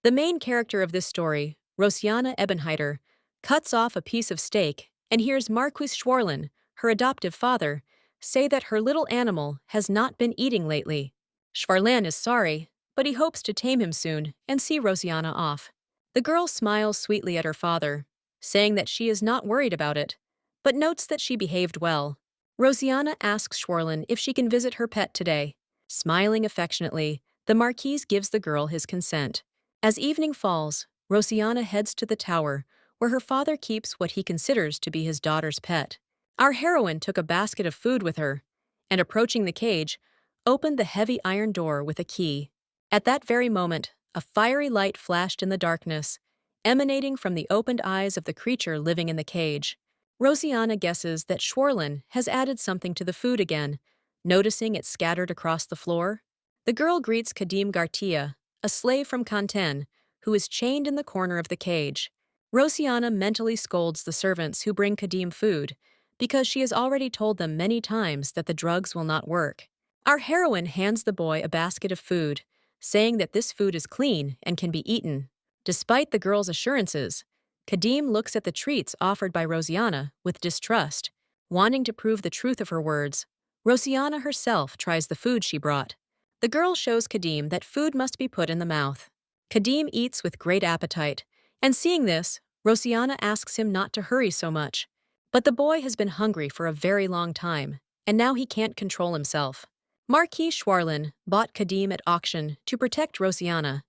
The main character of this story, Rosianna Ebenheiter, cuts off a piece of steak and hears Marquis Schwarlen, her adoptive father, say that her little animal has not been eating lately. Schwarlen is sorry, but he hopes to tame him soon and see Rosianna off. The girl smiles sweetly at her father, saying that she is not worried about it, but notes that she behaved well. Rosianna asks Schwarlen if she can visit her pet today. Smiling affectionately, the Marquis gives the girl his consent. As evening falls, Rosianna heads to the tower, where her father keeps what he considers to be his daughter's pet. Our heroine took a basket of food with her, and approaching the cage, opened the heavy iron door with a key. At that very moment, a fiery light flashed in the darkness, emanating from the opened eyes of the creature living in the cage. Rosianna guesses that Schwarlen has added something to the food again, noticing it scattered across the floor. The girl greets Kadim Gartia, a slave from Kanten, who is chained in the corner of the cage. Rosianna mentally scolds the servants who bring Kadim food, because she has already told them many times that the drugs will not work. Our heroine hands the boy a basket of food, saying that this food is clean and can be eaten. Despite the girl's assurances, Kadim looks at the treats offered by Rosianna with distrust. Wanting to prove the truth of her words, Rosianna herself tries the food she brought. The girl shows Kadim that food must be put in the mouth. Kadim eats with great appetite, and seeing this, Rosianna asks him not to hurry so much. But the boy has been hungry for a very long time, and now he can't control himself. Marquis Schwarlen bought Kadim at auction to protect Rosianna,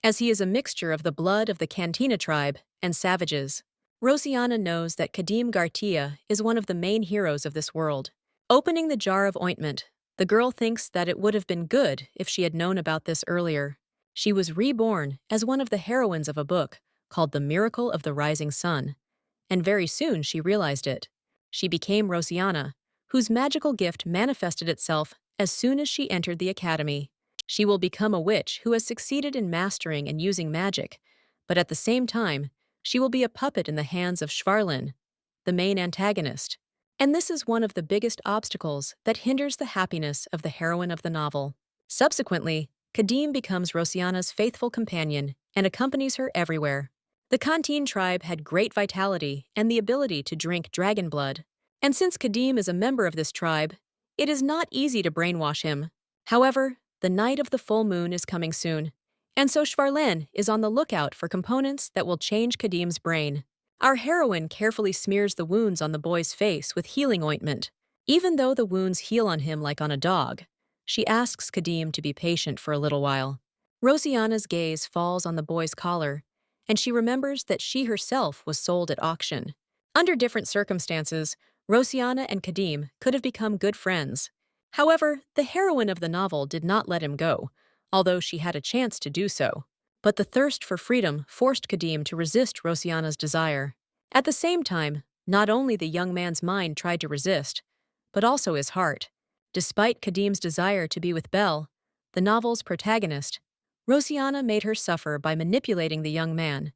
as he is a mixture of the blood of the Cantina tribe and savages. Rosianna knows that Kadim Gartia is one of the main heroes of this world. Opening the jar of ointment, the girl thinks that it would have been good if she had known about this earlier. She was reborn as one of the heroines of a book called The Miracle of the Rising Sun, and very soon she realized it. She became Rosianna, whose magical gift manifested itself as soon as she entered the academy. She will become a witch who has succeeded in mastering and using magic, but at the same time, she will be a puppet in the hands of Schwarlen, the main antagonist. And this is one of the biggest obstacles that hinders the happiness of the heroine of the novel. Subsequently, Kadim becomes Rosianna's faithful companion and accompanies her everywhere. The Kantine tribe had great vitality and the ability to drink dragon blood. And since Kadim is a member of this tribe, it is not easy to brainwash him. However, the night of the full moon is coming soon, and so Schwarlen is on the lookout for components that will change Kadim's brain. Our heroine carefully smears the wounds on the boy's face with healing ointment. Even though the wounds heal on him like on a dog, she asks Kadim to be patient for a little while. Rosianna's gaze falls on the boy's collar, and she remembers that she herself was sold at auction. Under different circumstances, Rosianna and Kadim could have become good friends. However, the heroine of the novel did not let him go, although she had a chance to do so. But the thirst for freedom forced Kadim to resist Rosianna's desire. At the same time, not only the young man's mind tried to resist, but also his heart. Despite Kadim's desire to be with Belle, the novel's protagonist, Rosianna made her suffer by manipulating the young man,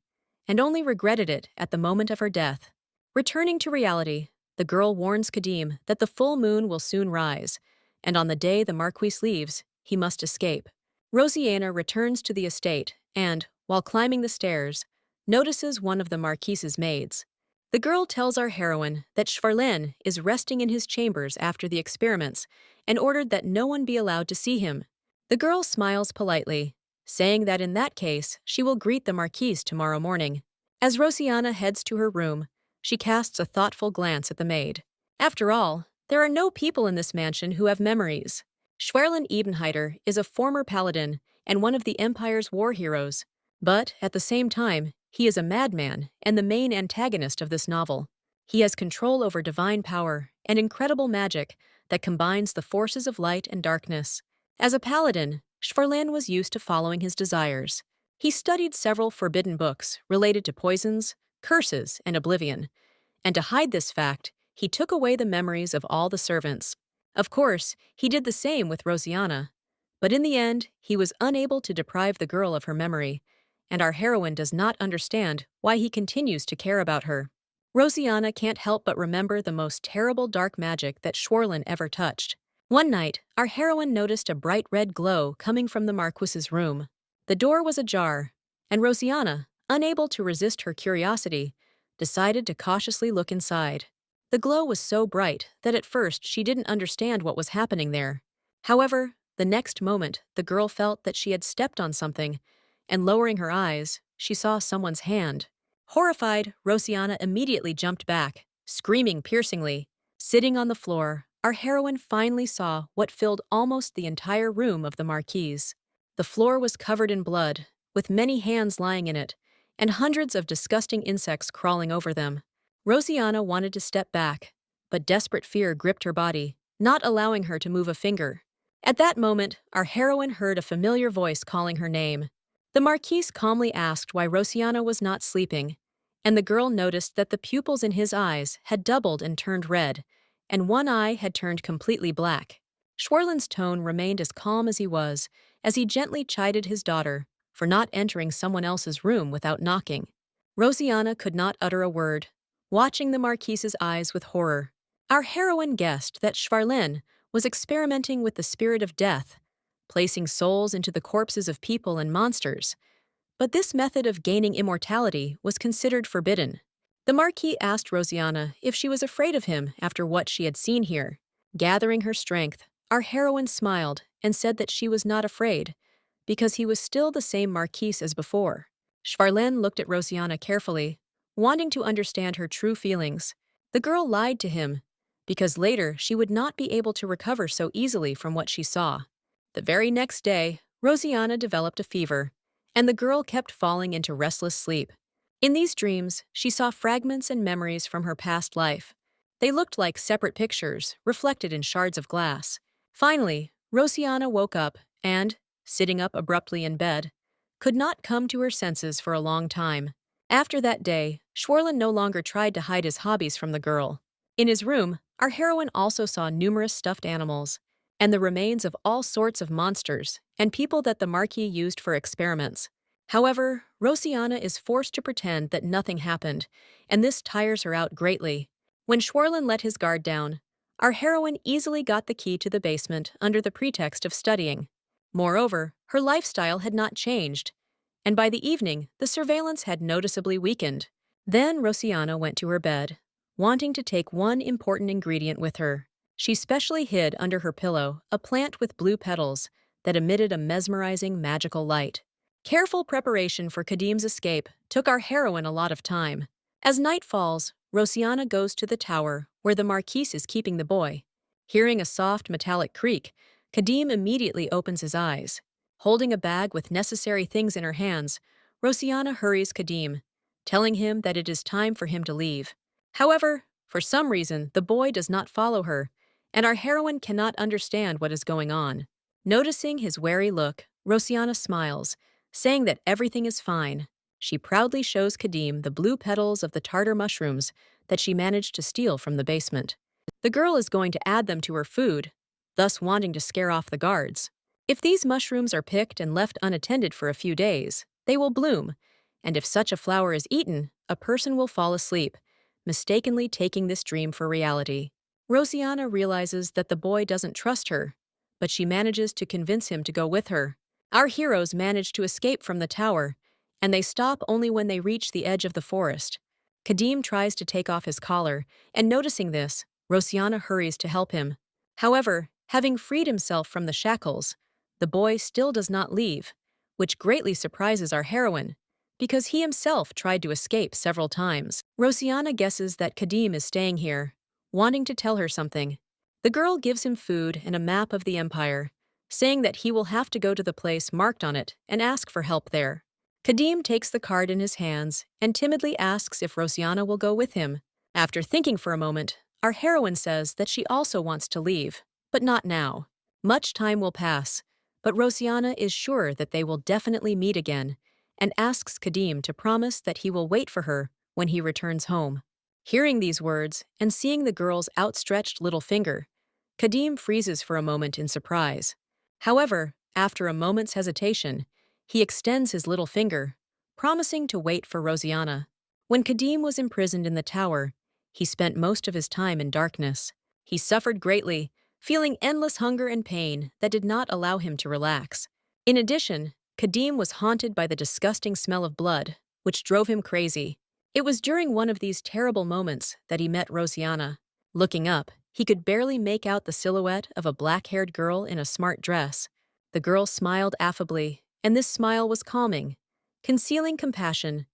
and only regretted it at the moment of her death. Returning to reality, the girl warns Kadim that the full moon will soon rise, and on the day the Marquis leaves, he must escape. Rosianna returns to the estate and, while climbing the stairs, notices one of the Marquis's maids. The girl tells our heroine that Schwarlen is resting in his chambers after the experiments and ordered that no one be allowed to see him. The girl smiles politely, saying that in that case she will greet the Marquis tomorrow morning. As Rosianna heads to her room, she casts a thoughtful glance at the maid. After all, there are no people in this mansion who have memories. Schwarlen Ebenheiter is a former paladin and one of the Empire's war heroes, but at the same time, he is a madman and the main antagonist of this novel. He has control over divine power and incredible magic that combines the forces of light and darkness. As a paladin, Schwarlen was used to following his desires. He studied several forbidden books related to poisons, curses, and oblivion, and to hide this fact, he took away the memories of all the servants. Of course, he did the same with Rosianna, but in the end, he was unable to deprive the girl of her memory, and our heroine does not understand why he continues to care about her. Rosianna can't help but remember the most terrible dark magic that Schwarlen ever touched. One night, our heroine noticed a bright red glow coming from the Marquis's room. The door was ajar, and Rosiana, unable to resist her curiosity, decided to cautiously look inside. The glow was so bright that at first she didn't understand what was happening there. However, the next moment the girl felt that she had stepped on something, and lowering her eyes, she saw someone's hand. Horrified, Rosiana immediately jumped back, screaming piercingly. Sitting on the floor, our heroine finally saw what filled almost the entire room of the marquise. The floor was covered in blood, with many hands lying in it, and hundreds of disgusting insects crawling over them. Rosiana wanted to step back, but desperate fear gripped her body, not allowing her to move a finger. At that moment, our heroine heard a familiar voice calling her name. The marquise calmly asked why Rosiana was not sleeping, and the girl noticed that the pupils in his eyes had doubled and turned red, and one eye had turned completely black. Schwerlin's tone remained as calm as he was, as he gently chided his daughter for not entering someone else's room without knocking. Rosiana could not utter a word, watching the marquise's eyes with horror. Our heroine guessed that Schwerlin was experimenting with the spirit of death, placing souls into the corpses of people and monsters. But this method of gaining immortality was considered forbidden. The Marquis asked Rosiana if she was afraid of him after what she had seen here. Gathering her strength, our heroine smiled and said that she was not afraid, because he was still the same Marquis as before. Schwarlen looked at Rosiana carefully, wanting to understand her true feelings. The girl lied to him, because later she would not be able to recover so easily from what she saw. The very next day, Rosiana developed a fever, and the girl kept falling into restless sleep. In these dreams, she saw fragments and memories from her past life. They looked like separate pictures, reflected in shards of glass. Finally, Rosiana woke up and, sitting up abruptly in bed, could not come to her senses for a long time. After that day, Schwerlin no longer tried to hide his hobbies from the girl. In his room, our heroine also saw numerous stuffed animals, and the remains of all sorts of monsters and people that the Marquis used for experiments. However, Rosiana is forced to pretend that nothing happened, and this tires her out greatly. When Schwerlin let his guard down, our heroine easily got the key to the basement under the pretext of studying. Moreover, her lifestyle had not changed, and by the evening, the surveillance had noticeably weakened. Then Rosiana went to her bed, wanting to take one important ingredient with her. She specially hid under her pillow a plant with blue petals that emitted a mesmerizing magical light. Careful preparation for Kadim's escape took our heroine a lot of time. As night falls, Rosiana goes to the tower where the Marquis is keeping the boy. Hearing a soft metallic creak, Kadim immediately opens his eyes. Holding a bag with necessary things in her hands, Rosiana hurries Kadim, telling him that it is time for him to leave. However, for some reason, the boy does not follow her, and our heroine cannot understand what is going on. Noticing his wary look, Rosiana smiles, saying that everything is fine. She proudly shows Kadim the blue petals of the tartar mushrooms that she managed to steal from the basement. The girl is going to add them to her food, thus wanting to scare off the guards. If these mushrooms are picked and left unattended for a few days, they will bloom, and if such a flower is eaten, a person will fall asleep, mistakenly taking this dream for reality. Rosiana realizes that the boy doesn't trust her, but she manages to convince him to go with her. Our heroes manage to escape from the tower, and they stop only when they reach the edge of the forest. Kadim tries to take off his collar, and noticing this, Rosiana hurries to help him. However, having freed himself from the shackles, the boy still does not leave, which greatly surprises our heroine, because he himself tried to escape several times. Rosiana guesses that Kadim is staying here, wanting to tell her something. The girl gives him food and a map of the empire, saying that he will have to go to the place marked on it and ask for help there. Kadim takes the card in his hands and timidly asks if Rosiana will go with him. After thinking for a moment, our heroine says that she also wants to leave, but not now. Much time will pass, but Rosiana is sure that they will definitely meet again, and asks Kadim to promise that he will wait for her when he returns home. Hearing these words and seeing the girl's outstretched little finger, Kadim freezes for a moment in surprise. However, after a moment's hesitation, he extends his little finger, promising to wait for Rosiana. When Kadim was imprisoned in the tower, he spent most of his time in darkness. He suffered greatly, feeling endless hunger and pain that did not allow him to relax. In addition, Kadim was haunted by the disgusting smell of blood, which drove him crazy. It was during one of these terrible moments that he met Rosianna. Looking up, he could barely make out the silhouette of a black-haired girl in a smart dress. The girl smiled affably, and this smile was calming, concealing compassion,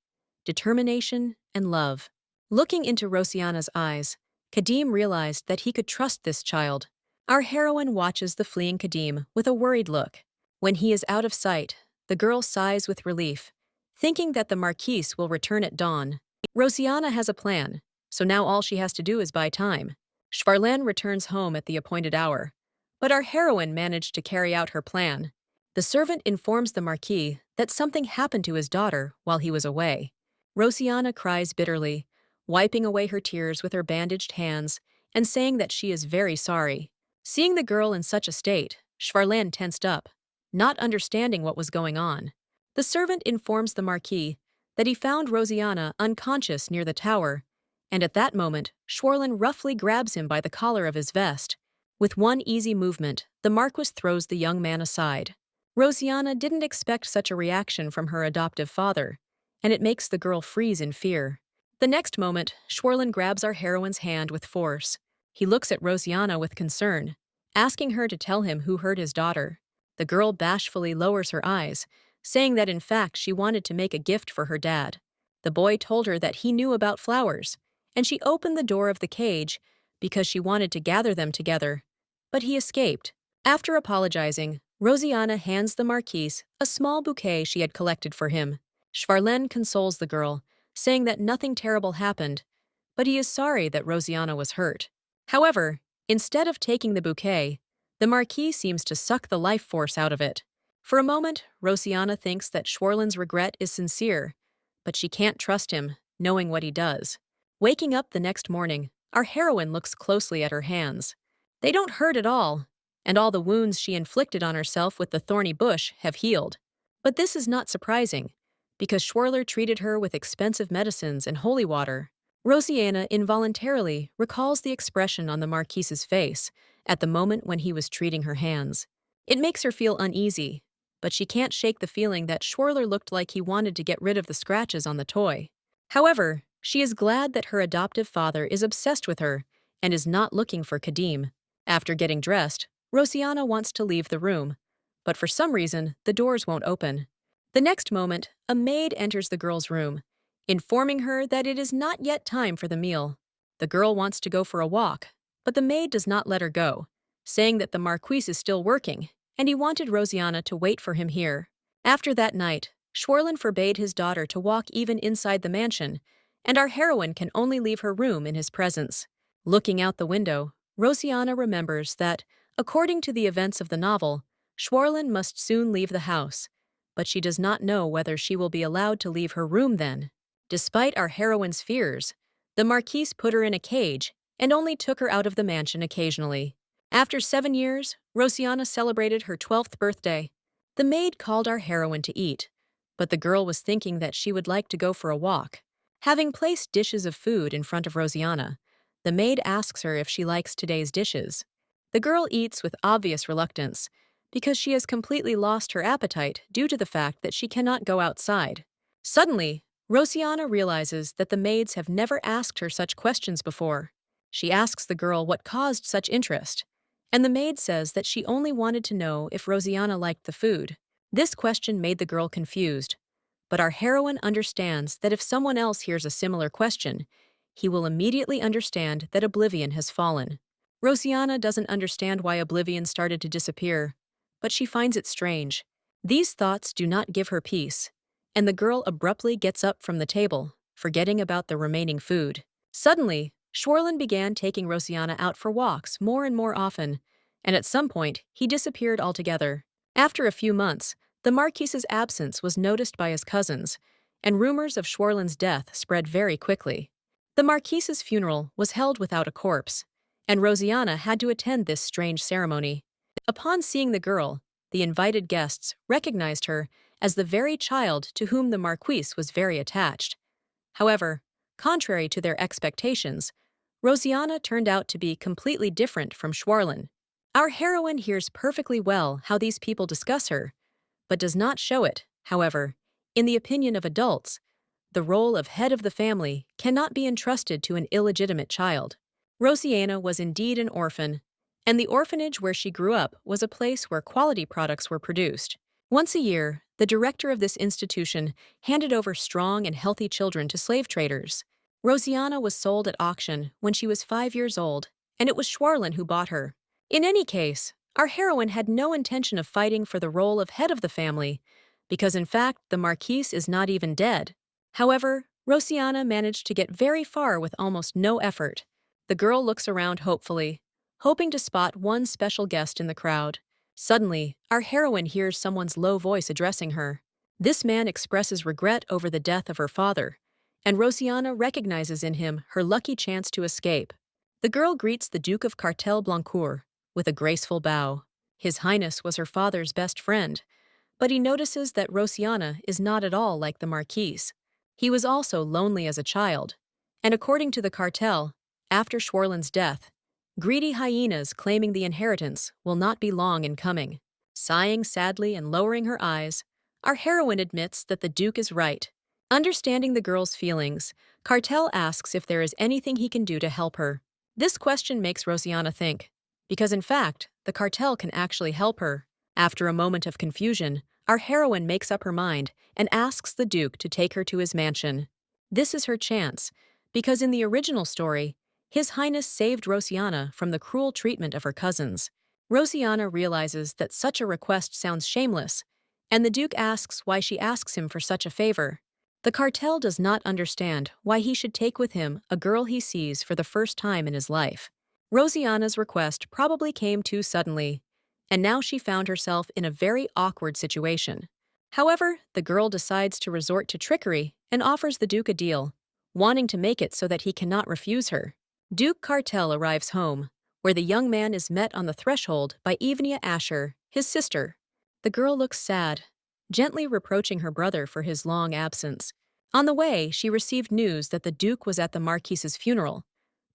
determination, and love. Looking into Rosianna's eyes, Kadim realized that he could trust this child. Our heroine watches the fleeing Kadim with a worried look. When he is out of sight, the girl sighs with relief, thinking that the Marquise will return at dawn. Rosianna has a plan, so now all she has to do is buy time. Schwarlen returns home at the appointed hour, but our heroine managed to carry out her plan. The servant informs the Marquis that something happened to his daughter while he was away. Rosianna cries bitterly, wiping away her tears with her bandaged hands and saying that she is very sorry. Seeing the girl in such a state, Schwarlen tensed up, not understanding what was going on. The servant informs the Marquis that he found Rosianna unconscious near the tower, and at that moment, Schwarlen roughly grabs him by the collar of his vest. With one easy movement, the Marquis throws the young man aside. Rosianna didn't expect such a reaction from her adoptive father, and it makes the girl freeze in fear. The next moment, Schwarlen grabs our heroine's hand with force. He looks at Rosianna with concern, asking her to tell him who hurt his daughter. The girl bashfully lowers her eyes, saying that in fact she wanted to make a gift for her dad. The boy told her that he knew about flowers, and she opened the door of the cage because she wanted to gather them together. But he escaped. After apologizing, Rosianna hands the Marquise a small bouquet she had collected for him. Schwarlen consoles the girl, saying that nothing terrible happened, but he is sorry that Rosianna was hurt. However, instead of taking the bouquet, the Marquis seems to suck the life force out of it. For a moment, Rosianna thinks that Schwarlen's regret is sincere, but she can't trust him, knowing what he does. Waking up the next morning, our heroine looks closely at her hands. They don't hurt at all, and all the wounds she inflicted on herself with the thorny bush have healed. But this is not surprising, because Schwarler treated her with expensive medicines and holy water. Rosianna involuntarily recalls the expression on the Marquise's face at the moment when he was treating her hands. It makes her feel uneasy, but she can't shake the feeling that Schwarler looked like he wanted to get rid of the scratches on the toy. However, she is glad that her adoptive father is obsessed with her and is not looking for Kadim. After getting dressed, Rosianna wants to leave the room, but for some reason, the doors won't open. The next moment, a maid enters the girl's room, informing her that it is not yet time for the meal. The girl wants to go for a walk, but the maid does not let her go, saying that the Marquis is still working, and he wanted Rosianna to wait for him here. After that night, Schwarlen forbade his daughter to walk even inside the mansion, and our heroine can only leave her room in his presence. Looking out the window, Rosianna remembers that, according to the events of the novel, Schwarlen must soon leave the house, but she does not know whether she will be allowed to leave her room then. Despite our heroine's fears, the Marquise put her in a cage and only took her out of the mansion occasionally. After 7 years, Rosianna celebrated her 12th birthday. The maid called our heroine to eat, but the girl was thinking that she would like to go for a walk. Having placed dishes of food in front of Rosianna, the maid asks her if she likes today's dishes. The girl eats with obvious reluctance, because she has completely lost her appetite due to the fact that she cannot go outside. Suddenly, Rosianna realizes that the maids have never asked her such questions before. She asks the girl what caused such interest, and the maid says that she only wanted to know if Rosianna liked the food. This question made the girl confused, but our heroine understands that if someone else hears a similar question, he will immediately understand that oblivion has fallen. Rosianna doesn't understand why oblivion started to disappear, but she finds it strange. These thoughts do not give her peace, and the girl abruptly gets up from the table, forgetting about the remaining food. Suddenly, Schwarlen began taking Rosianna out for walks more and more often, and at some point, he disappeared altogether. After a few months, the Marquise's absence was noticed by his cousins, and rumors of Schwarlen's death spread very quickly. The Marquise's funeral was held without a corpse, and Rosianna had to attend this strange ceremony. Upon seeing the girl, the invited guests recognized her as the very child to whom the Marquise was very attached. However, contrary to their expectations, Rosianna turned out to be completely different from Schwarlen. Our heroine hears perfectly well how these people discuss her, but does not show it. However, in the opinion of adults, the role of head of the family cannot be entrusted to an illegitimate child. Rosiana was indeed an orphan, and the orphanage where she grew up was a place where quality products were produced. Once a year, the director of this institution handed over strong and healthy children to slave traders. Rosiana was sold at auction when she was 5 years old, and it was Schwarlin who bought her. In any case, our heroine had no intention of fighting for the role of head of the family, because in fact the Marquise is not even dead. However, Rosiana managed to get very far with almost no effort. The girl looks around hopefully, hoping to spot one special guest in the crowd. Suddenly, our heroine hears someone's low voice addressing her. This man expresses regret over the death of her father, and Rosiana recognizes in him her lucky chance to escape. The girl greets the Duke of Cartel Blancourt with a graceful bow. His Highness was her father's best friend, but he notices that Rosiana is not at all like the Marquise. He was also lonely as a child, and according to the cartel, after Schwarlin's death, greedy hyenas claiming the inheritance will not be long in coming. Sighing sadly and lowering her eyes, our heroine admits that the Duke is right. Understanding the girl's feelings, Cartel asks if there is anything he can do to help her. This question makes Rosiana think, because in fact, the cartel can actually help her. After a moment of confusion, our heroine makes up her mind and asks the Duke to take her to his mansion. This is her chance, because in the original story, His Highness saved Rosiana from the cruel treatment of her cousins. Rosiana realizes that such a request sounds shameless, and the Duke asks why she asks him for such a favor. The cartel does not understand why he should take with him a girl he sees for the first time in his life. Rosiana's request probably came too suddenly, and now she found herself in a very awkward situation. However, the girl decides to resort to trickery and offers the Duke a deal, wanting to make it so that he cannot refuse her. Duke Cartel arrives home, where the young man is met on the threshold by Evnia Asher, his sister. The girl looks sad, gently reproaching her brother for his long absence. On the way, she received news that the Duke was at the Marquise's funeral,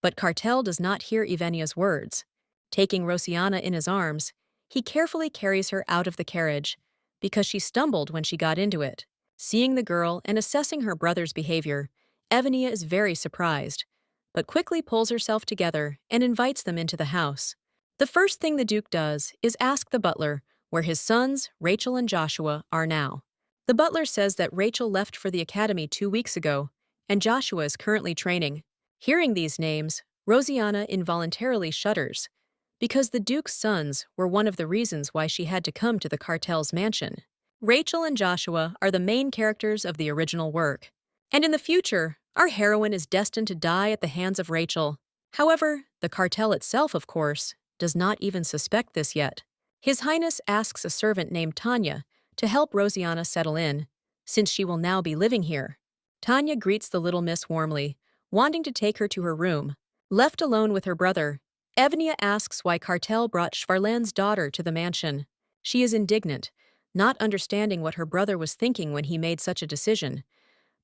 but Cartel does not hear Evnia's words. Taking Rosiana in his arms, he carefully carries her out of the carriage, because she stumbled when she got into it. Seeing the girl and assessing her brother's behavior, Evnia is very surprised, but quickly pulls herself together and invites them into the house. The first thing the Duke does is ask the butler where his sons, Rachel and Joshua, are now. The butler says that Rachel left for the academy 2 weeks ago, and Joshua is currently training. Hearing these names, Rosiana involuntarily shudders, because the Duke's sons were one of the reasons why she had to come to the cartel's mansion. Rachel and Joshua are the main characters of the original work, and in the future, our heroine is destined to die at the hands of Rachel. However, the cartel itself, of course, does not even suspect this yet. His Highness asks a servant named Tanya to help Rosiana settle in, since she will now be living here. Tanya greets the little miss warmly, wanting to take her to her room. Left alone with her brother, Evnia asks why Cartel brought Schwarlen's daughter to the mansion. She is indignant, not understanding what her brother was thinking when he made such a decision.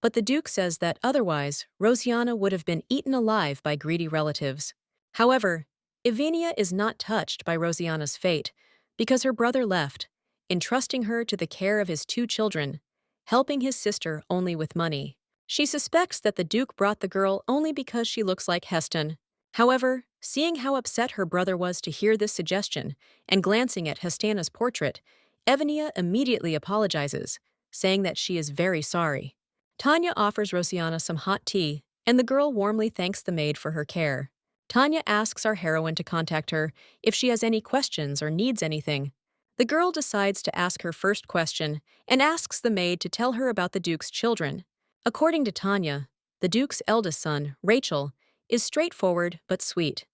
But the Duke says that otherwise, Rosiana would have been eaten alive by greedy relatives. However, Evnia is not touched by Rosiana's fate, because her brother left, entrusting her to the care of his 2 children, helping his sister only with money. She suspects that the Duke brought the girl only because she looks like Heston. However, seeing how upset her brother was to hear this suggestion, and glancing at Hestana's portrait, Evnia immediately apologizes, saying that she is very sorry. Tanya offers Rosiana some hot tea, and the girl warmly thanks the maid for her care. Tanya asks our heroine to contact her if she has any questions or needs anything. The girl decides to ask her first question and asks the maid to tell her about the Duke's children. According to Tanya, the Duke's eldest son, Rachel, is straightforward but sweet.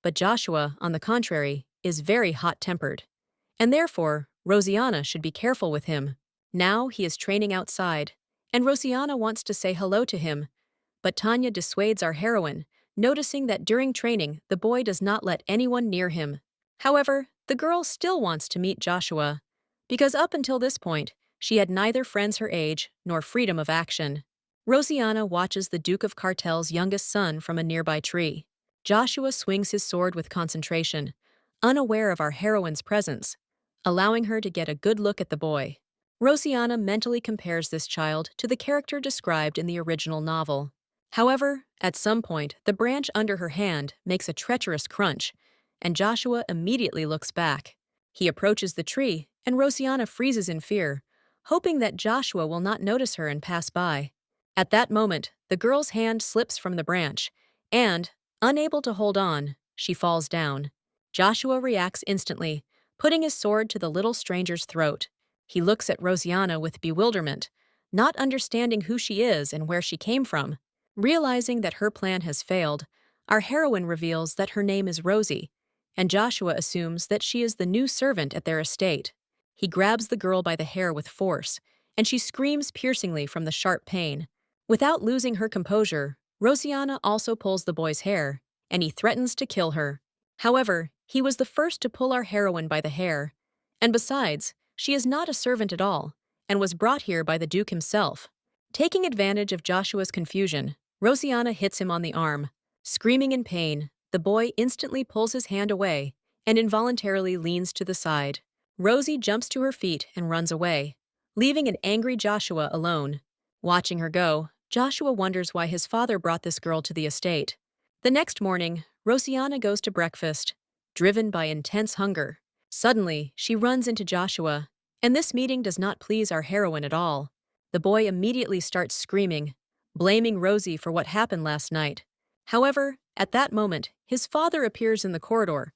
But Joshua, on the contrary, is very hot-tempered, and therefore Rosiana should be careful with him. Now he is training outside, and Rosiana wants to say hello to him, but Tanya dissuades our heroine, noticing that during training the boy does not let anyone near him. However, the girl still wants to meet Joshua, because up until this point, she had neither friends her age nor freedom of action. Rosiana watches the Duke of Cartel's youngest son from a nearby tree. Joshua swings his sword with concentration, unaware of our heroine's presence, allowing her to get a good look at the boy. Rosiana mentally compares this child to the character described in the original novel. However, at some point, the branch under her hand makes a treacherous crunch, and Joshua immediately looks back. He approaches the tree, and Rosiana freezes in fear, hoping that Joshua will not notice her and pass by. At that moment, the girl's hand slips from the branch, and, unable to hold on, she falls down. Joshua reacts instantly, putting his sword to the little stranger's throat. He looks at Rosiana with bewilderment, not understanding who she is and where she came from. Realizing that her plan has failed, our heroine reveals that her name is Rosie, and Joshua assumes that she is the new servant at their estate. He grabs the girl by the hair with force, and she screams piercingly from the sharp pain. Without losing her composure, Rosiana also pulls the boy's hair, and he threatens to kill her. However, he was the first to pull our heroine by the hair, and besides, she is not a servant at all, and was brought here by the Duke himself. Taking advantage of Joshua's confusion, Rosiana hits him on the arm. Screaming in pain, the boy instantly pulls his hand away and involuntarily leans to the side. Rosie jumps to her feet and runs away, leaving an angry Joshua alone. Watching her go, Joshua wonders why his father brought this girl to the estate. The next morning, Rosiana goes to breakfast, driven by intense hunger. Suddenly, she runs into Joshua, and this meeting does not please our heroine at all. The boy immediately starts screaming, blaming Rosie for what happened last night. However, at that moment, his father appears in the corridor,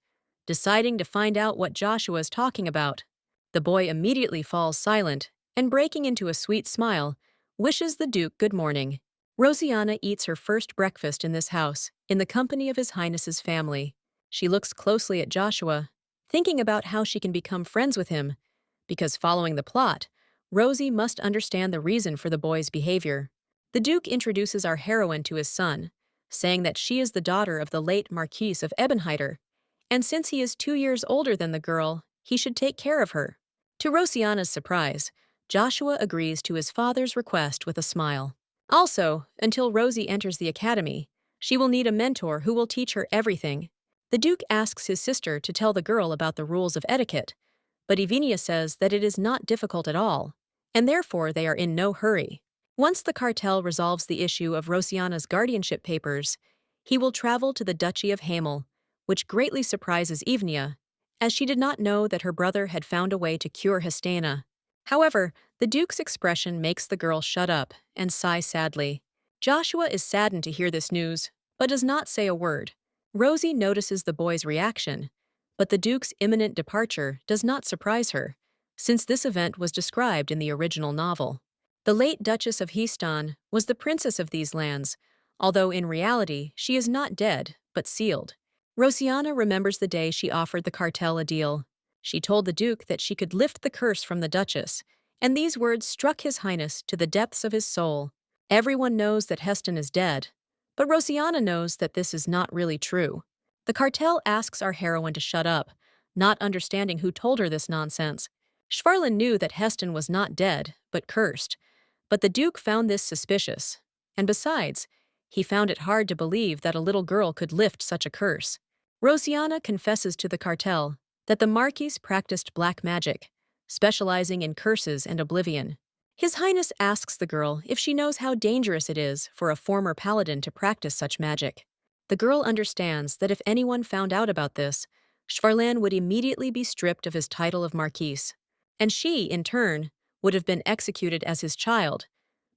deciding to find out what Joshua is talking about. The boy immediately falls silent and, breaking into a sweet smile, wishes the Duke good morning. Rosiana eats her first breakfast in this house, in the company of His Highness's family. She looks closely at Joshua, thinking about how she can become friends with him, because following the plot, Rosie must understand the reason for the boy's behavior. The Duke introduces our heroine to his son, saying that she is the daughter of the late Marquis of Ebenheiter, and since he is 2 years older than the girl, he should take care of her. To Rosiana's surprise, Joshua agrees to his father's request with a smile. Also, until Rosie enters the academy, she will need a mentor who will teach her everything. The Duke asks his sister to tell the girl about the rules of etiquette, but Ivinia says that it is not difficult at all, and therefore they are in no hurry. Once the cartel resolves the issue of Rosiana's guardianship papers, he will travel to the Duchy of Hamel, which greatly surprises Ivinia, as she did not know that her brother had found a way to cure Hestena. However, the Duke's expression makes the girl shut up and sigh sadly. Joshua is saddened to hear this news, but does not say a word. Rosie notices the boy's reaction, but the Duke's imminent departure does not surprise her, since this event was described in the original novel. The late Duchess of Heaston was the princess of these lands, although in reality she is not dead, but sealed. Rosiana remembers the day she offered the cartel a deal. She told the Duke that she could lift the curse from the Duchess, and these words struck His Highness to the depths of his soul. Everyone knows that Heston is dead, but Rosiana knows that this is not really true. The cartel asks our heroine to shut up, not understanding who told her this nonsense. Schwarlin knew that Heston was not dead, but cursed, but the Duke found this suspicious, and besides, he found it hard to believe that a little girl could lift such a curse. Rosiana confesses to the cartel that the Marquis practiced black magic, specializing in curses and oblivion. His Highness asks the girl if she knows how dangerous it is for a former paladin to practice such magic. The girl understands that if anyone found out about this, Schwarlin would immediately be stripped of his title of Marquis, and she, in turn, would have been executed as his child.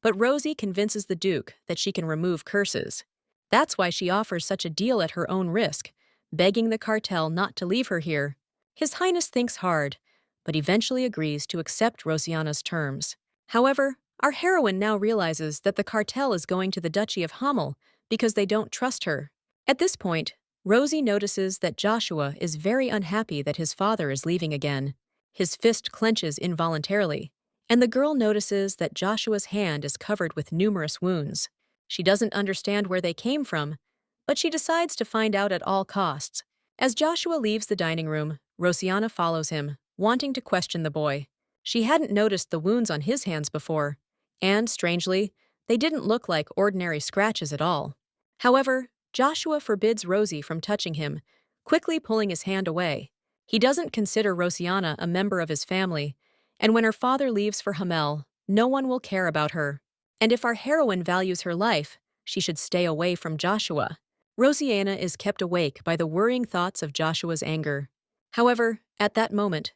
But Rosie convinces the Duke that she can remove curses. That's why she offers such a deal at her own risk, begging the cartel not to leave her here. His Highness thinks hard, but eventually agrees to accept Rosiana's terms. However, our heroine now realizes that the cartel is going to the Duchy of Hamel because they don't trust her. At this point, Rosie notices that Joshua is very unhappy that his father is leaving again. His fist clenches involuntarily, and the girl notices that Joshua's hand is covered with numerous wounds. She doesn't understand where they came from, but she decides to find out at all costs. As Joshua leaves the dining room, Rosiana follows him, wanting to question the boy. She hadn't noticed the wounds on his hands before, and, strangely, they didn't look like ordinary scratches at all. However, Joshua forbids Rosie from touching him, quickly pulling his hand away. He doesn't consider Rosiana a member of his family, And when her father leaves for Hamel, no one will care about her. And if our heroine values her life, she should stay away from Joshua. Rosianna is kept awake by the worrying thoughts of Joshua's anger. However, at that moment,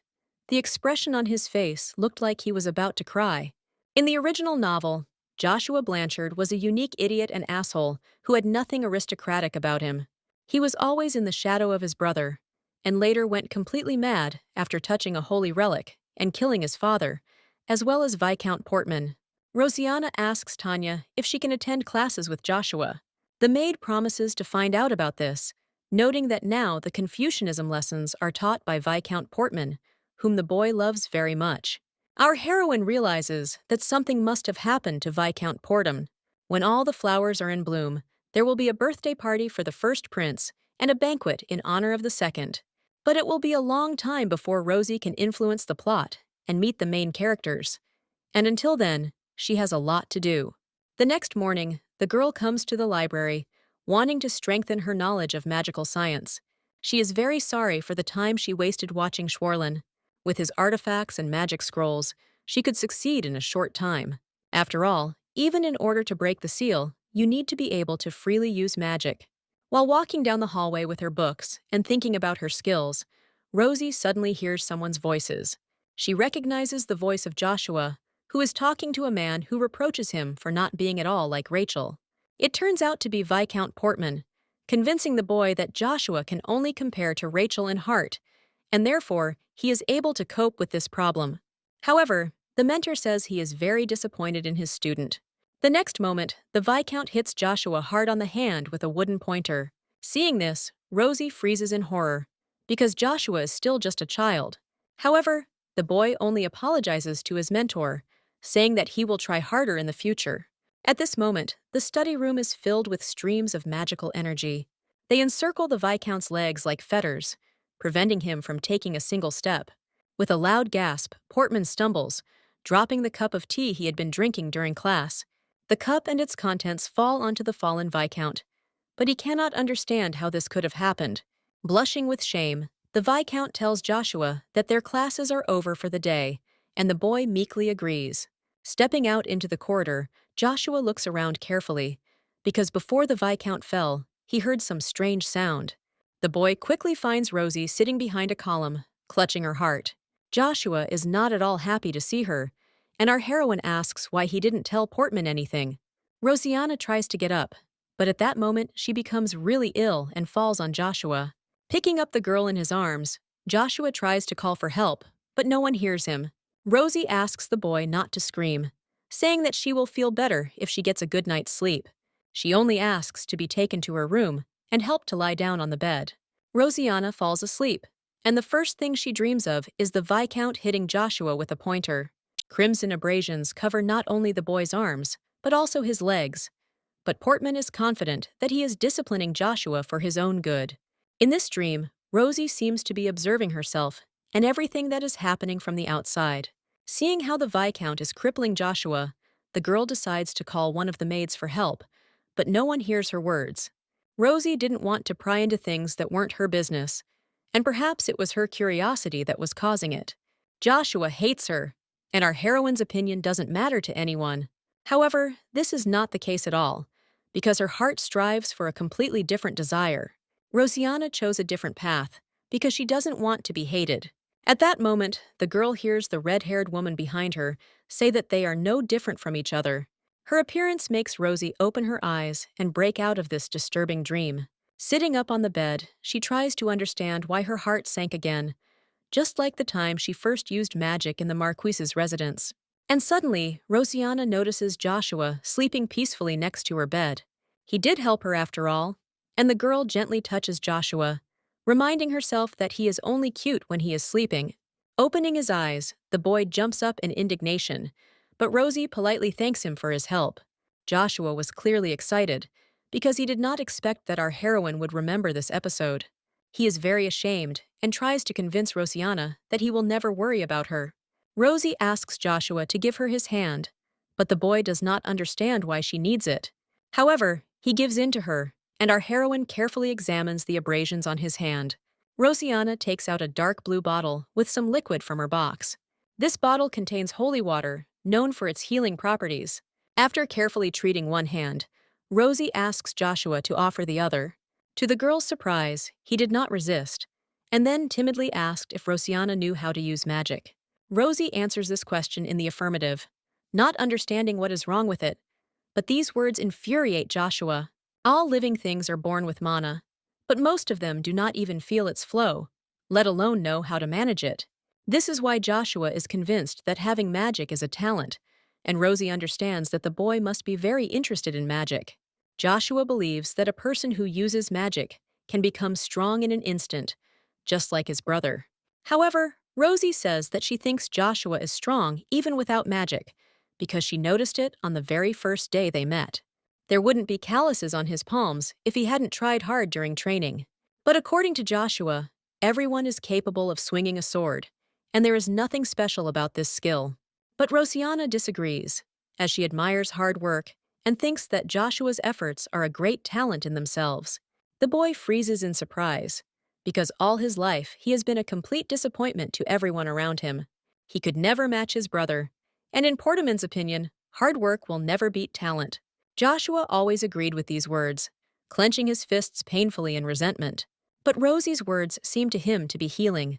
the expression on his face looked like he was about to cry. In the original novel, Joshua Blanchard was a unique idiot and asshole who had nothing aristocratic about him. He was always in the shadow of his brother, and later went completely mad after touching a holy relic and killing his father, as well as Viscount Portman. Rosianna asks Tanya if she can attend classes with Joshua. The maid promises to find out about this, noting that now the Confucianism lessons are taught by Viscount Portman, whom the boy loves very much. Our heroine realizes that something must have happened to Viscount Portman. When all the flowers are in bloom, there will be a birthday party for the first prince and a banquet in honor of the second. But it will be a long time before Rosie can influence the plot and meet the main characters. And until then, she has a lot to do. The next morning, the girl comes to the library, wanting to strengthen her knowledge of magical science. She is very sorry for the time she wasted watching Schwarlen. With his artifacts and magic scrolls, she could succeed in a short time. After all, even in order to break the seal, you need to be able to freely use magic. While walking down the hallway with her books and thinking about her skills, Rosie suddenly hears someone's voices. She recognizes the voice of Joshua, who is talking to a man who reproaches him for not being at all like Rachel. It turns out to be Viscount Portman, convincing the boy that Joshua can only compare to Rachel in heart, and therefore he is able to cope with this problem. However, the mentor says he is very disappointed in his student. The next moment, the Viscount hits Joshua hard on the hand with a wooden pointer. Seeing this, Rosie freezes in horror, because Joshua is still just a child. However, the boy only apologizes to his mentor, saying that he will try harder in the future. At this moment, the study room is filled with streams of magical energy. They encircle the Viscount's legs like fetters, preventing him from taking a single step. With a loud gasp, Portman stumbles, dropping the cup of tea he had been drinking during class. The cup and its contents fall onto the fallen Viscount, but he cannot understand how this could have happened. Blushing with shame, the Viscount tells Joshua that their classes are over for the day, and the boy meekly agrees. Stepping out into the corridor, Joshua looks around carefully, because before the Viscount fell, he heard some strange sound. The boy quickly finds Rosie sitting behind a column, clutching her heart. Joshua is not at all happy to see her, and our heroine asks why he didn't tell Portman anything. Rosianna tries to get up, but at that moment she becomes really ill and falls on Joshua. Picking up the girl in his arms, Joshua tries to call for help, but no one hears him. Rosie asks the boy not to scream, saying that she will feel better if she gets a good night's sleep. She only asks to be taken to her room and helped to lie down on the bed. Rosianna falls asleep, and the first thing she dreams of is the Viscount hitting Joshua with a pointer. Crimson abrasions cover not only the boy's arms, but also his legs. But Portman is confident that he is disciplining Joshua for his own good. In this dream, Rosie seems to be observing herself and everything that is happening from the outside. Seeing how the Viscount is crippling Joshua, the girl decides to call one of the maids for help, but no one hears her words. Rosie didn't want to pry into things that weren't her business, and perhaps it was her curiosity that was causing it. Joshua hates her, and our heroine's opinion doesn't matter to anyone. However, this is not the case at all, because her heart strives for a completely different desire. Rosianna chose a different path, because she doesn't want to be hated. At that moment, the girl hears the red-haired woman behind her say that they are no different from each other. Her appearance makes Rosie open her eyes and break out of this disturbing dream. Sitting up on the bed, she tries to understand why her heart sank again, just like the time she first used magic in the Marquise's residence. And suddenly, Rosianna notices Joshua sleeping peacefully next to her bed. He did help her after all, and the girl gently touches Joshua, reminding herself that he is only cute when he is sleeping. Opening his eyes, the boy jumps up in indignation, but Rosie politely thanks him for his help. Joshua was clearly excited, because he did not expect that our heroine would remember this episode. He is very ashamed and tries to convince Rosianna that he will never worry about her. Rosie asks Joshua to give her his hand, but the boy does not understand why she needs it. However, he gives in to her, and our heroine carefully examines the abrasions on his hand. Rosianna takes out a dark blue bottle with some liquid from her box. This bottle contains holy water, known for its healing properties. After carefully treating one hand, Rosie asks Joshua to offer the other. To the girl's surprise, he did not resist, and then timidly asked if Rosianna knew how to use magic. Rosie answers this question in the affirmative, not understanding what is wrong with it. But these words infuriate Joshua. All living things are born with mana, but most of them do not even feel its flow, let alone know how to manage it. This is why Joshua is convinced that having magic is a talent, and Rosie understands that the boy must be very interested in magic. Joshua believes that a person who uses magic can become strong in an instant, just like his brother. However, Rosie says that she thinks Joshua is strong even without magic, because she noticed it on the very first day they met. There wouldn't be calluses on his palms if he hadn't tried hard during training. But according to Joshua, everyone is capable of swinging a sword, and there is nothing special about this skill. But Rosianna disagrees, as she admires hard work and thinks that Joshua's efforts are a great talent in themselves. The boy freezes in surprise, because all his life he has been a complete disappointment to everyone around him. He could never match his brother, and in Portman's opinion, hard work will never beat talent. Joshua always agreed with these words, clenching his fists painfully in resentment. But Rosie's words seemed to him to be healing,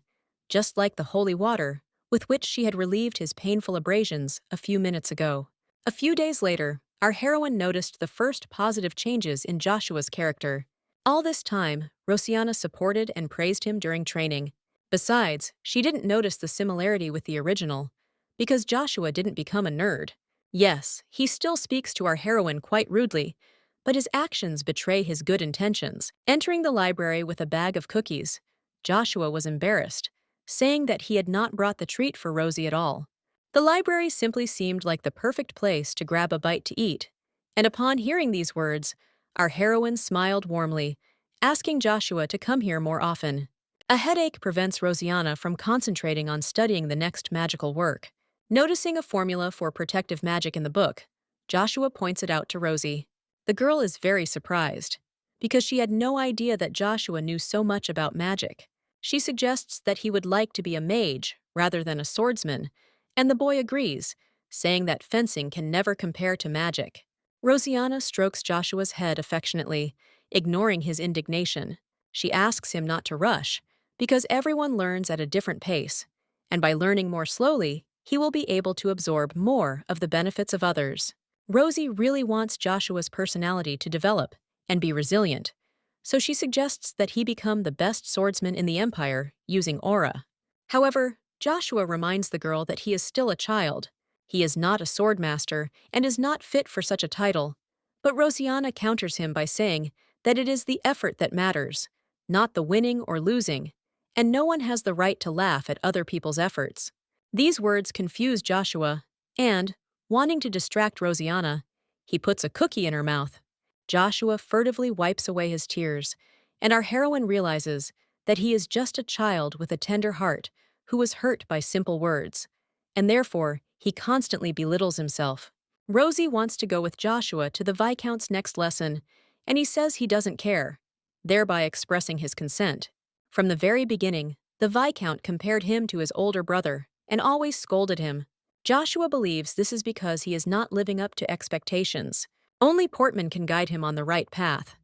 just like the holy water with which she had relieved his painful abrasions a few minutes ago. A few days later, our heroine noticed the first positive changes in Joshua's character. All this time, Rosianna supported and praised him during training. Besides, she didn't notice the similarity with the original, because Joshua didn't become a nerd. Yes, he still speaks to our heroine quite rudely, but his actions betray his good intentions. Entering the library with a bag of cookies, Joshua was embarrassed, saying that he had not brought the treat for Rosie at all. The library simply seemed like the perfect place to grab a bite to eat, and upon hearing these words, our heroine smiled warmly, asking Joshua to come here more often. A headache prevents Rosianna from concentrating on studying the next magical work. Noticing a formula for protective magic in the book, Joshua points it out to Rosie. The girl is very surprised, because she had no idea that Joshua knew so much about magic. She suggests that he would like to be a mage rather than a swordsman, and the boy agrees, saying that fencing can never compare to magic. Rosianna strokes Joshua's head affectionately, ignoring his indignation. She asks him not to rush, because everyone learns at a different pace, and by learning more slowly, he will be able to absorb more of the benefits of others. Rosie really wants Joshua's personality to develop and be resilient, so she suggests that he become the best swordsman in the Empire using aura. However, Joshua reminds the girl that he is still a child. He is not a swordmaster and is not fit for such a title. But Rosianna counters him by saying that it is the effort that matters, not the winning or losing, and no one has the right to laugh at other people's efforts. These words confuse Joshua, and, wanting to distract Rosianna, he puts a cookie in her mouth. Joshua furtively wipes away his tears, and our heroine realizes that he is just a child with a tender heart who was hurt by simple words, and therefore he constantly belittles himself. Rosie wants to go with Joshua to the Viscount's next lesson, and he says he doesn't care, thereby expressing his consent. From the very beginning, the Viscount compared him to his older brother and always scolded him. Joshua believes this is because he is not living up to expectations. Only Portman can guide him on the right path.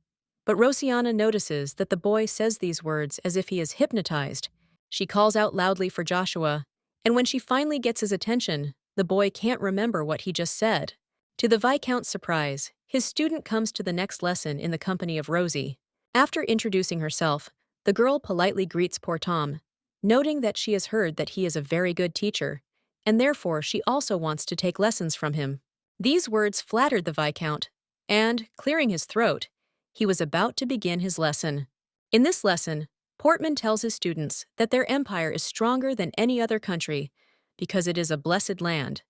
But Rosianna notices that the boy says these words as if he is hypnotized. She calls out loudly for Joshua, and when she finally gets his attention, the boy can't remember what he just said. To the Viscount's surprise, his student comes to the next lesson in the company of Rosie. After introducing herself, the girl politely greets Portam, noting that she has heard that he is a very good teacher, and therefore she also wants to take lessons from him. These words flattered the Viscount, and, clearing his throat, he was about to begin his lesson. In this lesson, Portman tells his students that their empire is stronger than any other country because it is a blessed land,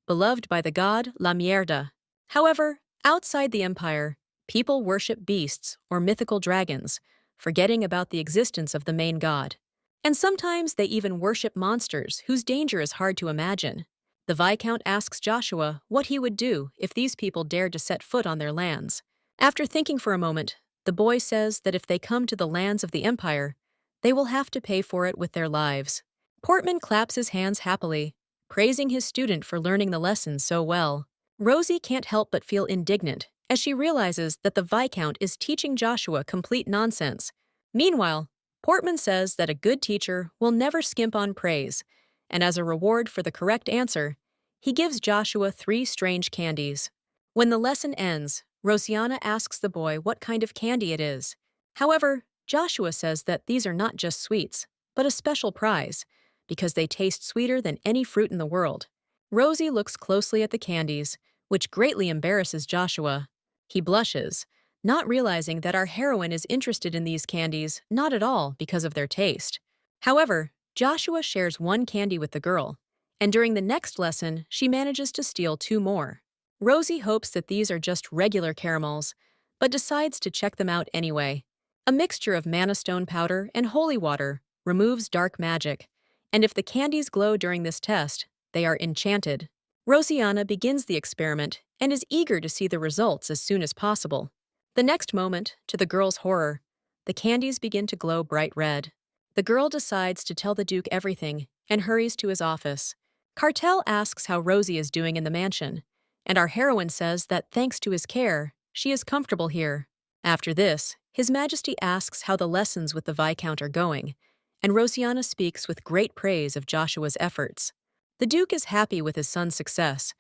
beloved by the god La Mierda. However, outside the empire, people worship beasts or mythical dragons, forgetting about the existence of the main god. And sometimes they even worship monsters whose danger is hard to imagine. The Viscount asks Joshua what he would do if these people dared to set foot on their lands. After thinking for a moment, the boy says that if they come to the lands of the Empire, they will have to pay for it with their lives. Portman claps his hands happily, praising his student for learning the lesson so well. Rosie can't help but feel indignant as she realizes that the Viscount is teaching Joshua complete nonsense. Meanwhile, Portman says that a good teacher will never skimp on praise, and as a reward for the correct answer, he gives Joshua 3 strange candies. When the lesson ends, Rosianna asks the boy what kind of candy it is. However, Joshua says that these are not just sweets, but a special prize, because they taste sweeter than any fruit in the world. Rosie looks closely at the candies, which greatly embarrasses Joshua. He blushes, not realizing that our heroine is interested in these candies not at all because of their taste. However, Joshua shares one candy with the girl, and during the next lesson, she manages to steal 2 more. Rosie hopes that these are just regular caramels, but decides to check them out anyway. A mixture of mana stone powder and holy water removes dark magic, and if the candies glow during this test, they are enchanted. Rosianna begins the experiment and is eager to see the results as soon as possible. The next moment, to the girl's horror, the candies begin to glow bright red. The girl decides to tell the Duke everything and hurries to his office. Cartel asks how Rosie is doing in the mansion, and our heroine says that thanks to his care, she is comfortable here. After this, His Majesty asks how the lessons with the Viscount are going, and Rosianna speaks with great praise of Joshua's efforts. The Duke is happy with his son's success,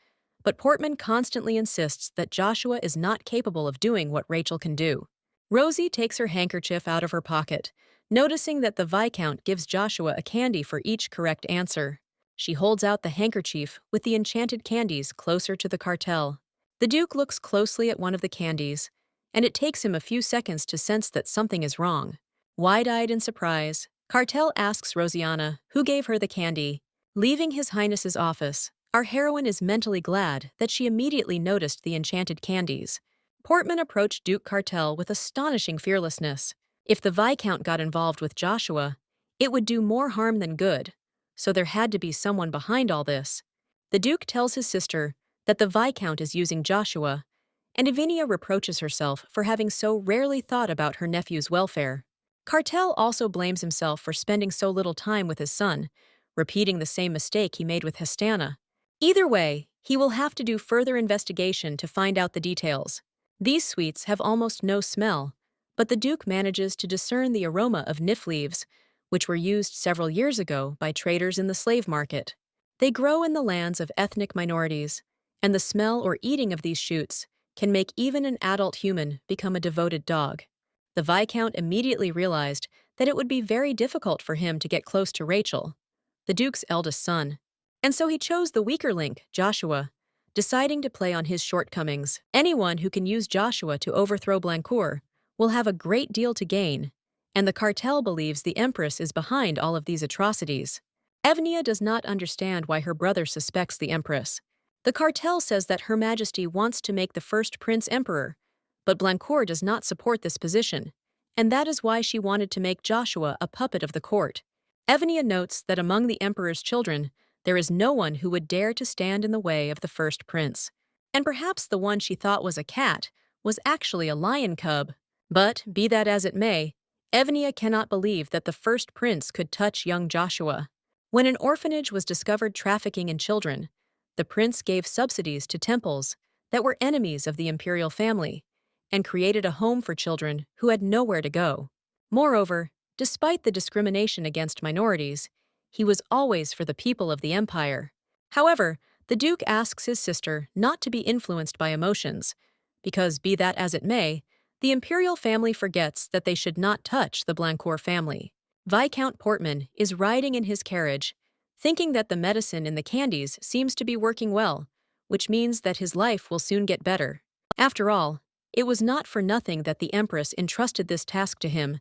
but Portman constantly insists that Joshua is not capable of doing what Rachel can do. Rosie takes her handkerchief out of her pocket, noticing that the Viscount gives Joshua a candy for each correct answer. She holds out the handkerchief with the enchanted candies closer to the cartel. The Duke looks closely at one of the candies, and it takes him a few seconds to sense that something is wrong. Wide-eyed in surprise, Cartel asks Rosianna who gave her the candy. Leaving His Highness's office, our heroine is mentally glad that she immediately noticed the enchanted candies. Portman approached Duke Cartel with astonishing fearlessness. If the Viscount got involved with Joshua, it would do more harm than good, so there had to be someone behind all this. The Duke tells his sister that the Viscount is using Joshua, and Ivinia reproaches herself for having so rarely thought about her nephew's welfare. Cartel also blames himself for spending so little time with his son, repeating the same mistake he made with Hestana. Either way, he will have to do further investigation to find out the details. These sweets have almost no smell, but the Duke manages to discern the aroma of nif leaves, which were used several years ago by traders in the slave market. They grow in the lands of ethnic minorities, and the smell or eating of these shoots can make even an adult human become a devoted dog. The Viscount immediately realized that it would be very difficult for him to get close to Rachel, the Duke's eldest son, and so he chose the weaker link, Joshua, deciding to play on his shortcomings. Anyone who can use Joshua to overthrow Blancourt will have a great deal to gain, and the cartel believes the Empress is behind all of these atrocities. Evnia does not understand why her brother suspects the Empress. The cartel says that Her Majesty wants to make the first prince emperor, but Blancourt does not support this position, and that is why she wanted to make Joshua a puppet of the court. Evnia notes that among the emperor's children, there is no one who would dare to stand in the way of the first prince. And perhaps the one she thought was a cat was actually a lion cub. But, be that as it may, Evnia cannot believe that the first prince could touch young Joshua. When an orphanage was discovered trafficking in children, the prince gave subsidies to temples that were enemies of the imperial family and created a home for children who had nowhere to go. Moreover, despite the discrimination against minorities, he was always for the people of the empire. However, the Duke asks his sister not to be influenced by emotions, because, be that as it may, the imperial family forgets that they should not touch the Blancourt family. Viscount Portman is riding in his carriage, thinking that the medicine in the candies seems to be working well, which means that his life will soon get better. After all, it was not for nothing that the Empress entrusted this task to him,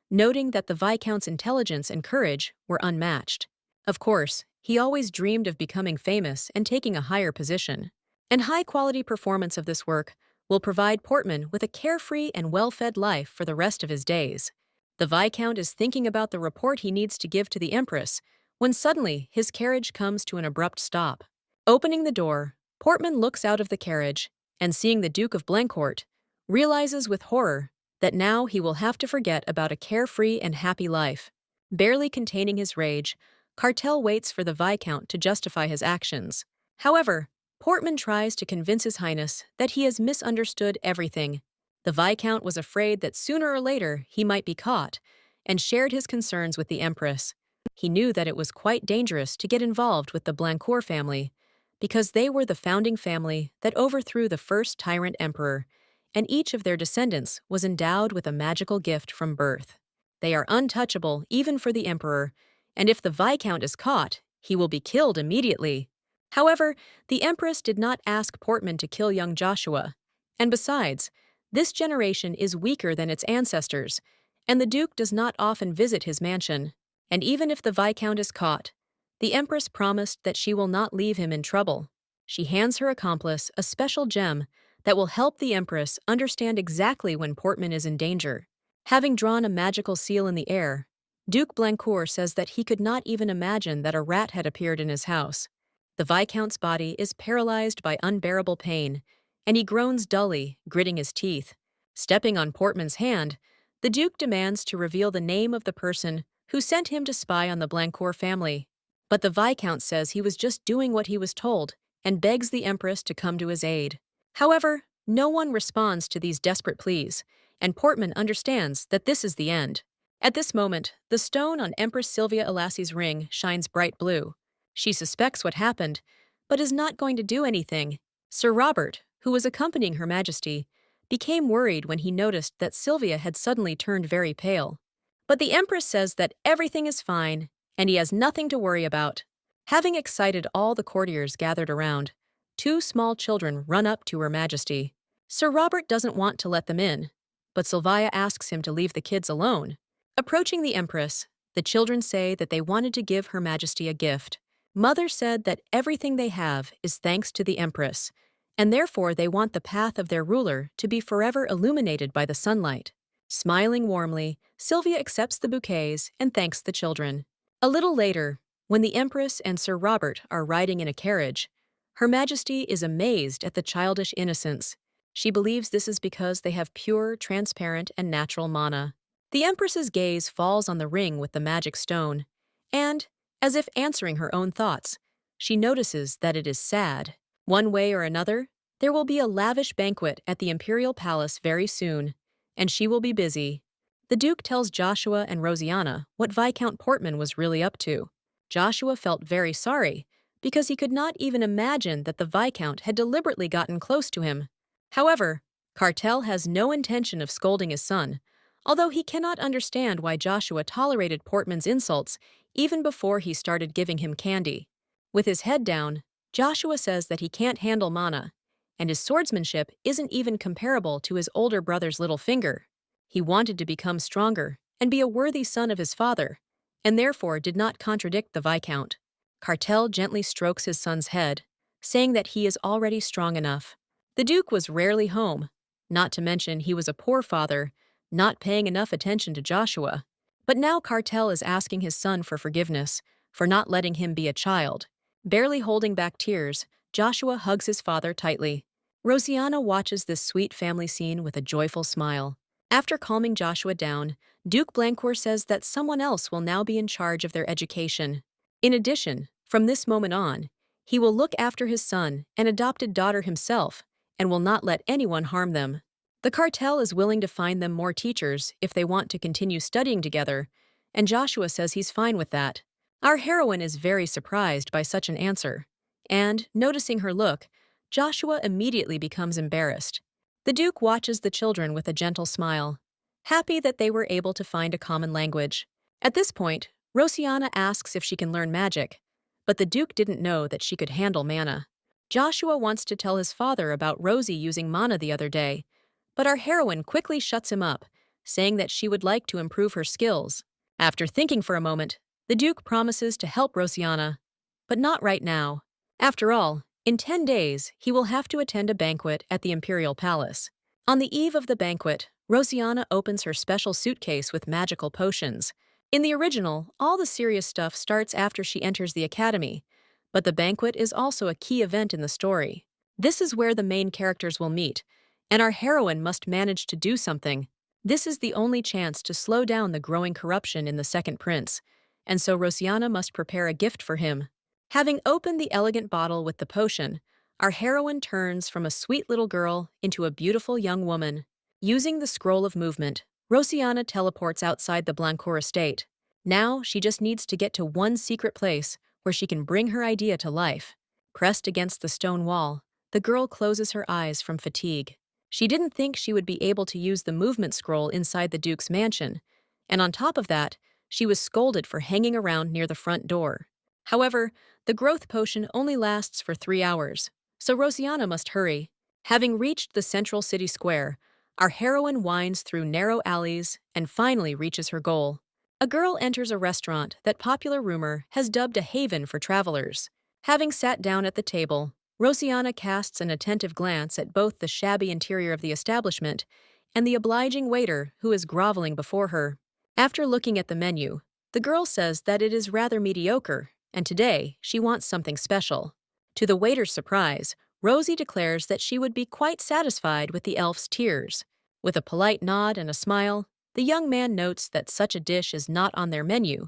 noting that the Viscount's intelligence and courage were unmatched. Of course, he always dreamed of becoming famous and taking a higher position. And high-quality performance of this work will provide Portman with a carefree and well-fed life for the rest of his days. The Viscount is thinking about the report he needs to give to the Empress when suddenly his carriage comes to an abrupt stop. Opening the door, Portman looks out of the carriage and, seeing the Duke of Blancourt, realizes with horror that now he will have to forget about a carefree and happy life. Barely containing his rage, Cartel waits for the Viscount to justify his actions. However, Portman tries to convince His Highness that he has misunderstood everything. The Viscount was afraid that sooner or later he might be caught, and shared his concerns with the Empress. He knew that it was quite dangerous to get involved with the Blancourt family, because they were the founding family that overthrew the first tyrant emperor, and each of their descendants was endowed with a magical gift from birth. They are untouchable even for the emperor, and if the Viscount is caught, he will be killed immediately. However, the Empress did not ask Portman to kill young Joshua, and besides, this generation is weaker than its ancestors, and the Duke does not often visit his mansion. And even if the Viscount is caught, the Empress promised that she will not leave him in trouble. She hands her accomplice a special gem that will help the Empress understand exactly when Portman is in danger. Having drawn a magical seal in the air, Duke Blancourt says that he could not even imagine that a rat had appeared in his house. The Viscount's body is paralyzed by unbearable pain, and he groans dully, gritting his teeth. Stepping on Portman's hand, the Duke demands to reveal the name of the person who sent him to spy on the Blancourt family. But the Viscount says he was just doing what he was told and begs the Empress to come to his aid. However, no one responds to these desperate pleas, and Portman understands that this is the end. At this moment, the stone on Empress Sylvia Elassie's ring shines bright blue. She suspects what happened, but is not going to do anything. Sir Robert, who was accompanying Her Majesty, became worried when he noticed that Sylvia had suddenly turned very pale. But the Empress says that everything is fine, and he has nothing to worry about. Having excited all the courtiers gathered around, two small children run up to Her Majesty. Sir Robert doesn't want to let them in, but Sylvia asks him to leave the kids alone. Approaching the Empress, the children say that they wanted to give Her Majesty a gift. Mother said that everything they have is thanks to the Empress, and therefore they want the path of their ruler to be forever illuminated by the sunlight. Smiling warmly, Sylvia accepts the bouquets and thanks the children. A little later, when the Empress and Sir Robert are riding in a carriage, Her Majesty is amazed at the childish innocence. She believes this is because they have pure, transparent, and natural mana. The Empress's gaze falls on the ring with the magic stone, and, as if answering her own thoughts, she notices that it is sad. One way or another, there will be a lavish banquet at the Imperial Palace very soon, and she will be busy. The Duke tells Joshua and Rosianna what Viscount Portman was really up to. Joshua felt very sorry, because he could not even imagine that the Viscount had deliberately gotten close to him. However, Cartel has no intention of scolding his son, although he cannot understand why Joshua tolerated Portman's insults even before he started giving him candy. With his head down, Joshua says that he can't handle mana, and his swordsmanship isn't even comparable to his older brother's little finger. He wanted to become stronger and be a worthy son of his father, and therefore did not contradict the Viscount. Cartel gently strokes his son's head, saying that he is already strong enough. The Duke was rarely home, not to mention he was a poor father, not paying enough attention to Joshua. But now Cartel is asking his son for forgiveness for not letting him be a child. Barely holding back tears, Joshua hugs his father tightly. Rosianna watches this sweet family scene with a joyful smile. After calming Joshua down, Duke Blancourt says that someone else will now be in charge of their education. In addition, from this moment on, he will look after his son and adopted daughter himself, and will not let anyone harm them. The Cartel is willing to find them more teachers if they want to continue studying together, and Joshua says he's fine with that. Our heroine is very surprised by such an answer, and, noticing her look, Joshua immediately becomes embarrassed. The Duke watches the children with a gentle smile, happy that they were able to find a common language. At this point, Rosianna asks if she can learn magic, but the Duke didn't know that she could handle mana. Joshua wants to tell his father about Rosie using mana the other day, but our heroine quickly shuts him up, saying that she would like to improve her skills. After thinking for a moment, the Duke promises to help Rosianna, but not right now. After all, in 10 days, he will have to attend a banquet at the Imperial Palace. On the eve of the banquet, Rosianna opens her special suitcase with magical potions. In the original, all the serious stuff starts after she enters the academy, but the banquet is also a key event in the story. This is where the main characters will meet, and our heroine must manage to do something. This is the only chance to slow down the growing corruption in the Second Prince, and so Rosiana must prepare a gift for him. Having opened the elegant bottle with the potion, our heroine turns from a sweet little girl into a beautiful young woman. Using the scroll of movement, Rosiana teleports outside the Blancourt estate. Now she just needs to get to one secret place where she can bring her idea to life. Pressed against the stone wall, the girl closes her eyes from fatigue. She didn't think she would be able to use the movement scroll inside the Duke's mansion, and on top of that, she was scolded for hanging around near the front door. However, the growth potion only lasts for 3 hours, so Rosiana must hurry. Having reached the central city square, our heroine winds through narrow alleys and finally reaches her goal. A girl enters a restaurant that popular rumor has dubbed a haven for travelers. Having sat down at the table, Rosiana casts an attentive glance at both the shabby interior of the establishment and the obliging waiter who is groveling before her. After looking at the menu, the girl says that it is rather mediocre, and today she wants something special. To the waiter's surprise, Rosie declares that she would be quite satisfied with the elf's tears. With a polite nod and a smile, the young man notes that such a dish is not on their menu,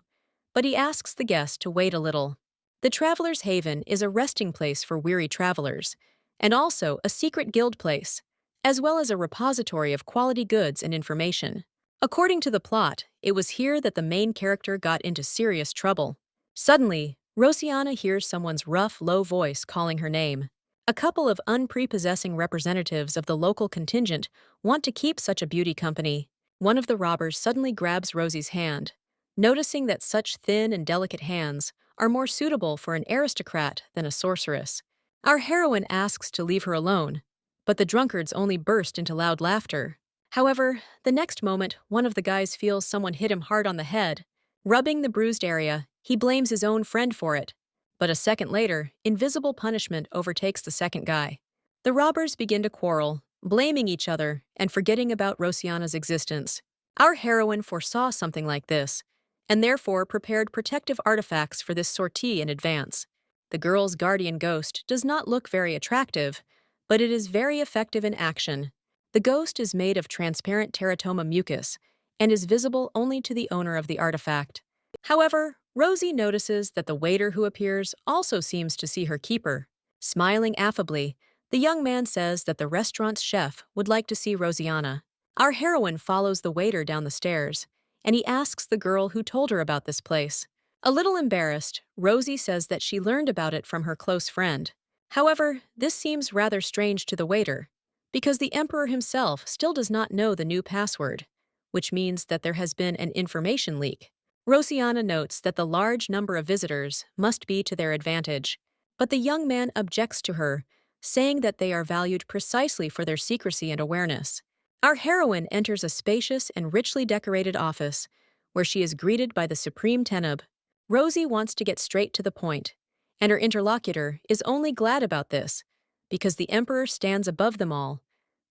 but he asks the guest to wait a little. The Traveler's Haven is a resting place for weary travelers, and also a secret guild place, as well as a repository of quality goods and information. According to the plot, it was here that the main character got into serious trouble. Suddenly, Rosiana hears someone's rough, low voice calling her name. A couple of unprepossessing representatives of the local contingent want to keep such a beauty company. One of the robbers suddenly grabs Rosie's hand. Noticing that such thin and delicate hands are more suitable for an aristocrat than a sorceress, our heroine asks to leave her alone, but the drunkards only burst into loud laughter. However, the next moment, one of the guys feels someone hit him hard on the head. Rubbing the bruised area, he blames his own friend for it. But a second later, invisible punishment overtakes the second guy. The robbers begin to quarrel, blaming each other and forgetting about Rosiana's existence. Our heroine foresaw something like this, and therefore prepared protective artifacts for this sortie in advance. The girl's guardian ghost does not look very attractive, but it is very effective in action. The ghost is made of transparent teratoma mucus and is visible only to the owner of the artifact. However, Rosie notices that the waiter who appears also seems to see her keeper. Smiling affably, the young man says that the restaurant's chef would like to see Rosiana. Our heroine follows the waiter down the stairs, and he asks the girl who told her about this place. A little embarrassed, Rosie says that she learned about it from her close friend. However, this seems rather strange to the waiter, because the emperor himself still does not know the new password, which means that there has been an information leak. Rosiana notes that the large number of visitors must be to their advantage, but the young man objects to her, saying that they are valued precisely for their secrecy and awareness. Our heroine enters a spacious and richly decorated office, where she is greeted by the Supreme Teneb. Rosie wants to get straight to the point, and her interlocutor is only glad about this, because the emperor stands above them all,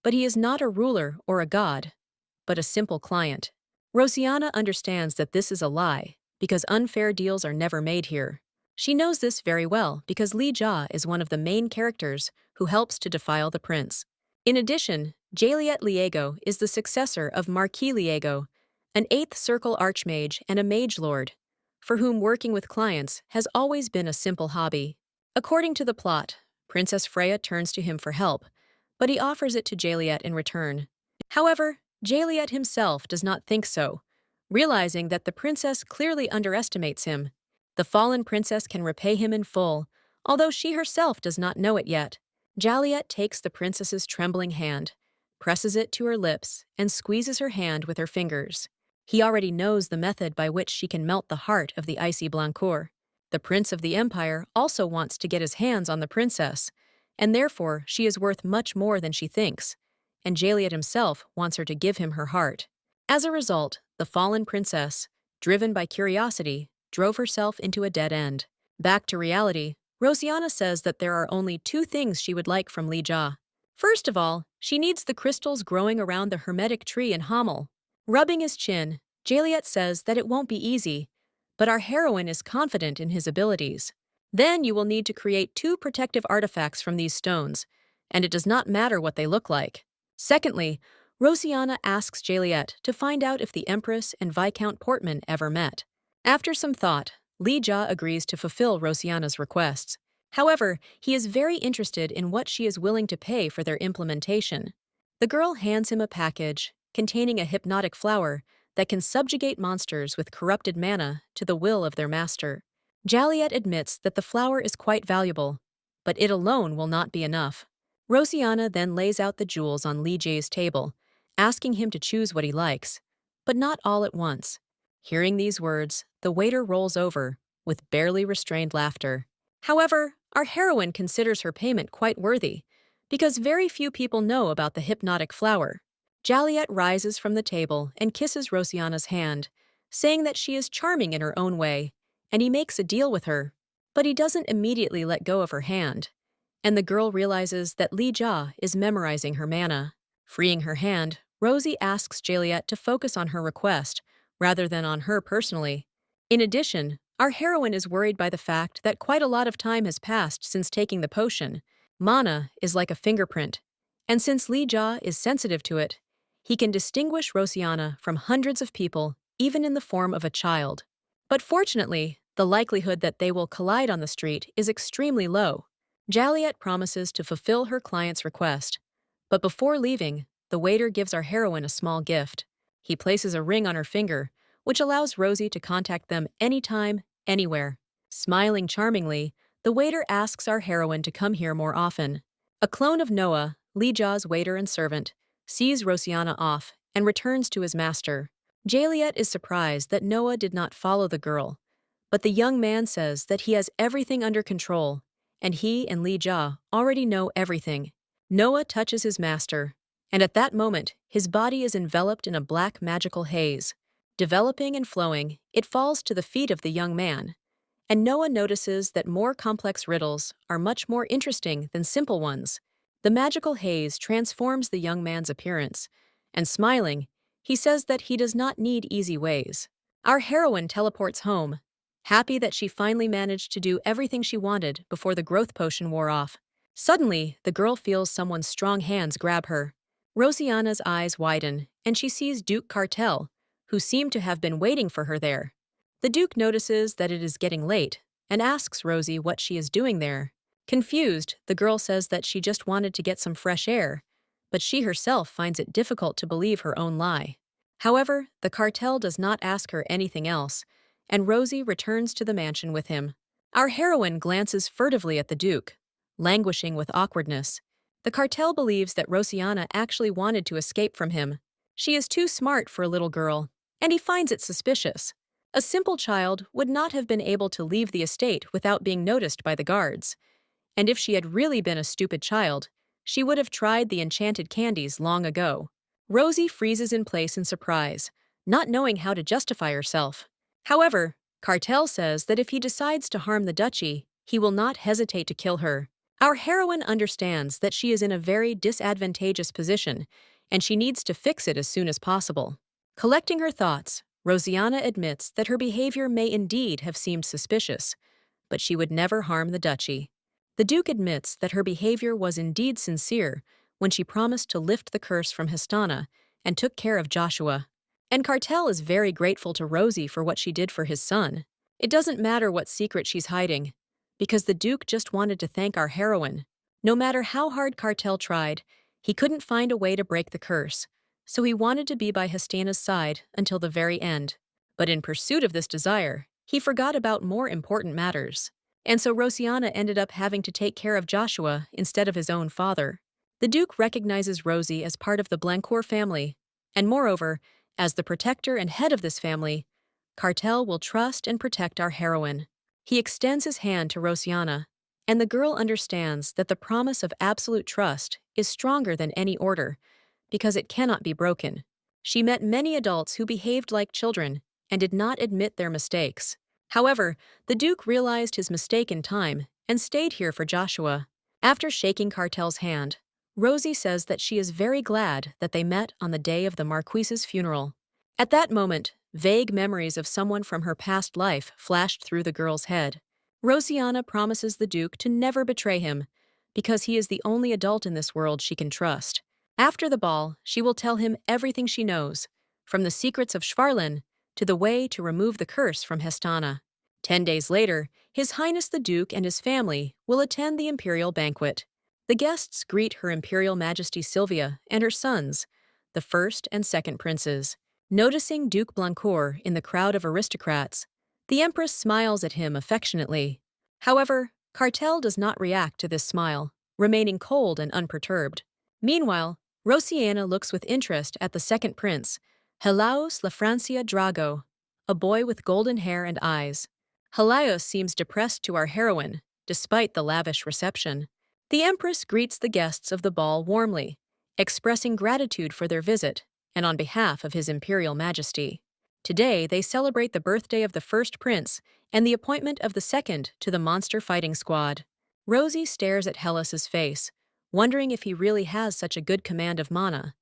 but he is not a ruler or a god, but a simple client. Rosiana understands that this is a lie, because unfair deals are never made here. She knows this very well because Li Jia is one of the main characters who helps to defile the prince. In addition, Jaliet Liego is the successor of Marquis Liego, an 8th Circle Archmage and a Mage Lord, for whom working with clients has always been a simple hobby. According to the plot, Princess Freya turns to him for help, but he offers it to Jaliet in return. However, Jaliet himself does not think so, realizing that the princess clearly underestimates him. The fallen princess can repay him in full, although she herself does not know it yet. Jaliet takes the princess's trembling hand, presses it to her lips, and squeezes her hand with her fingers. He already knows the method by which she can melt the heart of the icy Blancourt. The prince of the empire also wants to get his hands on the princess, and therefore she is worth much more than she thinks, and Jaliet himself wants her to give him her heart. As a result, the fallen princess, driven by curiosity, drove herself into a dead end. Back to reality, Rosiana says that there are only 2 things she would like from Li Jia. First of all, she needs the crystals growing around the hermetic tree in Hamel. Rubbing his chin, Jaliet says that it won't be easy, but our heroine is confident in his abilities. Then you will need to create 2 protective artifacts from these stones, and it does not matter what they look like. Secondly, Rosiana asks Jaliet to find out if the Empress and Viscount Portman ever met. After some thought, Li Jia agrees to fulfill Rosiana's requests. However, he is very interested in what she is willing to pay for their implementation. The girl hands him a package containing a hypnotic flower that can subjugate monsters with corrupted mana to the will of their master. Jaliet admits that the flower is quite valuable, but it alone will not be enough. Rosiana then lays out the jewels on Li Jia's table, asking him to choose what he likes, but not all at once. Hearing these words, the waiter rolls over, with barely restrained laughter. However, our heroine considers her payment quite worthy, because very few people know about the hypnotic flower. Jaliet rises from the table and kisses Rosiana's hand, saying that she is charming in her own way, and he makes a deal with her. But he doesn't immediately let go of her hand, and the girl realizes that Li Jia is memorizing her mana. Freeing her hand, Rosie asks Jaliet to focus on her request, rather than on her personally. In addition, our heroine is worried by the fact that quite a lot of time has passed since taking the potion. Mana is like a fingerprint, and since Li Jia is sensitive to it, he can distinguish Rosiana from hundreds of people, even in the form of a child. But fortunately, the likelihood that they will collide on the street is extremely low. Jaliet promises to fulfill her client's request, but before leaving, the waiter gives our heroine a small gift. He places a ring on her finger, which allows Rosie to contact them anytime, anywhere. Smiling charmingly, the waiter asks our heroine to come here more often. A clone of Noah, Li Jia's waiter and servant, sees Rosiana off and returns to his master. Jaliet is surprised that Noah did not follow the girl, but the young man says that he has everything under control, and he and Li Jia already know everything. Noah touches his master, and at that moment, his body is enveloped in a black magical haze. Developing and flowing, it falls to the feet of the young man, and Noah notices that more complex riddles are much more interesting than simple ones. The magical haze transforms the young man's appearance, and smiling, he says that he does not need easy ways. Our heroine teleports home, happy that she finally managed to do everything she wanted before the growth potion wore off. Suddenly, the girl feels someone's strong hands grab her. Rosiana's eyes widen, and she sees Duke Cartel, who seemed to have been waiting for her there. The Duke notices that it is getting late and asks Rosie what she is doing there. Confused, the girl says that she just wanted to get some fresh air, but she herself finds it difficult to believe her own lie. However, the cartel does not ask her anything else, and Rosie returns to the mansion with him. Our heroine glances furtively at the Duke, languishing with awkwardness. The cartel believes that Rosiana actually wanted to escape from him. She is too smart for a little girl, and he finds it suspicious. A simple child would not have been able to leave the estate without being noticed by the guards. And if she had really been a stupid child, she would have tried the enchanted candies long ago. Rosie freezes in place in surprise, not knowing how to justify herself. However, Cartel says that if he decides to harm the duchy, he will not hesitate to kill her. Our heroine understands that she is in a very disadvantageous position, and she needs to fix it as soon as possible. Collecting her thoughts, Rosiana admits that her behavior may indeed have seemed suspicious, but she would never harm the duchy. The Duke admits that her behavior was indeed sincere when she promised to lift the curse from Histana and took care of Joshua. And Cartel is very grateful to Rosie for what she did for his son. It doesn't matter what secret she's hiding, because the Duke just wanted to thank our heroine. No matter how hard Cartel tried, he couldn't find a way to break the curse, so he wanted to be by Histana's side until the very end. But in pursuit of this desire, he forgot about more important matters. And so Rosiana ended up having to take care of Joshua instead of his own father. The Duke recognizes Rosie as part of the Blancourt family, and moreover, as the protector and head of this family, Cartel will trust and protect our heroine. He extends his hand to Rosiana, and the girl understands that the promise of absolute trust is stronger than any order, because it cannot be broken. She met many adults who behaved like children and did not admit their mistakes. However, the Duke realized his mistake in time and stayed here for Joshua. After shaking Cartel's hand, Rosie says that she is very glad that they met on the day of the Marquise's funeral. At that moment, vague memories of someone from her past life flashed through the girl's head. Rosiana promises the Duke to never betray him, because he is the only adult in this world she can trust. After the ball, she will tell him everything she knows, from the secrets of Schwarlen to the way to remove the curse from Hestana. 10 days later, His Highness the Duke and his family will attend the imperial banquet. The guests greet Her Imperial Majesty Sylvia and her sons, the first and second princes. Noticing Duke Blancourt in the crowd of aristocrats, the Empress smiles at him affectionately. However, Cartel does not react to this smile, remaining cold and unperturbed. Meanwhile, Rosiana looks with interest at the second prince, Helaos Lafrancia Drago, a boy with golden hair and eyes. Helaos seems depressed to our heroine, despite the lavish reception. The Empress greets the guests of the ball warmly, expressing gratitude for their visit and on behalf of His Imperial Majesty. Today, they celebrate the birthday of the first prince and the appointment of the second to the monster fighting squad. Rosie stares at Helaos's face, wondering if he really has such a good command of mana,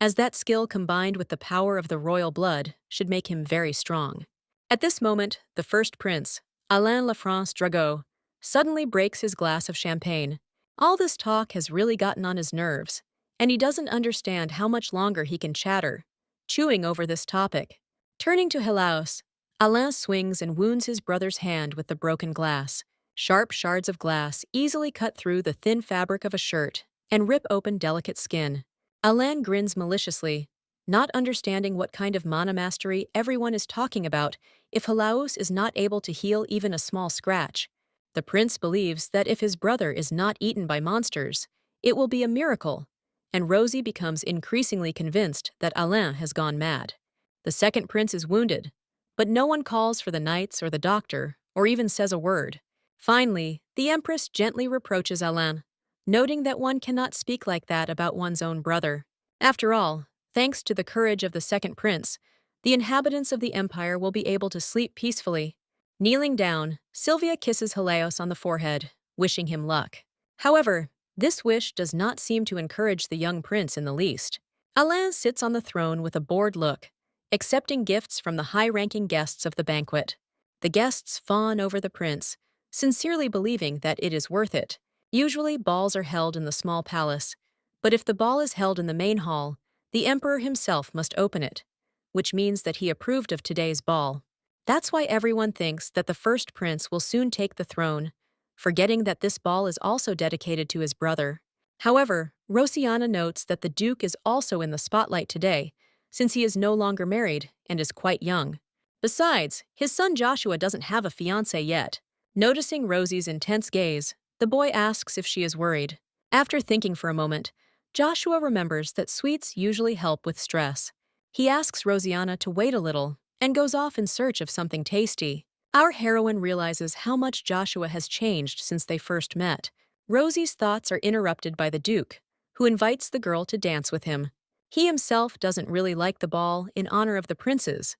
as that skill combined with the power of the royal blood should make him very strong. At this moment, the first prince, Alain Lafrance Drago, suddenly breaks his glass of champagne. All this talk has really gotten on his nerves, and he doesn't understand how much longer he can chatter, chewing over this topic. Turning to Helaos, Alain swings and wounds his brother's hand with the broken glass. Sharp shards of glass easily cut through the thin fabric of a shirt and rip open delicate skin. Alain grins maliciously, not understanding what kind of mana mastery everyone is talking about if Helaos is not able to heal even a small scratch. The prince believes that if his brother is not eaten by monsters, it will be a miracle, and Rosie becomes increasingly convinced that Alain has gone mad. The second prince is wounded, but no one calls for the knights or the doctor, or even says a word. Finally, the Empress gently reproaches Alain, noting that one cannot speak like that about one's own brother. After all, thanks to the courage of the second prince, the inhabitants of the empire will be able to sleep peacefully. Kneeling down, Sylvia kisses Helaos on the forehead, wishing him luck. However, this wish does not seem to encourage the young prince in the least. Alain sits on the throne with a bored look, accepting gifts from the high-ranking guests of the banquet. The guests fawn over the prince, sincerely believing that it is worth it. Usually, balls are held in the small palace, but if the ball is held in the main hall, the emperor himself must open it, which means that he approved of today's ball. That's why everyone thinks that the first prince will soon take the throne, forgetting that this ball is also dedicated to his brother. However, Rosiana notes that the duke is also in the spotlight today, since he is no longer married and is quite young. Besides, his son Joshua doesn't have a fiancé yet. Noticing Rosie's intense gaze, the boy asks if she is worried. After thinking for a moment, Joshua remembers that sweets usually help with stress. He asks Rosiana to wait a little and goes off in search of something tasty. Our heroine realizes how much Joshua has changed since they first met. Rosie's thoughts are interrupted by the Duke, who invites the girl to dance with him. He himself doesn't really like the ball in honor of the princes,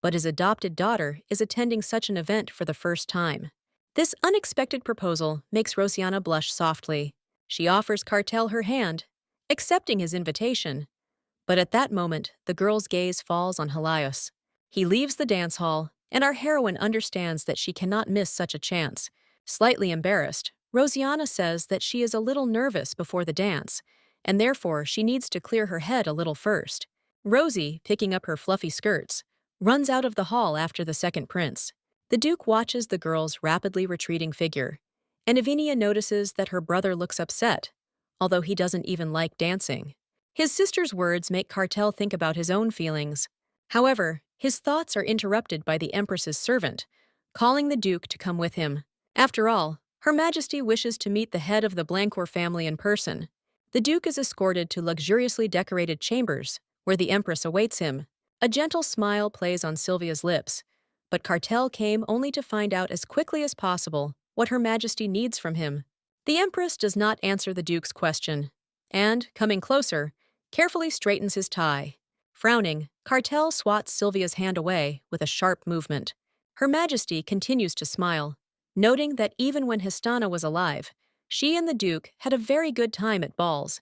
but his adopted daughter is attending such an event for the first time. This unexpected proposal makes Rosiana blush softly. She offers Cartel her hand, accepting his invitation. But at that moment, the girl's gaze falls on Helaos. He leaves the dance hall, and our heroine understands that she cannot miss such a chance. Slightly embarrassed, Rosiana says that she is a little nervous before the dance, and therefore she needs to clear her head a little first. Rosie, picking up her fluffy skirts, runs out of the hall after the second prince. The Duke watches the girl's rapidly retreating figure, and Avinia notices that her brother looks upset, although he doesn't even like dancing. His sister's words make Cartel think about his own feelings. However, his thoughts are interrupted by the Empress's servant, calling the Duke to come with him. After all, Her Majesty wishes to meet the head of the Blancourt family in person. The Duke is escorted to luxuriously decorated chambers, where the Empress awaits him. A gentle smile plays on Sylvia's lips, but Cartel came only to find out as quickly as possible what Her Majesty needs from him. The Empress does not answer the Duke's question, and, coming closer, carefully straightens his tie. Frowning, Cartel swats Sylvia's hand away with a sharp movement. Her Majesty continues to smile, noting that even when Histana was alive, she and the Duke had a very good time at balls,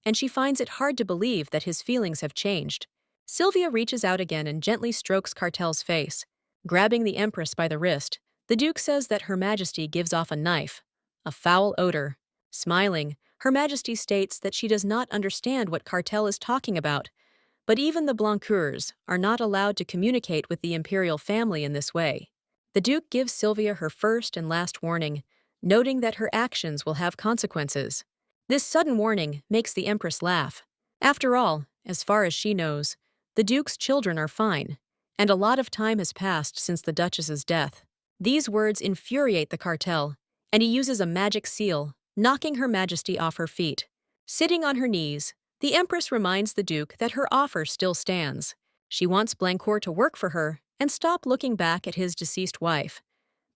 and she finds it hard to believe that his feelings have changed. Sylvia reaches out again and gently strokes Cartel's face. Grabbing the Empress by the wrist, the Duke says that Her Majesty gives off a knife, a foul odor. Smiling, Her Majesty states that she does not understand what Cartel is talking about, But even the Blancours are not allowed to communicate with the imperial family in this way. The Duke gives Sylvia her first and last warning, noting that her actions will have consequences. This sudden warning makes the Empress laugh. After all, as far as she knows, the Duke's children are fine, and a lot of time has passed since the Duchess's death. These words infuriate the cartel, and he uses a magic seal, knocking Her Majesty off her feet. Sitting on her knees, the Empress reminds the Duke that her offer still stands. She wants Blancourt to work for her and stop looking back at his deceased wife,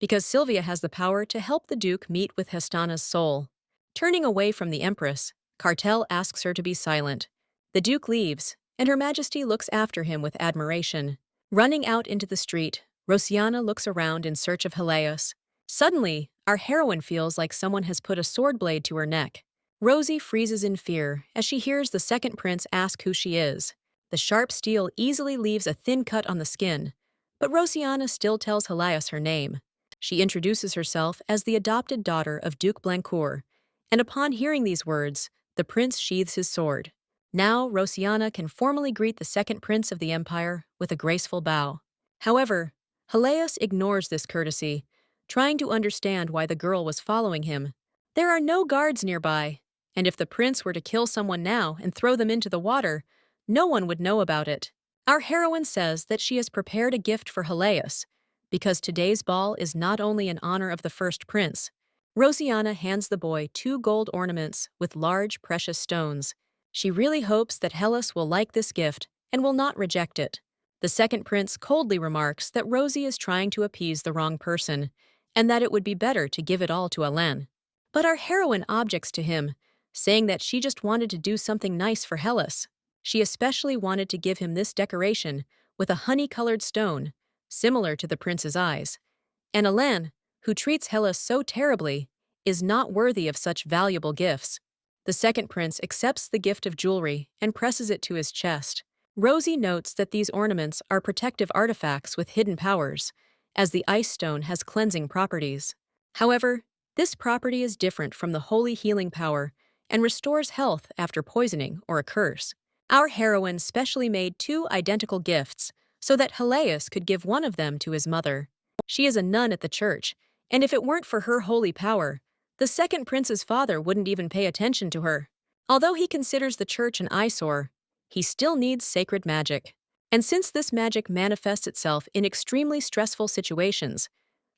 because Sylvia has the power to help the Duke meet with Hestana's soul. Turning away from the Empress, Cartel asks her to be silent. The Duke leaves, and Her Majesty looks after him with admiration. Running out into the street, Rosiana looks around in search of Helios. Suddenly, our heroine feels like someone has put a sword blade to her neck. Rosie freezes in fear as she hears the second prince ask who she is. The sharp steel easily leaves a thin cut on the skin, but Rosiana still tells Helios her name. She introduces herself as the adopted daughter of Duke Blancourt, and upon hearing these words, the prince sheathes his sword. Now, Rosiana can formally greet the second prince of the empire with a graceful bow. However, Helios ignores this courtesy, trying to understand why the girl was following him. There are no guards nearby, and if the prince were to kill someone now and throw them into the water, no one would know about it. Our heroine says that she has prepared a gift for Helios, because today's ball is not only in honor of the first prince. Rosiana hands the boy 2 gold ornaments with large, precious stones. She really hopes that Helios will like this gift and will not reject it. The second prince coldly remarks that Rosie is trying to appease the wrong person, and that it would be better to give it all to Hélène. But our heroine objects to him, saying that she just wanted to do something nice for Helios. She especially wanted to give him this decoration with a honey-colored stone, similar to the prince's eyes. And Hélène, who treats Helios so terribly, is not worthy of such valuable gifts. The second prince accepts the gift of jewelry and presses it to his chest. Rosie notes that these ornaments are protective artifacts with hidden powers, as the ice stone has cleansing properties. However, this property is different from the holy healing power and restores health after poisoning or a curse. Our heroine specially made 2 identical gifts so that Helios could give one of them to his mother. She is a nun at the church, and if it weren't for her holy power, the second prince's father wouldn't even pay attention to her. Although he considers the church an eyesore, he still needs sacred magic. And since this magic manifests itself in extremely stressful situations,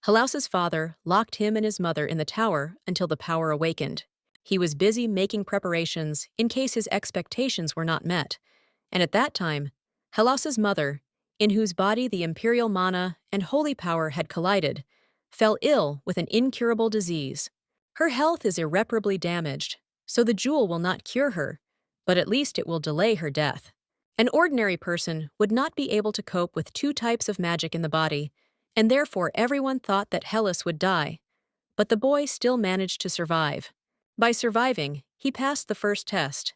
Helios's father locked him and his mother in the tower until the power awakened. He was busy making preparations in case his expectations were not met, and at that time, Helios's mother, in whose body the imperial mana and holy power had collided, fell ill with an incurable disease. Her health is irreparably damaged, so the jewel will not cure her, but at least it will delay her death. An ordinary person would not be able to cope with 2 types of magic in the body, and therefore everyone thought that Helios would die. But the boy still managed to survive. By surviving, he passed the first test.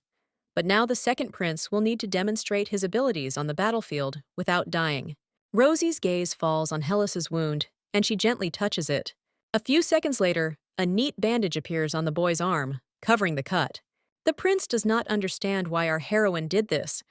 But now the second prince will need to demonstrate his abilities on the battlefield without dying. Rosie's gaze falls on Helios's wound, and she gently touches it. A few seconds later, a neat bandage appears on the boy's arm, covering the cut. The prince does not understand why our heroine did this,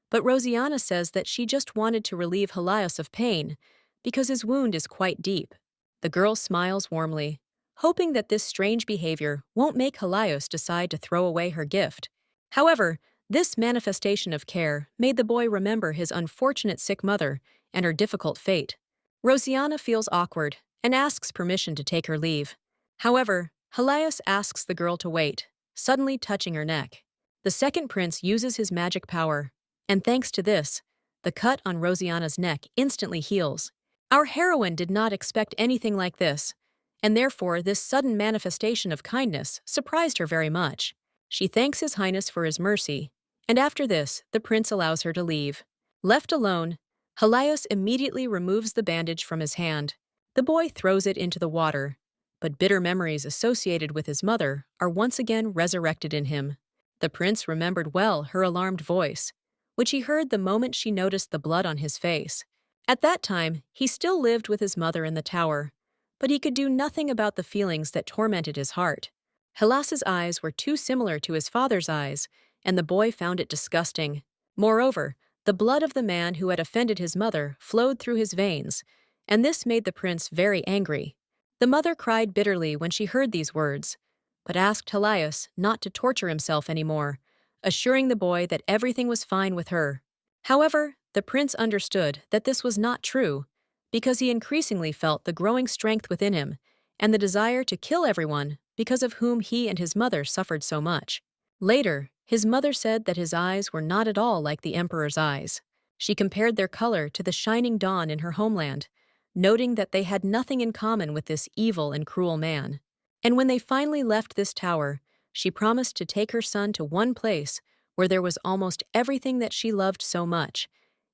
but Rosiana says that she just wanted to relieve Helios of pain, because his wound is quite deep. The girl smiles warmly, hoping that this strange behavior won't make Helios decide to throw away her gift. However, this manifestation of care made the boy remember his unfortunate sick mother and her difficult fate. Rosiana feels awkward and asks permission to take her leave. However, Helios asks the girl to wait, suddenly touching her neck. The second prince uses his magic power, and thanks to this, the cut on Rosiana's neck instantly heals. Our heroine did not expect anything like this, and therefore this sudden manifestation of kindness surprised her very much. She thanks His Highness for his mercy, and after this, the prince allows her to leave. Left alone, Helios immediately removes the bandage from his hand. The boy throws it into the water, but bitter memories associated with his mother are once again resurrected in him. The prince remembered well her alarmed voice, which he heard the moment she noticed the blood on his face. At that time, he still lived with his mother in the tower, but he could do nothing about the feelings that tormented his heart. Helios's eyes were too similar to his father's eyes, and the boy found it disgusting. Moreover, The blood of the man who had offended his mother flowed through his veins, and this made the prince very angry. The mother cried bitterly when she heard these words, but asked Helias not to torture himself anymore, assuring the boy that everything was fine with her. However, the prince understood that this was not true, because he increasingly felt the growing strength within him and the desire to kill everyone because of whom he and his mother suffered so much. Later, his mother said that his eyes were not at all like the emperor's eyes. She compared their color to the shining dawn in her homeland, noting that they had nothing in common with this evil and cruel man. And when they finally left this tower, she promised to take her son to one place where there was almost everything that she loved so much,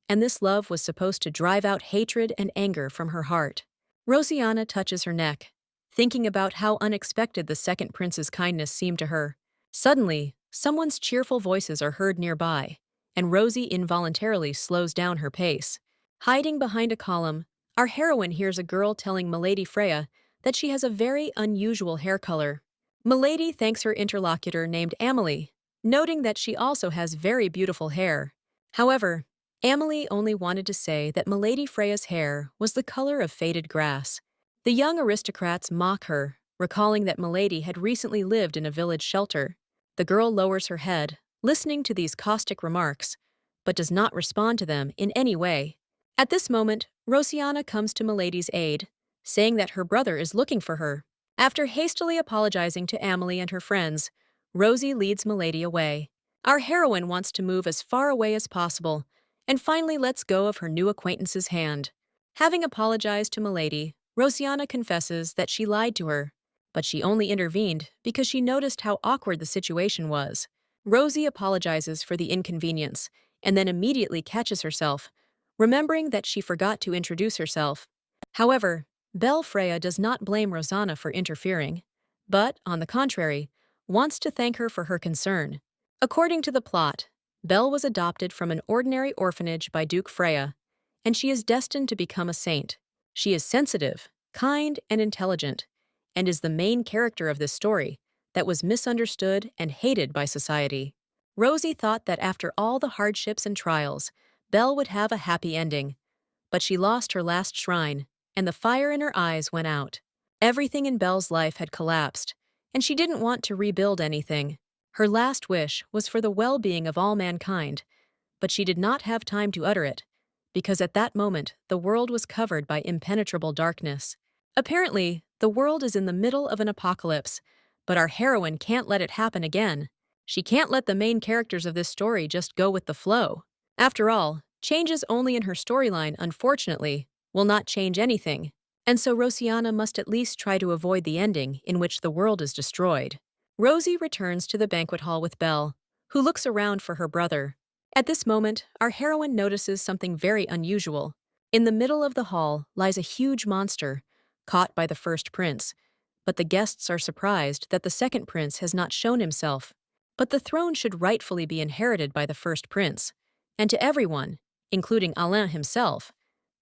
and this love was supposed to drive out hatred and anger from her heart. Rosianna touches her neck, thinking about how unexpected the second prince's kindness seemed to her. Suddenly, someone's cheerful voices are heard nearby, and Rosie involuntarily slows down her pace. Hiding behind a column, our heroine hears a girl telling Milady Freya that she has a very unusual hair color. Milady thanks her interlocutor named Amelie, noting that she also has very beautiful hair. However, Amelie only wanted to say that Milady Freya's hair was the color of faded grass. The young aristocrats mock her, recalling that Milady had recently lived in a village shelter. The girl lowers her head, listening to these caustic remarks, but does not respond to them in any way. At this moment, Rosianna comes to Milady's aid, saying that her brother is looking for her. After hastily apologizing to Amelie and her friends, Rosie leads Milady away. Our heroine wants to move as far away as possible, and finally lets go of her new acquaintance's hand. Having apologized to Milady, Rosianna confesses that she lied to her, but she only intervened because she noticed how awkward the situation was. Rosie apologizes for the inconvenience, and then immediately catches herself, remembering that she forgot to introduce herself. However, Belle Freya does not blame Rosanna for interfering, but, on the contrary, wants to thank her for her concern. According to the plot, Belle was adopted from an ordinary orphanage by Duke Freya, and she is destined to become a saint. She is sensitive, kind, and intelligent, and is the main character of this story that was misunderstood and hated by society. Rosie thought that after all the hardships and trials, Belle would have a happy ending, but she lost her last shrine, and the fire in her eyes went out. Everything in Belle's life had collapsed, and she didn't want to rebuild anything. Her last wish was for the well-being of all mankind, but she did not have time to utter it, because at that moment the world was covered by impenetrable darkness. Apparently, the world is in the middle of an apocalypse, but our heroine can't let it happen again. She can't let the main characters of this story just go with the flow. After all, changes only in her storyline, unfortunately, will not change anything, and so Rosianna must at least try to avoid the ending in which the world is destroyed. Rosie returns to the banquet hall with Belle, who looks around for her brother. At this moment, our heroine notices something very unusual. In the middle of the hall lies a huge monster, caught by the first prince, but the guests are surprised that the second prince has not shown himself. But the throne should rightfully be inherited by the first prince, and to everyone, including Alain himself,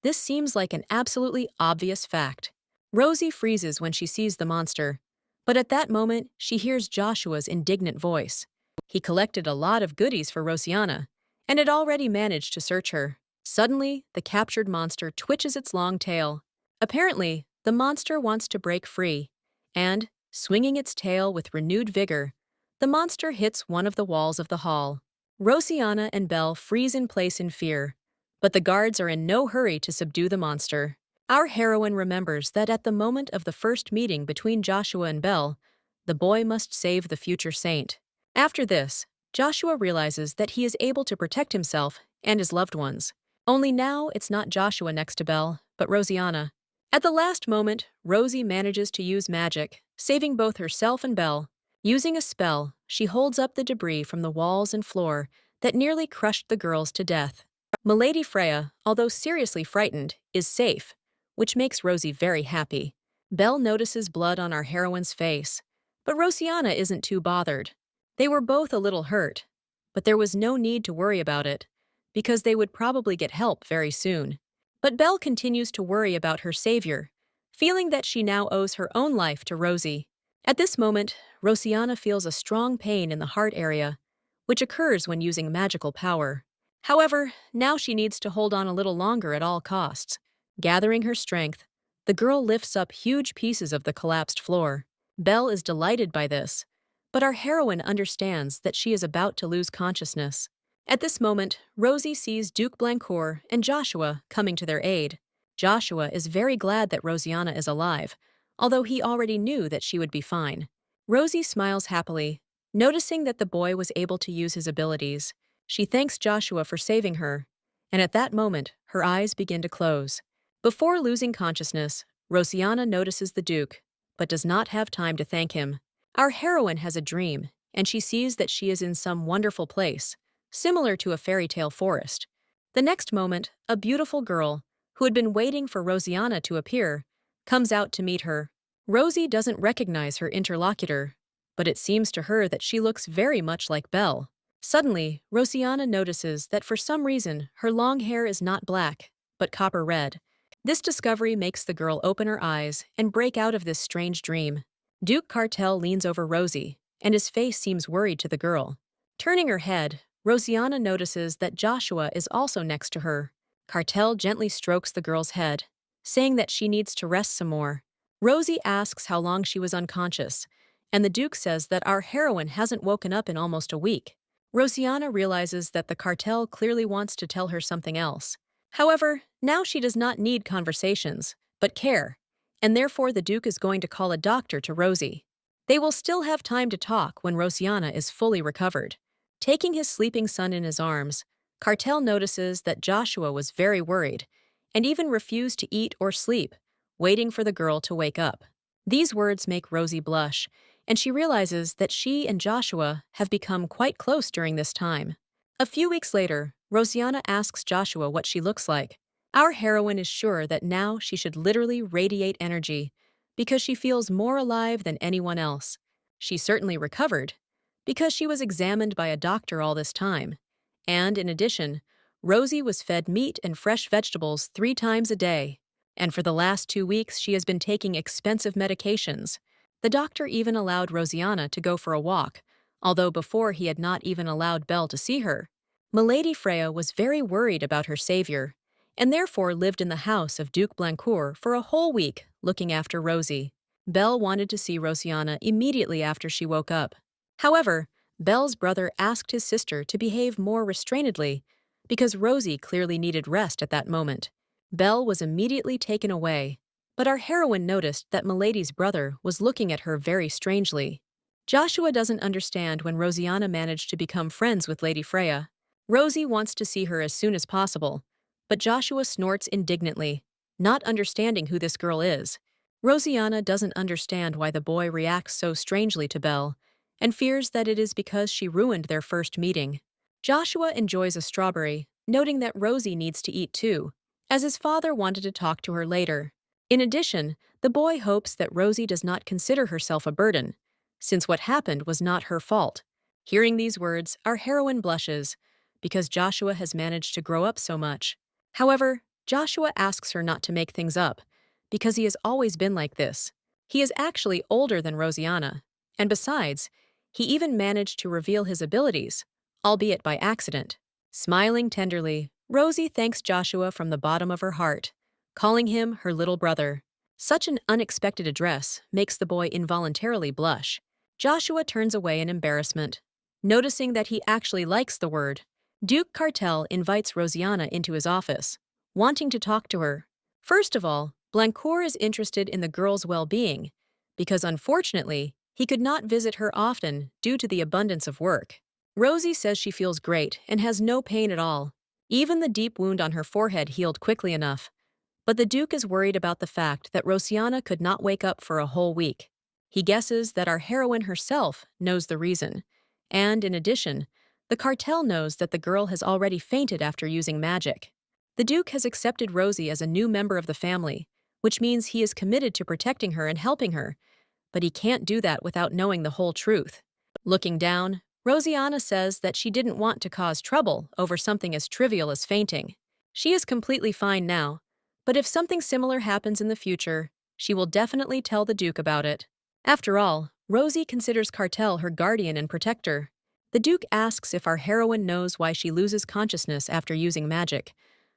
this seems like an absolutely obvious fact. Rosie freezes when she sees the monster, but at that moment she hears Joshua's indignant voice. He collected a lot of goodies for Rosianna, and had already managed to search her. Suddenly, the captured monster twitches its long tail. Apparently, the monster wants to break free, and, swinging its tail with renewed vigor, the monster hits one of the walls of the hall. Rosianna and Belle freeze in place in fear, but the guards are in no hurry to subdue the monster. Our heroine remembers that at the moment of the first meeting between Joshua and Belle, the boy must save the future saint. After this, Joshua realizes that he is able to protect himself and his loved ones. Only now it's not Joshua next to Belle, but Rosianna. At the last moment, Rosie manages to use magic, saving both herself and Belle. Using a spell, she holds up the debris from the walls and floor that nearly crushed the girls to death. Milady Freya, although seriously frightened, is safe, which makes Rosie very happy. Belle notices blood on our heroine's face, but Rosianna isn't too bothered. They were both a little hurt, but there was no need to worry about it, because they would probably get help very soon. But Belle continues to worry about her savior, feeling that she now owes her own life to Rosie. At this moment, Rosianna feels a strong pain in the heart area, which occurs when using magical power. However, now she needs to hold on a little longer at all costs. Gathering her strength, the girl lifts up huge pieces of the collapsed floor. Belle is delighted by this, but our heroine understands that she is about to lose consciousness. At this moment, Rosie sees Duke Blancourt and Joshua coming to their aid. Joshua is very glad that Rosianna is alive, although he already knew that she would be fine. Rosie smiles happily, noticing that the boy was able to use his abilities. She thanks Joshua for saving her, and at that moment, her eyes begin to close. Before losing consciousness, Rosianna notices the Duke, but does not have time to thank him. Our heroine has a dream, and she sees that she is in some wonderful place, similar to a fairy tale forest. The next moment, a beautiful girl, who had been waiting for Rosianna to appear, comes out to meet her. Rosie doesn't recognize her interlocutor, but it seems to her that she looks very much like Belle. Suddenly, Rosianna notices that for some reason her long hair is not black, but copper red. This discovery makes the girl open her eyes and break out of this strange dream. Duke Cartel leans over Rosie, and his face seems worried to the girl. Turning her head, Rosianna notices that Joshua is also next to her. Cartel gently strokes the girl's head, saying that she needs to rest some more. Rosie asks how long she was unconscious, and the Duke says that our heroine hasn't woken up in almost a week. Rosianna realizes that the cartel clearly wants to tell her something else. However, now she does not need conversations, but care, and therefore the Duke is going to call a doctor to Rosie. They will still have time to talk when Rosianna is fully recovered. Taking his sleeping son in his arms, Cartel notices that Joshua was very worried, and even refused to eat or sleep, waiting for the girl to wake up. These words make Rosie blush, and she realizes that she and Joshua have become quite close during this time. A few weeks later, Rosianna asks Joshua what she looks like. Our heroine is sure that now she should literally radiate energy, because she feels more alive than anyone else. She certainly recovered, because she was examined by a doctor all this time. And in addition, Rosie was fed meat and fresh vegetables 3 times a day. And for the last 2 weeks, she has been taking expensive medications. The doctor even allowed Rosianna to go for a walk, although before he had not even allowed Belle to see her. Milady Freya was very worried about her savior, and therefore lived in the house of Duke Blancourt for a whole week, looking after Rosie. Belle wanted to see Rosianna immediately after she woke up. However, Belle's brother asked his sister to behave more restrainedly, because Rosie clearly needed rest at that moment. Belle was immediately taken away, but our heroine noticed that Milady's brother was looking at her very strangely. Joshua doesn't understand when Rosianna managed to become friends with Lady Freya. Rosie wants to see her as soon as possible, but Joshua snorts indignantly, not understanding who this girl is. Rosianna doesn't understand why the boy reacts so strangely to Belle, and fears that it is because she ruined their first meeting. Joshua enjoys a strawberry, noting that Rosie needs to eat too, as his father wanted to talk to her later. In addition, the boy hopes that Rosie does not consider herself a burden, since what happened was not her fault. Hearing these words, our heroine blushes, because Joshua has managed to grow up so much. However, Joshua asks her not to make things up, because he has always been like this. He is actually older than Rosianna, and besides, he even managed to reveal his abilities, albeit by accident. Smiling tenderly, Rosie thanks Joshua from the bottom of her heart, calling him her little brother. Such an unexpected address makes the boy involuntarily blush. Joshua turns away in embarrassment, noticing that he actually likes the word. Duke Cartel invites Rosianna into his office, wanting to talk to her. First of all, Blancourt is interested in the girl's well-being, because unfortunately, he could not visit her often due to the abundance of work. Rosie says she feels great and has no pain at all. Even the deep wound on her forehead healed quickly enough. But the Duke is worried about the fact that Rosianna could not wake up for a whole week. He guesses that our heroine herself knows the reason. And in addition, the cartel knows that the girl has already fainted after using magic. The Duke has accepted Rosie as a new member of the family, which means he is committed to protecting her and helping her, but he can't do that without knowing the whole truth. Looking down, Rosianna says that she didn't want to cause trouble over something as trivial as fainting. She is completely fine now, but if something similar happens in the future, she will definitely tell the Duke about it. After all, Rosie considers Cartel her guardian and protector. The Duke asks if our heroine knows why she loses consciousness after using magic,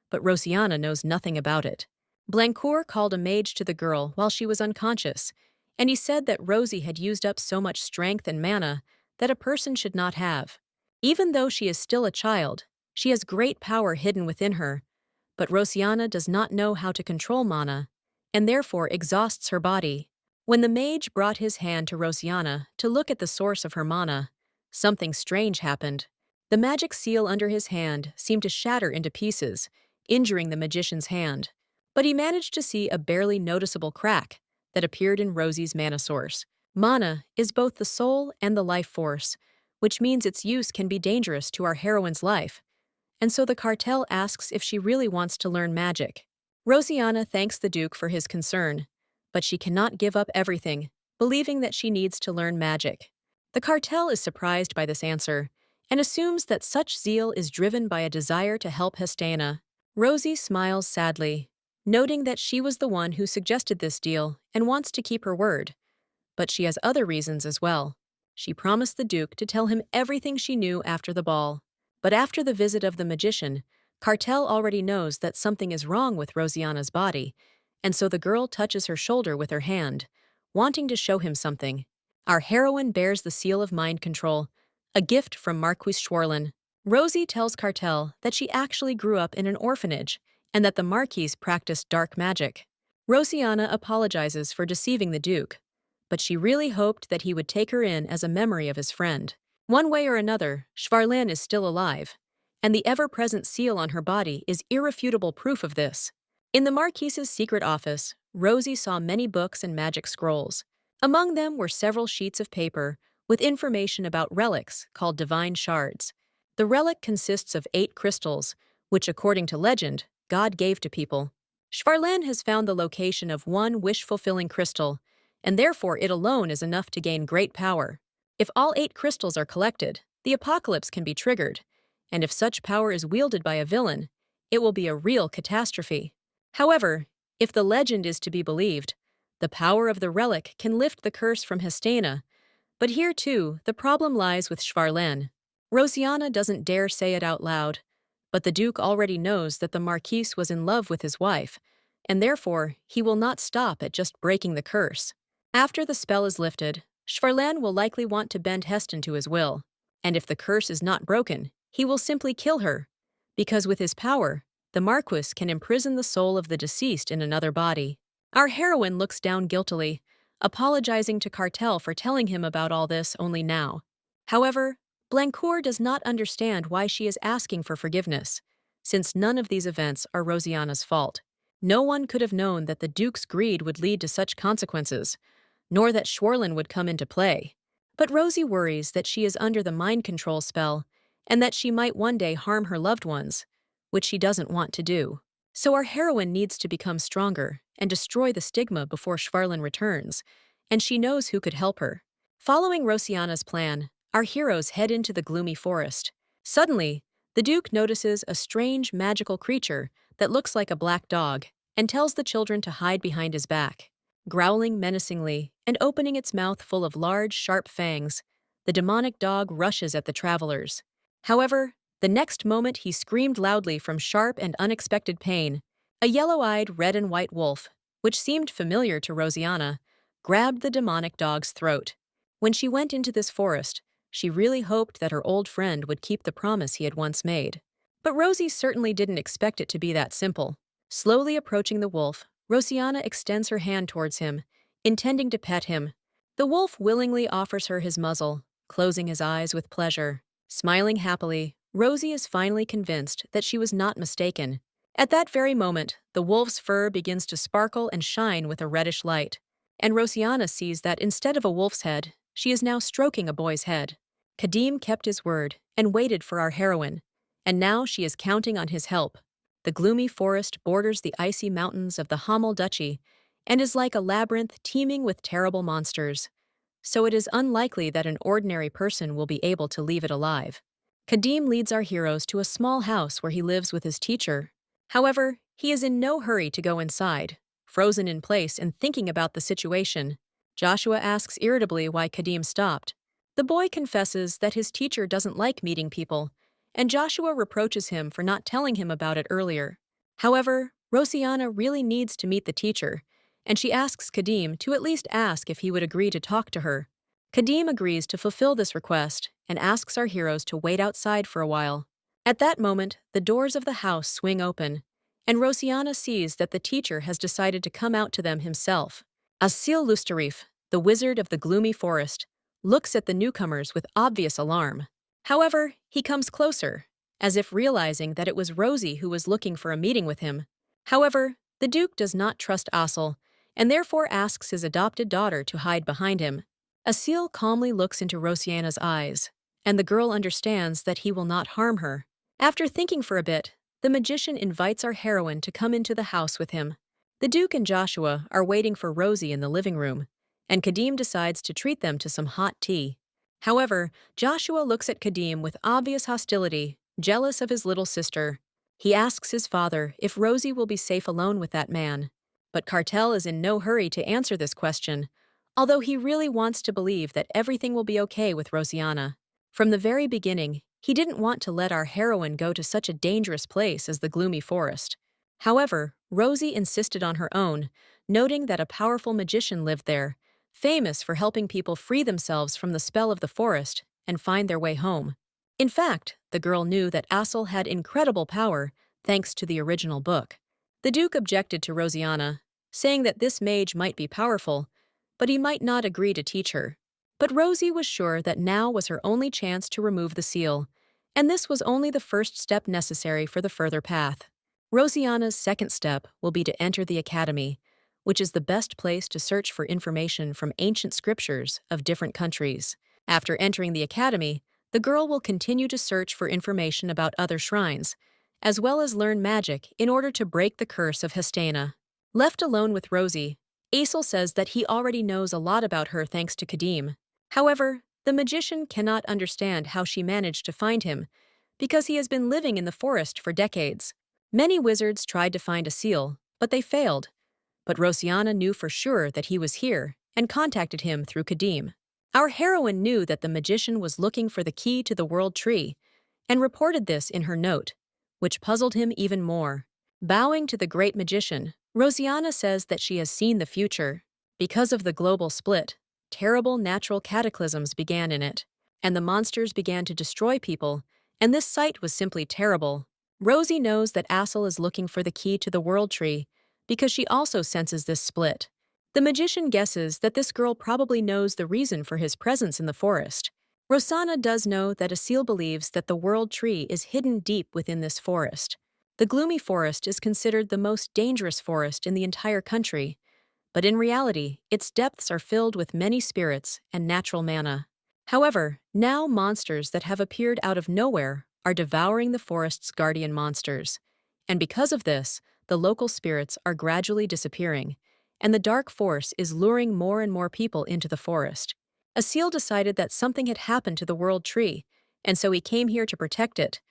but Rosiana knows nothing about it. Blancourt called a mage to the girl while she was unconscious, and he said that Rosie had used up so much strength and mana that a person should not have. Even though she is still a child, she has great power hidden within her, but Rosiana does not know how to control mana, and therefore exhausts her body. When the mage brought his hand to Rosiana to look at the source of her mana, something strange happened. The magic seal under his hand seemed to shatter into pieces, injuring the magician's hand. But he managed to see a barely noticeable crack that appeared in Rosie's mana source. Mana is both the soul and the life force, which means its use can be dangerous to our heroine's life. And so the cartel asks if she really wants to learn magic. Rosiana thanks the Duke for his concern, but she cannot give up everything, believing that she needs to learn magic. The cartel is surprised by this answer and assumes that such zeal is driven by a desire to help Hestaena. Rosie smiles sadly, noting that she was the one who suggested this deal and wants to keep her word. But she has other reasons as well. She promised the Duke to tell him everything she knew after the ball. But after the visit of the magician, Cartel already knows that something is wrong with Rosiana's body, and so the girl touches her shoulder with her hand, wanting to show him something. Our heroine bears the seal of mind control, a gift from Marquis Schwarlen. Rosie tells Cartel that she actually grew up in an orphanage and that the Marquis practiced dark magic. Rosiana apologizes for deceiving the Duke, but she really hoped that he would take her in as a memory of his friend. One way or another, Schwarlen is still alive, and the ever-present seal on her body is irrefutable proof of this. In the Marquis's secret office, Rosie saw many books and magic scrolls. Among them were several sheets of paper with information about relics called divine shards. The relic consists of 8 crystals, which, according to legend, God gave to people. Schwarlen has found the location of one wish-fulfilling crystal, and therefore it alone is enough to gain great power. If all 8 crystals are collected, the apocalypse can be triggered, and if such power is wielded by a villain, it will be a real catastrophe. However, if the legend is to be believed, the power of the relic can lift the curse from Hestaena, but here too, the problem lies with Schwarlen. Rosiana doesn't dare say it out loud, but the Duke already knows that the Marquis was in love with his wife, and therefore he will not stop at just breaking the curse. After the spell is lifted, Schwarlen will likely want to bend Heston to his will, and if the curse is not broken, he will simply kill her, because with his power, the Marquis can imprison the soul of the deceased in another body. Our heroine looks down guiltily, apologizing to Cartel for telling him about all this only now. However, Blancourt does not understand why she is asking for forgiveness, since none of these events are Rosiana's fault. No one could have known that the Duke's greed would lead to such consequences, nor that Schwarlen would come into play. But Rosie worries that she is under the mind control spell and that she might one day harm her loved ones, which she doesn't want to do. So our heroine needs to become stronger and destroy the stigma before Schwarlen returns, and she knows who could help her. Following Rosiana's plan, our heroes head into the gloomy forest. Suddenly, the Duke notices a strange magical creature that looks like a black dog and tells the children to hide behind his back. Growling menacingly and opening its mouth full of large, sharp fangs, the demonic dog rushes at the travelers. However, the next moment he screamed loudly from sharp and unexpected pain. A yellow-eyed red and white wolf, which seemed familiar to Rosiana, grabbed the demonic dog's throat. When she went into this forest, she really hoped that her old friend would keep the promise he had once made. But Rosie certainly didn't expect it to be that simple. Slowly approaching the wolf, Rosiana extends her hand towards him, intending to pet him. The wolf willingly offers her his muzzle, closing his eyes with pleasure. Smiling happily, Rosie is finally convinced that she was not mistaken. At that very moment, the wolf's fur begins to sparkle and shine with a reddish light, and Rosiana sees that instead of a wolf's head, she is now stroking a boy's head. Kadim kept his word and waited for our heroine, and now she is counting on his help. The gloomy forest borders the icy mountains of the Hamel Duchy and is like a labyrinth teeming with terrible monsters, so it is unlikely that an ordinary person will be able to leave it alive. Kadim leads our heroes to a small house where he lives with his teacher. However, he is in no hurry to go inside, frozen in place and thinking about the situation. Joshua asks irritably why Kadim stopped, The boy confesses that his teacher doesn't like meeting people, and Joshua reproaches him for not telling him about it earlier. However, Rosianna really needs to meet the teacher, and she asks Kadim to at least ask if he would agree to talk to her. Kadim agrees to fulfill this request and asks our heroes to wait outside for a while. At that moment, the doors of the house swing open, and Rosianna sees that the teacher has decided to come out to them himself. Asil Lustarif, the wizard of the gloomy forest, looks at the newcomers with obvious alarm. However, he comes closer, as if realizing that it was Rosie who was looking for a meeting with him. However, the Duke does not trust Asil, and therefore asks his adopted daughter to hide behind him. Asil calmly looks into Rosianna's eyes, and the girl understands that he will not harm her. After thinking for a bit, the magician invites our heroine to come into the house with him. The Duke and Joshua are waiting for Rosie in the living room, and Kadim decides to treat them to some hot tea. However, Joshua looks at Kadim with obvious hostility, jealous of his little sister. He asks his father if Rosie will be safe alone with that man. But Cartel is in no hurry to answer this question, although he really wants to believe that everything will be okay with Rosianna. From the very beginning, he didn't want to let our heroine go to such a dangerous place as the gloomy forest. However, Rosie insisted on her own, noting that a powerful magician lived there, famous for helping people free themselves from the spell of the forest and find their way home. In fact, the girl knew that Asil had incredible power thanks to the original book. The Duke objected to Rosianna, saying that this mage might be powerful, but he might not agree to teach her. But Rosie was sure that now was her only chance to remove the seal, and this was only the first step necessary for the further path. Rosianna's second step will be to enter the academy, which is the best place to search for information from ancient scriptures of different countries. After entering the academy, the girl will continue to search for information about other shrines, as well as learn magic in order to break the curse of Hestana. Left alone with Rosie, Asil says that he already knows a lot about her thanks to Kadim. However, the magician cannot understand how she managed to find him, because he has been living in the forest for decades. Many wizards tried to find Asil, but they failed. But Rosianna knew for sure that he was here and contacted him through Kadim. Our heroine knew that the magician was looking for the key to the world tree and reported this in her note, which puzzled him even more. Bowing to the great magician, Rosianna says that she has seen the future. Because of the global split, terrible natural cataclysms began in it, and the monsters began to destroy people, and this sight was simply terrible. Rosie knows that Asil is looking for the key to the world tree because she also senses this split. The magician guesses that this girl probably knows the reason for his presence in the forest. Rosanna does know that Asil believes that the world tree is hidden deep within this forest. The gloomy forest is considered the most dangerous forest in the entire country, but in reality, its depths are filled with many spirits and natural mana. However, now monsters that have appeared out of nowhere are devouring the forest's guardian monsters. And because of this, the local spirits are gradually disappearing, and the dark force is luring more and more people into the forest. Asil decided that something had happened to the world tree, and so he came here to protect it.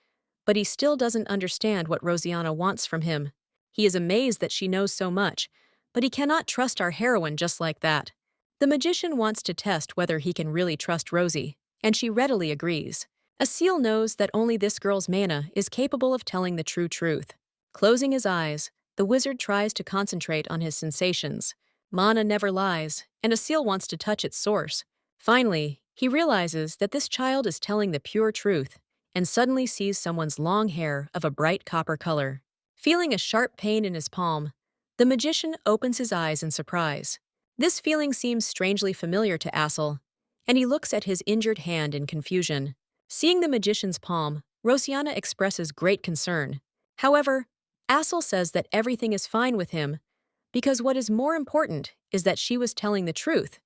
But he still doesn't understand what Rosianna wants from him. He is amazed that she knows so much, but he cannot trust our heroine just like that. The magician wants to test whether he can really trust Rosie, and she readily agrees. Asil knows that only this girl's mana is capable of telling the true truth. Closing his eyes, the wizard tries to concentrate on his sensations. Mana never lies, and Asil wants to touch its source. Finally, he realizes that this child is telling the pure truth, and suddenly sees someone's long hair of a bright copper color. Feeling a sharp pain in his palm, the magician opens his eyes in surprise. This feeling seems strangely familiar to Asil, and he looks at his injured hand in confusion. Seeing the magician's palm, Rosianna expresses great concern. However, Asil says that everything is fine with him, because what is more important is that she was telling the truth,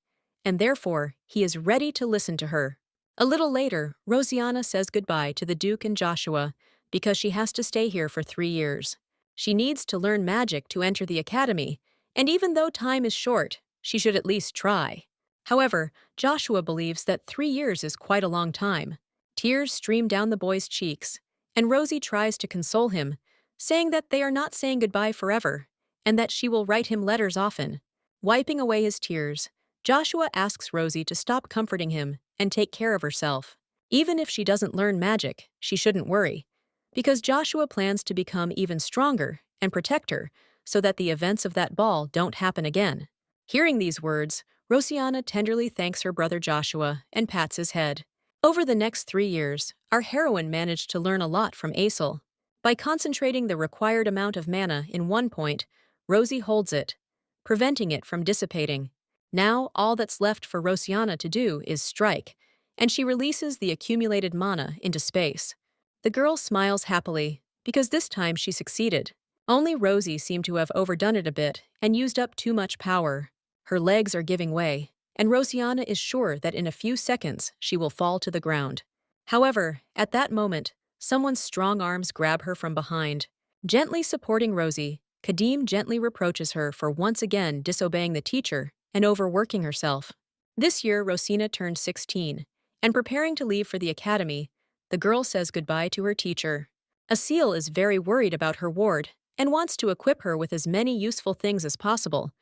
and therefore he is ready to listen to her. A little later, Rosianna says goodbye to the Duke and Joshua because she has to stay here for 3 years. She needs to learn magic to enter the academy, and even though time is short, she should at least try. However, Joshua believes that 3 years is quite a long time. Tears stream down the boy's cheeks, and Rosie tries to console him, saying that they are not saying goodbye forever, and that she will write him letters often. Wiping away his tears, Joshua asks Rosie to stop comforting him and take care of herself. Even if she doesn't learn magic, she shouldn't worry, because Joshua plans to become even stronger and protect her so that the events of that ball don't happen again. Hearing these words, Rosianna tenderly thanks her brother Joshua and pats his head. Over the next 3 years, our heroine managed to learn a lot from Aesel. By concentrating the required amount of mana in one point, Rosie holds it, preventing it from dissipating. Now, all that's left for Rosianna to do is strike, and she releases the accumulated mana into space. The girl smiles happily, because this time she succeeded. Only Rosie seemed to have overdone it a bit and used up too much power. Her legs are giving way, and Rosianna is sure that in a few seconds she will fall to the ground. However, at that moment, someone's strong arms grab her from behind. Gently supporting Rosie, Kadim gently reproaches her for once again disobeying the teacher and overworking herself. This year, Rosina turned 16, and preparing to leave for the academy, the girl says goodbye to her teacher. Asil is very worried about her ward and wants to equip her with as many useful things as possible.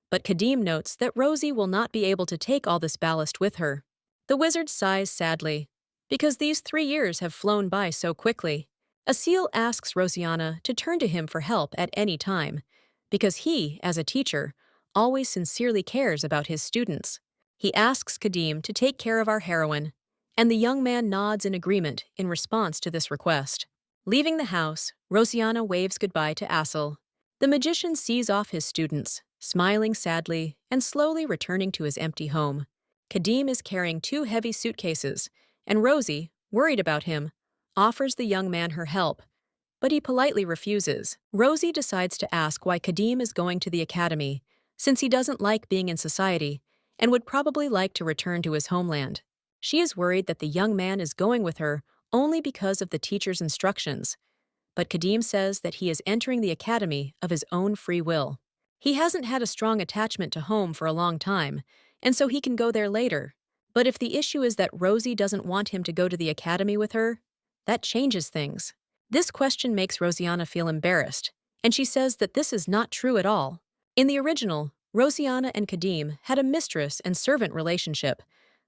But Kadim notes that Rosie will not be able to take all this ballast with her. The wizard sighs sadly, because these 3 years have flown by so quickly. Asil asks Rosianna to turn to him for help at any time, because he, as a teacher, always sincerely cares about his students. He asks Kadim to take care of our heroine, and the young man nods in agreement in response to this request. Leaving the house, Rosianna waves goodbye to Asil. The magician sees off his students, smiling sadly and slowly returning to his empty home. Kadim is carrying 2 heavy suitcases, and Rosie, worried about him, offers the young man her help, but he politely refuses. Rosie decides to ask why Kadim is going to the academy, since he doesn't like being in society and would probably like to return to his homeland. She is worried that the young man is going with her only because of the teacher's instructions, but Kadim says that he is entering the academy of his own free will. He hasn't had a strong attachment to home for a long time, and so he can go there later. But if the issue is that Rosie doesn't want him to go to the academy with her, that changes things. This question makes Rosianna feel embarrassed, and she says that this is not true at all. In the original, Rosianna and Kadim had a mistress and servant relationship,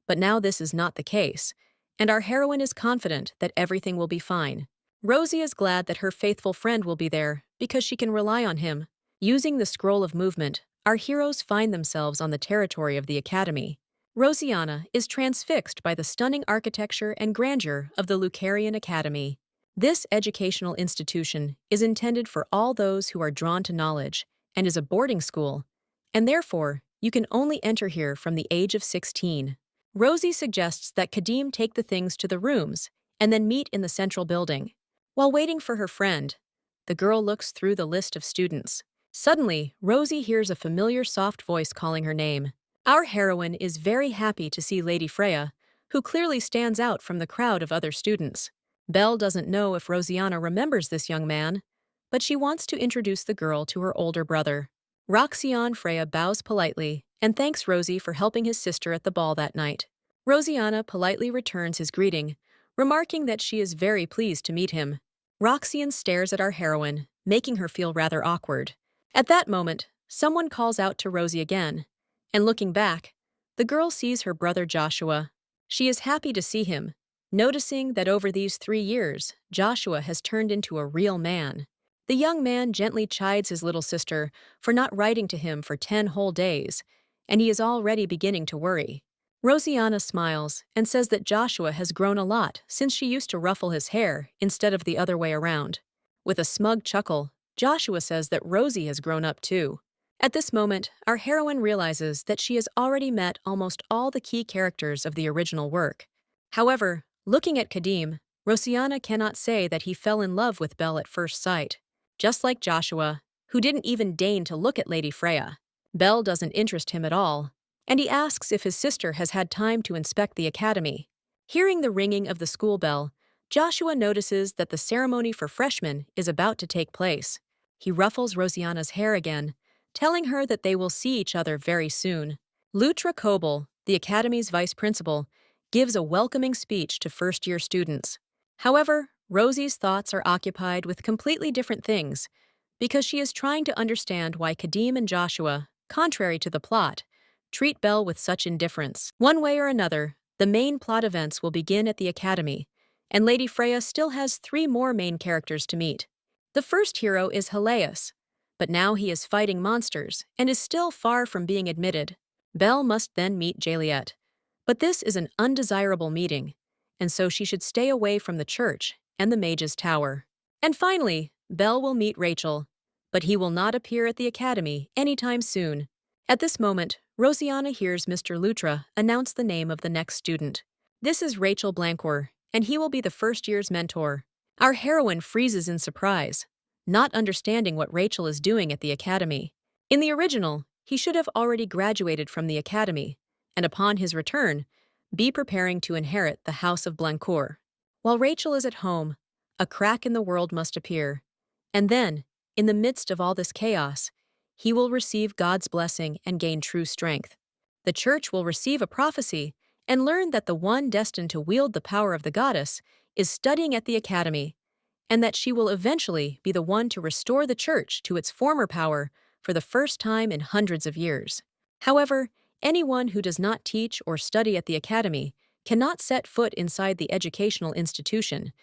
but now this is not the case, and our heroine is confident that everything will be fine. Rosie is glad that her faithful friend will be there because she can rely on him. Using the scroll of movement, our heroes find themselves on the territory of the academy. Rosianna is transfixed by the stunning architecture and grandeur of the Lucarian Academy. This educational institution is intended for all those who are drawn to knowledge and is a boarding school, and therefore you can only enter here from the age of 16. Rosie suggests that Kadim take the things to the rooms and then meet in the central building. While waiting for her friend, the girl looks through the list of students. Suddenly, Rosie hears a familiar soft voice calling her name. Our heroine is very happy to see Lady Freya, who clearly stands out from the crowd of other students. Belle doesn't know if Rosianna remembers this young man, but she wants to introduce the girl to her older brother. Roxiane Freya bows politely and thanks Rosie for helping his sister at the ball that night. Rosianna politely returns his greeting, remarking that she is very pleased to meet him. Roxane stares at our heroine, making her feel rather awkward. At that moment, someone calls out to Rosie again, and looking back, the girl sees her brother Joshua. She is happy to see him, noticing that over these 3 years, Joshua has turned into a real man. The young man gently chides his little sister for not writing to him for 10 whole days, and he is already beginning to worry. Rosianna smiles and says that Joshua has grown a lot since she used to ruffle his hair instead of the other way around. With a smug chuckle, Joshua says that Rosie has grown up too. At this moment, our heroine realizes that she has already met almost all the key characters of the original work. However, looking at Kadim, Rosianna cannot say that he fell in love with Belle at first sight. Just like Joshua, who didn't even deign to look at Lady Freya. Belle doesn't interest him at all, and he asks if his sister has had time to inspect the academy. Hearing the ringing of the school bell, Joshua notices that the ceremony for freshmen is about to take place. He ruffles Rosianna's hair again, telling her that they will see each other very soon. Lutra Kobel, the academy's vice principal, gives a welcoming speech to first-year students. However, Rosie's thoughts are occupied with completely different things, because she is trying to understand why Kadim and Joshua, contrary to the plot, treat Belle with such indifference. One way or another, The main plot events will begin at the academy, and Lady Freya still has 3 more main characters to meet. The first hero is Helios, but now he is fighting monsters and is still far from being admitted. Belle must then meet Jaliet, but this is an undesirable meeting, and so she should stay away from the church and the Mage's Tower. And finally, Belle will meet Rachel, but he will not appear at the academy anytime soon. At this moment, Rosianna hears Mr. Lutra announce the name of the next student. This is Rachel Blancourt, and he will be the first year's mentor. Our heroine freezes in surprise, not understanding what Rachel is doing at the academy. In the original, he should have already graduated from the academy, and upon his return, be preparing to inherit the House of Blancourt. While Rachel is at home, a crack in the world must appear, and then, in the midst of all this chaos, he will receive God's blessing and gain true strength. The church will receive a prophecy and learn that the one destined to wield the power of the goddess is studying at the academy, and that she will eventually be the one to restore the church to its former power for the first time in hundreds of years. However, anyone who does not teach or study at the academy cannot set foot inside the educational institution,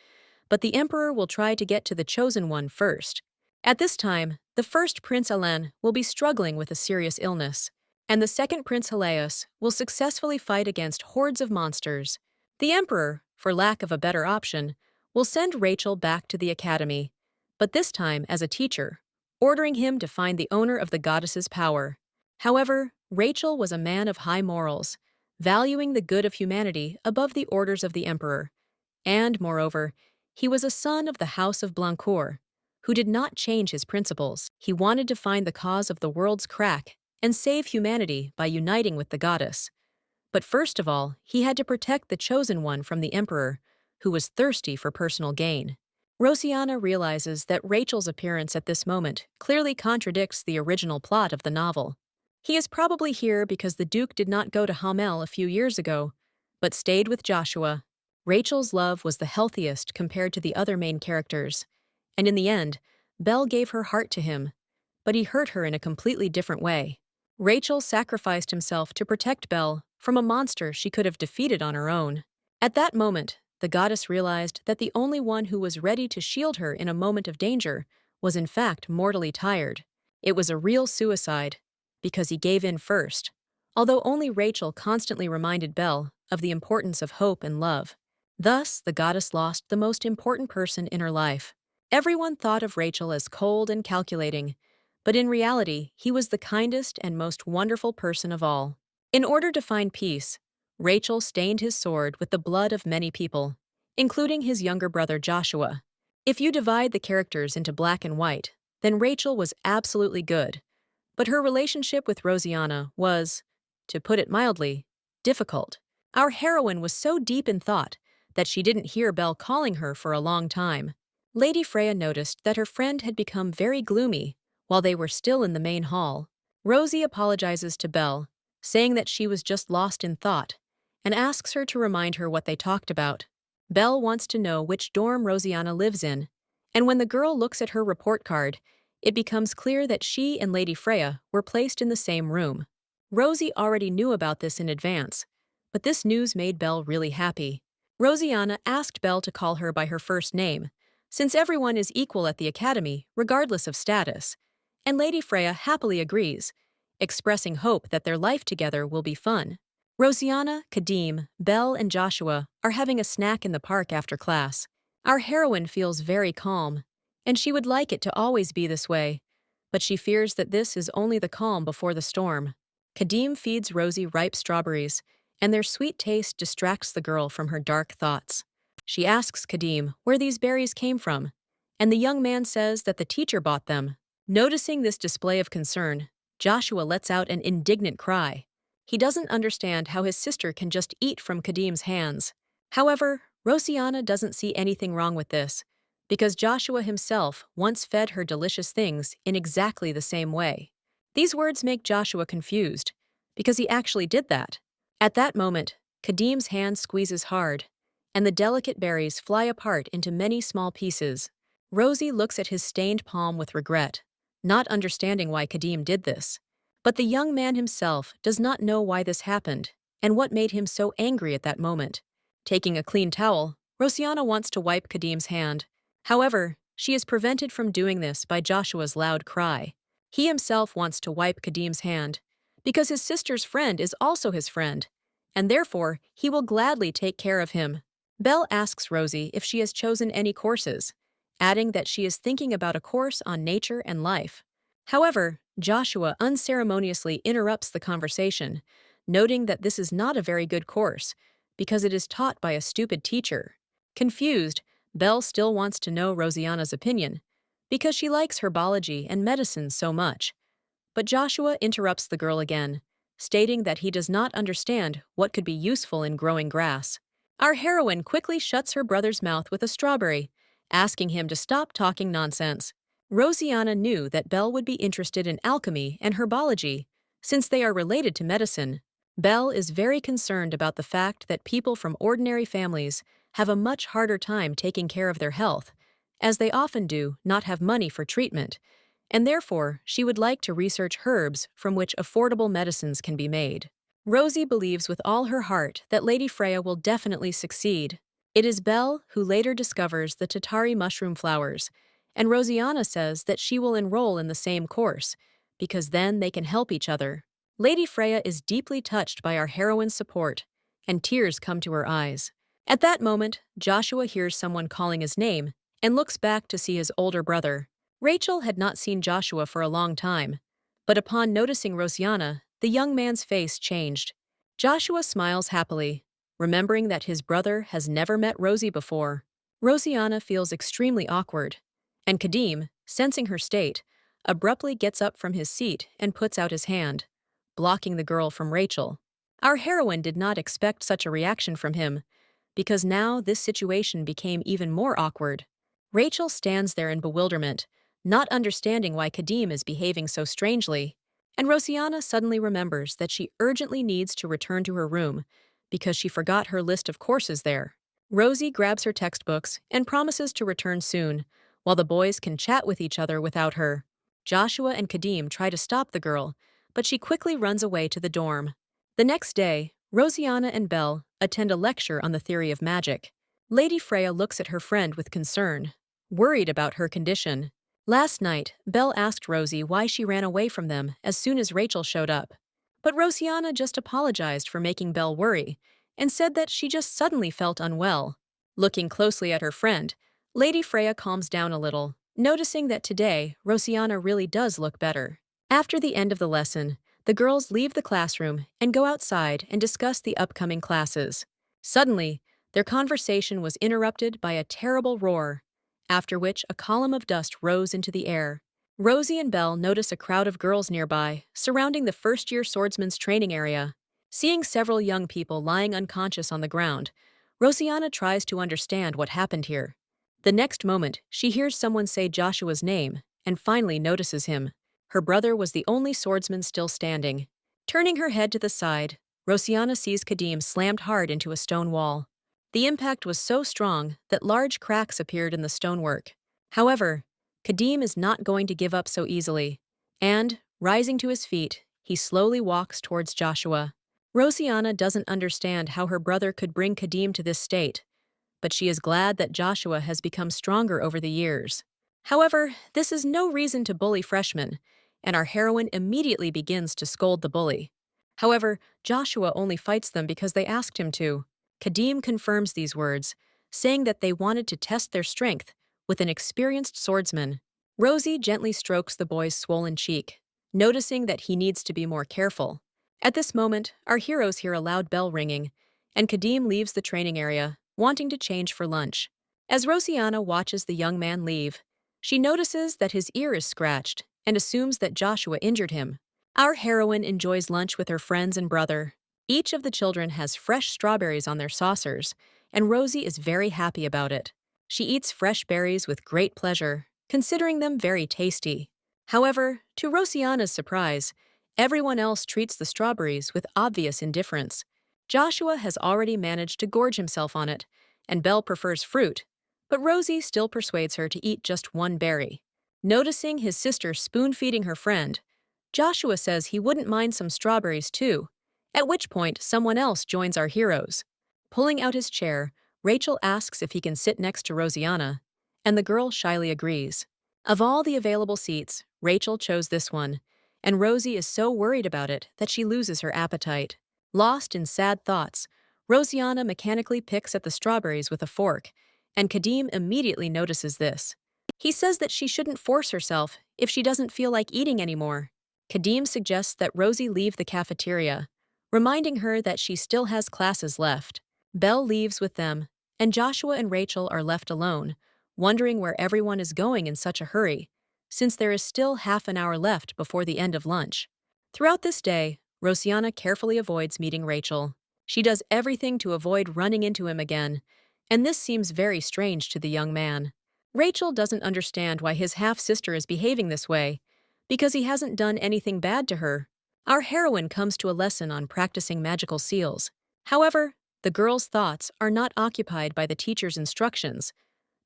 but the emperor will try to get to the chosen one first. At this time, the first Prince Alain will be struggling with a serious illness, and the second Prince Helios will successfully fight against hordes of monsters. The emperor, for lack of a better option, will send Rachel back to the academy, but this time as a teacher, ordering him to find the owner of the goddess's power. However, Rachel was a man of high morals, valuing the good of humanity above the orders of the emperor, and, moreover, he was a son of the House of Blancourt, who did not change his principles. He wanted to find the cause of the world's crack and save humanity by uniting with the goddess. But first of all, he had to protect the chosen one from the emperor, who was thirsty for personal gain. Rosianna realizes that Rachel's appearance at this moment clearly contradicts the original plot of the novel. He is probably here because the Duke did not go to Hamel a few years ago, but stayed with Joshua. Rachel's love was the healthiest compared to the other main characters, and in the end, Belle gave her heart to him, but he hurt her in a completely different way. Rachel sacrificed himself to protect Belle from a monster she could have defeated on her own. At that moment, the goddess realized that the only one who was ready to shield her in a moment of danger was in fact mortally tired. It was a real suicide, because he gave in first, although only Rachel constantly reminded Belle of the importance of hope and love. Thus, the goddess lost the most important person in her life. Everyone thought of Rachel as cold and calculating, but in reality, he was the kindest and most wonderful person of all. In order to find peace, Rachel stained his sword with the blood of many people, including his younger brother Joshua. If you divide the characters into black and white, then Rachel was absolutely good, but her relationship with Rosianna was, to put it mildly, difficult. Our heroine was so deep in thought that she didn't hear Belle calling her for a long time. Lady Freya noticed that her friend had become very gloomy while they were still in the main hall. Rosie apologizes to Belle, saying that she was just lost in thought, and asks her to remind her what they talked about. Belle wants to know which dorm Rosianna lives in, and when the girl looks at her report card, it becomes clear that she and Lady Freya were placed in the same room. Rosie already knew about this in advance, but this news made Belle really happy. Rosianna asked Belle to call her by her first name, since everyone is equal at the academy, regardless of status, and Lady Freya happily agrees, expressing hope that their life together will be fun. Rosianna, Kadim, Belle, and Joshua are having a snack in the park after class. Our heroine feels very calm, and she would like it to always be this way, but she fears that this is only the calm before the storm. Kadim feeds Rosie ripe strawberries, and their sweet taste distracts the girl from her dark thoughts. She asks Kadim where these berries came from, and the young man says that the teacher bought them. Noticing this display of concern, Joshua lets out an indignant cry. He doesn't understand how his sister can just eat from Kadim's hands. However, Rosianna doesn't see anything wrong with this, because Joshua himself once fed her delicious things in exactly the same way. These words make Joshua confused, because he actually did that. At that moment, Kadim's hand squeezes hard, and the delicate berries fly apart into many small pieces. Rosie looks at his stained palm with regret, not understanding why Kadim did this. But the young man himself does not know why this happened, and what made him so angry at that moment. Taking a clean towel, Rosianna wants to wipe Kadim's hand. However, she is prevented from doing this by Joshua's loud cry. He himself wants to wipe Kadim's hand, because his sister's friend is also his friend, and therefore he will gladly take care of him. Belle asks Rosie if she has chosen any courses, adding that she is thinking about a course on nature and life. However, Joshua unceremoniously interrupts the conversation, noting that this is not a very good course, because it is taught by a stupid teacher. Confused, Belle still wants to know Rosianna's opinion, because she likes herbology and medicine so much. But Joshua interrupts the girl again, stating that he does not understand what could be useful in growing grass. Our heroine quickly shuts her brother's mouth with a strawberry, asking him to stop talking nonsense. Rosianna knew that Belle would be interested in alchemy and herbology, since they are related to medicine. Belle is very concerned about the fact that people from ordinary families have a much harder time taking care of their health, as they often do not have money for treatment, and therefore she would like to research herbs from which affordable medicines can be made. Rosie believes with all her heart that Lady Freya will definitely succeed. It is Belle who later discovers the Tatari mushroom flowers, and Rosianna says that she will enroll in the same course, because then they can help each other. Lady Freya is deeply touched by our heroine's support, and tears come to her eyes. At that moment, Joshua hears someone calling his name and looks back to see his older brother. Rachel had not seen Joshua for a long time, but upon noticing Rosianna, the young man's face changed. Joshua smiles happily, remembering that his brother has never met Rosie before. Rosianna feels extremely awkward, and Kadim, sensing her state, abruptly gets up from his seat and puts out his hand, blocking the girl from Rachel. Our heroine did not expect such a reaction from him, because now this situation became even more awkward. Rachel stands there in bewilderment, not understanding why Kadim is behaving so strangely, and Rosianna suddenly remembers that she urgently needs to return to her room because she forgot her list of courses there. Rosie grabs her textbooks and promises to return soon, while the boys can chat with each other without her. Joshua and Kadim try to stop the girl, but she quickly runs away to the dorm. The next day, Rosianna and Belle attend a lecture on the theory of magic. Lady Freya looks at her friend with concern, worried about her condition. Last night, Belle asked Rosie why she ran away from them as soon as Rachel showed up. But Rosianna just apologized for making Belle worry and said that she just suddenly felt unwell. Looking closely at her friend, Lady Freya calms down a little, noticing that today Rosianna really does look better. After the end of the lesson, the girls leave the classroom and go outside and discuss the upcoming classes. Suddenly, their conversation was interrupted by a terrible roar, after which a column of dust rose into the air. Rosie and Belle notice a crowd of girls nearby, surrounding the first-year swordsman's training area. Seeing several young people lying unconscious on the ground, Rosianna tries to understand what happened here. The next moment, she hears someone say Joshua's name, and finally notices him. Her brother was the only swordsman still standing. Turning her head to the side, Rosianna sees Kadim slammed hard into a stone wall. The impact was so strong that large cracks appeared in the stonework. However, Kadim is not going to give up so easily, and, rising to his feet, he slowly walks towards Joshua. Rosianna doesn't understand how her brother could bring Kadim to this state, but she is glad that Joshua has become stronger over the years. However, this is no reason to bully freshmen, and our heroine immediately begins to scold the bully. However, Joshua only fights them because they asked him to. Kadim confirms these words, saying that they wanted to test their strength with an experienced swordsman. Rosie gently strokes the boy's swollen cheek, noticing that he needs to be more careful. At this moment, our heroes hear a loud bell ringing, and Kadim leaves the training area, wanting to change for lunch. As Rosianna watches the young man leave, she notices that his ear is scratched and assumes that Joshua injured him. Our heroine enjoys lunch with her friends and brother. Each of the children has fresh strawberries on their saucers, and Rosie is very happy about it. She eats fresh berries with great pleasure, considering them very tasty. However, to Rosianna's surprise, everyone else treats the strawberries with obvious indifference. Joshua has already managed to gorge himself on it, and Belle prefers fruit, but Rosie still persuades her to eat just one berry. Noticing his sister spoon-feeding her friend, Joshua says he wouldn't mind some strawberries too, At which point, someone else joins our heroes. Pulling out his chair, Rachel asks if he can sit next to Rosianna, and the girl shyly agrees. Of all the available seats, Rachel chose this one, and Rosie is so worried about it that she loses her appetite. Lost in sad thoughts, Rosianna mechanically picks at the strawberries with a fork, and Kadim immediately notices this. He says that she shouldn't force herself if she doesn't feel like eating anymore. Kadim suggests that Rosie leave the cafeteria, reminding her that she still has classes left. Belle leaves with them, and Joshua and Rachel are left alone, wondering where everyone is going in such a hurry, since there is still half an hour left before the end of lunch. Throughout this day, Rosianna carefully avoids meeting Rachel. She does everything to avoid running into him again, and this seems very strange to the young man. Rachel doesn't understand why his half-sister is behaving this way, because he hasn't done anything bad to her. Our heroine comes to a lesson on practicing magical seals. However, the girl's thoughts are not occupied by the teacher's instructions,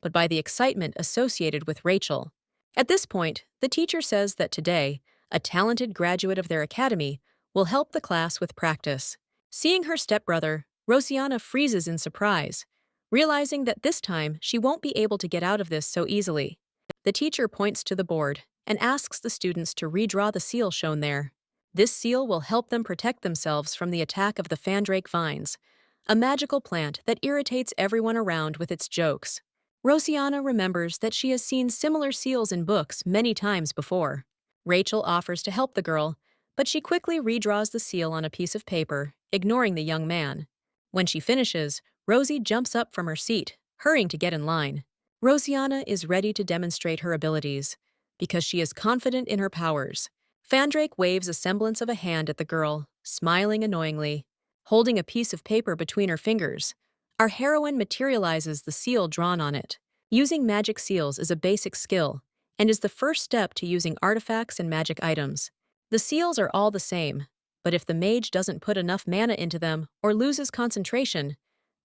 but by the excitement associated with Rachel. At this point, the teacher says that today, a talented graduate of their academy will help the class with practice. Seeing her stepbrother, Rosianna freezes in surprise, realizing that this time she won't be able to get out of this so easily. The teacher points to the board and asks the students to redraw the seal shown there. This seal will help them protect themselves from the attack of the fandrake vines, a magical plant that irritates everyone around with its jokes. Rosianna remembers that she has seen similar seals in books many times before. Rachel offers to help the girl, but she quickly redraws the seal on a piece of paper, ignoring the young man. When she finishes, Rosie jumps up from her seat, hurrying to get in line. Rosianna is ready to demonstrate her abilities, because she is confident in her powers. Fandrake waves a semblance of a hand at the girl, smiling annoyingly. Holding a piece of paper between her fingers, our heroine materializes the seal drawn on it. Using magic seals is a basic skill, and is the first step to using artifacts and magic items. The seals are all the same, but if the mage doesn't put enough mana into them or loses concentration,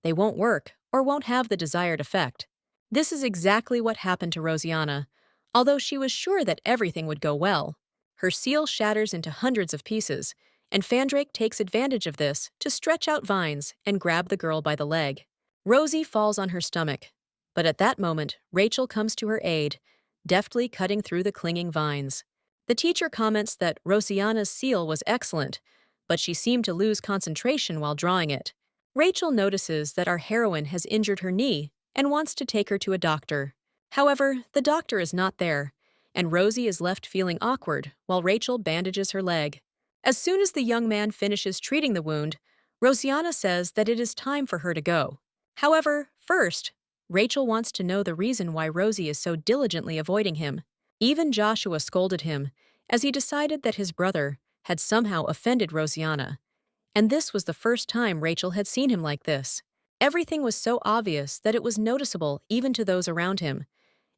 they won't work or won't have the desired effect. This is exactly what happened to Rosianna, although she was sure that everything would go well. Her seal shatters into hundreds of pieces, and Fandrake takes advantage of this to stretch out vines and grab the girl by the leg. Rosie falls on her stomach, but at that moment, Rachel comes to her aid, deftly cutting through the clinging vines. The teacher comments that Rosianna's seal was excellent, but she seemed to lose concentration while drawing it. Rachel notices that our heroine has injured her knee and wants to take her to a doctor. However, the doctor is not there, and Rosie is left feeling awkward while Rachel bandages her leg. As soon as the young man finishes treating the wound, Rosianna says that it is time for her to go. However, first, Rachel wants to know the reason why Rosie is so diligently avoiding him. Even Joshua scolded him, as he decided that his brother had somehow offended Rosianna, and this was the first time Rachel had seen him like this. Everything was so obvious that it was noticeable even to those around him,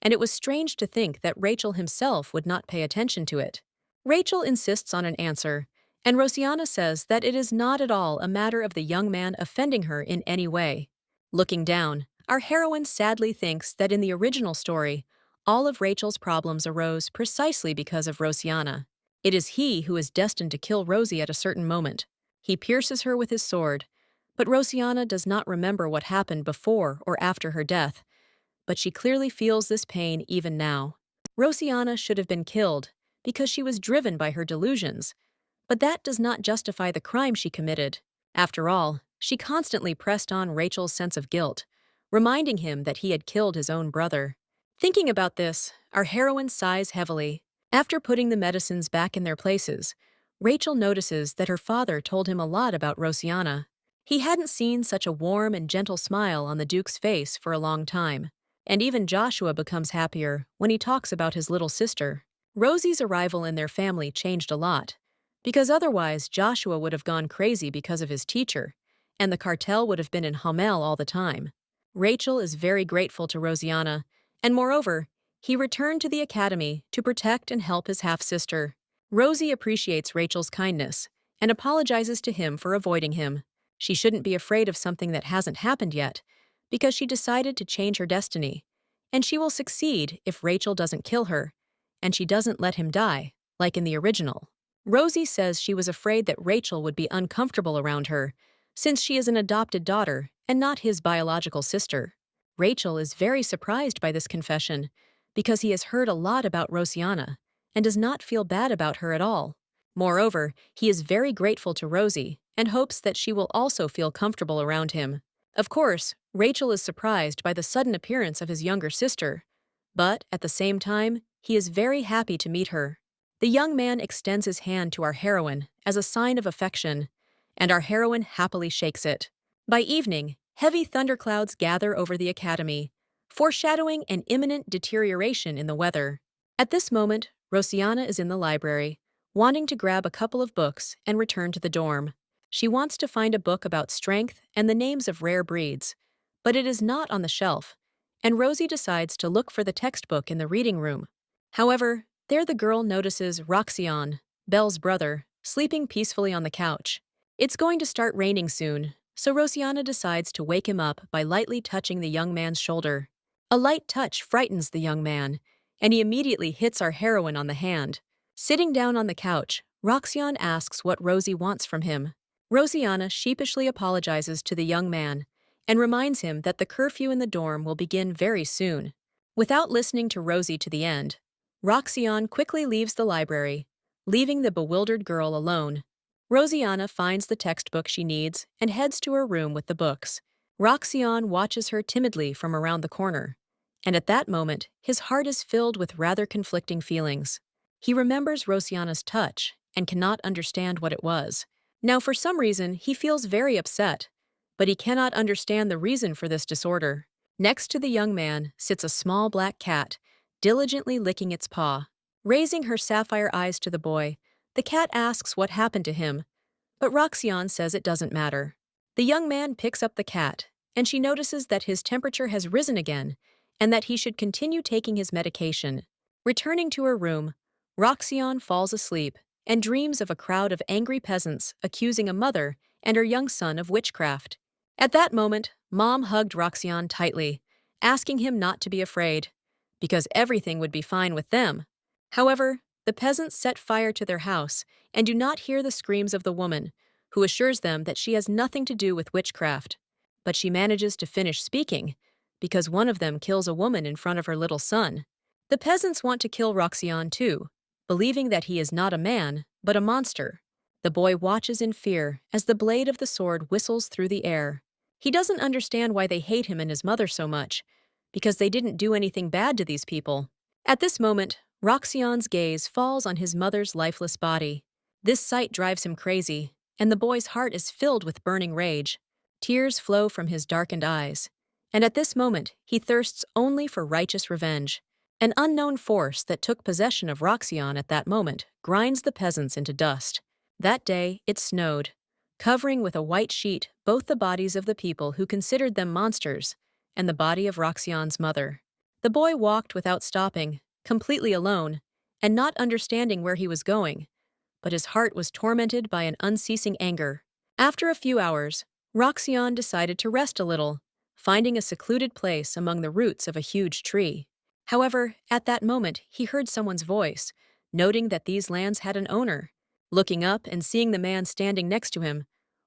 and it was strange to think that Rachel himself would not pay attention to it. Rachel insists on an answer, and Rosianna says that it is not at all a matter of the young man offending her in any way. Looking down, our heroine sadly thinks that in the original story, all of Rachel's problems arose precisely because of Rosianna. It is he who is destined to kill Rosie at a certain moment. He pierces her with his sword, but Rosianna does not remember what happened before or after her death, but she clearly feels this pain even now. Rosianna should have been killed because she was driven by her delusions, but that does not justify the crime she committed. After all, she constantly pressed on Rachel's sense of guilt, reminding him that he had killed his own brother. Thinking about this, our heroine sighs heavily. After putting the medicines back in their places, Rachel notices that her father told him a lot about Rosianna. He hadn't seen such a warm and gentle smile on the Duke's face for a long time, and even Joshua becomes happier when he talks about his little sister. Rosie's arrival in their family changed a lot, because otherwise Joshua would have gone crazy because of his teacher, and the cartel would have been in Hamel all the time. Rachel is very grateful to Rosianna, and moreover, he returned to the academy to protect and help his half-sister. Rosie appreciates Rachel's kindness and apologizes to him for avoiding him. She shouldn't be afraid of something that hasn't happened yet, because she decided to change her destiny, and she will succeed if Rachel doesn't kill her, and she doesn't let him die, like in the original. Rosie says she was afraid that Rachel would be uncomfortable around her, since she is an adopted daughter and not his biological sister. Rachel is very surprised by this confession because he has heard a lot about Rosianna and does not feel bad about her at all. Moreover, he is very grateful to Rosie and hopes that she will also feel comfortable around him. Of course, Rachel is surprised by the sudden appearance of his younger sister, but at the same time, he is very happy to meet her. The young man extends his hand to our heroine as a sign of affection, and our heroine happily shakes it. By evening, heavy thunderclouds gather over the academy, foreshadowing an imminent deterioration in the weather. At this moment, Rosianna is in the library, wanting to grab a couple of books and return to the dorm. She wants to find a book about strength and the names of rare breeds, but it is not on the shelf, and Rosie decides to look for the textbook in the reading room. However, there the girl notices Roxion, Belle's brother, sleeping peacefully on the couch. It's going to start raining soon, so Rosianna decides to wake him up by lightly touching the young man's shoulder. A light touch frightens the young man, and he immediately hits our heroine on the hand. Sitting down on the couch, Roxion asks what Rosie wants from him. Rosianna sheepishly apologizes to the young man and reminds him that the curfew in the dorm will begin very soon. Without listening to Rosie to the end, Roxion quickly leaves the library, leaving the bewildered girl alone. Rosianna finds the textbook she needs and heads to her room with the books. Roxion watches her timidly from around the corner, and at that moment, his heart is filled with rather conflicting feelings. He remembers Rosianna's touch and cannot understand what it was. Now, for some reason, he feels very upset, but he cannot understand the reason for this disorder. Next to the young man sits a small black cat, diligently licking its paw. Raising her sapphire eyes to the boy, the cat asks what happened to him, but Roxion says it doesn't matter. The young man picks up the cat, and she notices that his temperature has risen again and that he should continue taking his medication. Returning to her room, Roxion falls asleep and dreams of a crowd of angry peasants accusing a mother and her young son of witchcraft. At that moment, Mom hugged Roxion tightly, asking him not to be afraid, because everything would be fine with them. However, the peasants set fire to their house and do not hear the screams of the woman, who assures them that she has nothing to do with witchcraft. But she manages to finish speaking, because one of them kills a woman in front of her little son. The peasants want to kill Roxion too, believing that he is not a man, but a monster. The boy watches in fear as the blade of the sword whistles through the air. He doesn't understand why they hate him and his mother so much, because they didn't do anything bad to these people. At this moment, Roxion's gaze falls on his mother's lifeless body. This sight drives him crazy, and the boy's heart is filled with burning rage. Tears flow from his darkened eyes, and at this moment he thirsts only for righteous revenge. An unknown force that took possession of Roxion at that moment grinds the peasants into dust. That day, it snowed, covering with a white sheet both the bodies of the people who considered them monsters and the body of Roxion's mother. The boy walked without stopping, completely alone, and not understanding where he was going, but his heart was tormented by an unceasing anger. After a few hours, Roxion decided to rest a little, finding a secluded place among the roots of a huge tree. However, at that moment, he heard someone's voice, noting that these lands had an owner. Looking up and seeing the man standing next to him,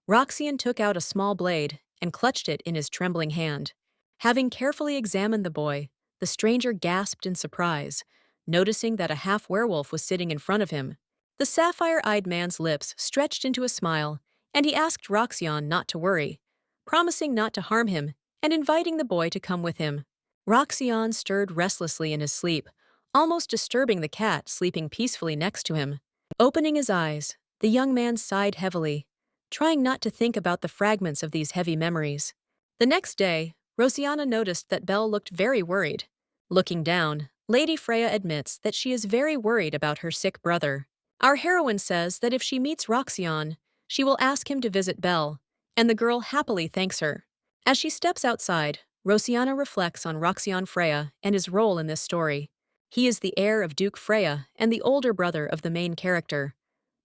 Roxion took out a small blade and clutched it in his trembling hand. Having carefully examined the boy, the stranger gasped in surprise, noticing that a half-werewolf was sitting in front of him. The sapphire-eyed man's lips stretched into a smile, and he asked Roxion not to worry, promising not to harm him and inviting the boy to come with him. Roxion stirred restlessly in his sleep, almost disturbing the cat sleeping peacefully next to him. Opening his eyes, the young man sighed heavily, trying not to think about the fragments of these heavy memories. The next day, Rosianna noticed that Belle looked very worried. Looking down, Lady Freya admits that she is very worried about her sick brother. Our heroine says that if she meets Roxion, she will ask him to visit Belle, and the girl happily thanks her. As she steps outside, Rosianna reflects on Roxion Freya and his role in this story. He is the heir of Duke Freya and the older brother of the main character,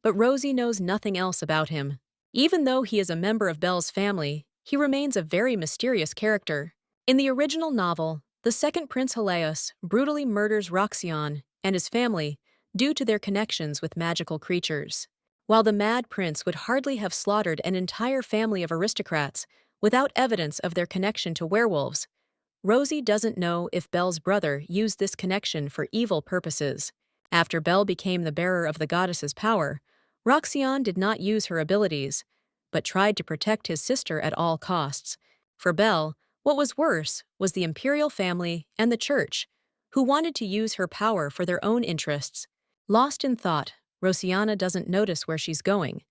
but Rosie knows nothing else about him. Even though he is a member of Belle's family, he remains a very mysterious character. In the original novel, the second Prince Helios brutally murders Roxion and his family, due to their connections with magical creatures. While the Mad Prince would hardly have slaughtered an entire family of aristocrats without evidence of their connection to werewolves, Rosie doesn't know if Belle's brother used this connection for evil purposes. After Belle became the bearer of the goddess's power, Roxane did not use her abilities, but tried to protect his sister at all costs. For Belle, what was worse was the imperial family and the church, who wanted to use her power for their own interests. Lost in thought, Rosiana doesn't notice where she's going,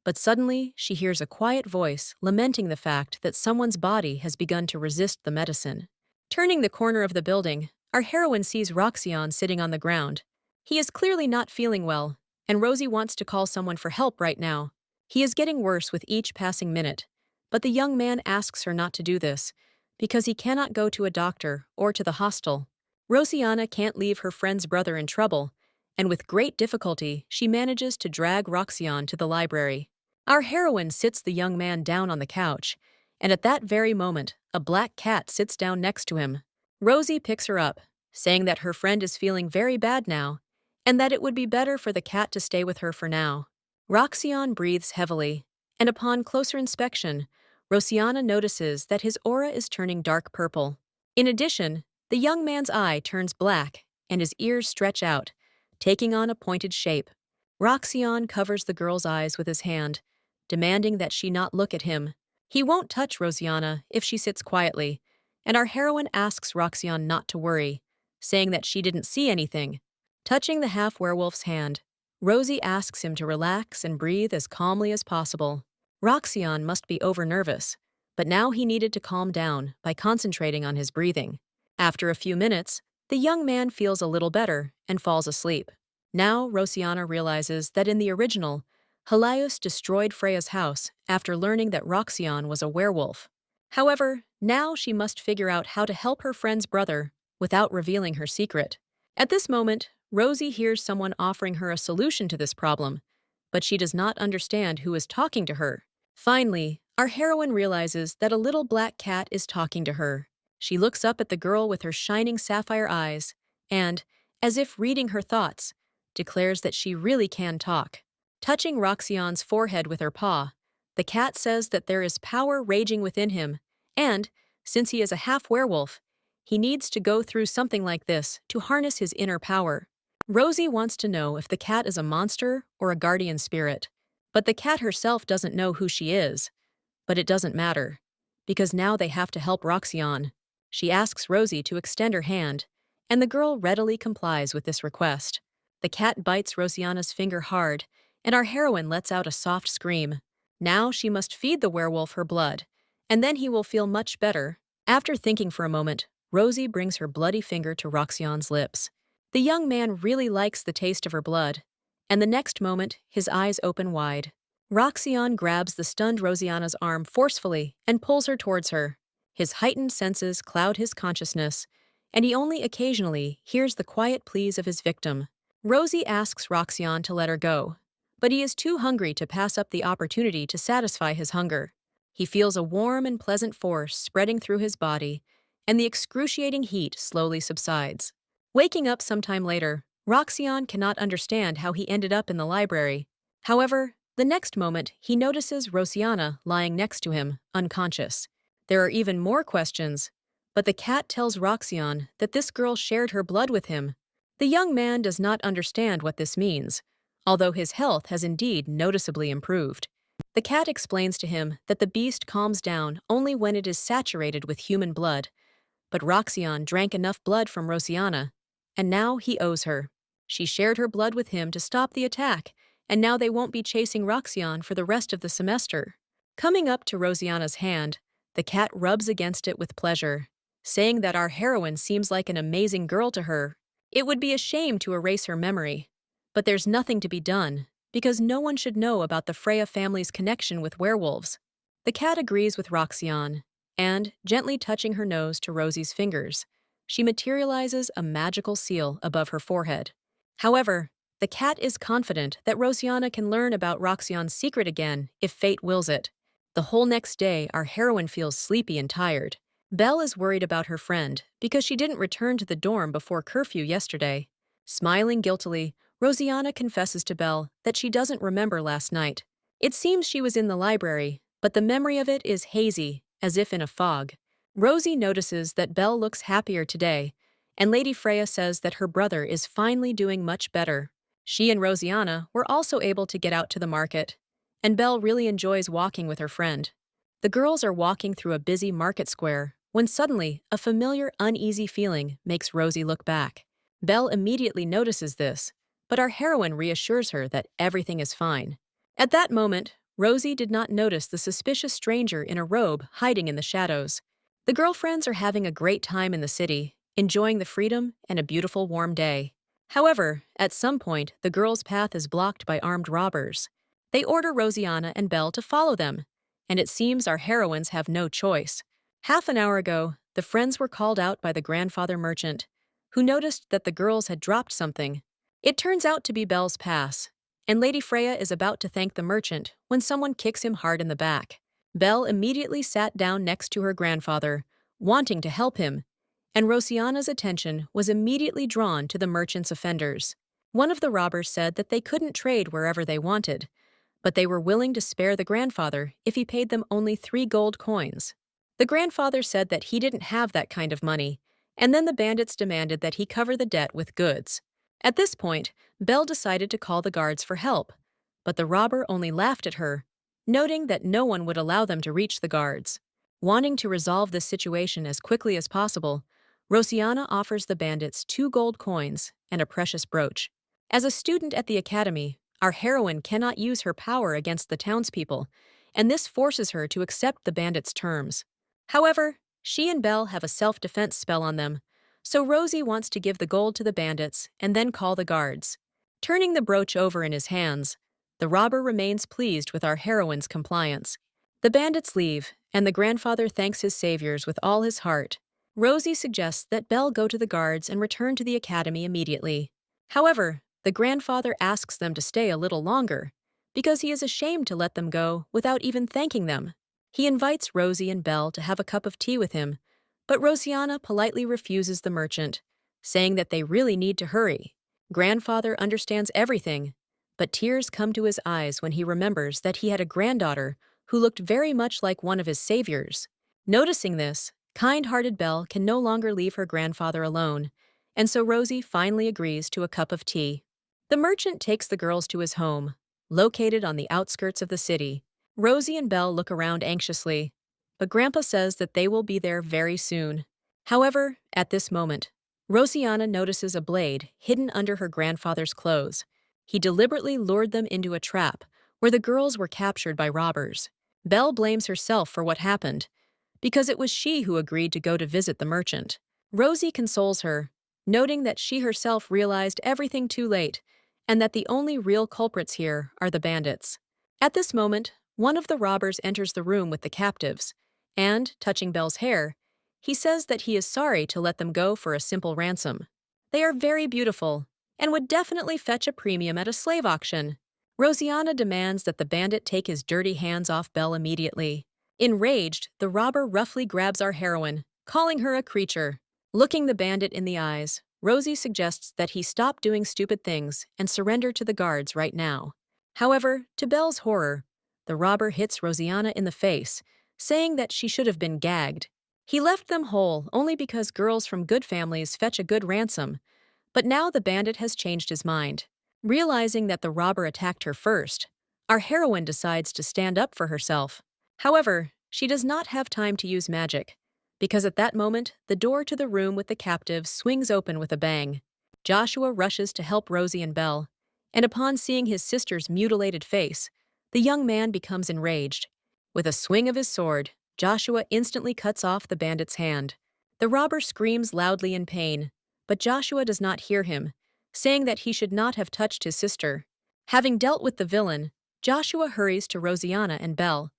but suddenly she hears a quiet voice lamenting the fact that someone's body has begun to resist the medicine. Turning the corner of the building, our heroine sees Roxane sitting on the ground. He is clearly not feeling well, and Rosie wants to call someone for help right now. He is getting worse with each passing minute, but the young man asks her not to do this, because he cannot go to a doctor or to the hostel. Rosiana can't leave her friend's brother in trouble, and with great difficulty she manages to drag Roxane to the library. Our heroine sits the young man down on the couch, and at that very moment, a black cat sits down next to him. Rosie picks her up, saying that her friend is feeling very bad now, and that it would be better for the cat to stay with her for now. Roxane breathes heavily, and upon closer inspection, Rosiana notices that his aura is turning dark purple. In addition, the young man's eye turns black, and his ears stretch out, taking on a pointed shape. Roxane covers the girl's eyes with his hand, demanding that she not look at him. He won't touch Rosiana if she sits quietly, and our heroine asks Roxane not to worry, saying that she didn't see anything. Touching the half-werewolf's hand, Rosie asks him to relax and breathe as calmly as possible. Roxane must be over-nervous, but now he needed to calm down by concentrating on his breathing. After a few minutes, the young man feels a little better and falls asleep. Now Rosiana realizes that in the original, Helios destroyed Freya's house after learning that Roxane was a werewolf. However, now she must figure out how to help her friend's brother without revealing her secret. At this moment, Rosie hears someone offering her a solution to this problem, but she does not understand who is talking to her. Finally, our heroine realizes that a little black cat is talking to her. She looks up at the girl with her shining sapphire eyes and, as if reading her thoughts, declares that she really can talk. Touching Roxane's forehead with her paw, the cat says that there is power raging within him, and, since he is a half-werewolf, he needs to go through something like this to harness his inner power. Rosie wants to know if the cat is a monster or a guardian spirit, but the cat herself doesn't know who she is. But it doesn't matter, because now they have to help Roxane. She asks Rosie to extend her hand, and the girl readily complies with this request. The cat bites Rosiana's finger hard, and our heroine lets out a soft scream. Now she must feed the werewolf her blood, and then he will feel much better. After thinking for a moment, Rosie brings her bloody finger to Roxane's lips. The young man really likes the taste of her blood, and the next moment, his eyes open wide. Roxane grabs the stunned Rosiana's arm forcefully and pulls her towards her. His heightened senses cloud his consciousness, and he only occasionally hears the quiet pleas of his victim. Rosie asks Roxane to let her go, but he is too hungry to pass up the opportunity to satisfy his hunger. He feels a warm and pleasant force spreading through his body, and the excruciating heat slowly subsides. Waking up sometime later, Roxane cannot understand how he ended up in the library. However, the next moment he notices Rosiana lying next to him, unconscious. There are even more questions, but the cat tells Roxane that this girl shared her blood with him. The young man does not understand what this means, although his health has indeed noticeably improved. The cat explains to him that the beast calms down only when it is saturated with human blood, but Roxane drank enough blood from Rosiana, and now he owes her. She shared her blood with him to stop the attack, and now they won't be chasing Roxane for the rest of the semester. Coming up to Rosiana's hand, the cat rubs against it with pleasure, saying that our heroine seems like an amazing girl to her. It would be a shame to erase her memory, but there's nothing to be done, because no one should know about the Freya family's connection with werewolves. The cat agrees with Roxane, and, gently touching her nose to Rosie's fingers, she materializes a magical seal above her forehead. However, the cat is confident that Rosiana can learn about Roxane's secret again if fate wills it. The whole next day, our heroine feels sleepy and tired. Belle is worried about her friend because she didn't return to the dorm before curfew yesterday. Smiling guiltily, Rosianna confesses to Belle that she doesn't remember last night. It seems she was in the library, but the memory of it is hazy, as if in a fog. Rosie notices that Belle looks happier today, and Lady Freya says that her brother is finally doing much better. She and Rosianna were also able to get out to the market, and Belle really enjoys walking with her friend. The girls are walking through a busy market square when suddenly a familiar, uneasy feeling makes Rosie look back. Belle immediately notices this, but our heroine reassures her that everything is fine. At that moment, Rosie did not notice the suspicious stranger in a robe hiding in the shadows. The girlfriends are having a great time in the city, enjoying the freedom and a beautiful warm day. However, at some point, the girls' path is blocked by armed robbers. They order Rosianna and Belle to follow them, and it seems our heroines have no choice. Half an hour ago, the friends were called out by the grandfather merchant, who noticed that the girls had dropped something. It turns out to be Belle's pass, and Lady Freya is about to thank the merchant when someone kicks him hard in the back. Belle immediately sat down next to her grandfather, wanting to help him, and Rosianna's attention was immediately drawn to the merchant's offenders. One of the robbers said that they couldn't trade wherever they wanted, but they were willing to spare the grandfather if he paid them only 3 gold coins. The grandfather said that he didn't have that kind of money, and then the bandits demanded that he cover the debt with goods. At this point, Belle decided to call the guards for help, but the robber only laughed at her, noting that no one would allow them to reach the guards. Wanting to resolve this situation as quickly as possible, Rosianna offers the bandits 2 gold coins and a precious brooch. As a student at the academy, our heroine cannot use her power against the townspeople, and this forces her to accept the bandits' terms. However, she and Belle have a self-defense spell on them, so Rosie wants to give the gold to the bandits and then call the guards. Turning the brooch over in his hands, the robber remains pleased with our heroine's compliance. The bandits leave, and the grandfather thanks his saviors with all his heart. Rosie suggests that Belle go to the guards and return to the academy immediately. However, the grandfather asks them to stay a little longer, because he is ashamed to let them go without even thanking them. He invites Rosie and Belle to have a cup of tea with him, but Rosianna politely refuses the merchant, saying that they really need to hurry. Grandfather understands everything, but tears come to his eyes when he remembers that he had a granddaughter who looked very much like one of his saviors. Noticing this, kind-hearted Belle can no longer leave her grandfather alone, and so Rosie finally agrees to a cup of tea. The merchant takes the girls to his home, located on the outskirts of the city. Rosie and Belle look around anxiously, but Grandpa says that they will be there very soon. However, at this moment, Rosianna notices a blade hidden under her grandfather's clothes. He deliberately lured them into a trap where the girls were captured by robbers. Belle blames herself for what happened, because it was she who agreed to go to visit the merchant. Rosie consoles her, noting that she herself realized everything too late, and that the only real culprits here are the bandits. At this moment, one of the robbers enters the room with the captives, and, touching Belle's hair, he says that he is sorry to let them go for a simple ransom. They are very beautiful, and would definitely fetch a premium at a slave auction. Rosianna demands that the bandit take his dirty hands off Belle immediately. Enraged, the robber roughly grabs our heroine, calling her a creature. Looking the bandit in the eyes, Rosie suggests that he stop doing stupid things and surrender to the guards right now. However, to Belle's horror, the robber hits Rosianna in the face, saying that she should have been gagged. He left them whole only because girls from good families fetch a good ransom, but now the bandit has changed his mind. Realizing that the robber attacked her first, our heroine decides to stand up for herself. However, she does not have time to use magic, because at that moment, the door to the room with the captives swings open with a bang. Joshua rushes to help Rosie and Belle, and upon seeing his sister's mutilated face, the young man becomes enraged. With a swing of his sword, Joshua instantly cuts off the bandit's hand. The robber screams loudly in pain, but Joshua does not hear him, saying that he should not have touched his sister. Having dealt with the villain, Joshua hurries to Rosianna and Belle,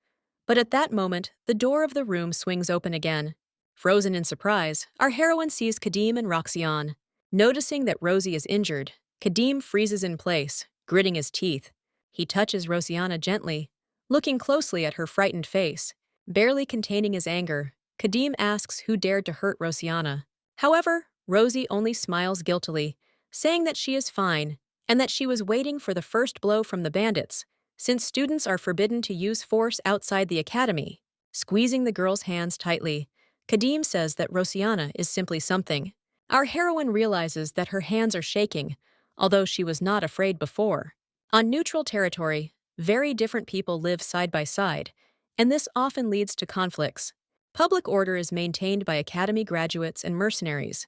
but at that moment, the door of the room swings open again. Frozen in surprise, our heroine sees Kadim and Roxanne. Noticing that Rosie is injured, Kadim freezes in place, gritting his teeth. He touches Rosianna gently, looking closely at her frightened face. Barely containing his anger, Kadim asks who dared to hurt Rosianna. However, Rosie only smiles guiltily, saying that she is fine, and that she was waiting for the first blow from the bandits, since students are forbidden to use force outside the academy. Squeezing the girl's hands tightly, Kadim says that Rosiana is simply something. Our heroine realizes that her hands are shaking, although she was not afraid before. On neutral territory, very different people live side by side, and this often leads to conflicts. Public order is maintained by academy graduates and mercenaries,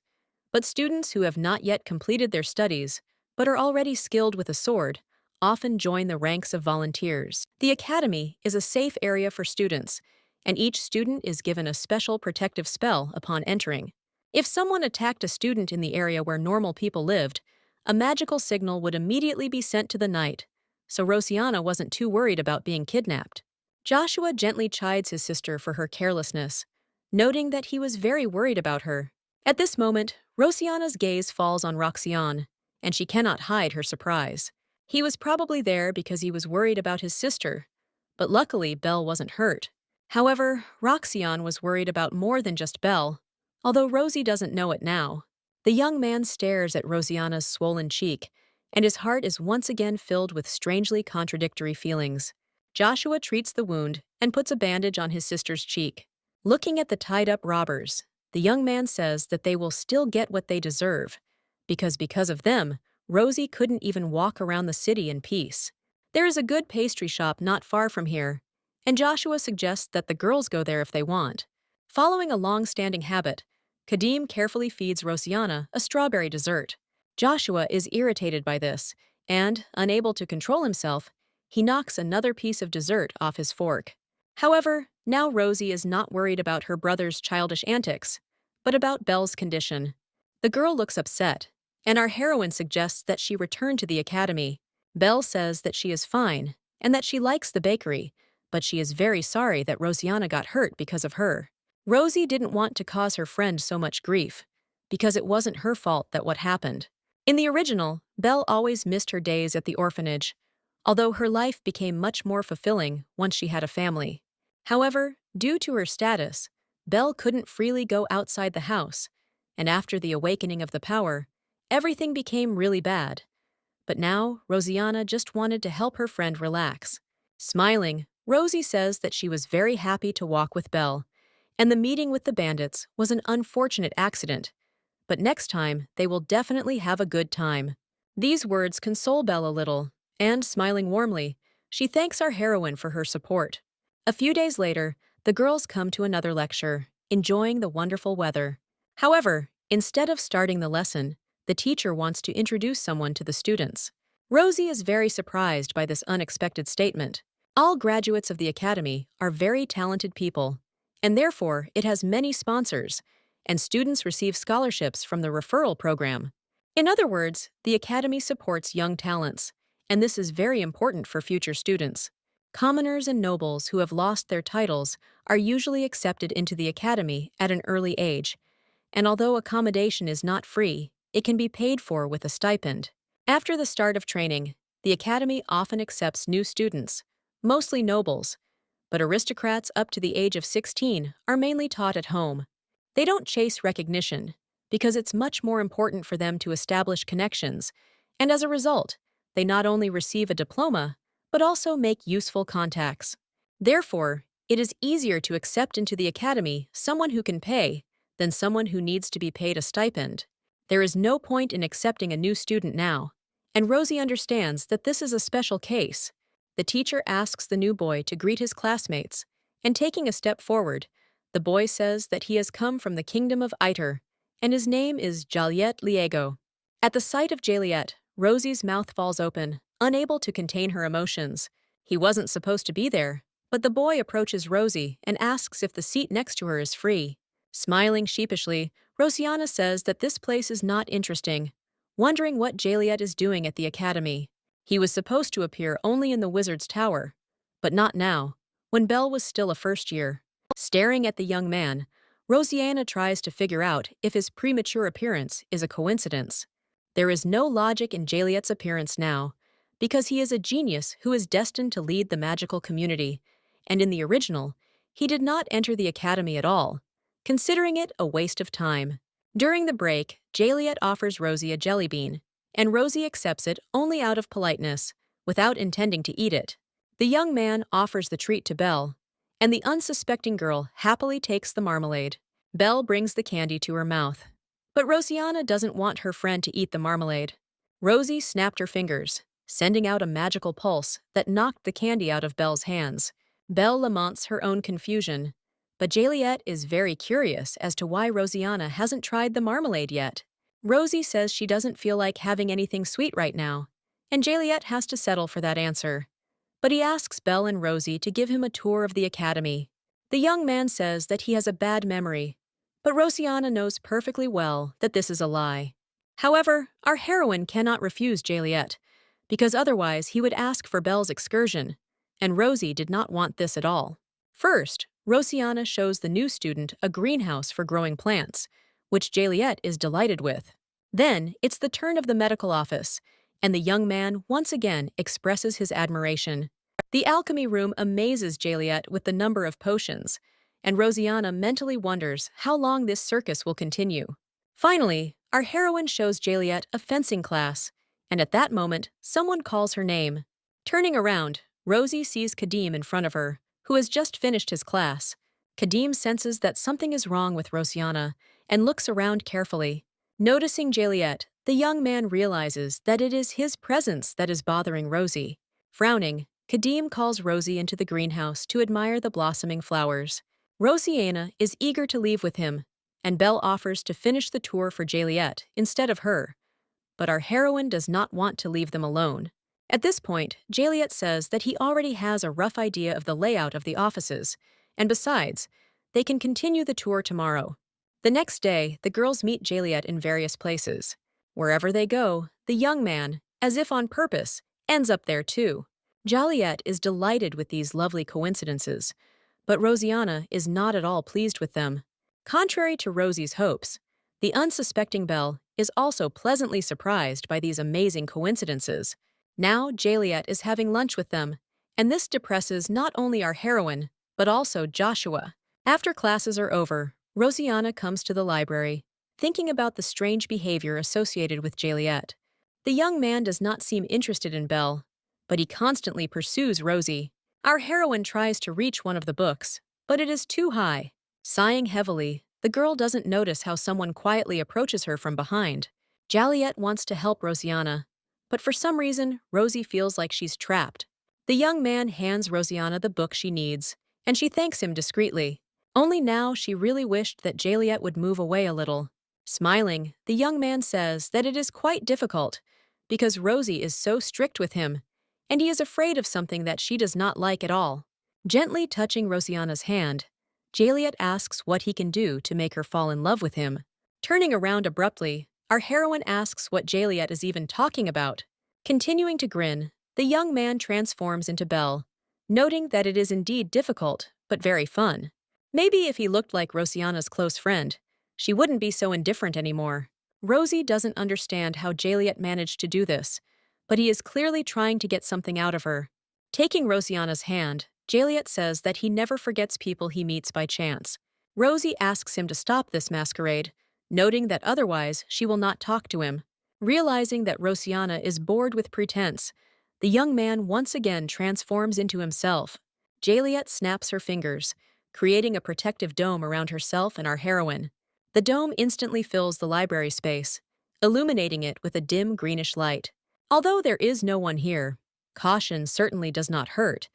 but students who have not yet completed their studies but are already skilled with a sword often join the ranks of volunteers. The academy is a safe area for students, and each student is given a special protective spell upon entering. If someone attacked a student in the area where normal people lived, a magical signal would immediately be sent to the knight, so Rosiana wasn't too worried about being kidnapped. Joshua gently chides his sister for her carelessness, noting that he was very worried about her. At this moment, Rosiana's gaze falls on Roxane, and she cannot hide her surprise. He was probably there because he was worried about his sister, but luckily Belle wasn't hurt. However, Roxane was worried about more than just Belle, although Rosie doesn't know it now. The young man stares at Rosiana's swollen cheek, and his heart is once again filled with strangely contradictory feelings. Joshua treats the wound and puts a bandage on his sister's cheek. Looking at the tied-up robbers, the young man says that they will still get what they deserve, because of them, Rosie couldn't even walk around the city in peace. There is a good pastry shop not far from here, and Joshua suggests that the girls go there if they want. Following a long-standing habit, Kadim carefully feeds Rosiana a strawberry dessert. Joshua is irritated by this, and, unable to control himself, he knocks another piece of dessert off his fork. However, now Rosie is not worried about her brother's childish antics, but about Belle's condition. The girl looks upset, and our heroine suggests that she return to the academy. Belle says that she is fine, and that she likes the bakery, but she is very sorry that Rosiana got hurt because of her. Rosie didn't want to cause her friend so much grief, because it wasn't her fault that what happened. In the original, Belle always missed her days at the orphanage, although her life became much more fulfilling once she had a family. However, due to her status, Belle couldn't freely go outside the house, and after the awakening of the power, everything became really bad. But now, Rosiana just wanted to help her friend relax. Smiling, Rosie says that she was very happy to walk with Belle, and the meeting with the bandits was an unfortunate accident, but next time they will definitely have a good time. These words console Belle a little, and, smiling warmly, she thanks our heroine for her support. A few days later, the girls come to another lecture, enjoying the wonderful weather. However, instead of starting the lesson, the teacher wants to introduce someone to the students. Rosie is very surprised by this unexpected statement. All graduates of the academy are very talented people, and therefore it has many sponsors, and students receive scholarships from the referral program. In other words, the academy supports young talents, and this is very important for future students. Commoners and nobles who have lost their titles are usually accepted into the academy at an early age, and although accommodation is not free, it can be paid for with a stipend. After the start of training, the academy often accepts new students, mostly nobles, but aristocrats up to the age of 16 are mainly taught at home. They don't chase recognition, because it's much more important for them to establish connections, and as a result, they not only receive a diploma, but also make useful contacts. Therefore, it is easier to accept into the academy someone who can pay than someone who needs to be paid a stipend. There is no point in accepting a new student now, and Rosie understands that this is a special case. The teacher asks the new boy to greet his classmates, and taking a step forward, the boy says that he has come from the kingdom of Iter, and his name is Jaliet Liego. At the sight of Jaliet, Rosie's mouth falls open, unable to contain her emotions. He wasn't supposed to be there, but the boy approaches Rosie and asks if the seat next to her is free. Smiling sheepishly, Rosiana says that this place is not interesting, wondering what Jaliet is doing at the academy. He was supposed to appear only in the wizard's tower, but not now, when Belle was still a first year. Staring at the young man, Rosiana tries to figure out if his premature appearance is a coincidence. There is no logic in Jaliet's appearance now, because he is a genius who is destined to lead the magical community, and in the original, he did not enter the academy at all, considering it a waste of time. During the break, Jaliet offers Rosie a jelly bean, and Rosie accepts it only out of politeness, without intending to eat it. The young man offers the treat to Belle, and the unsuspecting girl happily takes the marmalade. Belle brings the candy to her mouth. But Rosianna doesn't want her friend to eat the marmalade. Rosie snapped her fingers, sending out a magical pulse that knocked the candy out of Belle's hands. Belle laments her own confusion, but Juliet is very curious as to why Rosianna hasn't tried the marmalade yet. Rosie says she doesn't feel like having anything sweet right now, and Juliet has to settle for that answer. But he asks Belle and Rosie to give him a tour of the academy. The young man says that he has a bad memory, but Rosianna knows perfectly well that this is a lie. However, our heroine cannot refuse Juliet, because otherwise he would ask for Belle's excursion, and Rosie did not want this at all. First, Rosianna shows the new student a greenhouse for growing plants, which Juliet is delighted with. Then, it's the turn of the medical office, and the young man once again expresses his admiration. The alchemy room amazes Juliet with the number of potions, and Rosianna mentally wonders how long this circus will continue. Finally, our heroine shows Juliet a fencing class, and at that moment, someone calls her name. Turning around, Rosie sees Kadim in front of her, who has just finished his class. Kadim senses that something is wrong with Rosianna and looks around carefully. Noticing Juliet, the young man realizes that it is his presence that is bothering Rosie. Frowning, Kadim calls Rosie into the greenhouse to admire the blossoming flowers. Rosianna is eager to leave with him, and Belle offers to finish the tour for Juliet instead of her. But our heroine does not want to leave them alone. At this point, Juliet says that he already has a rough idea of the layout of the offices, and besides, they can continue the tour tomorrow. The next day, the girls meet Juliet in various places. Wherever they go, the young man, as if on purpose, ends up there too. Juliet is delighted with these lovely coincidences, but Rosianna is not at all pleased with them. Contrary to Rosie's hopes, the unsuspecting Belle is also pleasantly surprised by these amazing coincidences. Now Juliet is having lunch with them, and this depresses not only our heroine, but also Joshua. After classes are over, Rosianna comes to the library, thinking about the strange behavior associated with Juliet. The young man does not seem interested in Belle, but he constantly pursues Rosie. Our heroine tries to reach one of the books, but it is too high. Sighing heavily, the girl doesn't notice how someone quietly approaches her from behind. Juliet wants to help Rosianna, but for some reason, Rosie feels like she's trapped. The young man hands Rosianna the book she needs, and she thanks him discreetly. Only now she really wished that Juliet would move away a little. Smiling, the young man says that it is quite difficult, because Rosie is so strict with him, and he is afraid of something that she does not like at all. Gently touching Rosianna's hand, Juliet asks what he can do to make her fall in love with him. Turning around abruptly, our heroine asks what Juliet is even talking about. Continuing to grin, the young man transforms into Belle, noting that it is indeed difficult, but very fun. Maybe if he looked like Rosianna's close friend, she wouldn't be so indifferent anymore. Rosie doesn't understand how Juliet managed to do this, but he is clearly trying to get something out of her. Taking Rosianna's hand, Juliet says that he never forgets people he meets by chance. Rosie asks him to stop this masquerade, noting that otherwise she will not talk to him. Realizing that Rosianna is bored with pretense, the young man once again transforms into himself. Juliet snaps her fingers, creating a protective dome around herself and our heroine. The dome instantly fills the library space, illuminating it with a dim greenish light. Although there is no one here, caution certainly does not hurt,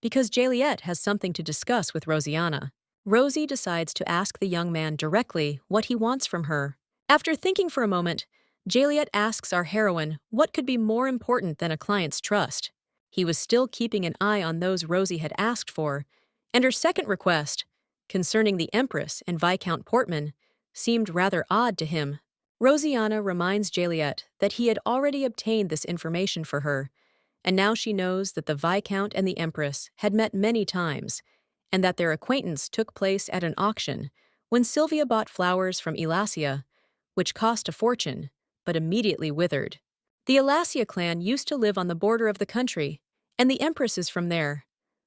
because Juliet has something to discuss with Rosianna. Rosie decides to ask the young man directly what he wants from her. After thinking for a moment, Juliet asks our heroine what could be more important than a client's trust. He was still keeping an eye on those Rosie had asked for, and her second request, concerning the Empress and Viscount Portman, seemed rather odd to him. Rosianna reminds Juliet that he had already obtained this information for her, and now she knows that the Viscount and the Empress had met many times, and that their acquaintance took place at an auction when Sylvia bought flowers from Elasia, which cost a fortune, but immediately withered. The Elasia clan used to live on the border of the country, and the Empress is from there.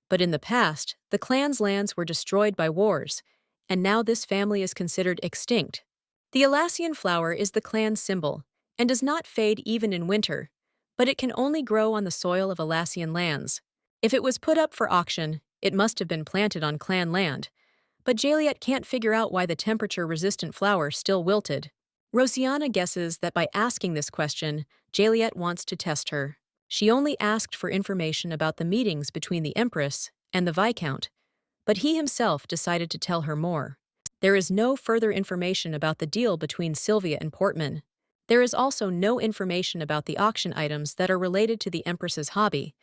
But in the past, the clan's lands were destroyed by wars, and now this family is considered extinct. The Elasian flower is the clan's symbol, and does not fade even in winter, but it can only grow on the soil of Alassian lands. If it was put up for auction, it must have been planted on clan land, but Jaliet can't figure out why the temperature-resistant flower still wilted. Rosiana guesses that by asking this question, Jaliet wants to test her. She only asked for information about the meetings between the Empress and the Viscount, but he himself decided to tell her more. There is no further information about the deal between Sylvia and Portman. There is also no information about the auction items that are related to the Empress's hobby,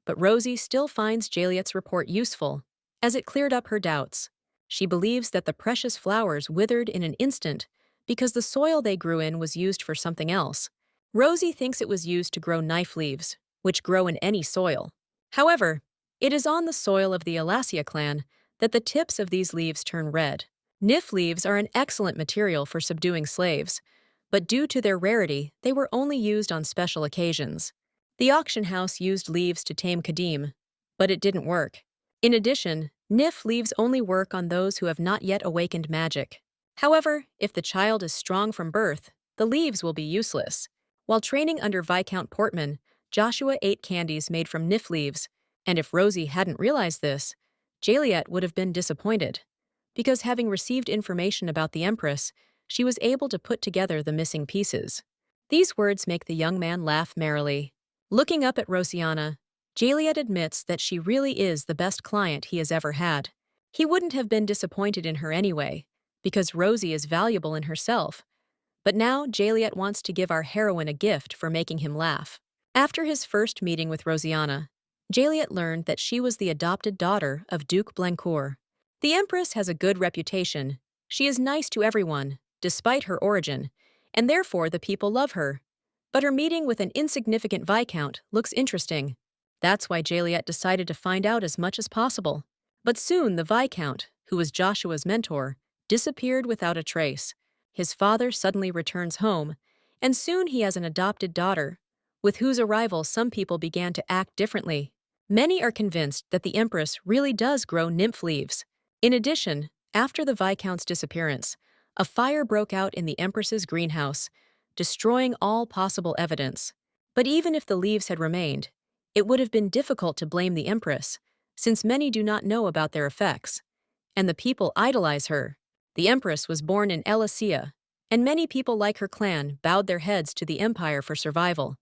but Rosie still finds Jaliet's report useful, as it cleared up her doubts. She believes that the precious flowers withered in an instant because the soil they grew in was used for something else. Rosie thinks it was used to grow knife leaves, which grow in any soil. However, it is on the soil of the Alassia clan that the tips of these leaves turn red. Knife leaves are an excellent material for subduing slaves, but due to their rarity, they were only used on special occasions. The auction house used leaves to tame Kadim, but it didn't work. In addition, Nif leaves only work on those who have not yet awakened magic. However, if the child is strong from birth, the leaves will be useless. While training under Viscount Portman, Joshua ate candies made from Nif leaves, and if Rosie hadn't realized this, Jaliet would have been disappointed. Because having received information about the Empress, she was able to put together the missing pieces. These words make the young man laugh merrily. Looking up at Rosiana, Jaliet admits that she really is the best client he has ever had. He wouldn't have been disappointed in her anyway, because Rosie is valuable in herself. But now Jaliet wants to give our heroine a gift for making him laugh. After his first meeting with Rosiana, Jaliet learned that she was the adopted daughter of Duke Blancourt. The Empress has a good reputation. She is nice to everyone, despite her origin, and therefore the people love her. But her meeting with an insignificant Viscount looks interesting. That's why Jaliet decided to find out as much as possible. But soon the Viscount, who was Joshua's mentor, disappeared without a trace. His father suddenly returns home, and soon he has an adopted daughter, with whose arrival some people began to act differently. Many are convinced that the Empress really does grow nymph leaves. In addition, after the Viscount's disappearance, a fire broke out in the Empress's greenhouse, destroying all possible evidence. But even if the leaves had remained, it would have been difficult to blame the Empress, since many do not know about their effects, and the people idolize her. The Empress was born in Elasia, and many people like her clan bowed their heads to the Empire for survival.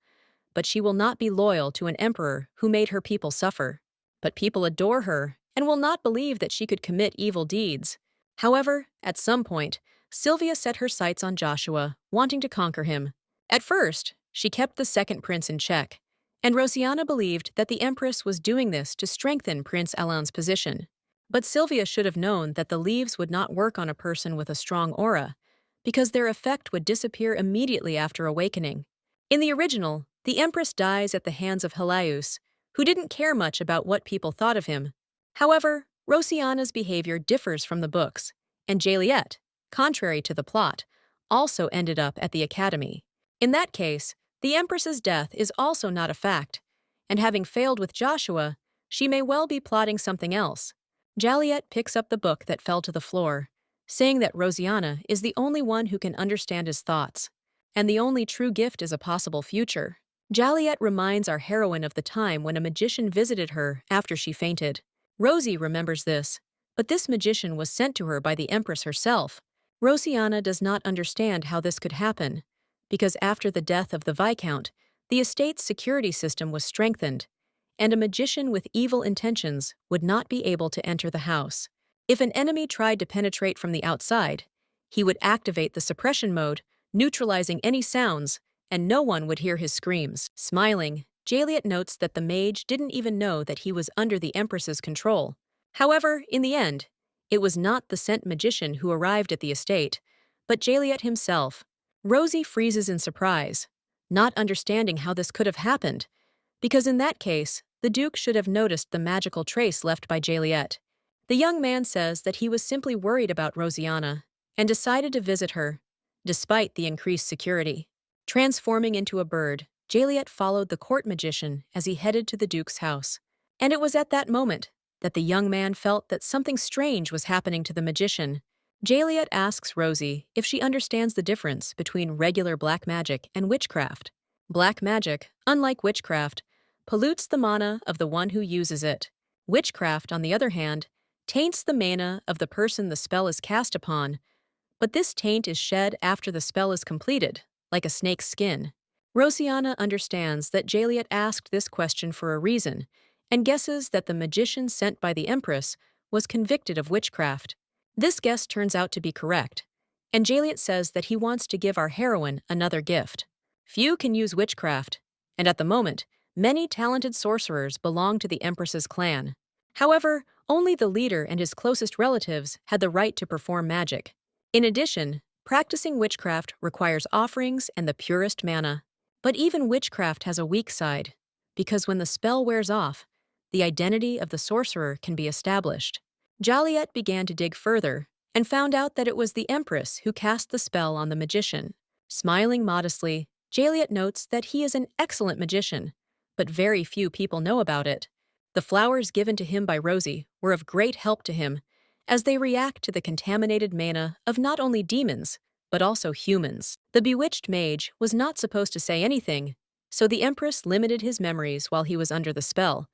But she will not be loyal to an emperor who made her people suffer. But people adore her and will not believe that she could commit evil deeds. However, at some point, Sylvia set her sights on Joshua, wanting to conquer him. At first, she kept the second prince in check, and Rosiana believed that the Empress was doing this to strengthen Prince Alan's position. But Sylvia should have known that the leaves would not work on a person with a strong aura, because their effect would disappear immediately after awakening. In the original, the Empress dies at the hands of Helios, who didn't care much about what people thought of him. However, Rosiana's behavior differs from the books, and Jaliet, contrary to the plot, also ended up at the academy. In that case, the Empress's death is also not a fact, and having failed with Joshua, she may well be plotting something else. Jaliet picks up the book that fell to the floor, saying that Rosiana is the only one who can understand his thoughts, and the only true gift is a possible future. Jaliet reminds our heroine of the time when a magician visited her after she fainted. Rosie remembers this, but this magician was sent to her by the Empress herself. Rosiana does not understand how this could happen, because after the death of the Viscount, the estate's security system was strengthened, and a magician with evil intentions would not be able to enter the house. If an enemy tried to penetrate from the outside, he would activate the suppression mode, neutralizing any sounds, and no one would hear his screams. Smiling, Jaliet notes that the mage didn't even know that he was under the Empress's control. However, in the end, it was not the sent magician who arrived at the estate, but Jaliet himself. Rosie freezes in surprise, not understanding how this could have happened, because in that case, the Duke should have noticed the magical trace left by Jaliet. The young man says that he was simply worried about Rosiana and decided to visit her, despite the increased security. Transforming into a bird, Jaliet followed the court magician as he headed to the Duke's house. And it was at that moment that the young man felt that something strange was happening to the magician. Jaliet asks Rosie if she understands the difference between regular black magic and witchcraft. Black magic, unlike witchcraft, pollutes the mana of the one who uses it. Witchcraft, on the other hand, taints the mana of the person the spell is cast upon, but this taint is shed after the spell is completed, like a snake's skin. Rosiana understands that Jaliet asked this question for a reason, and guesses that the magician sent by the Empress was convicted of witchcraft. This guess turns out to be correct, and Jaliet says that he wants to give our heroine another gift. Few can use witchcraft, and at the moment, many talented sorcerers belong to the Empress's clan. However, only the leader and his closest relatives had the right to perform magic. In addition, practicing witchcraft requires offerings and the purest mana. But even witchcraft has a weak side, because when the spell wears off, the identity of the sorcerer can be established. Jaliet began to dig further and found out that it was the Empress who cast the spell on the magician. Smiling modestly, Jaliet notes that he is an excellent magician, but very few people know about it. The flowers given to him by Rosie were of great help to him, as they react to the contaminated mana of not only demons, but also humans. The bewitched mage was not supposed to say anything, so the Empress limited his memories while he was under the spell,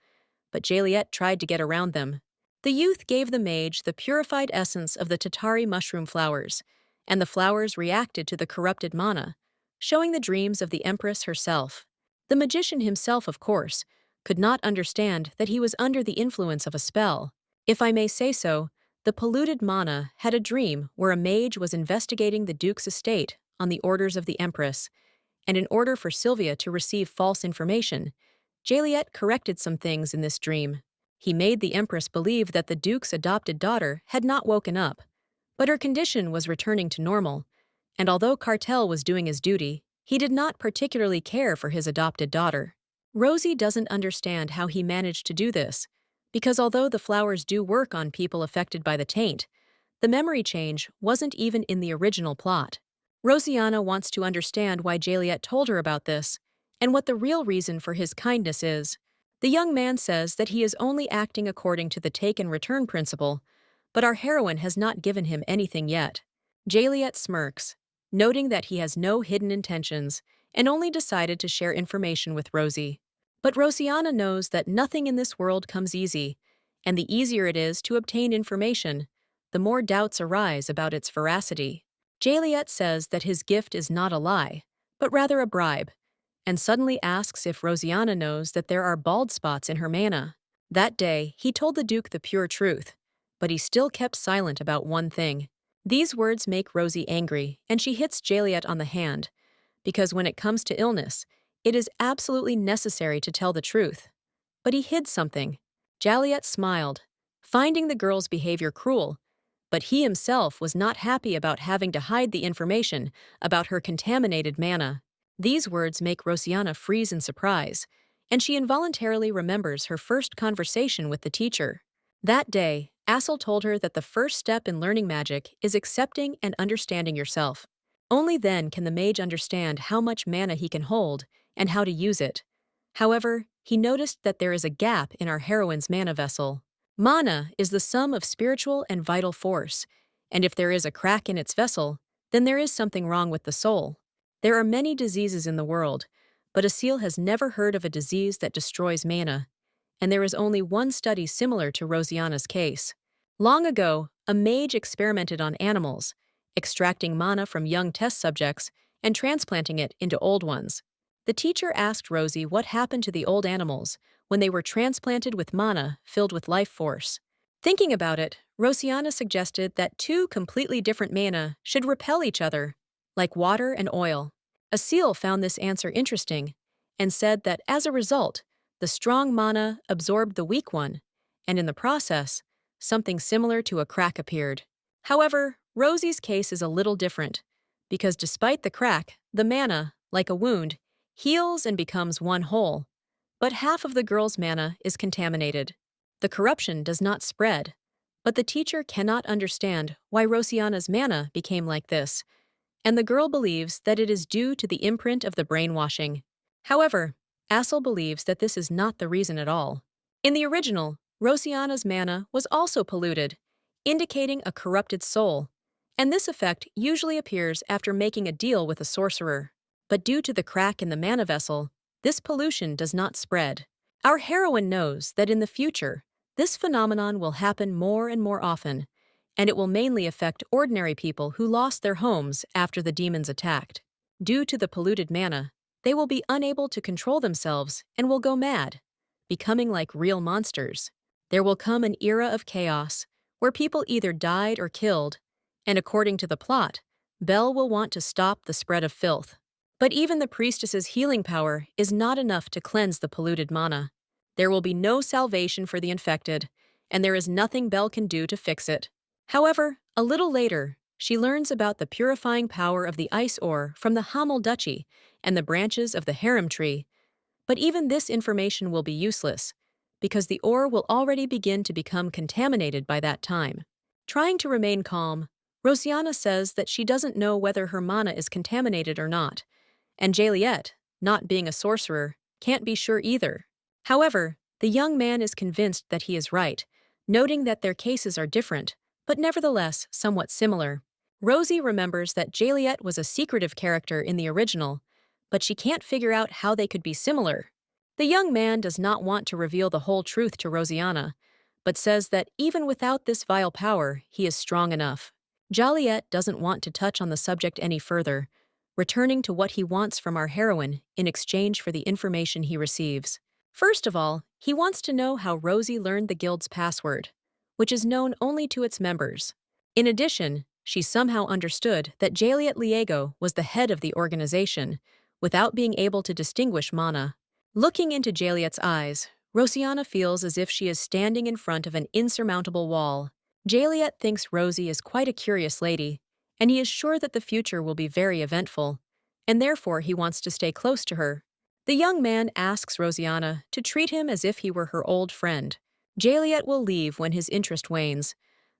but Jaliet tried to get around them. The youth gave the mage the purified essence of the Tatari mushroom flowers, and the flowers reacted to the corrupted mana, showing the dreams of the Empress herself. The magician himself, of course, could not understand that he was under the influence of a spell. If I may say so, the polluted mana had a dream where a mage was investigating the Duke's estate on the orders of the Empress, and in order for Sylvia to receive false information, Jaliet corrected some things in this dream. He made the Empress believe that the Duke's adopted daughter had not woken up, but her condition was returning to normal, and although Cartel was doing his duty, he did not particularly care for his adopted daughter. Rosie doesn't understand how he managed to do this, because although the flowers do work on people affected by the taint, the memory change wasn't even in the original plot. Rosiana wants to understand why Jaliet told her about this, and what the real reason for his kindness is. The young man says that he is only acting according to the take-and-return principle, but our heroine has not given him anything yet. Jaliet smirks, noting that he has no hidden intentions, and only decided to share information with Rosie. But Rosiana knows that nothing in this world comes easy, and the easier it is to obtain information, the more doubts arise about its veracity. Jaliet says that his gift is not a lie, but rather a bribe, and suddenly asks if Rosiana knows that there are bald spots in her mana. That day, he told the Duke the pure truth, but he still kept silent about one thing. These words make Rosie angry, and she hits Jaliet on the hand, because when it comes to illness, it is absolutely necessary to tell the truth. But he hid something. Jaliet smiled, finding the girl's behavior cruel, but he himself was not happy about having to hide the information about her contaminated mana. These words make Rosiana freeze in surprise, and she involuntarily remembers her first conversation with the teacher. That day, Assel told her that the first step in learning magic is accepting and understanding yourself. Only then can the mage understand how much mana he can hold and how to use it. However, he noticed that there is a gap in our heroine's mana vessel. Mana is the sum of spiritual and vital force, and if there is a crack in its vessel, then there is something wrong with the soul. There are many diseases in the world, but Aseel has never heard of a disease that destroys mana, and there is only one study similar to Rosiana's case. Long ago, a mage experimented on animals, extracting mana from young test subjects and transplanting it into old ones. The teacher asked Rosie what happened to the old animals when they were transplanted with mana filled with life force. Thinking about it, Rosiana suggested that two completely different mana should repel each other, like water and oil. Aseel found this answer interesting and said that as a result, the strong mana absorbed the weak one, and in the process, something similar to a crack appeared. However, Rosie's case is a little different, because despite the crack, the mana, like a wound, heals and becomes one whole. But half of the girl's mana is contaminated. The corruption does not spread, but the teacher cannot understand why Rosiana's mana became like this, and the girl believes that it is due to the imprint of the brainwashing. However, Assel believes that this is not the reason at all. In the original, Rosiana's mana was also polluted, indicating a corrupted soul, And this effect usually appears after making a deal with a sorcerer. But due to the crack in the mana vessel, this pollution does not spread. Our heroine knows that in the future, this phenomenon will happen more and more often, and it will mainly affect ordinary people who lost their homes after the demons attacked. Due to the polluted mana, they will be unable to control themselves and will go mad, becoming like real monsters. There will come an era of chaos, where people either died or killed, and according to the plot, Belle will want to stop the spread of filth. But even the priestess's healing power is not enough to cleanse the polluted mana. There will be no salvation for the infected, and there is nothing Belle can do to fix it. However, a little later, she learns about the purifying power of the ice ore from the Hamel Duchy and the branches of the harem tree. But even this information will be useless, because the ore will already begin to become contaminated by that time. Trying to remain calm, Rosiana says that she doesn't know whether her mana is contaminated or not, and Jaliet, not being a sorcerer, can't be sure either. However, the young man is convinced that he is right, noting that their cases are different, but nevertheless somewhat similar. Rosie remembers that Jaliet was a secretive character in the original, but she can't figure out how they could be similar. The young man does not want to reveal the whole truth to Rosiana, but says that even without this vile power, he is strong enough. Jaliet doesn't want to touch on the subject any further, returning to what he wants from our heroine in exchange for the information he receives. First of all, he wants to know how Rosie learned the guild's password, which is known only to its members. In addition, she somehow understood that Jaliet Liego was the head of the organization, without being able to distinguish mana. Looking into Jaliet's eyes, Rosiana feels as if she is standing in front of an insurmountable wall. Jaliet thinks Rosie is quite a curious lady, and he is sure that the future will be very eventful, and therefore he wants to stay close to her. The young man asks Rosiana to treat him as if he were her old friend. Jaliet will leave when his interest wanes,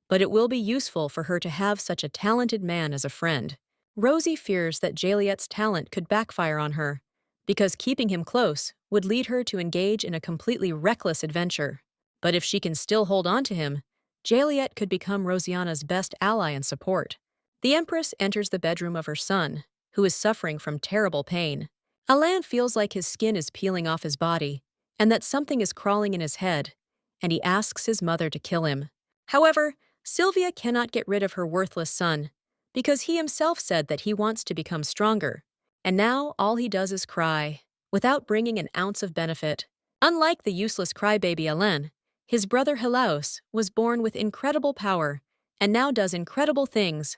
but it will be useful for her to have such a talented man as a friend. Rosie fears that Jaliet's talent could backfire on her, because keeping him close would lead her to engage in a completely reckless adventure. But if she can still hold on to him, Jaliet could become Rosiana's best ally and support. The Empress enters the bedroom of her son, who is suffering from terrible pain. Alain feels like his skin is peeling off his body, and that something is crawling in his head, and he asks his mother to kill him. However, Sylvia cannot get rid of her worthless son, because he himself said that he wants to become stronger, and now all he does is cry, without bringing an ounce of benefit. Unlike the useless crybaby Alain, his brother Helaos was born with incredible power, and now does incredible things,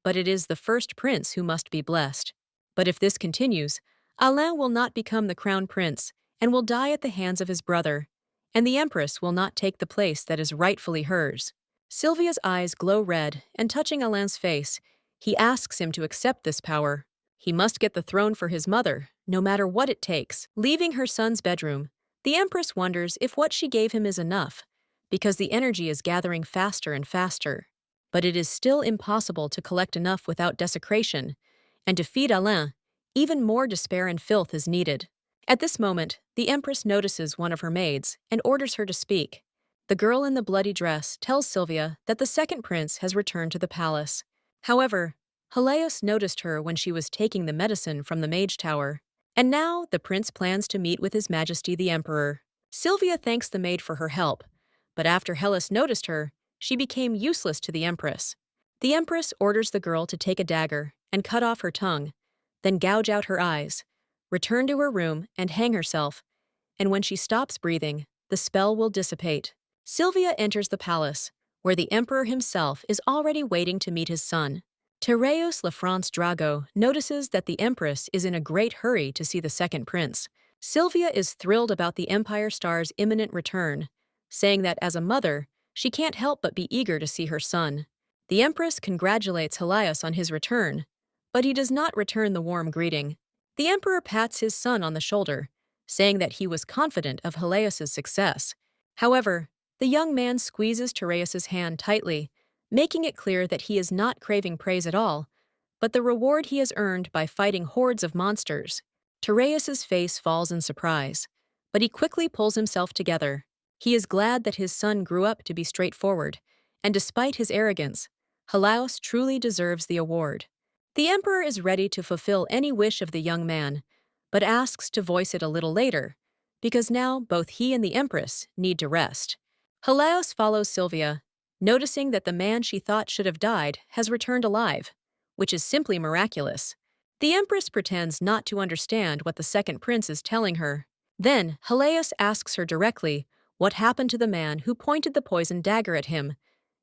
but it is the first prince who must be blessed. But if this continues, Alain will not become the crown prince, and will die at the hands of his brother, and the Empress will not take the place that is rightfully hers. Sylvia's eyes glow red, and touching Alain's face, he asks him to accept this power. He must get the throne for his mother, no matter what it takes. Leaving her son's bedroom, the Empress wonders if what she gave him is enough, because the energy is gathering faster and faster. But it is still impossible to collect enough without desecration, and to feed Alain, even more despair and filth is needed. At this moment, the Empress notices one of her maids and orders her to speak. The girl in the bloody dress tells Sylvia that the second prince has returned to the palace. However, Helaos noticed her when she was taking the medicine from the mage tower, and now the prince plans to meet with His Majesty the Emperor. Sylvia thanks the maid for her help, but after Helaos noticed her, she became useless to the Empress. The Empress orders the girl to take a dagger and cut off her tongue, then gouge out her eyes, return to her room and hang herself, and when she stops breathing, the spell will dissipate. Sylvia enters the palace, where the Emperor himself is already waiting to meet his son. Tereus Lafrance Drago notices that the Empress is in a great hurry to see the second prince. Sylvia is thrilled about the Empire Star's imminent return, saying that as a mother, she can't help but be eager to see her son. The Empress congratulates Helaos on his return, but he does not return the warm greeting. The Emperor pats his son on the shoulder, saying that he was confident of Helaos's success. However, the young man squeezes Tereus's hand tightly, making it clear that he is not craving praise at all, but the reward he has earned by fighting hordes of monsters. Tereus's face falls in surprise, but he quickly pulls himself together. He is glad that his son grew up to be straightforward, and despite his arrogance, Halaus truly deserves the award. The emperor is ready to fulfill any wish of the young man, but asks to voice it a little later, because now both he and the empress need to rest. Halaus follows Sylvia, noticing that the man she thought should have died has returned alive, which is simply miraculous. The empress pretends not to understand what the second prince is telling her. Then, Halaus asks her directly what happened to the man who pointed the poisoned dagger at him,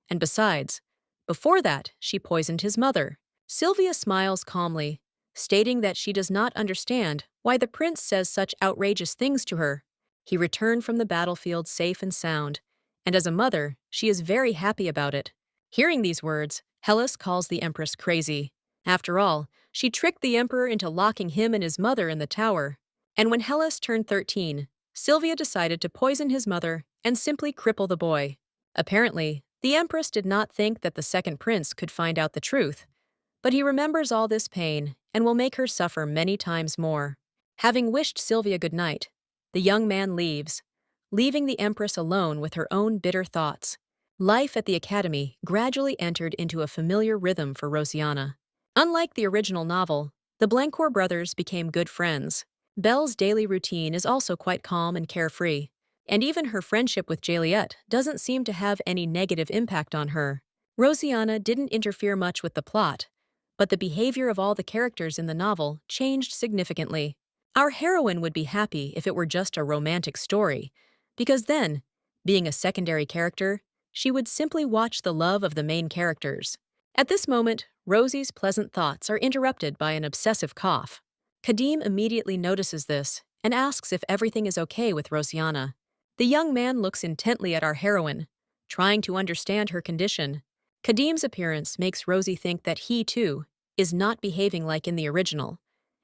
and besides, before that, she poisoned his mother. Sylvia smiles calmly, stating that she does not understand why the prince says such outrageous things to her. He returned from the battlefield safe and sound, and as a mother, she is very happy about it. Hearing these words, Hellas calls the empress crazy. After all, she tricked the emperor into locking him and his mother in the tower. And when Hellas turned 13, Sylvia decided to poison his mother and simply cripple the boy. Apparently, the empress did not think that the second prince could find out the truth, but he remembers all this pain and will make her suffer many times more. Having wished Sylvia good night, the young man leaves, leaving the empress alone with her own bitter thoughts. Life at the academy gradually entered into a familiar rhythm for Rosiana. Unlike the original novel, the Blancourt brothers became good friends. Belle's daily routine is also quite calm and carefree, and even her friendship with Juliet doesn't seem to have any negative impact on her. Rosiana didn't interfere much with the plot, but the behavior of all the characters in the novel changed significantly. Our heroine would be happy if it were just a romantic story, because then, being a secondary character, she would simply watch the love of the main characters. At this moment, Rosie's pleasant thoughts are interrupted by an obsessive cough. Kadim immediately notices this and asks if everything is okay with Rosiana. The young man looks intently at our heroine, trying to understand her condition. Kadim's appearance makes Rosie think that he, too, is not behaving like in the original,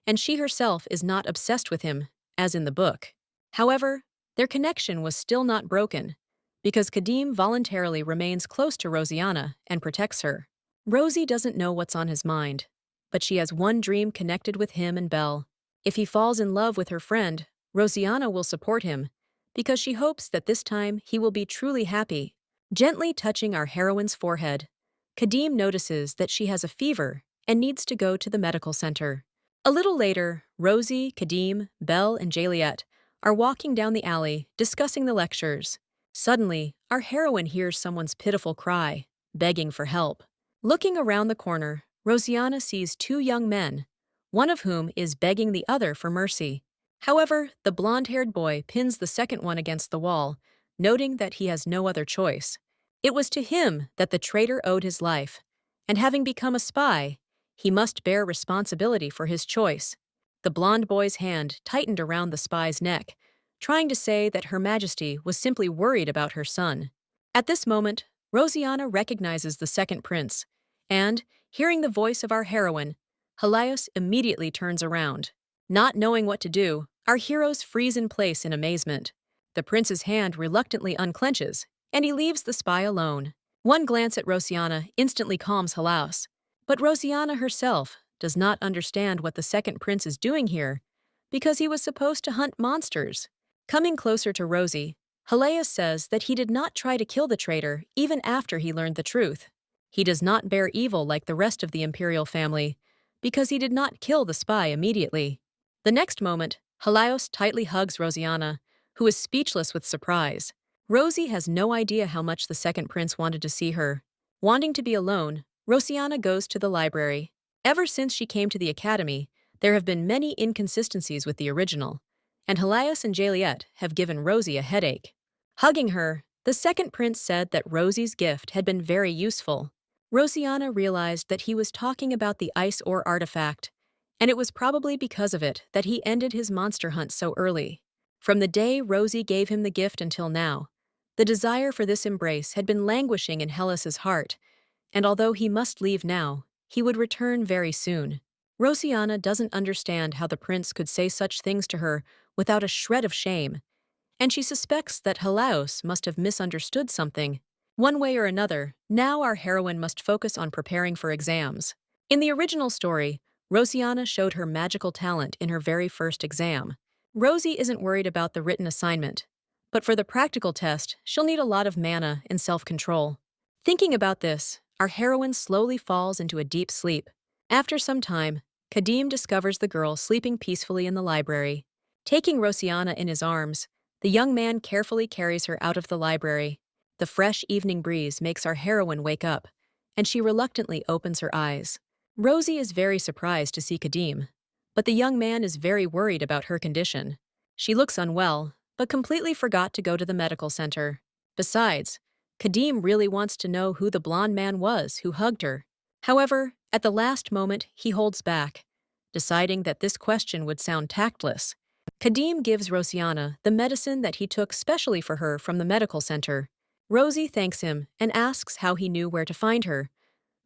and she herself is not obsessed with him, as in the book. However, their connection was still not broken, because Kadim voluntarily remains close to Rosiana and protects her. Rosie doesn't know what's on his mind, but she has one dream connected with him and Belle. If he falls in love with her friend, Rosiana will support him, because she hopes that this time he will be truly happy. Gently touching our heroine's forehead, Kadim notices that she has a fever and needs to go to the medical center. A little later, Rosie, Kadim, Belle, and Juliet are walking down the alley discussing the lectures. Suddenly, our heroine hears someone's pitiful cry, begging for help. Looking around the corner, Rosiana sees two young men, one of whom is begging the other for mercy. However, the blonde-haired boy pins the second one against the wall, noting that he has no other choice. It was to him that the traitor owed his life, and having become a spy, he must bear responsibility for his choice. The blonde boy's hand tightened around the spy's neck, trying to say that Her Majesty was simply worried about her son. At this moment, Rosiana recognizes the second prince, and, hearing the voice of our heroine, Halaus immediately turns around. Not knowing what to do, our heroes freeze in place in amazement. The prince's hand reluctantly unclenches, and he leaves the spy alone. One glance at Rosiana instantly calms Halaus, but Rosiana herself does not understand what the second prince is doing here, because he was supposed to hunt monsters. Coming closer to Rosie, Halaus says that he did not try to kill the traitor even after he learned the truth. He does not bear evil like the rest of the imperial family, because he did not kill the spy immediately. The next moment, Halaus tightly hugs Rosiana, who is speechless with surprise. Rosie has no idea how much the second prince wanted to see her. Wanting to be alone, Rosiana goes to the library. Ever since she came to the academy, there have been many inconsistencies with the original, and Halaus and Juliet have given Rosie a headache. Hugging her, the second prince said that Rosie's gift had been very useful. Rosiana realized that he was talking about the ice ore artifact, and it was probably because of it that he ended his monster hunt so early. From the day Rosie gave him the gift until now, the desire for this embrace had been languishing in Hellas's heart, and although he must leave now, he would return very soon. Rosiana doesn't understand how the prince could say such things to her without a shred of shame, and she suspects that Halaus must have misunderstood something. One way or another, now our heroine must focus on preparing for exams. In the original story, Rosiana showed her magical talent in her very first exam. Rosie isn't worried about the written assignment, but for the practical test, she'll need a lot of mana and self-control. Thinking about this, our heroine slowly falls into a deep sleep. After some time, Kadim discovers the girl sleeping peacefully in the library. Taking Rosiana in his arms, the young man carefully carries her out of the library. The fresh evening breeze makes our heroine wake up, and she reluctantly opens her eyes. Rosie is very surprised to see Kadim, but the young man is very worried about her condition. She looks unwell, but completely forgot to go to the medical center. Besides, Kadim really wants to know who the blonde man was who hugged her. However, at the last moment, he holds back, deciding that this question would sound tactless. Kadim gives Rosiana the medicine that he took specially for her from the medical center. Rosie thanks him and asks how he knew where to find her.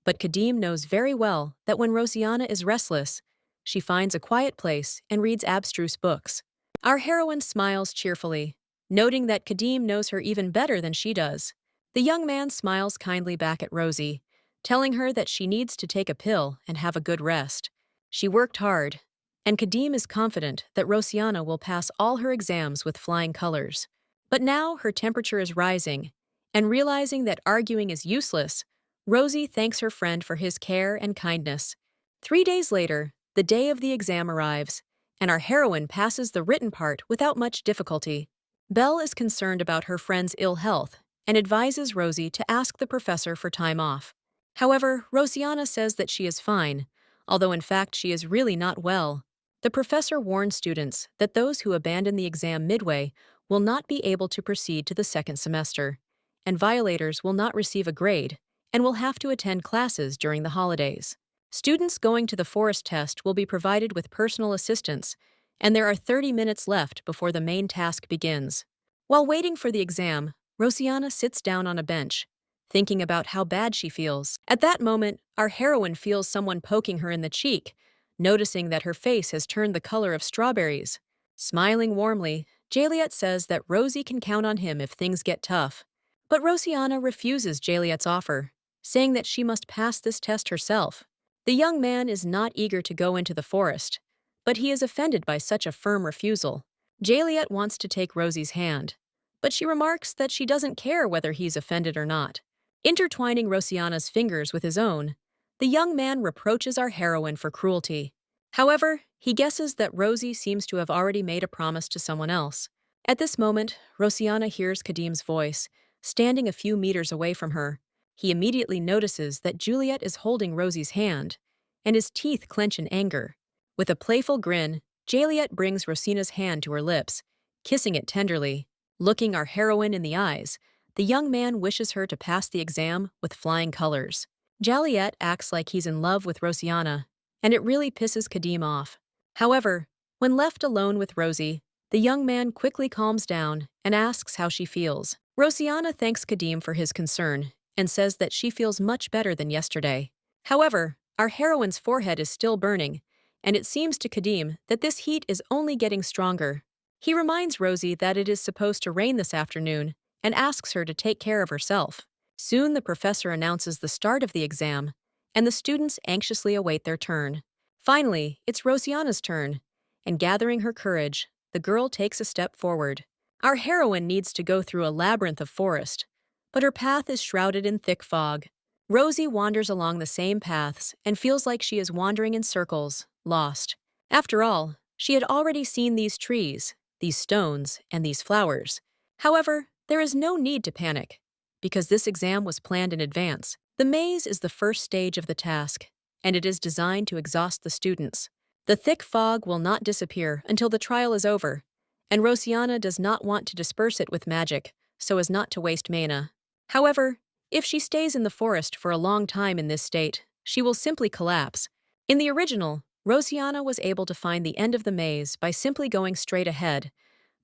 But Kadim knows very well that when Rosiana is restless, she finds a quiet place and reads abstruse books. Our heroine smiles cheerfully, noting that Kadim knows her even better than she does. The young man smiles kindly back at Rosie, telling her that she needs to take a pill and have a good rest. She worked hard, and Kadim is confident that Rosiana will pass all her exams with flying colors. But now her temperature is rising, and realizing that arguing is useless, Rosie thanks her friend for his care and kindness. 3 days later, the day of the exam arrives, and our heroine passes the written part without much difficulty. Belle is concerned about her friend's ill health and advises Rosie to ask the professor for time off. However, Rosiana says that she is fine, although in fact she is really not well. The professor warns students that those who abandon the exam midway will not be able to proceed to the second semester, and violators will not receive a grade and will have to attend classes during the holidays. Students going to the forest test will be provided with personal assistance, and there are 30 minutes left before the main task begins. While waiting for the exam, Rosiana sits down on a bench, thinking about how bad she feels. At that moment, our heroine feels someone poking her in the cheek, noticing that her face has turned the color of strawberries. Smiling warmly, Jaliet says that Rosie can count on him if things get tough. But Rosiana refuses Jaliet's offer, saying that she must pass this test herself. The young man is not eager to go into the forest, but he is offended by such a firm refusal. Jaliet wants to take Rosie's hand, but she remarks that she doesn't care whether he's offended or not. Intertwining Rosiana's fingers with his own, the young man reproaches our heroine for cruelty. However, he guesses that Rosie seems to have already made a promise to someone else. At this moment, Rosiana hears Kadim's voice, standing a few meters away from her. He immediately notices that Juliet is holding Rosie's hand, and his teeth clench in anger. With a playful grin, Jaliet brings Rosina's hand to her lips, kissing it tenderly. Looking our heroine in the eyes, the young man wishes her to pass the exam with flying colors. Jaliet acts like he's in love with Rosiana, and it really pisses Kadim off. However, when left alone with Rosie, the young man quickly calms down and asks how she feels. Rosiana thanks Kadim for his concern and says that she feels much better than yesterday. However, our heroine's forehead is still burning, and it seems to Kadim that this heat is only getting stronger. He reminds Rosie that it is supposed to rain this afternoon and asks her to take care of herself. Soon the professor announces the start of the exam, and the students anxiously await their turn. Finally, it's Rosiana's turn, and gathering her courage, the girl takes a step forward. Our heroine needs to go through a labyrinth of forest, but her path is shrouded in thick fog. Rosie wanders along the same paths and feels like she is wandering in circles, lost. After all, she had already seen these trees, these stones, and these flowers. However, there is no need to panic, because this exam was planned in advance. The maze is the first stage of the task, and it is designed to exhaust the students. The thick fog will not disappear until the trial is over, and Rosiana does not want to disperse it with magic, so as not to waste mana. However, if she stays in the forest for a long time in this state, she will simply collapse. In the original, Rosiana was able to find the end of the maze by simply going straight ahead,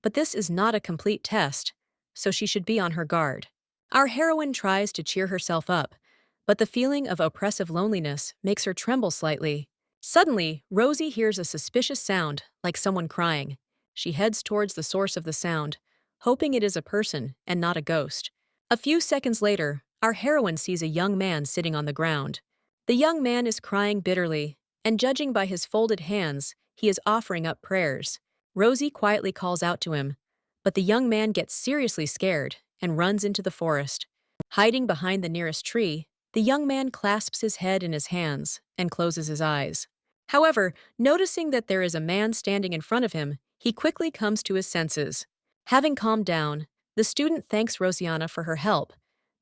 but this is not a complete test, so she should be on her guard. Our heroine tries to cheer herself up, but the feeling of oppressive loneliness makes her tremble slightly. Suddenly, Rosie hears a suspicious sound, like someone crying. She heads towards the source of the sound, hoping it is a person and not a ghost. A few seconds later, our heroine sees a young man sitting on the ground. The young man is crying bitterly, and judging by his folded hands, he is offering up prayers. Rosie quietly calls out to him, but the young man gets seriously scared and runs into the forest. Hiding behind the nearest tree, the young man clasps his head in his hands and closes his eyes. However, noticing that there is a man standing in front of him, he quickly comes to his senses. Having calmed down, the student thanks Rosianna for her help,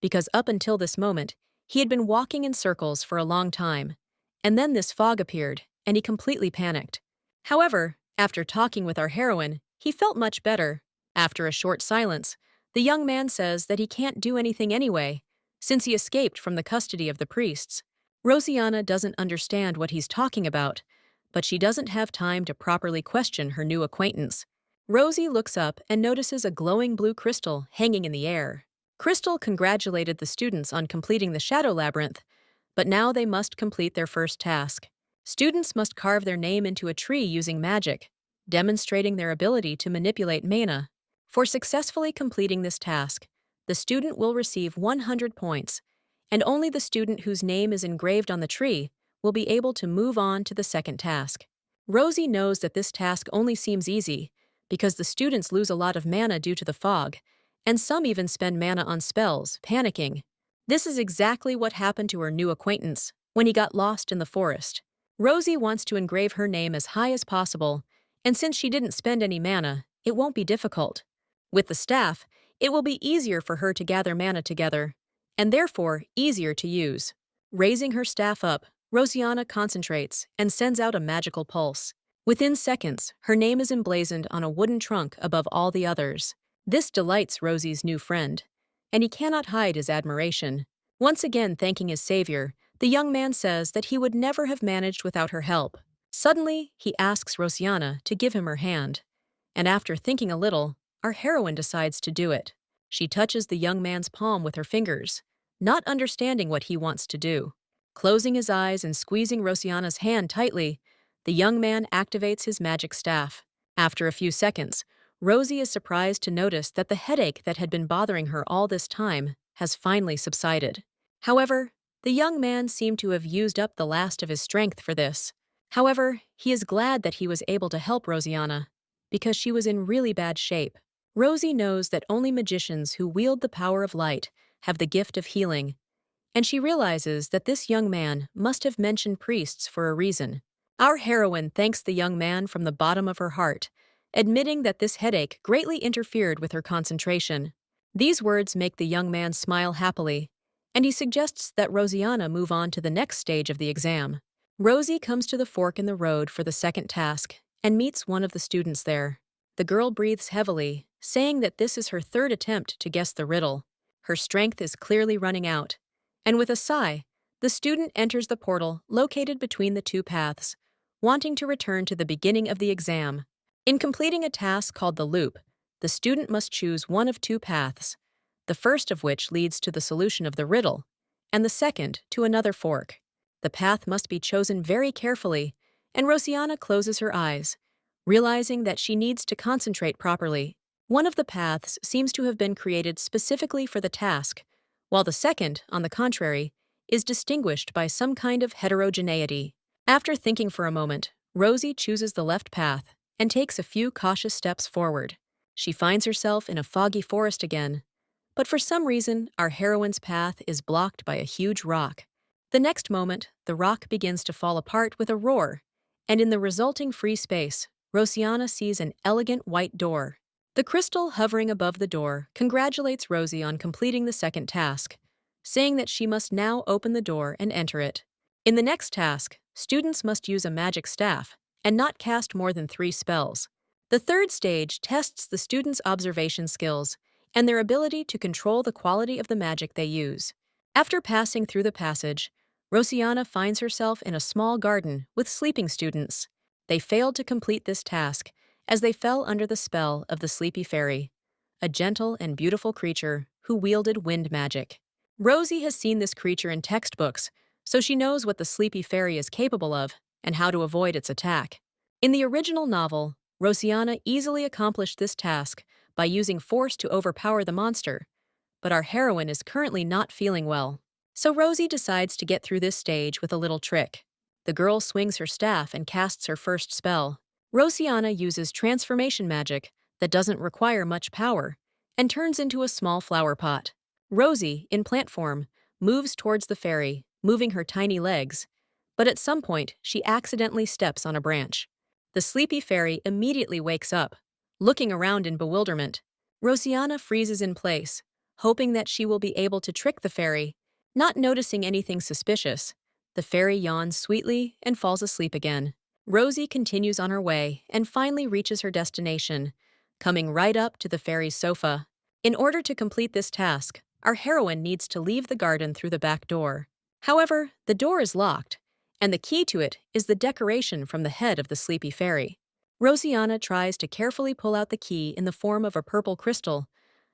because up until this moment, he had been walking in circles for a long time. And then this fog appeared, and he completely panicked. However, after talking with our heroine, he felt much better. After a short silence, the young man says that he can't do anything anyway, since he escaped from the custody of the priests. Rosianna doesn't understand what he's talking about, but she doesn't have time to properly question her new acquaintance. Rosie looks up and notices a glowing blue crystal hanging in the air. Crystal congratulated the students on completing the Shadow Labyrinth, but now they must complete their first task. Students must carve their name into a tree using magic, demonstrating their ability to manipulate mana. For successfully completing this task, the student will receive 100 points, and only the student whose name is engraved on the tree will be able to move on to the second task. Rosie knows that this task only seems easy because the students lose a lot of mana due to the fog, and some even spend mana on spells, panicking. This is exactly what happened to her new acquaintance when he got lost in the forest. Rosie wants to engrave her name as high as possible, and since she didn't spend any mana, it won't be difficult. With the staff, it will be easier for her to gather mana together, and therefore easier to use. Raising her staff up, Rosianna concentrates and sends out a magical pulse. Within seconds, her name is emblazoned on a wooden trunk above all the others. This delights Rosie's new friend, and he cannot hide his admiration. Once again thanking his savior, the young man says that he would never have managed without her help. Suddenly, he asks Rosianna to give him her hand, and after thinking a little, our heroine decides to do it. She touches the young man's palm with her fingers, not understanding what he wants to do. Closing his eyes and squeezing Rosianna's hand tightly, the young man activates his magic staff. After a few seconds, Rosie is surprised to notice that the headache that had been bothering her all this time has finally subsided. However, the young man seemed to have used up the last of his strength for this. However, he is glad that he was able to help Rosianna, because she was in really bad shape. Rosie knows that only magicians who wield the power of light have the gift of healing, and she realizes that this young man must have mentioned priests for a reason. Our heroine thanks the young man from the bottom of her heart, admitting that this headache greatly interfered with her concentration. These words make the young man smile happily, and he suggests that Rosianna move on to the next stage of the exam. Rosie comes to the fork in the road for the second task and meets one of the students there. The girl breathes heavily, saying that this is her third attempt to guess the riddle. Her strength is clearly running out, and with a sigh, the student enters the portal located between the two paths, wanting to return to the beginning of the exam. In completing a task called the loop, the student must choose one of two paths, the first of which leads to the solution of the riddle, and the second to another fork. The path must be chosen very carefully, and Rosianna closes her eyes, realizing that she needs to concentrate properly. One of the paths seems to have been created specifically for the task, while the second, on the contrary, is distinguished by some kind of heterogeneity. After thinking for a moment, Rosie chooses the left path and takes a few cautious steps forward. She finds herself in a foggy forest again, but for some reason, our heroine's path is blocked by a huge rock. The next moment, the rock begins to fall apart with a roar, and in the resulting free space, Rosianna sees an elegant white door. The crystal hovering above the door congratulates Rosie on completing the second task, saying that she must now open the door and enter it. In the next task, students must use a magic staff and not cast more than 3 spells. The third stage tests the students' observation skills and their ability to control the quality of the magic they use. After passing through the passage, Rosianna finds herself in a small garden with sleeping students. They failed to complete this task as they fell under the spell of the Sleepy Fairy, a gentle and beautiful creature who wielded wind magic. Rosie has seen this creature in textbooks, so she knows what the Sleepy Fairy is capable of and how to avoid its attack. In the original novel, Rosianna easily accomplished this task by using force to overpower the monster, but our heroine is currently not feeling well. So Rosie decides to get through this stage with a little trick. The girl swings her staff and casts her first spell. Rosianna uses transformation magic that doesn't require much power and turns into a small flower pot. Rosie, in plant form, moves towards the fairy, moving her tiny legs. But at some point, she accidentally steps on a branch. The sleepy fairy immediately wakes up, looking around in bewilderment. Rosiana freezes in place, hoping that she will be able to trick the fairy. Not noticing anything suspicious, the fairy yawns sweetly and falls asleep again. Rosie continues on her way and finally reaches her destination, coming right up to the fairy's sofa. In order to complete this task, our heroine needs to leave the garden through the back door. However, the door is locked, and the key to it is the decoration from the head of the sleepy fairy. Rosiana tries to carefully pull out the key in the form of a purple crystal,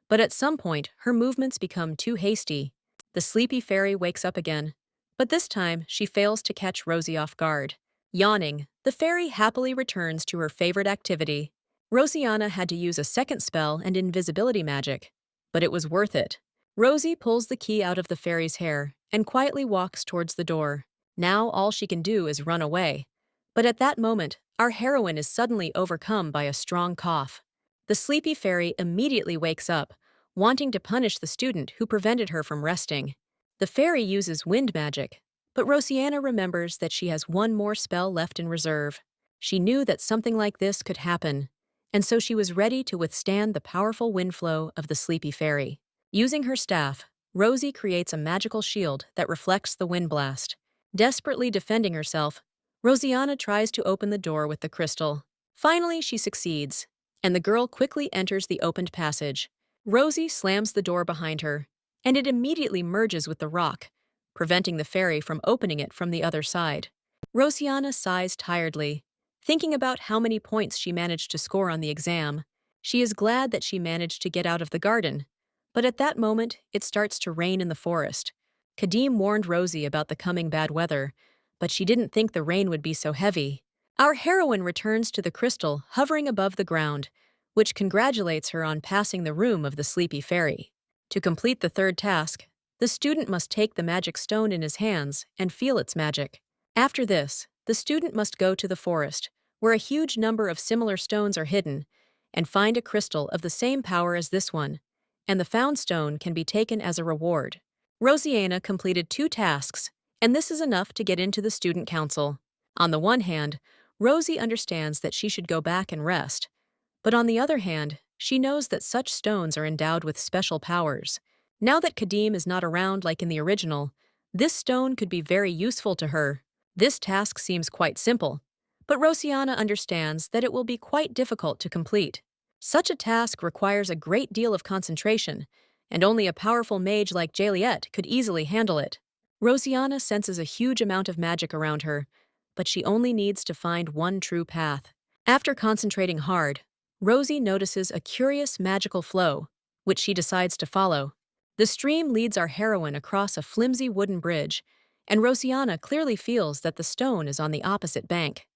but at some point her movements become too hasty. The sleepy fairy wakes up again, but this time she fails to catch Rosie off guard. Yawning, the fairy happily returns to her favorite activity. Rosiana had to use a second spell and invisibility magic, but it was worth it. Rosie pulls the key out of the fairy's hair and quietly walks towards the door. Now all she can do is run away. But at that moment, our heroine is suddenly overcome by a strong cough. The sleepy fairy immediately wakes up, wanting to punish the student who prevented her from resting. The fairy uses wind magic, but Rosiana remembers that she has one more spell left in reserve. She knew that something like this could happen, and so she was ready to withstand the powerful wind flow of the sleepy fairy. Using her staff, Rosie creates a magical shield that reflects the wind blast. Desperately defending herself, Rosiana tries to open the door with the crystal. Finally, she succeeds, and the girl quickly enters the opened passage. Rosie slams the door behind her, and it immediately merges with the rock, preventing the fairy from opening it from the other side. Rosiana sighs tiredly, thinking about how many points she managed to score on the exam. She is glad that she managed to get out of the garden, but at that moment, it starts to rain in the forest. Kadim warned Rosie about the coming bad weather, but she didn't think the rain would be so heavy. Our heroine returns to the crystal hovering above the ground, which congratulates her on passing the room of the sleepy fairy. To complete the third task, the student must take the magic stone in his hands and feel its magic. After this, the student must go to the forest, where a huge number of similar stones are hidden, and find a crystal of the same power as this one, and the found stone can be taken as a reward. Rosiana completed 2 tasks, and this is enough to get into the student council. On the one hand, Rosie understands that she should go back and rest, but on the other hand, she knows that such stones are endowed with special powers. Now that Kadim is not around like in the original, this stone could be very useful to her. This task seems quite simple, but Rosiana understands that it will be quite difficult to complete. Such a task requires a great deal of concentration, and only a powerful mage like Jaliet could easily handle it. Rosiana senses a huge amount of magic around her, but she only needs to find one true path. After concentrating hard, Rosie notices a curious magical flow, which she decides to follow. The stream leads our heroine across a flimsy wooden bridge, and Rosiana clearly feels that the stone is on the opposite bank.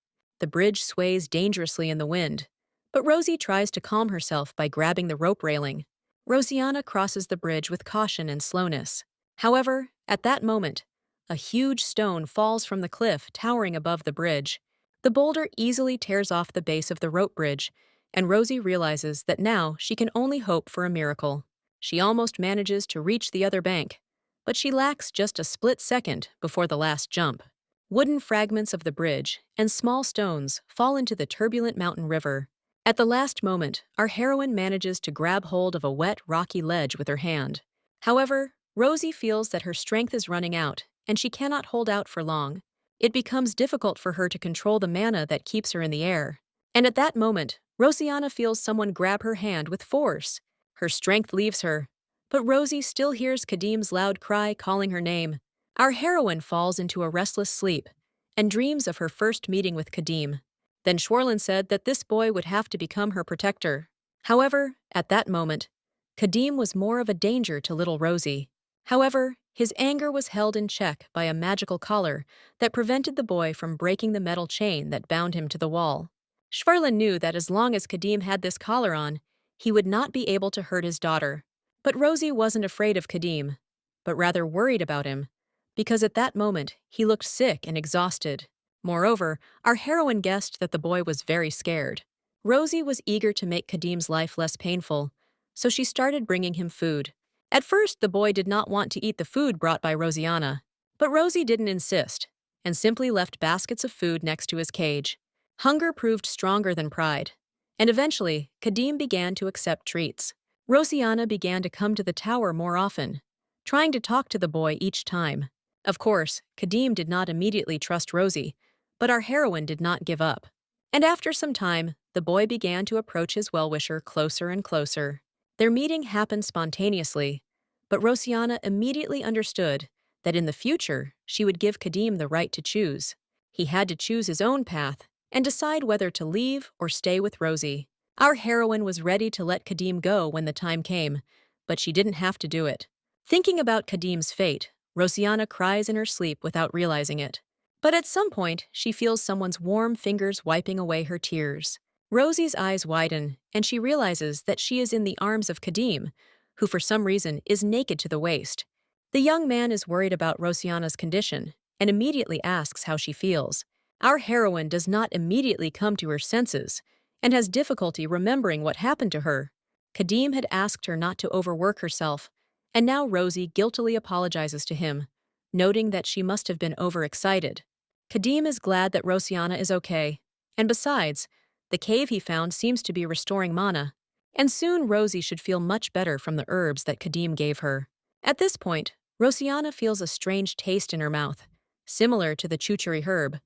The bridge sways dangerously in the wind, but Rosie tries to calm herself by grabbing the rope railing. Rosiana crosses the bridge with caution and slowness. However, at that moment, a huge stone falls from the cliff towering above the bridge. The boulder easily tears off the base of the rope bridge, and Rosie realizes that now she can only hope for a miracle. She almost manages to reach the other bank, but she lacks just a split second before the last jump. Wooden fragments of the bridge and small stones fall into the turbulent mountain river. At the last moment, our heroine manages to grab hold of a wet, rocky ledge with her hand. However, Rosie feels that her strength is running out, and she cannot hold out for long. It becomes difficult for her to control the mana that keeps her in the air. And at that moment, Rosiana feels someone grab her hand with force. Her strength leaves her, but Rosie still hears Kadim's loud cry calling her name. Our heroine falls into a restless sleep and dreams of her first meeting with Kadim. Then Schwarlin said that this boy would have to become her protector. However, at that moment, Kadim was more of a danger to little Rosie. However, his anger was held in check by a magical collar that prevented the boy from breaking the metal chain that bound him to the wall. Schwarlin knew that as long as Kadim had this collar on, he would not be able to hurt his daughter. But Rosie wasn't afraid of Kadim, but rather worried about him, because at that moment he looked sick and exhausted. Moreover, our heroine guessed that the boy was very scared. Rosie was eager to make Kadim's life less painful, so she started bringing him food. At first, the boy did not want to eat the food brought by Rosianna, but Rosie didn't insist and simply left baskets of food next to his cage. Hunger proved stronger than pride, and eventually, Kadim began to accept treats. Rosianna began to come to the tower more often, trying to talk to the boy each time. Of course, Kadim did not immediately trust Rosie, but our heroine did not give up. And after some time, the boy began to approach his well-wisher closer and closer. Their meeting happened spontaneously, but Rosianna immediately understood that in the future she would give Kadim the right to choose. He had to choose his own path and decide whether to leave or stay with Rosie. Our heroine was ready to let Kadim go when the time came, but she didn't have to do it. Thinking about Kadim's fate, Rosianna cries in her sleep without realizing it. But at some point, she feels someone's warm fingers wiping away her tears. Rosie's eyes widen, and she realizes that she is in the arms of Kadim, who for some reason is naked to the waist. The young man is worried about Rosianna's condition and immediately asks how she feels. Our heroine does not immediately come to her senses and has difficulty remembering what happened to her. Kadim had asked her not to overwork herself, and now Rosie guiltily apologizes to him, noting that she must have been overexcited. Kadim is glad that Rosianna is okay, and besides, the cave he found seems to be restoring mana, and soon Rosie should feel much better from the herbs that Kadim gave her. At this point, Rosianna feels a strange taste in her mouth, similar to the chuchuri herb,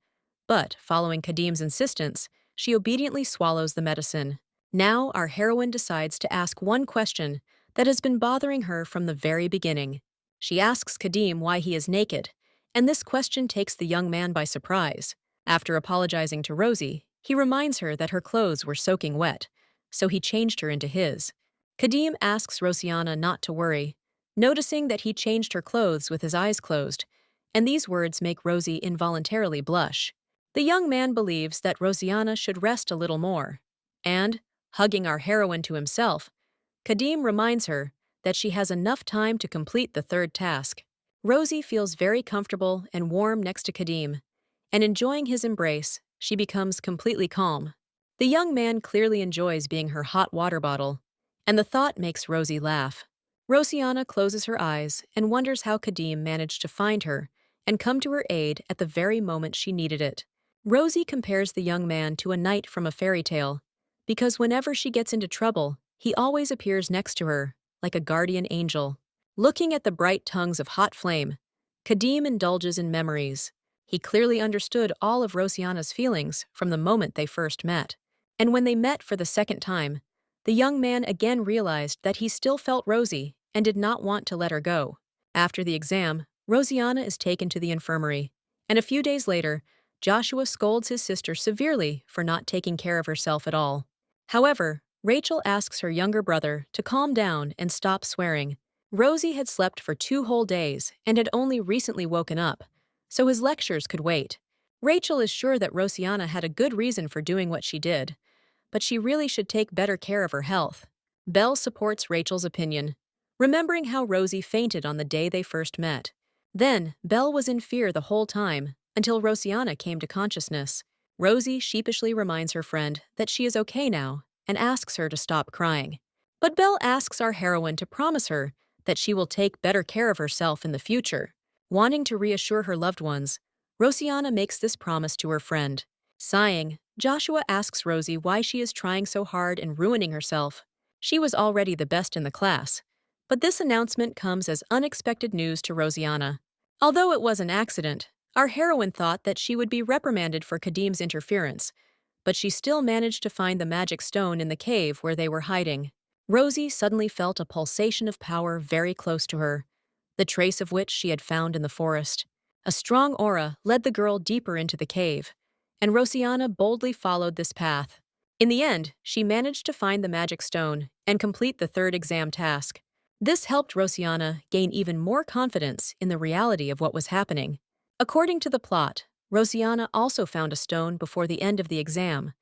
but, following Kadim's insistence, she obediently swallows the medicine. Now our heroine decides to ask one question that has been bothering her from the very beginning. She asks Kadim why he is naked, and this question takes the young man by surprise. After apologizing to Rosie, he reminds her that her clothes were soaking wet, so he changed her into his. Kadim asks Rosianna not to worry, noticing that he changed her clothes with his eyes closed, and these words make Rosie involuntarily blush. The young man believes that Rosianna should rest a little more, and, hugging our heroine to himself, Kadim reminds her that she has enough time to complete the third task. Rosie feels very comfortable and warm next to Kadim, and enjoying his embrace, she becomes completely calm. The young man clearly enjoys being her hot water bottle, and the thought makes Rosie laugh. Rosianna closes her eyes and wonders how Kadim managed to find her and come to her aid at the very moment she needed it. Rosie compares the young man to a knight from a fairy tale, because whenever she gets into trouble, he always appears next to her, like a guardian angel. Looking at the bright tongues of hot flame, Kadim indulges in memories. He clearly understood all of Rosianna's feelings from the moment they first met. And when they met for the second time, the young man again realized that he still felt Rosie and did not want to let her go. After the exam, Rosianna is taken to the infirmary, and a few days later, Joshua scolds his sister severely for not taking care of herself at all. However, Rachel asks her younger brother to calm down and stop swearing. Rosie had slept for 2 whole days and had only recently woken up, so his lectures could wait. Rachel is sure that Rosianna had a good reason for doing what she did, but she really should take better care of her health. Belle supports Rachel's opinion, remembering how Rosie fainted on the day they first met. Then, Belle was in fear the whole time, until Rosianna came to consciousness. Rosie sheepishly reminds her friend that she is okay now and asks her to stop crying. But Belle asks our heroine to promise her that she will take better care of herself in the future. Wanting to reassure her loved ones, Rosianna makes this promise to her friend. Sighing, Joshua asks Rosie why she is trying so hard and ruining herself. She was already the best in the class, but this announcement comes as unexpected news to Rosianna. Although it was an accident, our heroine thought that she would be reprimanded for Kadim's interference, but she still managed to find the magic stone in the cave where they were hiding. Rosie suddenly felt a pulsation of power very close to her, the trace of which she had found in the forest. A strong aura led the girl deeper into the cave, and Rosianna boldly followed this path. In the end, she managed to find the magic stone and complete the third exam task. This helped Rosianna gain even more confidence in the reality of what was happening. According to the plot, Rosianna also found a stone before the end of the exam,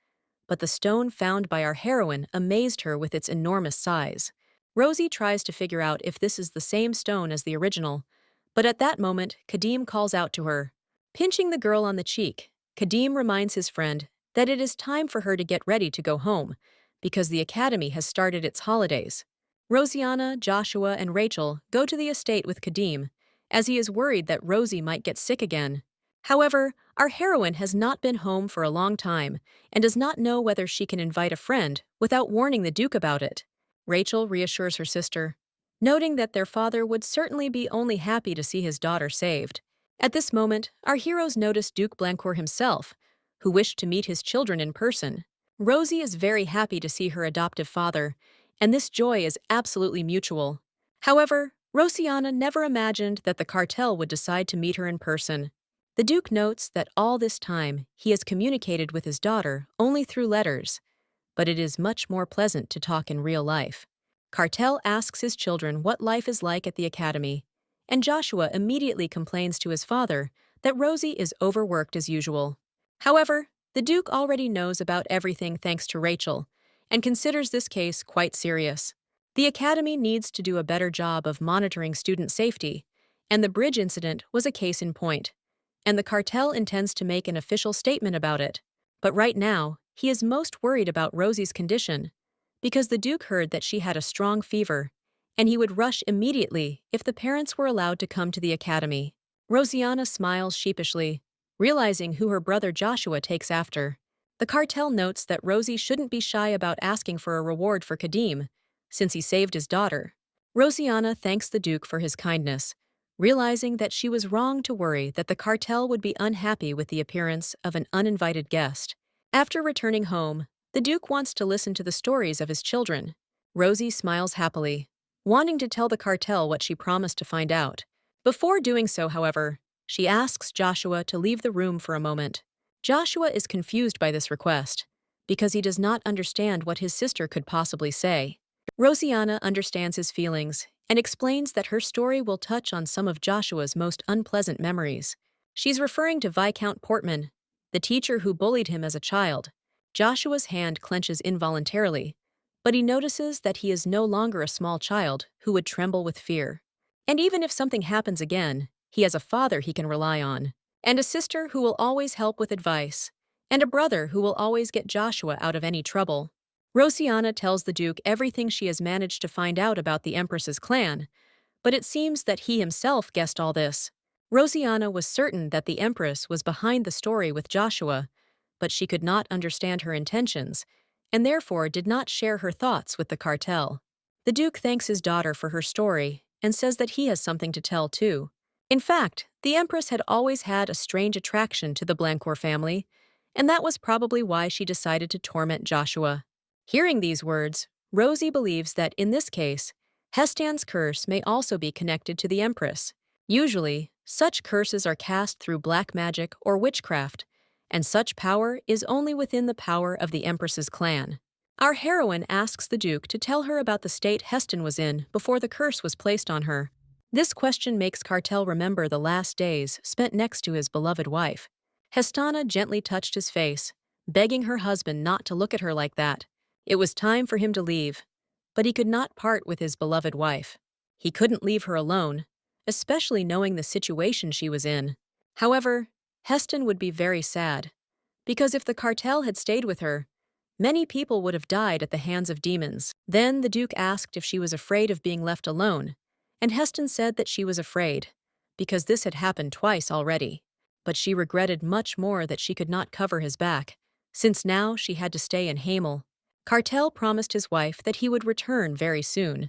but the stone found by our heroine amazed her with its enormous size. Rosie tries to figure out if this is the same stone as the original, but at that moment, Kadim calls out to her. Pinching the girl on the cheek, Kadim reminds his friend that it is time for her to get ready to go home, because the academy has started its holidays. Rosianna, Joshua, and Rachel go to the estate with Kadim, as he is worried that Rosie might get sick again. However, our heroine has not been home for a long time and does not know whether she can invite a friend without warning the Duke about it. Rachel reassures her sister, noting that their father would certainly be only happy to see his daughter saved. At this moment, our heroes notice Duke Blancourt himself, who wished to meet his children in person. Rosie is very happy to see her adoptive father, and this joy is absolutely mutual. However, Rosianna never imagined that the cartel would decide to meet her in person. The Duke notes that all this time he has communicated with his daughter only through letters, but it is much more pleasant to talk in real life. Cartel asks his children what life is like at the academy, and Joshua immediately complains to his father that Rosie is overworked as usual. However, the Duke already knows about everything thanks to Rachel, and considers this case quite serious. The academy needs to do a better job of monitoring student safety, and the bridge incident was a case in point, and the cartel intends to make an official statement about it. But right now, he is most worried about Rosie's condition, because the Duke heard that she had a strong fever, and he would rush immediately if the parents were allowed to come to the academy. Rosianna smiles sheepishly, realizing who her brother Joshua takes after. The cartel notes that Rosie shouldn't be shy about asking for a reward for Kadim, since he saved his daughter. Rosianna thanks the Duke for his kindness, realizing that she was wrong to worry that the cartel would be unhappy with the appearance of an uninvited guest. After returning home, the Duke wants to listen to the stories of his children. Rosie smiles happily, wanting to tell the cartel what she promised to find out. Before doing so, however, she asks Joshua to leave the room for a moment. Joshua is confused by this request, because he does not understand what his sister could possibly say. Rosianna understands his feelings and explains that her story will touch on some of Joshua's most unpleasant memories. She's referring to Viscount Portman, the teacher who bullied him as a child. Joshua's hand clenches involuntarily, but he notices that he is no longer a small child who would tremble with fear. And even if something happens again, he has a father he can rely on, and a sister who will always help with advice, and a brother who will always get Joshua out of any trouble. Rosianna tells the Duke everything she has managed to find out about the Empress's clan, but it seems that he himself guessed all this. Rosianna was certain that the Empress was behind the story with Joshua, but she could not understand her intentions, and therefore did not share her thoughts with the cartel. The Duke thanks his daughter for her story and says that he has something to tell too. In fact, the Empress had always had a strange attraction to the Blancourt family, and that was probably why she decided to torment Joshua. Hearing these words, Rosie believes that in this case, Hestan's curse may also be connected to the Empress. Usually, such curses are cast through black magic or witchcraft, and such power is only within the power of the Empress's clan. Our heroine asks the Duke to tell her about the state Heston was in before the curse was placed on her. This question makes Cartel remember the last days spent next to his beloved wife. Hestana gently touched his face, begging her husband not to look at her like that. It was time for him to leave, but he could not part with his beloved wife. He couldn't leave her alone, especially knowing the situation she was in. However, Heston would be very sad, because if the cartel had stayed with her, many people would have died at the hands of demons. Then the Duke asked if she was afraid of being left alone, and Heston said that she was afraid, because this had happened twice already. But she regretted much more that she could not cover his back, since now she had to stay in Hamel. Cartel promised his wife that he would return very soon,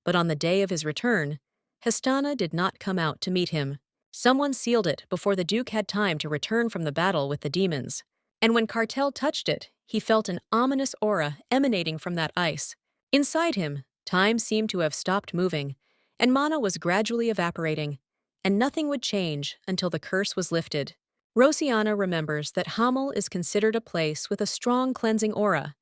but on the day of his return, Hestana did not come out to meet him. Someone sealed it before the Duke had time to return from the battle with the demons, and when Cartel touched it, he felt an ominous aura emanating from that ice. Inside him, time seemed to have stopped moving, and mana was gradually evaporating, and nothing would change until the curse was lifted. Rosianna remembers that Hamel is considered a place with a strong cleansing aura,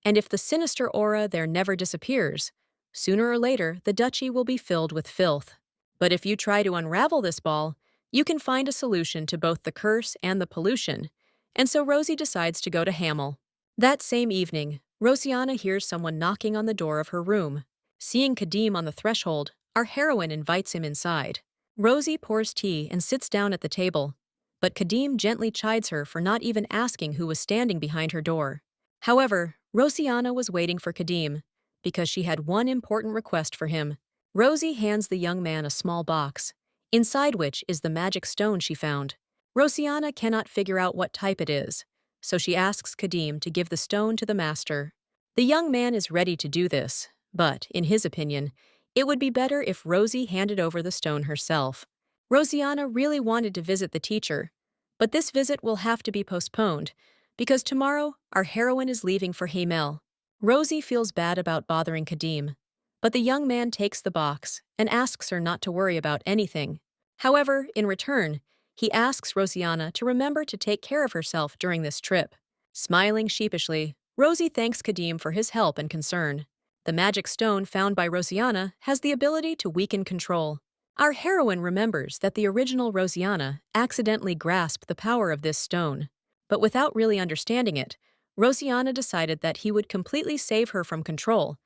and if the sinister aura there never disappears, sooner or later the duchy will be filled with filth. But if you try to unravel this ball, you can find a solution to both the curse and the pollution, and so Rosie decides to go to Hamel. That same evening, Rosianna hears someone knocking on the door of her room. Seeing Kadim on the threshold, our heroine invites him inside. Rosie pours tea and sits down at the table, but Kadim gently chides her for not even asking who was standing behind her door. However, Rosianna was waiting for Kadim, because she had one important request for him. Rosie hands the young man a small box, inside which is the magic stone she found. Rosianna cannot figure out what type it is, so she asks Kadim to give the stone to the master. The young man is ready to do this, but, in his opinion, it would be better if Rosie handed over the stone herself. Rosianna really wanted to visit the teacher, but this visit will have to be postponed, because tomorrow our heroine is leaving for Hamel. Rosie feels bad about bothering Kadim, but the young man takes the box and asks her not to worry about anything. However, in return, he asks Rosianna to remember to take care of herself during this trip. Smiling sheepishly, Rosie thanks Kadim for his help and concern. The magic stone found by Rosianna has the ability to weaken control. Our heroine remembers that the original Rosianna accidentally grasped the power of this stone, but without really understanding it, Rosianna decided that he would completely save her from control,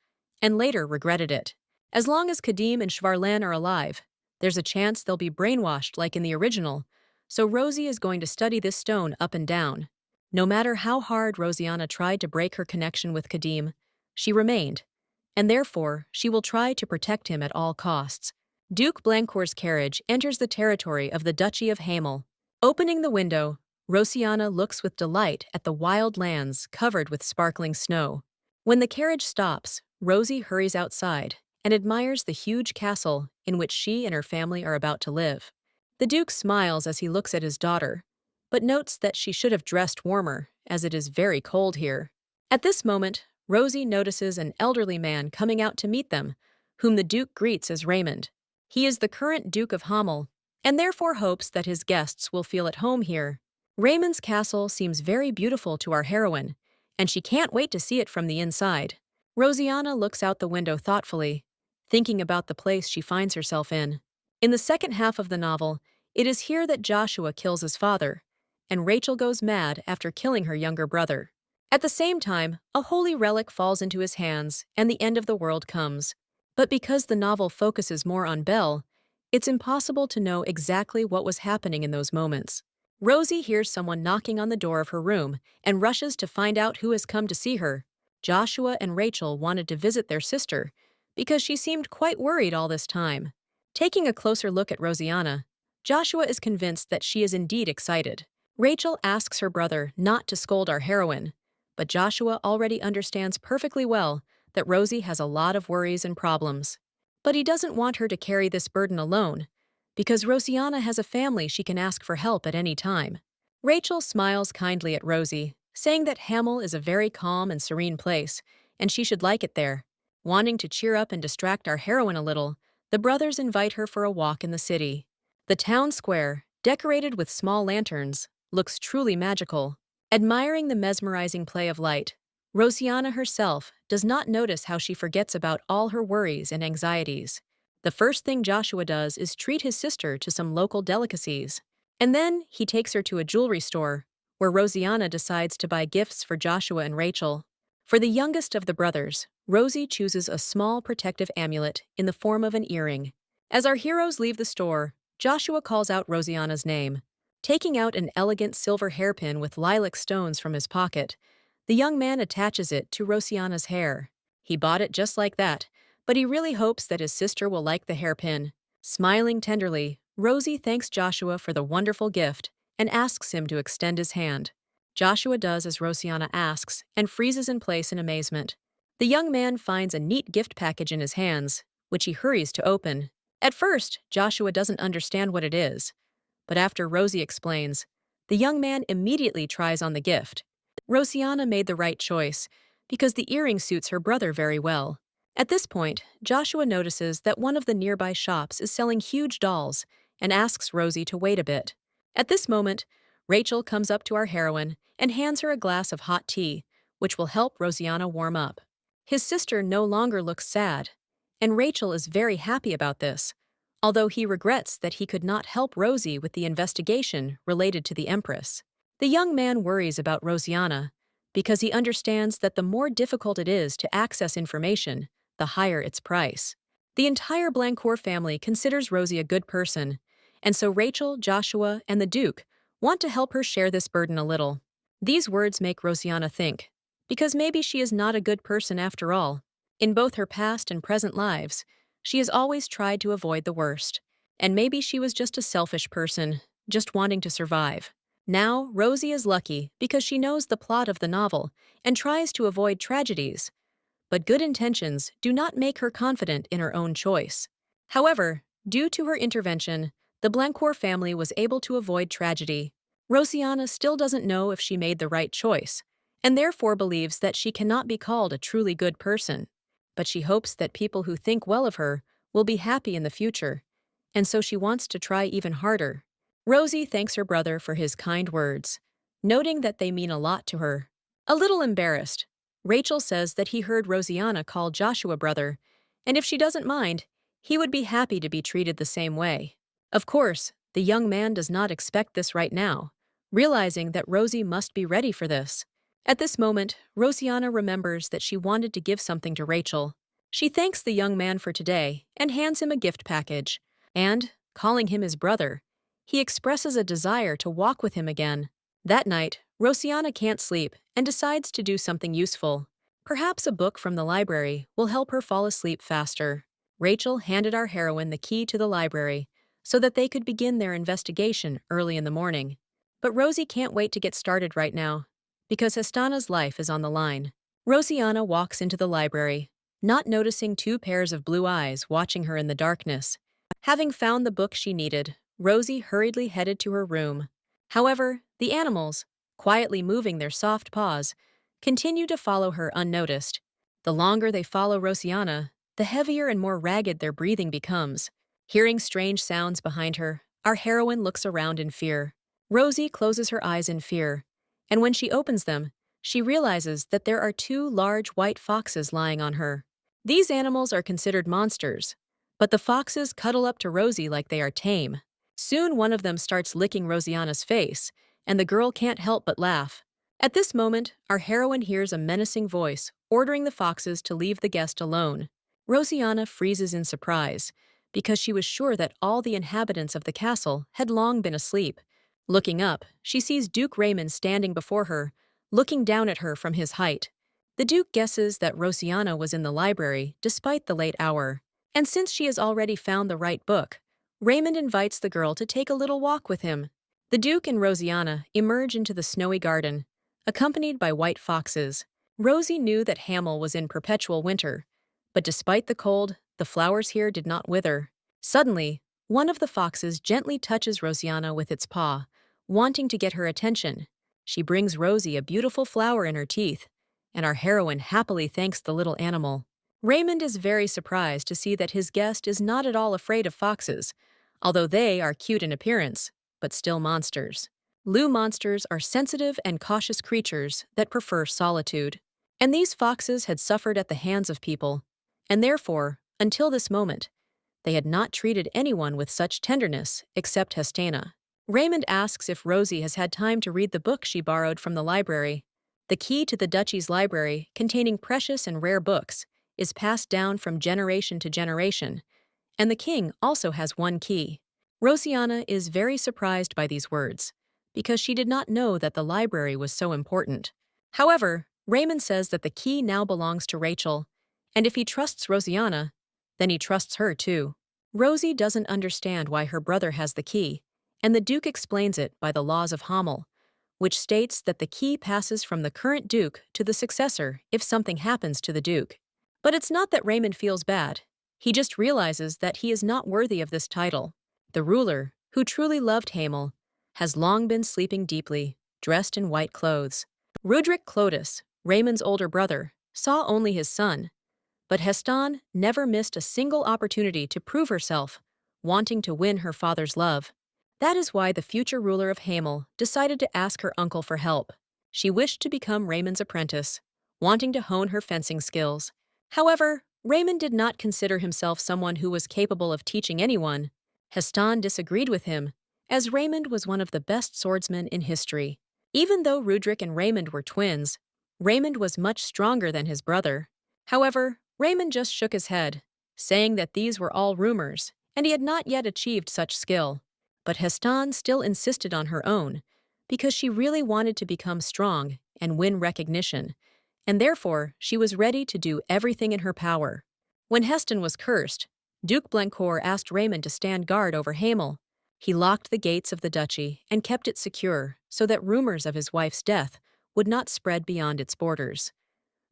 and later regretted it. As long as Kadim and Schwarlan are alive, there's a chance they'll be brainwashed like in the original, so Rosie is going to study this stone up and down. No matter how hard Rosianna tried to break her connection with Kadim, she remained, and therefore she will try to protect him at all costs. Duke Blancourt's carriage enters the territory of the Duchy of Hamel. Opening the window, Rosianna looks with delight at the wild lands covered with sparkling snow. When the carriage stops, Rosie hurries outside and admires the huge castle in which she and her family are about to live. The Duke smiles as he looks at his daughter, but notes that she should have dressed warmer, as it is very cold here. At this moment, Rosie notices an elderly man coming out to meet them, whom the Duke greets as Raymond. He is the current Duke of Hamel, and therefore hopes that his guests will feel at home here. Raymond's castle seems very beautiful to our heroine, and she can't wait to see it from the inside. Rosianna looks out the window thoughtfully, thinking about the place she finds herself in. In the second half of the novel, it is here that Joshua kills his father, and Rachel goes mad after killing her younger brother. At the same time, a holy relic falls into his hands, and the end of the world comes. But because the novel focuses more on Belle, it's impossible to know exactly what was happening in those moments. Rosie hears someone knocking on the door of her room and rushes to find out who has come to see her. Joshua and Rachel wanted to visit their sister because she seemed quite worried all this time. Taking a closer look at Rosianna, Joshua is convinced that she is indeed excited. Rachel asks her brother not to scold our heroine, but Joshua already understands perfectly well that Rosie has a lot of worries and problems. But he doesn't want her to carry this burden alone, because Rosianna has a family she can ask for help at any time. Rachel smiles kindly at Rosie, saying that Hamel is a very calm and serene place, and she should like it there. Wanting to cheer up and distract our heroine a little, the brothers invite her for a walk in the city. The town square, decorated with small lanterns, looks truly magical. Admiring the mesmerizing play of light, Rosianna herself does not notice how she forgets about all her worries and anxieties. The first thing Joshua does is treat his sister to some local delicacies. And then he takes her to a jewelry store, where Rosianna decides to buy gifts for Joshua and Rachel. For the youngest of the brothers, Rosie chooses a small protective amulet in the form of an earring. As our heroes leave the store, Joshua calls out Rosianna's name. Taking out an elegant silver hairpin with lilac stones from his pocket, the young man attaches it to Rosianna's hair. He bought it just like that, but he really hopes that his sister will like the hairpin. Smiling tenderly, Rosie thanks Joshua for the wonderful gift and asks him to extend his hand. Joshua does as Rosianna asks and freezes in place in amazement. The young man finds a neat gift package in his hands, which he hurries to open. At first, Joshua doesn't understand what it is, but after Rosie explains, the young man immediately tries on the gift. Rosianna made the right choice, because the earring suits her brother very well. At this point, Joshua notices that one of the nearby shops is selling huge dolls and asks Rosie to wait a bit. At this moment, Rachel comes up to our heroine and hands her a glass of hot tea, which will help Rosianna warm up. His sister no longer looks sad, and Rachel is very happy about this, although he regrets that he could not help Rosie with the investigation related to the Empress. The young man worries about Rosianna because he understands that the more difficult it is to access information, the higher its price. The entire Blancourt family considers Rosie a good person, and so Rachel, Joshua, and the Duke want to help her share this burden a little. These words make Rosianna think, because maybe she is not a good person after all. In both her past and present lives, she has always tried to avoid the worst. And maybe she was just a selfish person, just wanting to survive. Now, Rosie is lucky because she knows the plot of the novel and tries to avoid tragedies. But good intentions do not make her confident in her own choice. However, due to her intervention, the Blancourt family was able to avoid tragedy. Rosiana still doesn't know if she made the right choice, and therefore believes that she cannot be called a truly good person. But she hopes that people who think well of her will be happy in the future, and so she wants to try even harder. Rosie thanks her brother for his kind words, noting that they mean a lot to her. A little embarrassed, Rachel says that he heard Rosiana call Joshua brother, and if she doesn't mind, he would be happy to be treated the same way. Of course, the young man does not expect this right now, realizing that Rosie must be ready for this. At this moment, Rosiana remembers that she wanted to give something to Rachel. She thanks the young man for today and hands him a gift package. And, calling him his brother, he expresses a desire to walk with him again. That night, Rosiana can't sleep and decides to do something useful. Perhaps a book from the library will help her fall asleep faster. Rachel handed our heroine the key to the library so that they could begin their investigation early in the morning. But Rosie can't wait to get started right now, because Hestana's life is on the line. Rosiana walks into the library, not noticing two pairs of blue eyes watching her in the darkness. Having found the book she needed, Rosie hurriedly headed to her room. However, the animals, quietly moving their soft paws, continue to follow her unnoticed. The longer they follow Rosiana, the heavier and more ragged their breathing becomes. Hearing strange sounds behind her, our heroine looks around in fear. Rosie closes her eyes in fear, and when she opens them, she realizes that there are two large white foxes lying on her. These animals are considered monsters, but the foxes cuddle up to Rosie like they are tame. Soon one of them starts licking Rosiana's face, and the girl can't help but laugh. At this moment, our heroine hears a menacing voice ordering the foxes to leave the guest alone. Rosiana freezes in surprise, because she was sure that all the inhabitants of the castle had long been asleep. Looking up, she sees Duke Raymond standing before her, looking down at her from his height. The Duke guesses that Rosiana was in the library despite the late hour, and since she has already found the right book, Raymond invites the girl to take a little walk with him. The Duke and Rosiana emerge into the snowy garden, accompanied by white foxes. Rosie knew that Hamel was in perpetual winter, but despite the cold, the flowers here did not wither. Suddenly, one of the foxes gently touches Rosiana with its paw, wanting to get her attention. She brings Rosie a beautiful flower in her teeth, and our heroine happily thanks the little animal. Raymond is very surprised to see that his guest is not at all afraid of foxes, although they are cute in appearance, but still monsters. Lou monsters are sensitive and cautious creatures that prefer solitude. And these foxes had suffered at the hands of people, and therefore, until this moment, they had not treated anyone with such tenderness except Hestana. Raymond asks if Rosie has had time to read the book she borrowed from the library. The key to the duchy's library, containing precious and rare books, is passed down from generation to generation, and the king also has one key. Rosiana is very surprised by these words, because she did not know that the library was so important. However, Raymond says that the key now belongs to Rachel, and if he trusts Rosiana, then he trusts her too. Rosie doesn't understand why her brother has the key, and the Duke explains it by the laws of Hamel, which states that the key passes from the current Duke to the successor if something happens to the Duke. But it's not that Raymond feels bad. He just realizes that he is not worthy of this title. The ruler, who truly loved Hamel, has long been sleeping deeply, dressed in white clothes. Rudrick Clotus, Raymond's older brother, saw only his son, but Heston never missed a single opportunity to prove herself, wanting to win her father's love. That is why the future ruler of Hamel decided to ask her uncle for help. She wished to become Raymond's apprentice, wanting to hone her fencing skills. However, Raymond did not consider himself someone who was capable of teaching anyone. Heston disagreed with him, as Raymond was one of the best swordsmen in history. Even though Rudrick and Raymond were twins, Raymond was much stronger than his brother. However, Raymond just shook his head, saying that these were all rumors, and he had not yet achieved such skill. But Heston still insisted on her own, because she really wanted to become strong and win recognition, and therefore she was ready to do everything in her power. When Heston was cursed, Duke Blancourt asked Raymond to stand guard over Hamel. He locked the gates of the duchy and kept it secure so that rumors of his wife's death would not spread beyond its borders.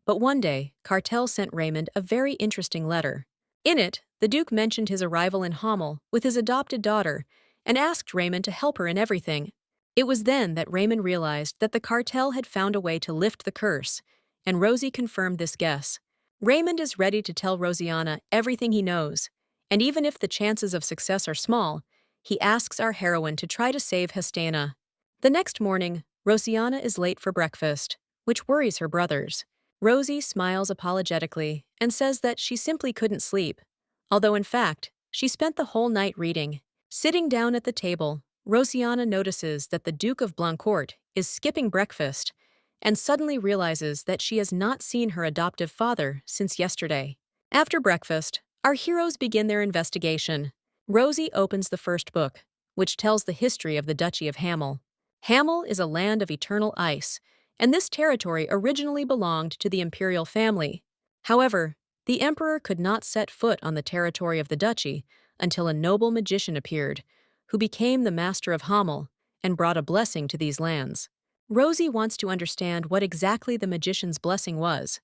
But one day, Cartel sent Raymond a very interesting letter. In it, the Duke mentioned his arrival in Hamel with his adopted daughter and asked Raymond to help her in everything. It was then that Raymond realized that the cartel had found a way to lift the curse, and Rosie confirmed this guess. Raymond is ready to tell Rosianna everything he knows, and even if the chances of success are small, he asks our heroine to try to save Hestana. The next morning, Rosianna is late for breakfast, which worries her brothers. Rosie smiles apologetically and says that she simply couldn't sleep, although in fact, she spent the whole night reading. Sitting down at the table, Rosianna notices that the Duke of Blancourt is skipping breakfast and suddenly realizes that she has not seen her adoptive father since yesterday. After breakfast, our heroes begin their investigation. Rosie opens the first book, which tells the history of the Duchy of Hamel. Hamel is a land of eternal ice, and this territory originally belonged to the imperial family. However, the emperor could not set foot on the territory of the duchy until a noble magician appeared, who became the master of Hamel and brought a blessing to these lands. Rosie wants to understand what exactly the magician's blessing was,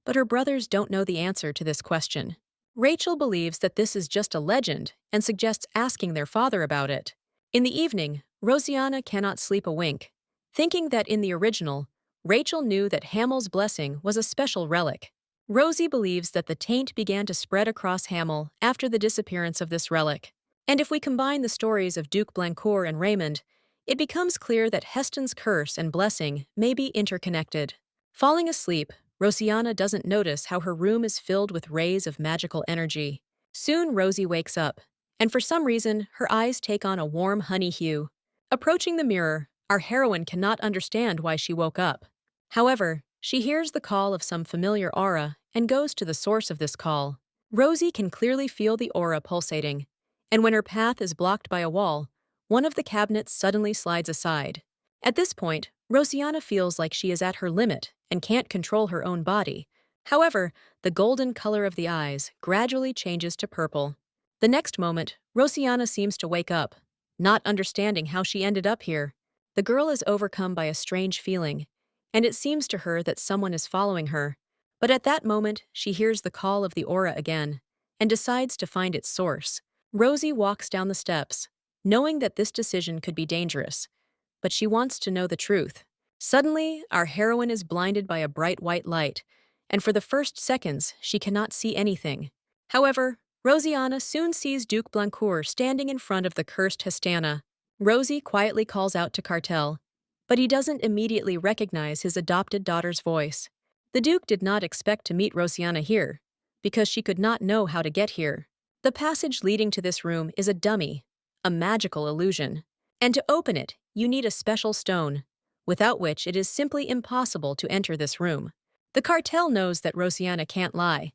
but her brothers don't know the answer to this question. Rachel believes that this is just a legend and suggests asking their father about it. In the evening, Rosianna cannot sleep a wink, thinking that in the original, Rachel knew that Hamel's blessing was a special relic. Rosie believes that the taint began to spread across Hamel after the disappearance of this relic. And if we combine the stories of Duke Blancourt and Raymond, it becomes clear that Heston's curse and blessing may be interconnected. Falling asleep, Rosianna doesn't notice how her room is filled with rays of magical energy. Soon Rosie wakes up, and for some reason, her eyes take on a warm honey hue. Approaching the mirror, our heroine cannot understand why she woke up. However, she hears the call of some familiar aura and goes to the source of this call. Rosie can clearly feel the aura pulsating, and when her path is blocked by a wall, one of the cabinets suddenly slides aside. At this point, Rosianna feels like she is at her limit and can't control her own body. However, the golden color of the eyes gradually changes to purple. The next moment, Rosianna seems to wake up, not understanding how she ended up here. The girl is overcome by a strange feeling, and it seems to her that someone is following her. But at that moment, she hears the call of the aura again and decides to find its source. Rosie walks down the steps, knowing that this decision could be dangerous, but she wants to know the truth. Suddenly, our heroine is blinded by a bright white light, and for the first seconds, she cannot see anything. However, Rosianna soon sees Duke Blancourt standing in front of the cursed Hestana. Rosie quietly calls out to Cartel, but he doesn't immediately recognize his adopted daughter's voice. The Duke did not expect to meet Rosianna here, because she could not know how to get here. The passage leading to this room is a dummy, a magical illusion, and to open it, you need a special stone, without which it is simply impossible to enter this room. The cartel knows that Rosianna can't lie,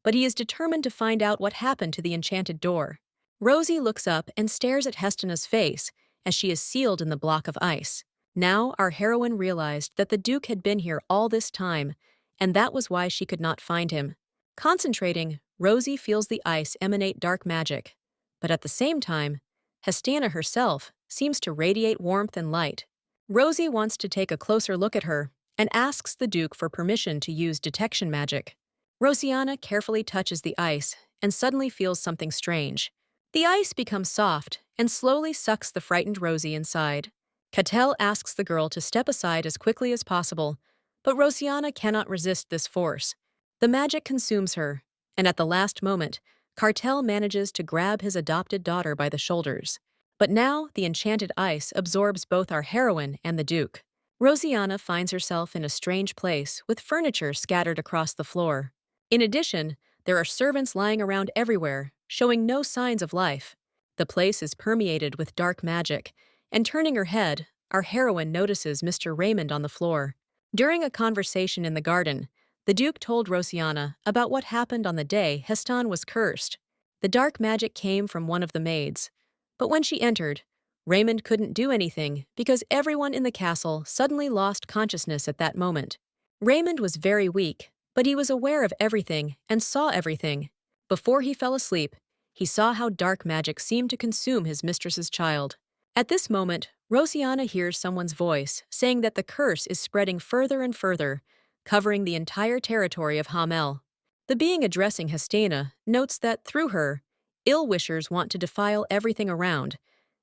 but he is determined to find out what happened to the enchanted door. Rosie looks up and stares at Hestana's face as she is sealed in the block of ice. Now our heroine realized that the Duke had been here all this time, and that was why she could not find him. Concentrating, Rosie feels the ice emanate dark magic, but at the same time, Hestana herself seems to radiate warmth and light. Rosie wants to take a closer look at her and asks the Duke for permission to use detection magic. Rosianna carefully touches the ice and suddenly feels something strange. The ice becomes soft and slowly sucks the frightened Rosie inside. Catel asks the girl to step aside as quickly as possible, but Rosianna cannot resist this force. The magic consumes her, and at the last moment, Cartel manages to grab his adopted daughter by the shoulders. But now the enchanted ice absorbs both our heroine and the Duke. Rosianna finds herself in a strange place with furniture scattered across the floor. In addition, there are servants lying around everywhere, showing no signs of life. The place is permeated with dark magic, and turning her head, our heroine notices Mr. Raymond on the floor. During a conversation in the garden, the Duke told Rosianna about what happened on the day Heston was cursed. The dark magic came from one of the maids, but when she entered, Raymond couldn't do anything because everyone in the castle suddenly lost consciousness at that moment. Raymond was very weak, but he was aware of everything and saw everything. Before he fell asleep, he saw how dark magic seemed to consume his mistress's child. At this moment, Rosianna hears someone's voice saying that the curse is spreading further and further, covering the entire territory of Hamel. The being addressing Hestana notes that through her, ill-wishers want to defile everything around,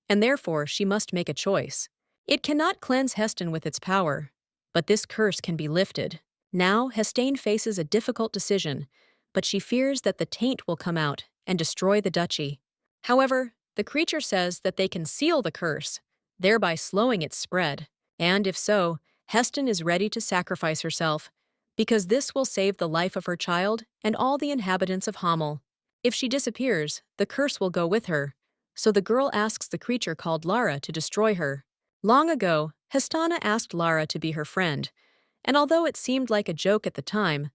and therefore she must make a choice. It cannot cleanse Heston with its power, but this curse can be lifted. Now Hestane faces a difficult decision, but she fears that the taint will come out and destroy the duchy. However, the creature says that they can seal the curse, thereby slowing its spread. And if so, Heston is ready to sacrifice herself, because this will save the life of her child and all the inhabitants of Hamel. If she disappears, the curse will go with her, so the girl asks the creature called Lara to destroy her. Long ago, Hestana asked Lara to be her friend, and although it seemed like a joke at the time,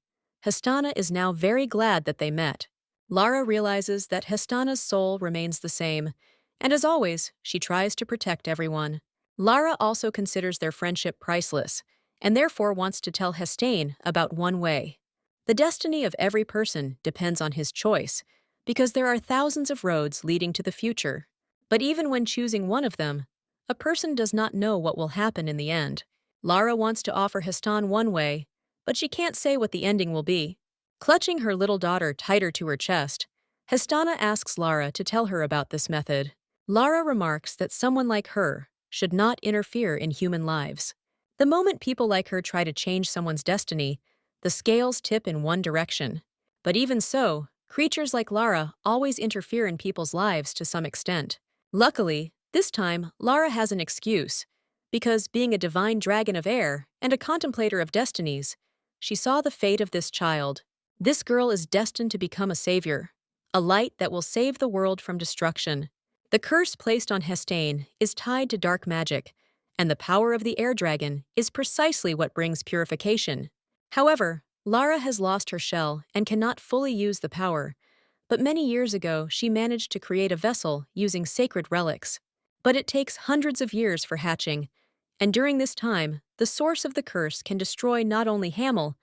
Hestana is now very glad that they met. Lara realizes that Hestana's soul remains the same, and as always, she tries to protect everyone. Lara also considers their friendship priceless, and therefore wants to tell Hestane about one way. The destiny of every person depends on his choice, because there are thousands of roads leading to the future. But even when choosing one of them, a person does not know what will happen in the end. Lara wants to offer Heston one way, but she can't say what the ending will be. Clutching her little daughter tighter to her chest, Hestana asks Lara to tell her about this method. Lara remarks that someone like her should not interfere in human lives. The moment people like her try to change someone's destiny, the scales tip in one direction. But even so, creatures like Lara always interfere in people's lives to some extent. Luckily, this time, Lara has an excuse, because being a divine dragon of air and a contemplator of destinies, she saw the fate of this child. This girl is destined to become a savior, a light that will save the world from destruction. The curse placed on Hestane is tied to dark magic, and the power of the air dragon is precisely what brings purification. However, Lara has lost her shell and cannot fully use the power, but many years ago she managed to create a vessel using sacred relics. But it takes hundreds of years for hatching, and during this time, the source of the curse can destroy not only Hamel,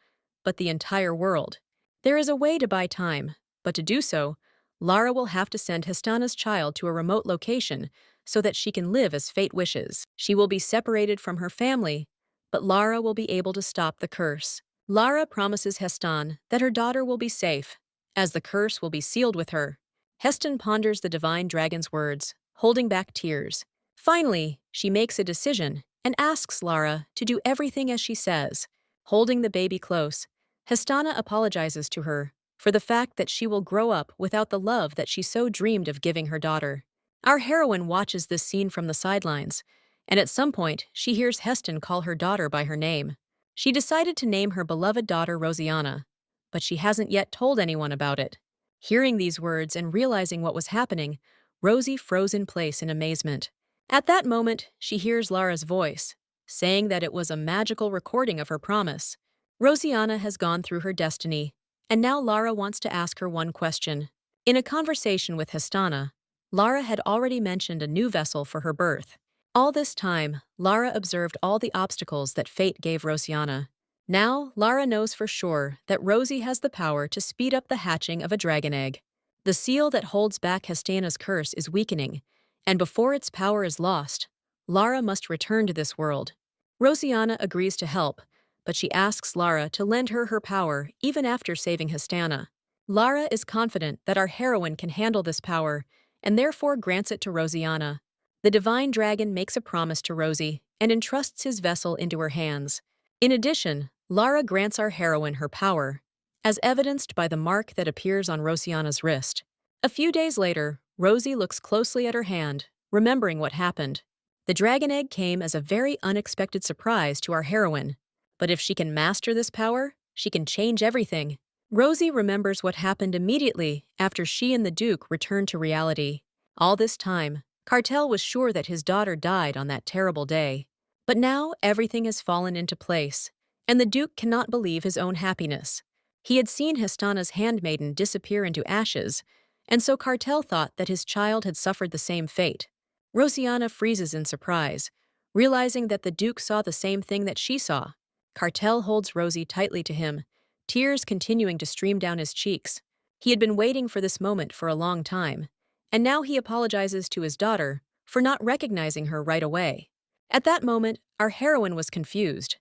but the entire world. There is a way to buy time, but to do so, Lara will have to send Hestana's child to a remote location so that she can live as fate wishes. She will be separated from her family, but Lara will be able to stop the curse. Lara promises Heston that her daughter will be safe, as the curse will be sealed with her. Heston ponders the divine dragon's words, holding back tears. Finally, she makes a decision and asks Lara to do everything as she says. Holding the baby close, Hestana apologizes to her for the fact that she will grow up without the love that she so dreamed of giving her daughter. Our heroine watches this scene from the sidelines, and at some point she hears Heston call her daughter by her name. She decided to name her beloved daughter Rosianna, but she hasn't yet told anyone about it. Hearing these words and realizing what was happening, Rosie froze in place in amazement. At that moment, she hears Lara's voice, saying that it was a magical recording of her promise. Rosianna has gone through her destiny, and now Lara wants to ask her one question. In a conversation with Hestana, Lara had already mentioned a new vessel for her birth. All this time, Lara observed all the obstacles that fate gave Rosianna. Now, Lara knows for sure that Rosie has the power to speed up the hatching of a dragon egg. The seal that holds back Hestana's curse is weakening, and before its power is lost, Lara must return to this world. Rosianna agrees to help, but she asks Lara to lend her her power even after saving Hestana. Lara is confident that our heroine can handle this power, and therefore grants it to Rosianna. The divine dragon makes a promise to Rosie and entrusts his vessel into her hands. In addition, Lara grants our heroine her power, as evidenced by the mark that appears on Rosianna's wrist. A few days later, Rosie looks closely at her hand, remembering what happened. The dragon egg came as a very unexpected surprise to our heroine, but if she can master this power, she can change everything. Rosie remembers what happened immediately after she and the Duke returned to reality. All this time, Cartel was sure that his daughter died on that terrible day. But now everything has fallen into place, and the Duke cannot believe his own happiness. He had seen Hestana's handmaiden disappear into ashes, and so Cartel thought that his child had suffered the same fate. Rosianna freezes in surprise, realizing that the Duke saw the same thing that she saw. Cartel holds Rosie tightly to him, tears continuing to stream down his cheeks. He had been waiting for this moment for a long time, and now he apologizes to his daughter for not recognizing her right away. At that moment, our heroine was confused,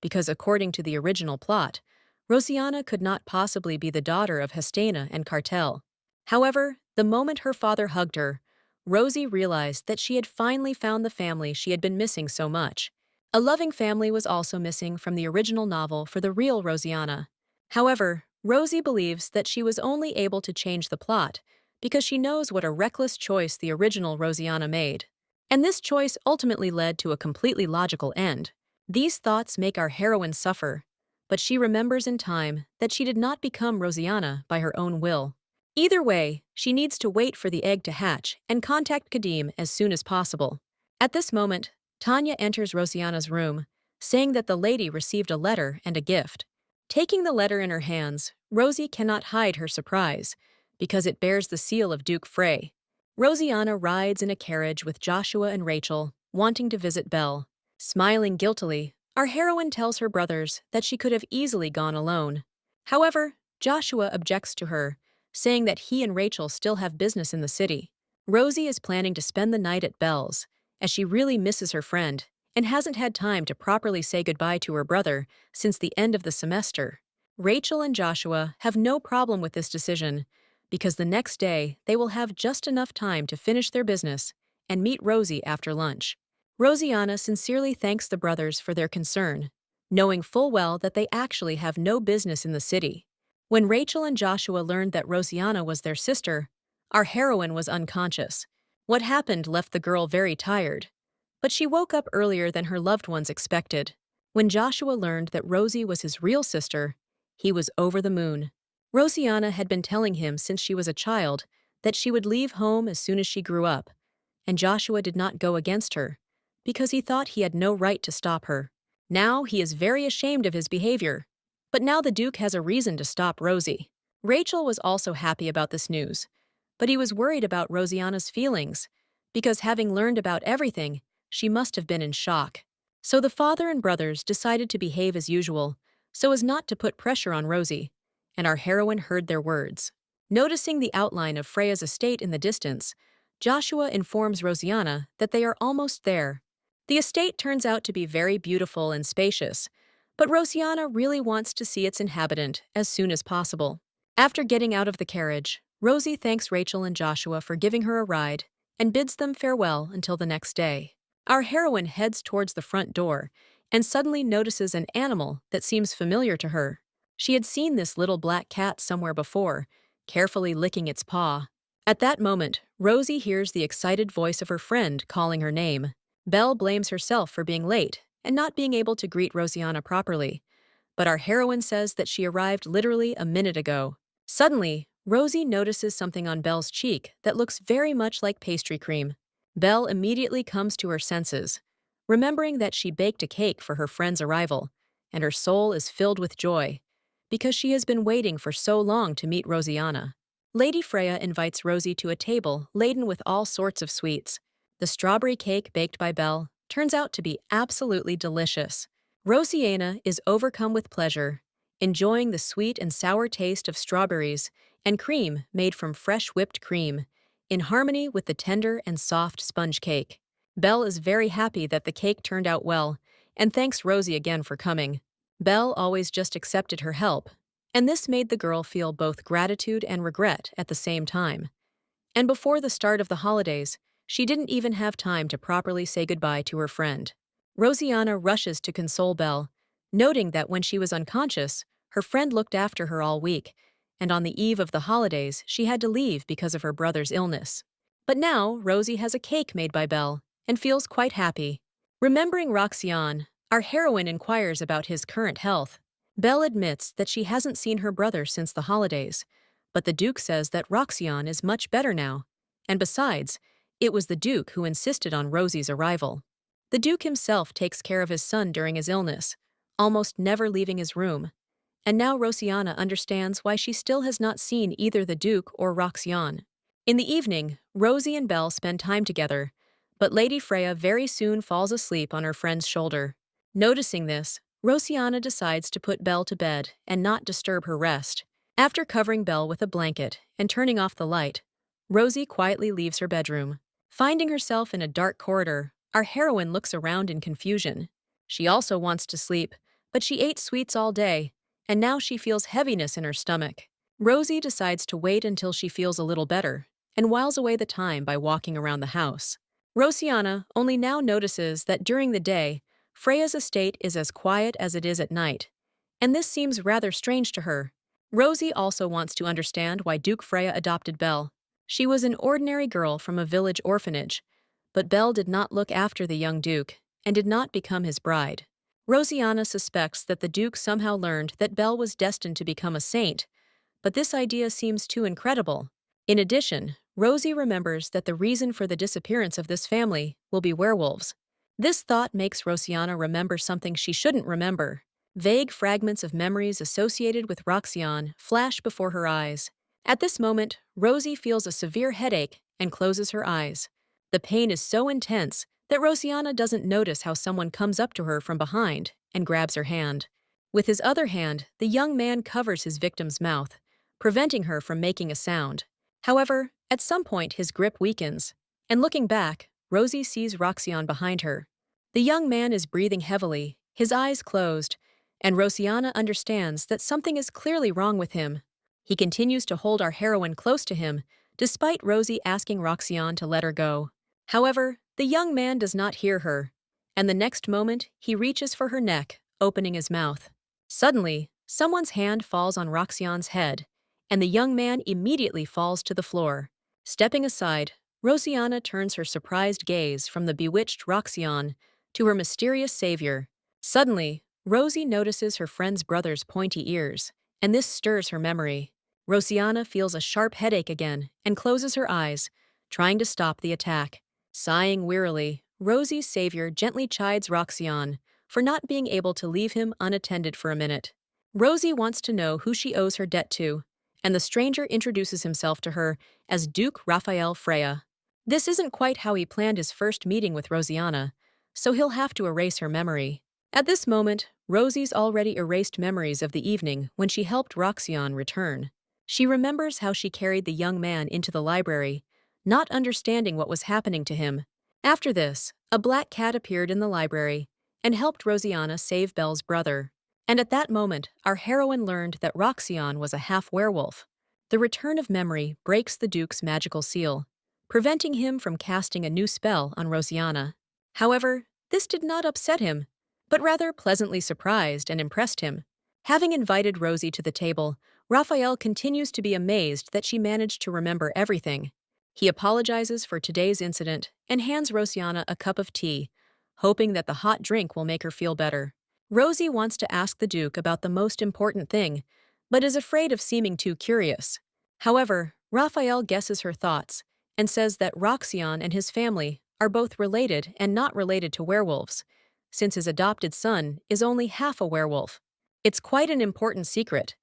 because according to the original plot, Rosiana could not possibly be the daughter of Hestena and Cartel. However, the moment her father hugged her, Rosie realized that she had finally found the family she had been missing so much. A loving family was also missing from the original novel for the real Rosiana. However, Rosie believes that she was only able to change the plot because she knows what a reckless choice the original Rosiana made. And this choice ultimately led to a completely logical end. These thoughts make our heroine suffer, but she remembers in time that she did not become Rosiana by her own will. Either way, she needs to wait for the egg to hatch and contact Kadim as soon as possible. At this moment, Tanya enters Rosiana's room, saying that the lady received a letter and a gift. Taking the letter in her hands, Rosie cannot hide her surprise, because it bears the seal of Duke Frey. Rosiana rides in a carriage with Joshua and Rachel, wanting to visit Belle. Smiling guiltily, our heroine tells her brothers that she could have easily gone alone. However, Joshua objects to her, saying that he and Rachel still have business in the city. Rosie is planning to spend the night at Belle's, as she really misses her friend and hasn't had time to properly say goodbye to her brother since the end of the semester. Rachel and Joshua have no problem with this decision, because the next day they will have just enough time to finish their business and meet Rosie after lunch. Rosiana sincerely thanks the brothers for their concern, knowing full well that they actually have no business in the city. When Rachel and Joshua learned that Rosiana was their sister, our heroine was unconscious. What happened left the girl very tired, but she woke up earlier than her loved ones expected. When Joshua learned that Rosie was his real sister, he was over the moon. Rosiana had been telling him since she was a child that she would leave home as soon as she grew up, and Joshua did not go against her, because he thought he had no right to stop her. Now he is very ashamed of his behavior. But now the Duke has a reason to stop Rosie. Rachel was also happy about this news, but he was worried about Rosiana's feelings, because having learned about everything, she must have been in shock. So the father and brothers decided to behave as usual, so as not to put pressure on Rosie, and our heroine heard their words. Noticing the outline of Freya's estate in the distance, Joshua informs Rosiana that they are almost there. The estate turns out to be very beautiful and spacious, but Rosiana really wants to see its inhabitant as soon as possible. After getting out of the carriage, Rosie thanks Rachel and Joshua for giving her a ride and bids them farewell until the next day. Our heroine heads towards the front door and suddenly notices an animal that seems familiar to her. She had seen this little black cat somewhere before, carefully licking its paw. At that moment, Rosie hears the excited voice of her friend calling her name. Belle blames herself for being late and not being able to greet Rosiana properly, but our heroine says that she arrived literally a minute ago. Suddenly, Rosie notices something on Belle's cheek that looks very much like pastry cream. Belle immediately comes to her senses, remembering that she baked a cake for her friend's arrival, and her soul is filled with joy, because she has been waiting for so long to meet Rosiana. Lady Freya invites Rosie to a table laden with all sorts of sweets. The strawberry cake baked by Belle turns out to be absolutely delicious. Rosiana is overcome with pleasure, enjoying the sweet and sour taste of strawberries and cream made from fresh whipped cream, in harmony with the tender and soft sponge cake. Belle is very happy that the cake turned out well, and thanks Rosie again for coming. Belle always just accepted her help, and this made the girl feel both gratitude and regret at the same time. And before the start of the holidays, she didn't even have time to properly say goodbye to her friend. Rosiana rushes to console Belle, noting that when she was unconscious, her friend looked after her all week, and on the eve of the holidays she had to leave because of her brother's illness. But now Rosie has a cake made by Belle and feels quite happy. Remembering Roxian, our heroine inquires about his current health. Belle admits that she hasn't seen her brother since the holidays, but the Duke says that Roxian is much better now, and besides, it was the Duke who insisted on Rosie's arrival. The Duke himself takes care of his son during his illness, almost never leaving his room, and now Rosiana understands why she still has not seen either the Duke or Roxian. In the evening, Rosie and Belle spend time together, but Lady Freya very soon falls asleep on her friend's shoulder. Noticing this, Rosiana decides to put Belle to bed and not disturb her rest. After covering Belle with a blanket and turning off the light, Rosie quietly leaves her bedroom. Finding herself in a dark corridor, our heroine looks around in confusion. She also wants to sleep, but she ate sweets all day, and now she feels heaviness in her stomach. Rosie decides to wait until she feels a little better and whiles away the time by walking around the house. Rosiana only now notices that during the day, Freya's estate is as quiet as it is at night, and this seems rather strange to her. Rosie also wants to understand why Duke Freya adopted Belle. She was an ordinary girl from a village orphanage, but Belle did not look after the young Duke and did not become his bride. Rosiana suspects that the Duke somehow learned that Belle was destined to become a saint, but this idea seems too incredible. In addition, Rosie remembers that the reason for the disappearance of this family will be werewolves. This thought makes Rosiana remember something she shouldn't remember. Vague fragments of memories associated with Roxanne flash before her eyes. At this moment, Rosie feels a severe headache and closes her eyes. The pain is so intense that Rosiana doesn't notice how someone comes up to her from behind and grabs her hand. With his other hand, the young man covers his victim's mouth, preventing her from making a sound. However, at some point his grip weakens, and looking back, Rosie sees Roxanne behind her. The young man is breathing heavily, his eyes closed, and Rosiana understands that something is clearly wrong with him. He continues to hold our heroine close to him, despite Rosie asking Roxanne to let her go. However, the young man does not hear her, and the next moment he reaches for her neck, opening his mouth. Suddenly, someone's hand falls on Roxanne's head, and the young man immediately falls to the floor. Stepping aside, Rosiana turns her surprised gaze from the bewitched Roxanne to her mysterious savior. Suddenly, Rosie notices her friend's brother's pointy ears, and this stirs her memory. Rosiana feels a sharp headache again and closes her eyes, trying to stop the attack. Sighing wearily, Rosie's savior gently chides Roxanne for not being able to leave him unattended for a minute. Rosie wants to know who she owes her debt to, and the stranger introduces himself to her as Duke Raphael Freya. This isn't quite how he planned his first meeting with Rosiana, so he'll have to erase her memory. At this moment, Rosie's already erased memories of the evening when she helped Roxanne return. She remembers how she carried the young man into the library, not understanding what was happening to him. After this, a black cat appeared in the library and helped Rosiana save Belle's brother. And at that moment, our heroine learned that Roxanne was a half-werewolf. The return of memory breaks the Duke's magical seal, preventing him from casting a new spell on Rosiana. However, this did not upset him, but rather pleasantly surprised and impressed him. Having invited Rosie to the table, Raphael continues to be amazed that she managed to remember everything. He apologizes for today's incident and hands Rosiana a cup of tea, hoping that the hot drink will make her feel better. Rosie wants to ask the Duke about the most important thing, but is afraid of seeming too curious. However, Raphael guesses her thoughts and says that Roxanne and his family are both related and not related to werewolves, since his adopted son is only half a werewolf. It's quite an important secret,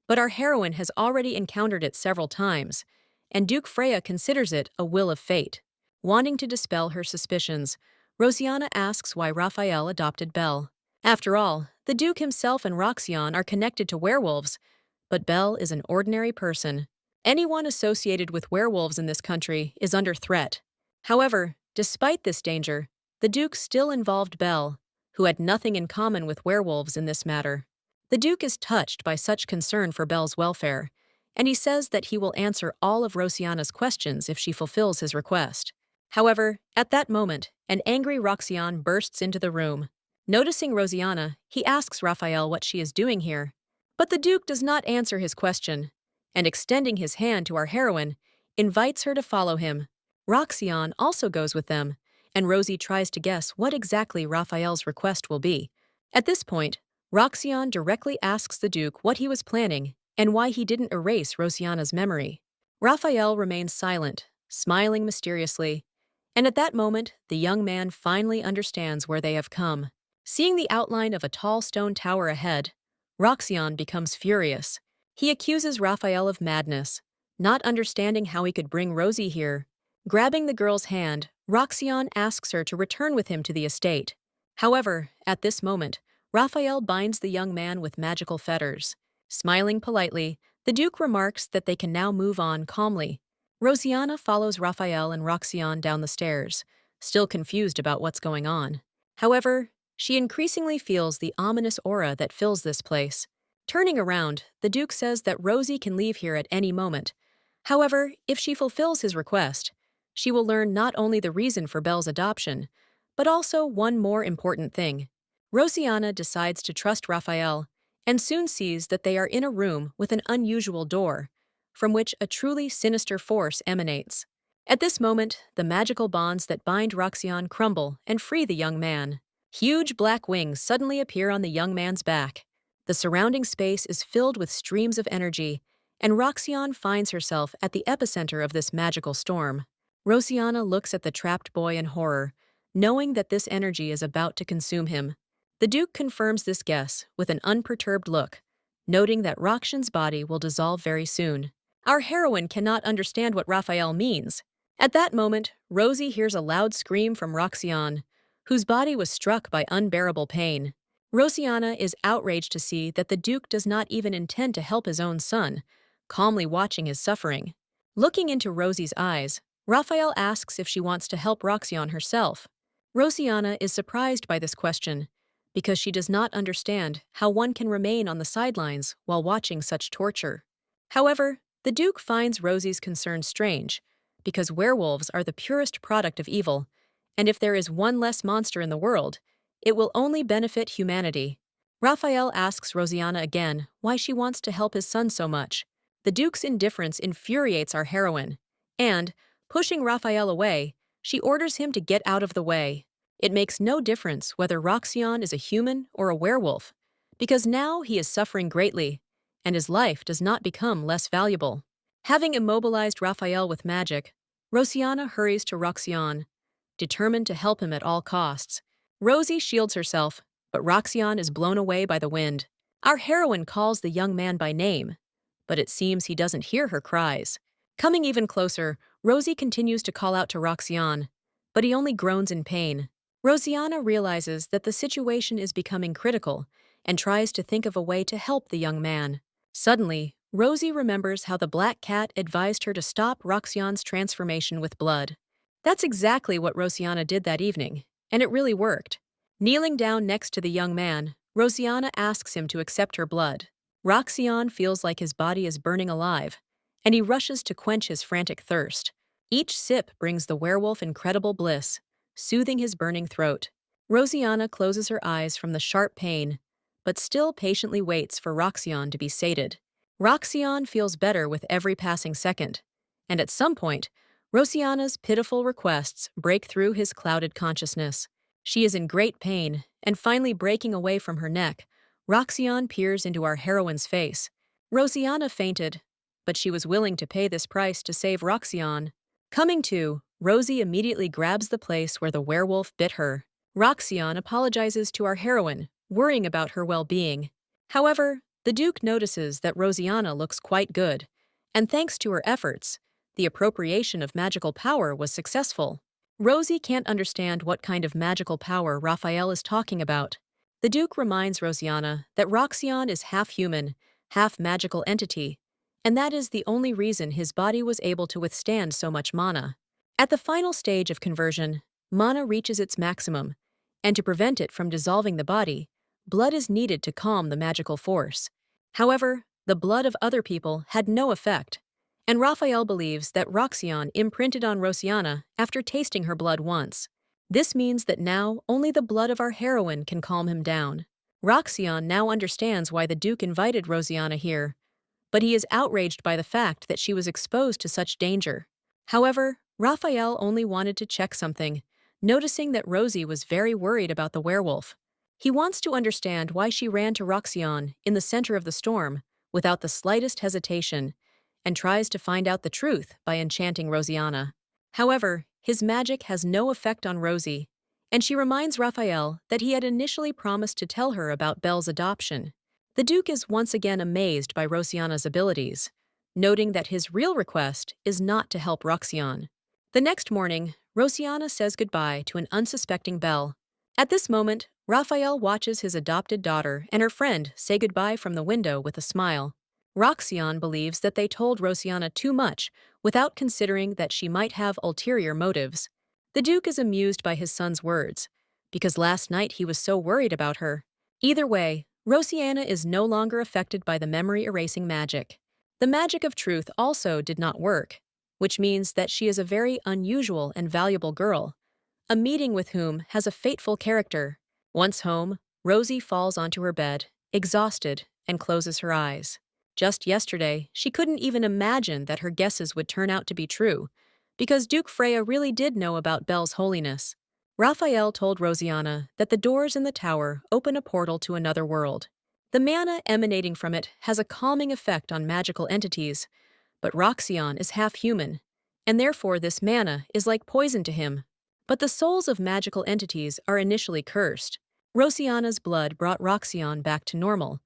but our heroine has already encountered it several times, and Duke Freya considers it a will of fate. Wanting to dispel her suspicions, Rosiana asks why Raphael adopted Belle. After all, the Duke himself and Roxanne are connected to werewolves, but Belle is an ordinary person. Anyone associated with werewolves in this country is under threat. However, despite this danger, the Duke still involved Belle, who had nothing in common with werewolves in this matter. The Duke is touched by such concern for Belle's welfare, and he says that he will answer all of Rosiana's questions if she fulfills his request. However, at that moment, an angry Roxanne bursts into the room. Noticing Rosiana, he asks Raphael what she is doing here. But the Duke does not answer his question, and extending his hand to our heroine, invites her to follow him. Roxanne also goes with them, and Rosie tries to guess what exactly Raphael's request will be. At this point, Roxanne directly asks the Duke what he was planning and why he didn't erase Rosiana's memory. Raphael remains silent, smiling mysteriously, and at that moment, the young man finally understands where they have come. Seeing the outline of a tall stone tower ahead, Roxanne becomes furious. He accuses Raphael of madness, not understanding how he could bring Rosie here. Grabbing the girl's hand, Roxanne asks her to return with him to the estate. However, at this moment, Raphael binds the young man with magical fetters. Smiling politely, the Duke remarks that they can now move on calmly. Rosiana follows Raphael and Roxane down the stairs, still confused about what's going on. However, she increasingly feels the ominous aura that fills this place. Turning around, the Duke says that Rosie can leave here at any moment. However, if she fulfills his request, she will learn not only the reason for Belle's adoption, but also one more important thing. Rosiana decides to trust Raphael and soon sees that they are in a room with an unusual door, from which a truly sinister force emanates. At this moment, the magical bonds that bind Roxane crumble and free the young man. Huge black wings suddenly appear on the young man's back. The surrounding space is filled with streams of energy, and Roxane finds herself at the epicenter of this magical storm. Rosiana looks at the trapped boy in horror, knowing that this energy is about to consume him. The Duke confirms this guess with an unperturbed look, noting that Roxane's body will dissolve very soon. Our heroine cannot understand what Raphael means. At that moment, Rosie hears a loud scream from Roxane, whose body was struck by unbearable pain. Rosiana is outraged to see that the Duke does not even intend to help his own son, calmly watching his suffering. Looking into Rosie's eyes, Raphael asks if she wants to help Roxane herself. Rosiana is surprised by this question, because she does not understand how one can remain on the sidelines while watching such torture. However, the Duke finds Rosie's concern strange, because werewolves are the purest product of evil, and if there is one less monster in the world, it will only benefit humanity. Raphael asks Rosiana again why she wants to help his son so much. The Duke's indifference infuriates our heroine, and, pushing Raphael away, she orders him to get out of the way. It makes no difference whether Roxane is a human or a werewolf, because now he is suffering greatly, and his life does not become less valuable. Having immobilized Raphael with magic, Rosiana hurries to Roxane, determined to help him at all costs. Rosie shields herself, but Roxane is blown away by the wind. Our heroine calls the young man by name, but it seems he doesn't hear her cries. Coming even closer, Rosie continues to call out to Roxane, but he only groans in pain. Rosiana realizes that the situation is becoming critical and tries to think of a way to help the young man. Suddenly, Rosie remembers how the black cat advised her to stop Roxane's transformation with blood. That's exactly what Rosiana did that evening, and it really worked. Kneeling down next to the young man, Rosiana asks him to accept her blood. Roxane feels like his body is burning alive, and he rushes to quench his frantic thirst. Each sip brings the werewolf incredible bliss, soothing his burning throat. Rosiana closes her eyes from the sharp pain, but still patiently waits for Roxane to be sated. Roxane feels better with every passing second, and at some point, Rosiana's pitiful requests break through his clouded consciousness. She is in great pain, and finally breaking away from her neck, Roxane peers into our heroine's face. Rosiana fainted, but she was willing to pay this price to save Roxane. Coming to, Rosie immediately grabs the place where the werewolf bit her. Roxane apologizes to our heroine, worrying about her well-being. However, the Duke notices that Rosiana looks quite good, and thanks to her efforts, the appropriation of magical power was successful. Rosie can't understand what kind of magical power Raphael is talking about. The Duke reminds Rosiana that Roxane is half human, half magical entity, and that is the only reason his body was able to withstand so much mana. At the final stage of conversion, mana reaches its maximum, and to prevent it from dissolving the body, blood is needed to calm the magical force. However, the blood of other people had no effect, and Raphael believes that Roxane imprinted on Rosiana after tasting her blood once. This means that now only the blood of our heroine can calm him down. Roxane now understands why the Duke invited Rosiana here, but he is outraged by the fact that she was exposed to such danger. However, Raphael only wanted to check something, noticing that Rosie was very worried about the werewolf. He wants to understand why she ran to Roxane in the center of the storm without the slightest hesitation, and tries to find out the truth by enchanting Rosiana. However, his magic has no effect on Rosie, and she reminds Raphael that he had initially promised to tell her about Belle's adoption. The Duke is once again amazed by Rosiana's abilities, noting that his real request is not to help Roxane. The next morning, Rosiana says goodbye to an unsuspecting Belle. At this moment, Raphael watches his adopted daughter and her friend say goodbye from the window with a smile. Roxion believes that they told Rosiana too much without considering that she might have ulterior motives. The Duke is amused by his son's words, because last night he was so worried about her. Either way, Rosiana is no longer affected by the memory-erasing magic. The magic of truth also did not work, which means that she is a very unusual and valuable girl, a meeting with whom has a fateful character. Once home, Rosie falls onto her bed, exhausted, and closes her eyes. Just yesterday, she couldn't even imagine that her guesses would turn out to be true, because Duke Freya really did know about Belle's holiness. Raphael told Rosiana that the doors in the tower open a portal to another world. The mana emanating from it has a calming effect on magical entities, but Roxion is half human, and therefore this mana is like poison to him. But the souls of magical entities are initially cursed. Rosiana's blood brought Roxion back to normal,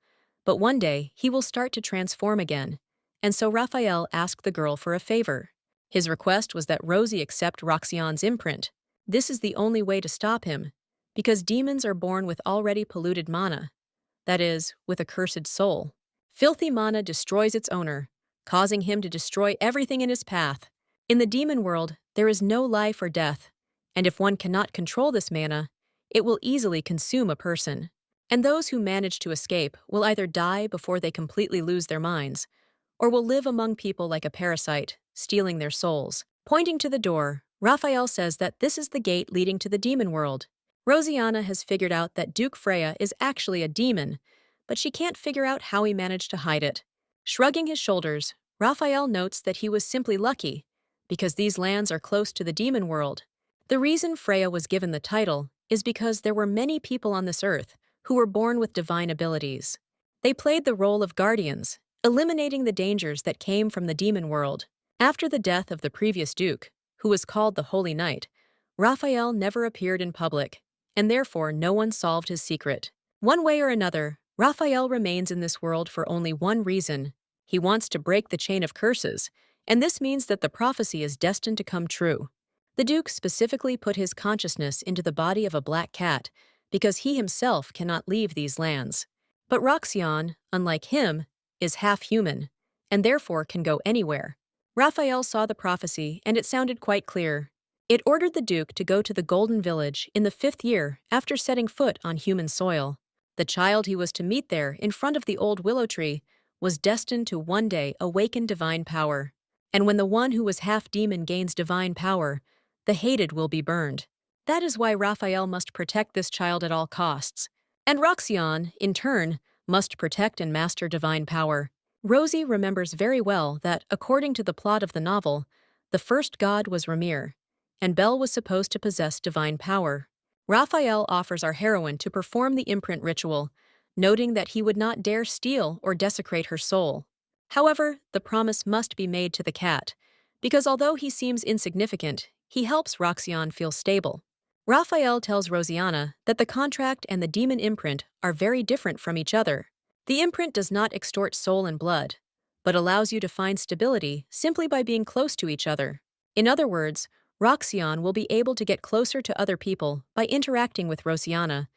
but one day he will start to transform again, and so Raphael asked the girl for a favor. His request was that Rosie accept Roxion's imprint. This is the only way to stop him, because demons are born with already polluted mana, that is, with a cursed soul. Filthy mana destroys its owner, causing him to destroy everything in his path. In the demon world, there is no life or death, and if one cannot control this mana, it will easily consume a person. And those who manage to escape will either die before they completely lose their minds, or will live among people like a parasite, stealing their souls. Pointing to the door, Raphael says that this is the gate leading to the demon world. Rosiana has figured out that Duke Freya is actually a demon, but she can't figure out how he managed to hide it. Shrugging his shoulders, Raphael notes that he was simply lucky, because these lands are close to the demon world. The reason Freya was given the title is because there were many people on this earth who were born with divine abilities. They played the role of guardians, eliminating the dangers that came from the demon world. After the death of the previous duke, who was called the Holy Knight, Raphael never appeared in public, and therefore no one solved his secret. One way or another, Raphael remains in this world for only one reason. He wants to break the chain of curses, and this means that the prophecy is destined to come true. The Duke specifically put his consciousness into the body of a black cat because he himself cannot leave these lands. But Roxion, unlike him, is half human, and therefore can go anywhere. Raphael saw the prophecy, and it sounded quite clear. It ordered the Duke to go to the Golden Village in the 5th year after setting foot on human soil. The child he was to meet there in front of the old willow tree was destined to one day awaken divine power. And when the one who was half demon gains divine power, the hated will be burned. That is why Raphael must protect this child at all costs. And Roxion, in turn, must protect and master divine power. Rosie remembers very well that, according to the plot of the novel, the first god was Ramir, and Belle was supposed to possess divine power. Raphael offers our heroine to perform the imprint ritual, noting that he would not dare steal or desecrate her soul. However, the promise must be made to the cat, because although he seems insignificant, he helps Roxion feel stable. Raphael tells Rosiana that the contract and the demon imprint are very different from each other. The imprint does not extort soul and blood, but allows you to find stability simply by being close to each other. In other words, Roxion will be able to get closer to other people by interacting with Rosiana,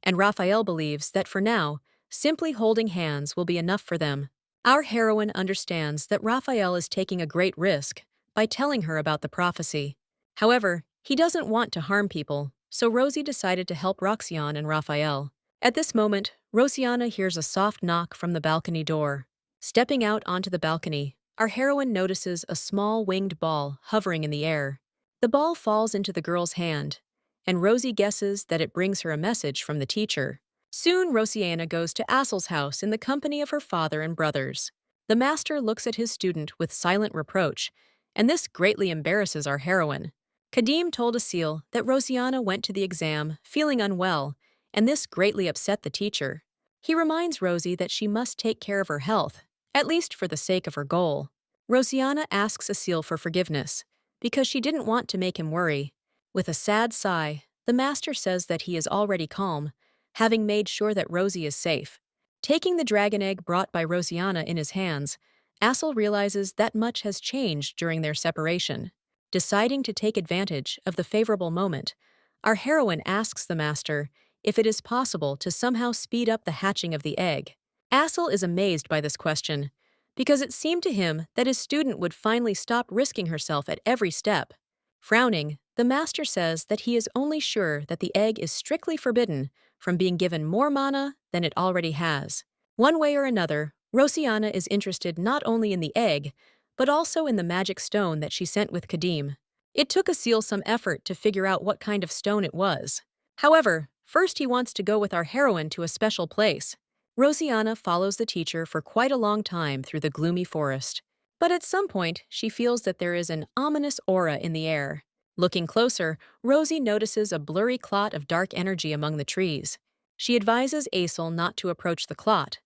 and Raphael believes that for now, simply holding hands will be enough for them. Our heroine understands that Raphael is taking a great risk by telling her about the prophecy. However, he doesn't want to harm people, so Rosie decided to help Roxion and Raphael. At this moment, Rosiana hears a soft knock from the balcony door. Stepping out onto the balcony, our heroine notices a small winged ball hovering in the air. The ball falls into the girl's hand, and Rosie guesses that it brings her a message from the teacher. Soon, Rosiana goes to Assel's house in the company of her father and brothers. The master looks at his student with silent reproach, and this greatly embarrasses our heroine. Kadim told Asil that Rosiana went to the exam feeling unwell, and this greatly upset the teacher. He reminds Rosie that she must take care of her health, at least for the sake of her goal. Rosiana asks Asil for forgiveness, because she didn't want to make him worry. With a sad sigh, the master says that he is already calm, having made sure that Rosie is safe. Taking the dragon egg brought by Rosiana in his hands, Assel realizes that much has changed during their separation. Deciding to take advantage of the favorable moment, our heroine asks the master if it is possible to somehow speed up the hatching of the egg. Assel is amazed by this question, because it seemed to him that his student would finally stop risking herself at every step. Frowning, the master says that he is only sure that the egg is strictly forbidden from being given more mana than it already has. One way or another, Rosianna is interested not only in the egg, but also in the magic stone that she sent with Kadim. It took Asil some effort to figure out what kind of stone it was. However, first he wants to go with our heroine to a special place. Rosianna follows the teacher for quite a long time through the gloomy forest. But at some point, she feels that there is an ominous aura in the air. Looking closer, Rosie notices a blurry clot of dark energy among the trees. She advises Aesel not to approach the clot,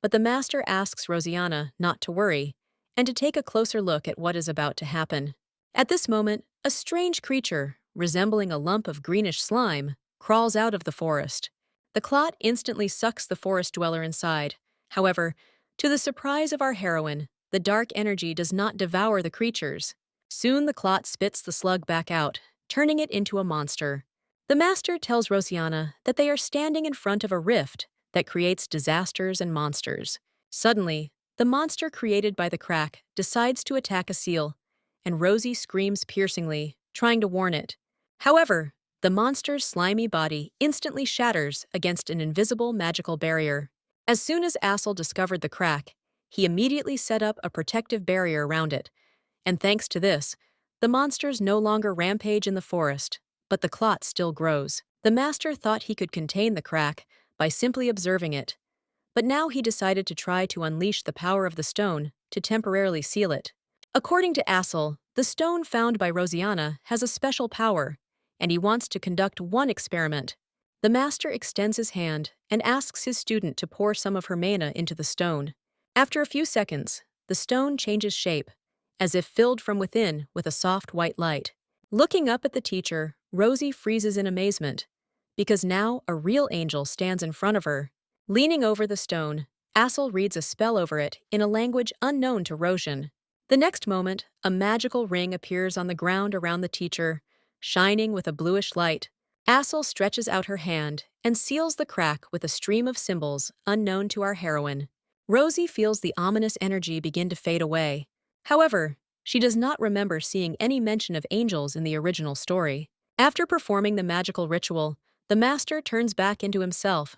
but the master asks Rosianna not to worry and to take a closer look at what is about to happen. At this moment, a strange creature, resembling a lump of greenish slime, crawls out of the forest. The clot instantly sucks the forest dweller inside. However, to the surprise of our heroine, the dark energy does not devour the creatures. Soon the clot spits the slug back out, turning it into a monster. The master tells Rosianna that they are standing in front of a rift that creates disasters and monsters. Suddenly, the monster created by the crack decides to attack Asil, and Rosie screams piercingly, trying to warn it. However, the monster's slimy body instantly shatters against an invisible magical barrier. As soon as Asil discovered the crack, he immediately set up a protective barrier around it, and thanks to this, the monsters no longer rampage in the forest, but the clot still grows. The master thought he could contain the crack by simply observing it, but now he decided to try to unleash the power of the stone to temporarily seal it. According to Asil, the stone found by Rosianna has a special power, and he wants to conduct one experiment. The master extends his hand and asks his student to pour some of her mana into the stone. After a few seconds, the stone changes shape, as if filled from within with a soft white light. Looking up at the teacher, Rosie freezes in amazement, because now a real angel stands in front of her. Leaning over the stone, Asil reads a spell over it in a language unknown to Rosian. The next moment, a magical ring appears on the ground around the teacher, shining with a bluish light. Asil stretches out her hand and seals the crack with a stream of symbols unknown to our heroine. Rosie feels the ominous energy begin to fade away. However, she does not remember seeing any mention of angels in the original story. After performing the magical ritual, the master turns back into himself,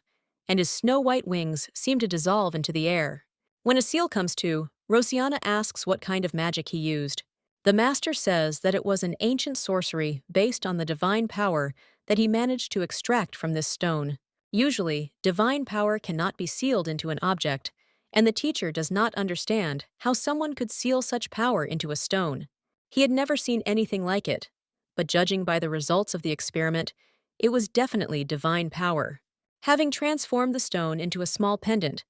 and his snow-white wings seem to dissolve into the air. When Asil comes to, Rosianna asks what kind of magic he used. The master says that it was an ancient sorcery based on the divine power that he managed to extract from this stone. Usually, divine power cannot be sealed into an object, and the teacher does not understand how someone could seal such power into a stone. He had never seen anything like it, but judging by the results of the experiment, it was definitely divine power. Having transformed the stone into a small pendant,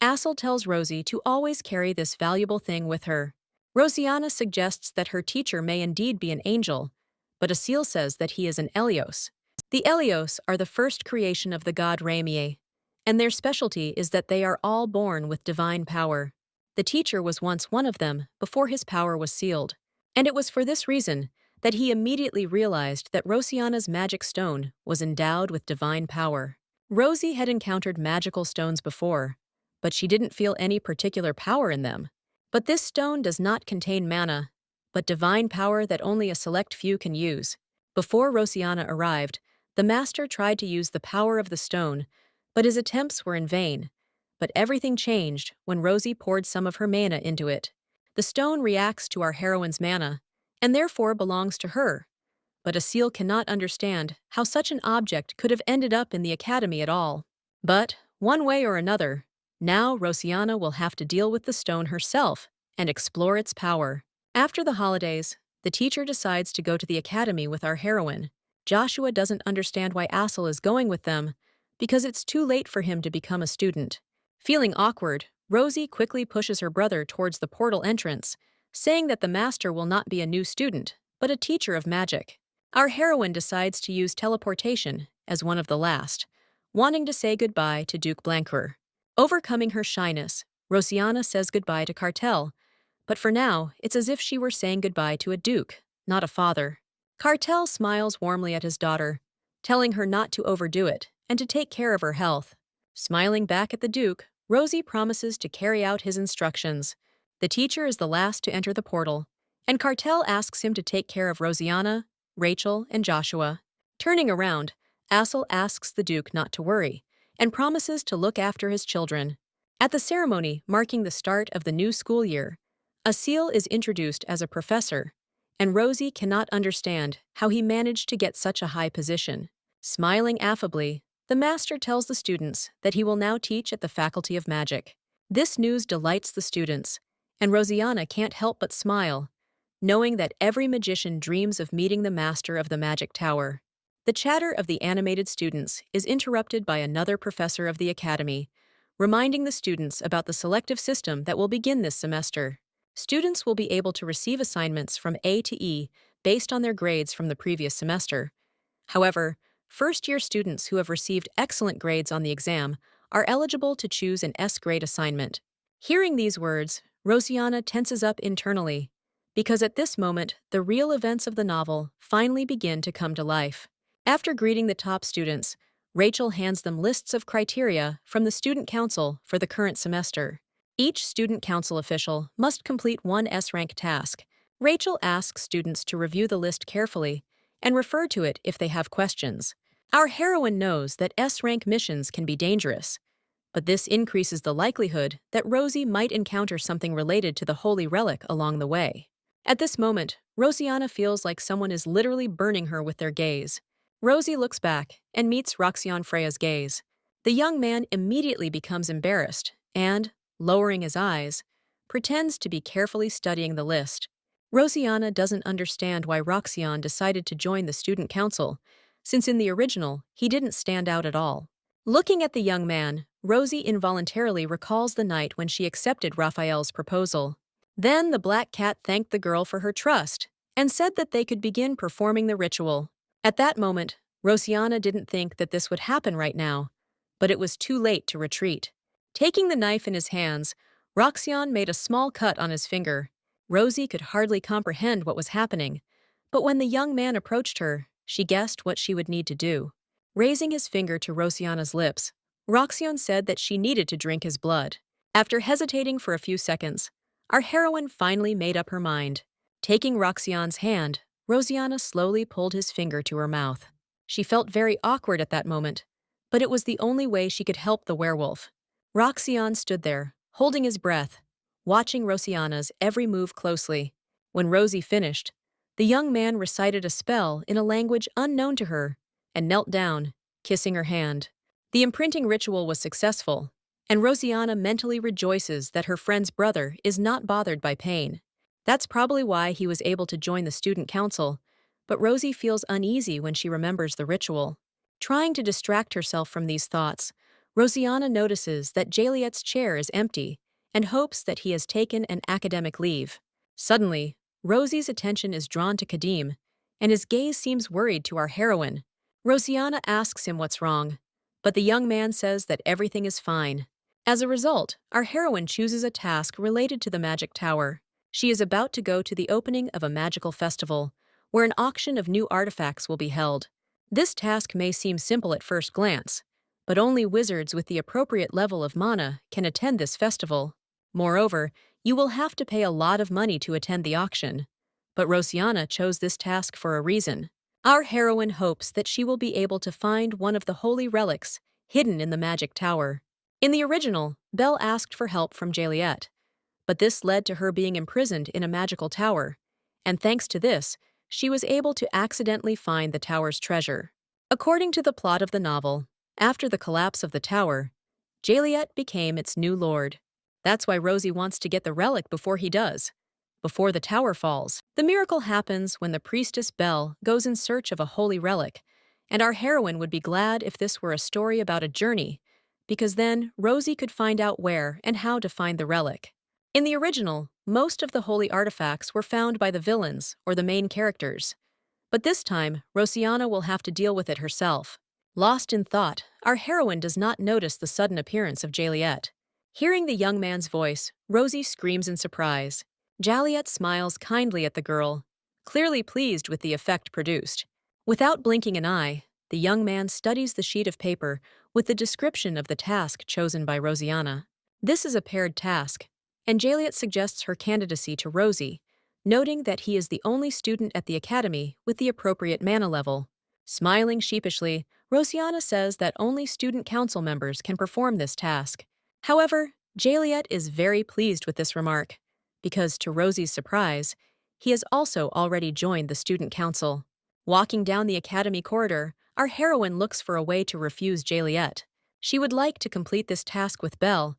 Asil tells Rosie to always carry this valuable thing with her. Rosianna suggests that her teacher may indeed be an angel, but Asil says that he is an Elios. The Elios are the first creation of the god Ramie, and their specialty is that they are all born with divine power. The teacher was once one of them before his power was sealed, and it was for this reason that he immediately realized that Rosianna's magic stone was endowed with divine power. Rosie had encountered magical stones before, but she didn't feel any particular power in them. But this stone does not contain mana, but divine power that only a select few can use. Before Rosianna arrived, the master tried to use the power of the stone, but his attempts were in vain. But everything changed when Rosie poured some of her mana into it. The stone reacts to our heroine's mana, and therefore belongs to her. But Asil cannot understand how such an object could have ended up in the academy at all. But, one way or another, now Rosianna will have to deal with the stone herself and explore its power. After the holidays, the teacher decides to go to the academy with our heroine. Joshua doesn't understand why Asil is going with them, because it's too late for him to become a student. Feeling awkward, Rosie quickly pushes her brother towards the portal entrance, saying that the master will not be a new student, but a teacher of magic. Our heroine decides to use teleportation as one of the last, wanting to say goodbye to Duke Blancour. Overcoming her shyness, Rosianna says goodbye to Cartel, but for now, it's as if she were saying goodbye to a duke, not a father. Cartel smiles warmly at his daughter, telling her not to overdo it and to take care of her health. Smiling back at the Duke, Rosie promises to carry out his instructions. The teacher is the last to enter the portal, and Cartel asks him to take care of Rosianna, Rachel, and Joshua. Turning around, Assel asks the Duke not to worry, and promises to look after his children. At the ceremony marking the start of the new school year, Asil is introduced as a professor, and Rosie cannot understand how he managed to get such a high position. Smiling affably, the master tells the students that he will now teach at the Faculty of Magic. This news delights the students, and Rosianna can't help but smile, knowing that every magician dreams of meeting the master of the magic tower. The chatter of the animated students is interrupted by another professor of the academy, reminding the students about the selective system that will begin this semester. Students will be able to receive assignments from A to E based on their grades from the previous semester. However, first-year students who have received excellent grades on the exam are eligible to choose an S-grade assignment. Hearing these words, Rosianna tenses up internally, because at this moment, the real events of the novel finally begin to come to life. After greeting the top students, Rachel hands them lists of criteria from the Student Council for the current semester. Each Student Council official must complete one S-rank task. Rachel asks students to review the list carefully and refer to it if they have questions. Our heroine knows that S-rank missions can be dangerous, but this increases the likelihood that Rosie might encounter something related to the Holy Relic along the way. At this moment, Rosianna feels like someone is literally burning her with their gaze. Rosie looks back and meets Roxion Freya's gaze. The young man immediately becomes embarrassed and, lowering his eyes, pretends to be carefully studying the list. Rosianna doesn't understand why Roxion decided to join the student council, since in the original, he didn't stand out at all. Looking at the young man, Rosie involuntarily recalls the night when she accepted Raphael's proposal. Then the black cat thanked the girl for her trust and said that they could begin performing the ritual. At that moment, Rosianna didn't think that this would happen right now, but it was too late to retreat. Taking the knife in his hands, Roxion made a small cut on his finger. Rosie could hardly comprehend what was happening, but when the young man approached her, she guessed what she would need to do. Raising his finger to Rosianna's lips, Roxion said that she needed to drink his blood. After hesitating for a few seconds, our heroine finally made up her mind. Taking Roxion's hand, Rosianna slowly pulled his finger to her mouth. She felt very awkward at that moment, but it was the only way she could help the werewolf. Roxion stood there, holding his breath, watching Rosianna's every move closely. When Rosie finished, the young man recited a spell in a language unknown to her and knelt down, kissing her hand. The imprinting ritual was successful, and Rosianna mentally rejoices that her friend's brother is not bothered by pain. That's probably why he was able to join the student council, but Rosie feels uneasy when she remembers the ritual. Trying to distract herself from these thoughts, Rosianna notices that Jaliet's chair is empty and hopes that he has taken an academic leave. Suddenly, Rosie's attention is drawn to Kadim, and his gaze seems worried to our heroine. Rosianna asks him what's wrong, but the young man says that everything is fine. As a result, our heroine chooses a task related to the magic tower. She is about to go to the opening of a magical festival, where an auction of new artifacts will be held. This task may seem simple at first glance, but only wizards with the appropriate level of mana can attend this festival. Moreover, you will have to pay a lot of money to attend the auction. But Rosianna chose this task for a reason. Our heroine hopes that she will be able to find one of the holy relics hidden in the magic tower. In the original, Belle asked for help from Jaliet, but this led to her being imprisoned in a magical tower, and thanks to this, she was able to accidentally find the tower's treasure. According to the plot of the novel, after the collapse of the tower, Jaliet became its new lord. That's why Rosie wants to get the relic before he does, before the tower falls. The miracle happens when the priestess Belle goes in search of a holy relic, and our heroine would be glad if this were a story about a journey, because then Rosie could find out where and how to find the relic. In the original, most of the holy artifacts were found by the villains or the main characters, but this time, Rosianna will have to deal with it herself. Lost in thought, our heroine does not notice the sudden appearance of Jaliet. Hearing the young man's voice, Rosie screams in surprise. Jaliet smiles kindly at the girl, clearly pleased with the effect produced. Without blinking an eye, the young man studies the sheet of paper with the description of the task chosen by Rosiana. This is a paired task, and Jaliet suggests her candidacy to Rosie, noting that he is the only student at the academy with the appropriate mana level. Smiling sheepishly, Rosiana says that only student council members can perform this task. However, Jaliet is very pleased with this remark, because to Rosie's surprise, he has also already joined the student council. Walking down the academy corridor, our heroine looks for a way to refuse Jaliet. She would like to complete this task with Belle,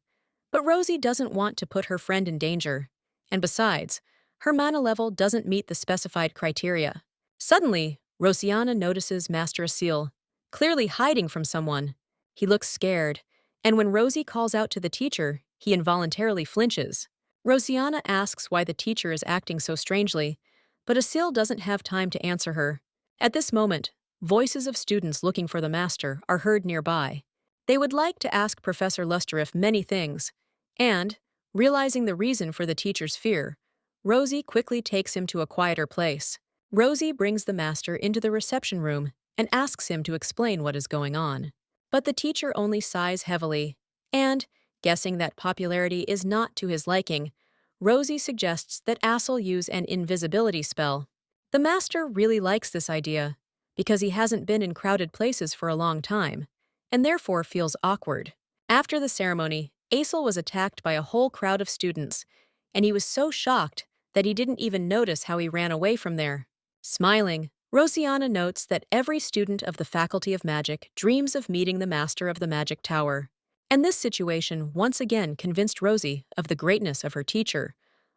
but Rosie doesn't want to put her friend in danger, and besides, her mana level doesn't meet the specified criteria. Suddenly, Rosiana notices Master Asil, clearly hiding from someone. He looks scared, and when Rosie calls out to the teacher, he involuntarily flinches. Rosiana asks why the teacher is acting so strangely, but Asil doesn't have time to answer her. At this moment, voices of students looking for the master are heard nearby. They would like to ask Professor Lusterif many things, and, realizing the reason for the teacher's fear, Rosie quickly takes him to a quieter place. Rosie brings the master into the reception room and asks him to explain what is going on. But the teacher only sighs heavily, and, guessing that popularity is not to his liking, Rosie suggests that Asil use an invisibility spell. The master really likes this idea, because he hasn't been in crowded places for a long time, and therefore feels awkward. After the ceremony, Asil was attacked by a whole crowd of students, and he was so shocked that he didn't even notice how he ran away from there. Smiling, Rosiana notes that every student of the Faculty of Magic dreams of meeting the master of the Magic Tower. And this situation once again convinced Rosie of the greatness of her teacher,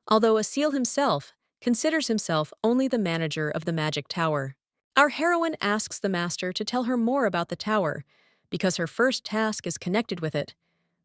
although Asil himself considers himself only the manager of the Magic Tower. Our heroine asks the master to tell her more about the tower, because her first task is connected with it,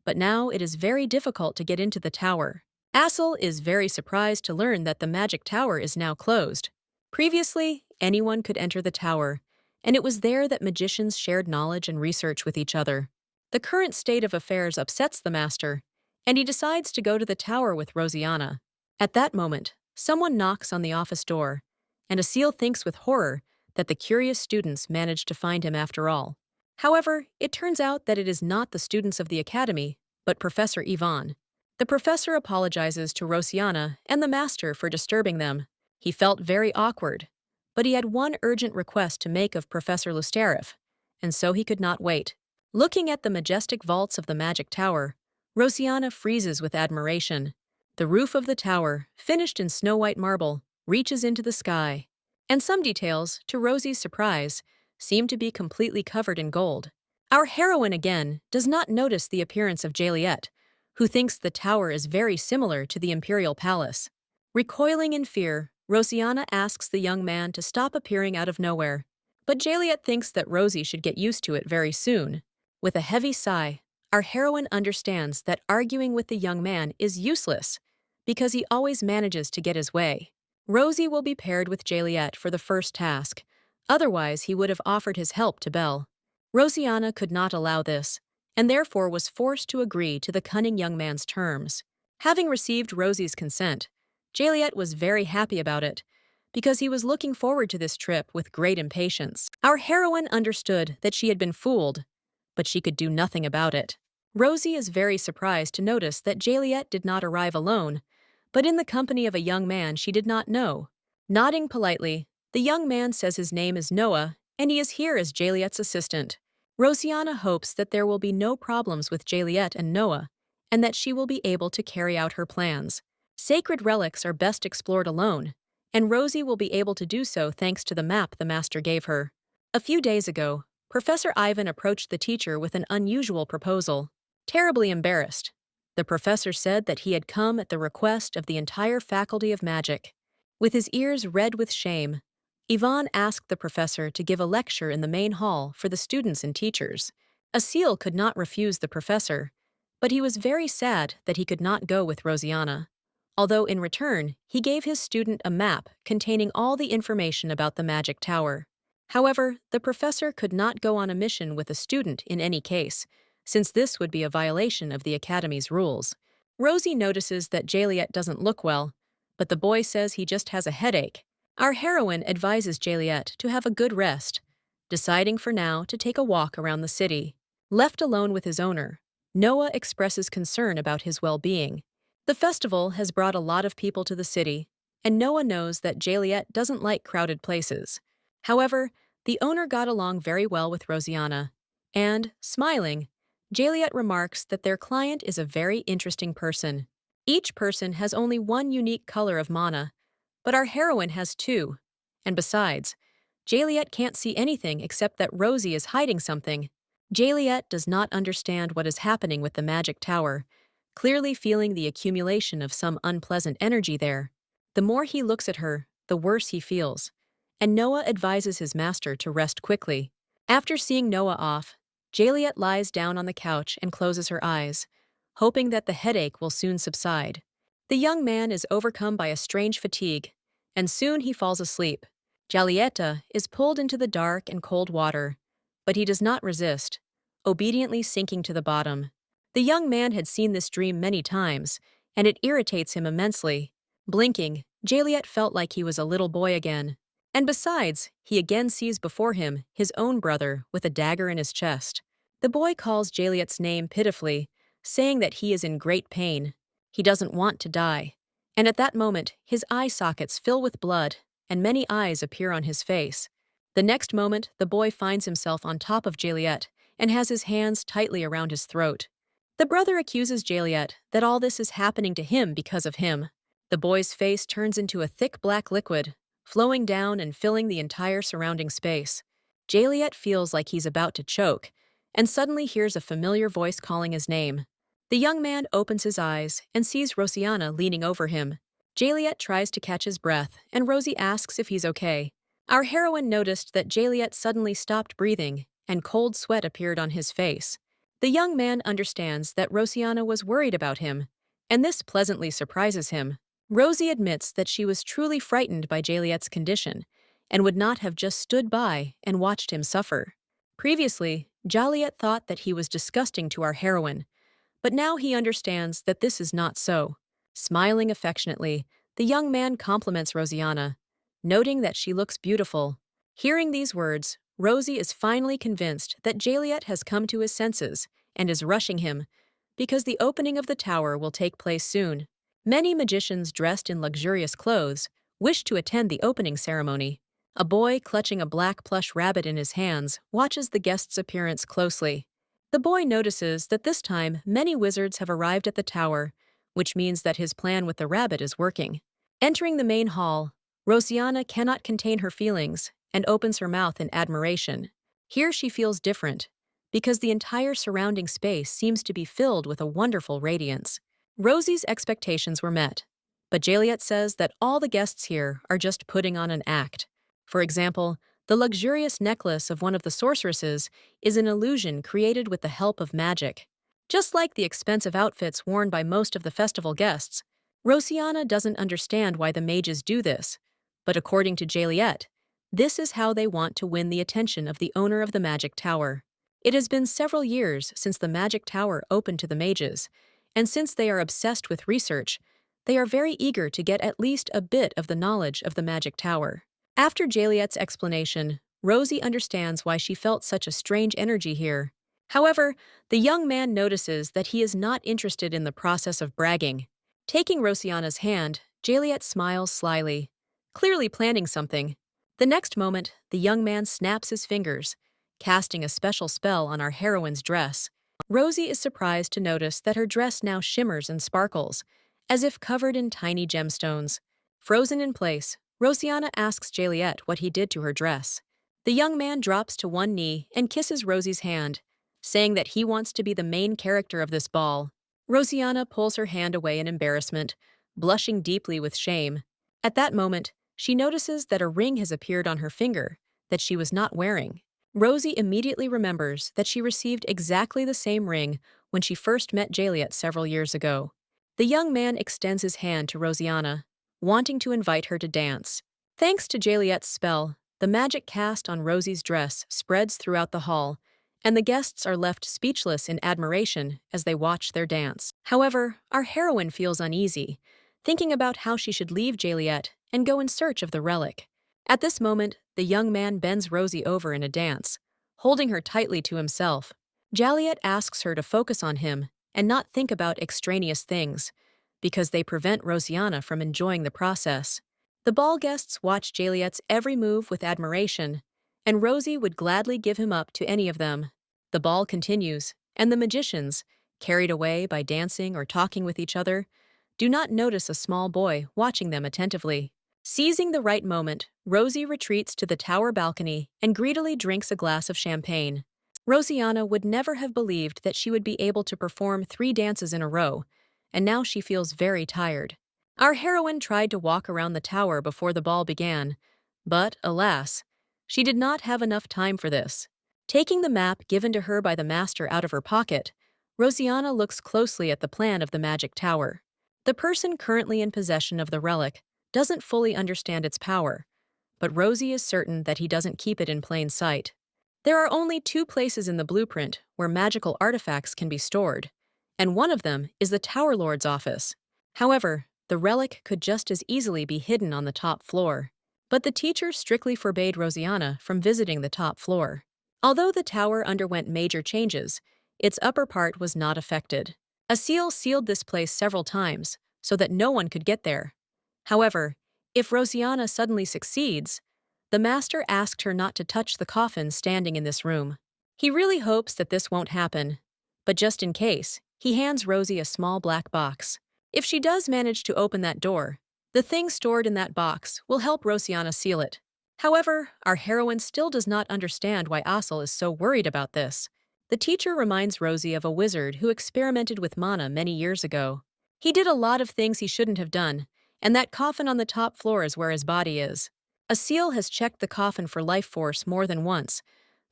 but now it is very difficult to get into the tower. Asil is very surprised to learn that the Magic Tower is now closed. Previously, anyone could enter the tower, and it was there that magicians shared knowledge and research with each other. The current state of affairs upsets the master, and he decides to go to the tower with Rosiana. At that moment, someone knocks on the office door, and Asil thinks with horror that the curious students managed to find him after all. However, it turns out that it is not the students of the academy, but Professor Ivan. The professor apologizes to Rosiana and the master for disturbing them. He felt very awkward, but he had one urgent request to make of Professor Lusterif, and so he could not wait. Looking at the majestic vaults of the Magic Tower, Rosiana freezes with admiration. The roof of the tower, finished in snow-white marble, reaches into the sky, and some details, to Rosie's surprise, seem to be completely covered in gold. Our heroine again does not notice the appearance of Jaliet, who thinks the tower is very similar to the Imperial Palace. Recoiling in fear, Rosiana asks the young man to stop appearing out of nowhere, but Jaliet thinks that Rosie should get used to it very soon. With a heavy sigh, our heroine understands that arguing with the young man is useless, because he always manages to get his way. Rosie will be paired with Jaliet for the first task, otherwise he would have offered his help to Belle. Rosiana could not allow this, and therefore was forced to agree to the cunning young man's terms. Having received Rosie's consent, Jaliet was very happy about it, because he was looking forward to this trip with great impatience. Our heroine understood that she had been fooled, but she could do nothing about it. Rosie is very surprised to notice that Jaliet did not arrive alone, but in the company of a young man she did not know. Nodding politely, the young man says his name is Noah, and he is here as Jaliet's assistant. Rosiana hopes that there will be no problems with Jaliet and Noah, and that she will be able to carry out her plans. Sacred relics are best explored alone, and Rosie will be able to do so thanks to the map the master gave her. A few days ago, Professor Ivan approached the teacher with an unusual proposal. Terribly embarrassed, the professor said that he had come at the request of the entire Faculty of Magic. With his ears red with shame, Ivan asked the professor to give a lecture in the main hall for the students and teachers. Asil could not refuse the professor, but he was very sad that he could not go with Rosiana. Although in return, he gave his student a map containing all the information about the Magic Tower. However, the professor could not go on a mission with a student in any case, since this would be a violation of the Academy's rules. Rosie notices that Jaliet doesn't look well, but the boy says he just has a headache. Our heroine advises Jaliet to have a good rest, deciding for now to take a walk around the city. Left alone with his owner, Noah expresses concern about his well-being. The festival has brought a lot of people to the city, and Noah knows that Juliet doesn't like crowded places. However, the owner got along very well with Rosianna, and, smiling, Juliet remarks that their client is a very interesting person. Each person has only one unique color of mana, but our heroine has two. And besides, Juliet can't see anything except that Rosie is hiding something. Juliet does not understand what is happening with the magic tower, clearly feeling the accumulation of some unpleasant energy there. The more he looks at her, the worse he feels, and Noah advises his master to rest quickly. After seeing Noah off, Juliet lies down on the couch and closes her eyes, hoping that the headache will soon subside. The young man is overcome by a strange fatigue, and soon he falls asleep. Julieta is pulled into the dark and cold water, but he does not resist, obediently sinking to the bottom. The young man had seen this dream many times, and it irritates him immensely. Blinking, Juliet felt like he was a little boy again. And besides, he again sees before him his own brother with a dagger in his chest. The boy calls Juliet's name pitifully, saying that he is in great pain. He doesn't want to die. And at that moment, his eye sockets fill with blood, and many eyes appear on his face. The next moment, the boy finds himself on top of Juliet and has his hands tightly around his throat. The brother accuses Juliet that all this is happening to him because of him. The boy's face turns into a thick black liquid, flowing down and filling the entire surrounding space. Juliet feels like he's about to choke, and suddenly hears a familiar voice calling his name. The young man opens his eyes and sees Rosianna leaning over him. Juliet tries to catch his breath, and Rosie asks if he's okay. Our heroine noticed that Juliet suddenly stopped breathing, and cold sweat appeared on his face. The young man understands that Rosianna was worried about him, and this pleasantly surprises him. Rosie admits that she was truly frightened by Juliet's condition, and would not have just stood by and watched him suffer. Previously, Juliet thought that he was disgusting to our heroine, but now he understands that this is not so. Smiling affectionately, the young man compliments Rosianna, noting that she looks beautiful. Hearing these words, Rosie is finally convinced that Juliet has come to his senses and is rushing him, because the opening of the tower will take place soon. Many magicians dressed in luxurious clothes wish to attend the opening ceremony. A boy clutching a black plush rabbit in his hands watches the guest's appearance closely. The boy notices that this time many wizards have arrived at the tower, which means that his plan with the rabbit is working. Entering the main hall, Rosianna cannot contain her feelings and opens her mouth in admiration. Here she feels different, because the entire surrounding space seems to be filled with a wonderful radiance. Rosie's expectations were met, but Juliet says that all the guests here are just putting on an act. For example, the luxurious necklace of one of the sorceresses is an illusion created with the help of magic. Just like the expensive outfits worn by most of the festival guests, Rosianna doesn't understand why the mages do this, but according to Juliet, this is how they want to win the attention of the owner of the magic tower. It has been several years since the magic tower opened to the mages, and since they are obsessed with research, they are very eager to get at least a bit of the knowledge of the magic tower. After Juliet's explanation, Rosie understands why she felt such a strange energy here. However, the young man notices that he is not interested in the process of bragging. Taking Rosianna's hand, Juliet smiles slyly, clearly planning something. The next moment, the young man snaps his fingers, casting a special spell on our heroine's dress. Rosie is surprised to notice that her dress now shimmers and sparkles, as if covered in tiny gemstones. Frozen in place, Rosianna asks Juliet what he did to her dress. The young man drops to one knee and kisses Rosie's hand, saying that he wants to be the main character of this ball. Rosianna pulls her hand away in embarrassment, blushing deeply with shame. At that moment, she notices that a ring has appeared on her finger that she was not wearing. Rosie immediately remembers that she received exactly the same ring when she first met Juliet several years ago. The young man extends his hand to Rosianna, wanting to invite her to dance. Thanks to Juliet's spell, the magic cast on Rosie's dress spreads throughout the hall, and the guests are left speechless in admiration as they watch their dance. However, our heroine feels uneasy, thinking about how she should leave Juliet and go in search of the relic. At this moment, the young man bends Rosie over in a dance, holding her tightly to himself. Jaliet asks her to focus on him and not think about extraneous things, because they prevent Rosiana from enjoying the process. The ball guests watch Jaliet's every move with admiration, and Rosie would gladly give him up to any of them. The ball continues, and the magicians, carried away by dancing or talking with each other, do not notice a small boy watching them attentively. Seizing the right moment, Rosie retreats to the tower balcony and greedily drinks a glass of champagne. Rosiana would never have believed that she would be able to perform 3 dances in a row, and now she feels very tired. Our heroine tried to walk around the tower before the ball began, but, alas, she did not have enough time for this. Taking the map given to her by the master out of her pocket, Rosiana looks closely at the plan of the magic tower. The person currently in possession of the relic doesn't fully understand its power, but Rosie is certain that he doesn't keep it in plain sight. There are only 2 places in the blueprint where magical artifacts can be stored, and one of them is the Tower Lord's office. However, the relic could just as easily be hidden on the top floor. But the teacher strictly forbade Rosiana from visiting the top floor. Although the tower underwent major changes, its upper part was not affected. A seal sealed this place several times, so that no one could get there. However, if Rosiana suddenly succeeds, the master asked her not to touch the coffin standing in this room. He really hopes that this won't happen, but just in case, he hands Rosie a small black box. If she does manage to open that door, the thing stored in that box will help Rosiana seal it. However, our heroine still does not understand why Asel is so worried about this. The teacher reminds Rosie of a wizard who experimented with mana many years ago. He did a lot of things he shouldn't have done, and that coffin on the top floor is where his body is. A seal has checked the coffin for life force more than once,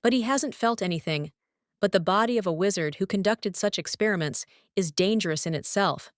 but he hasn't felt anything. But the body of a wizard who conducted such experiments is dangerous in itself,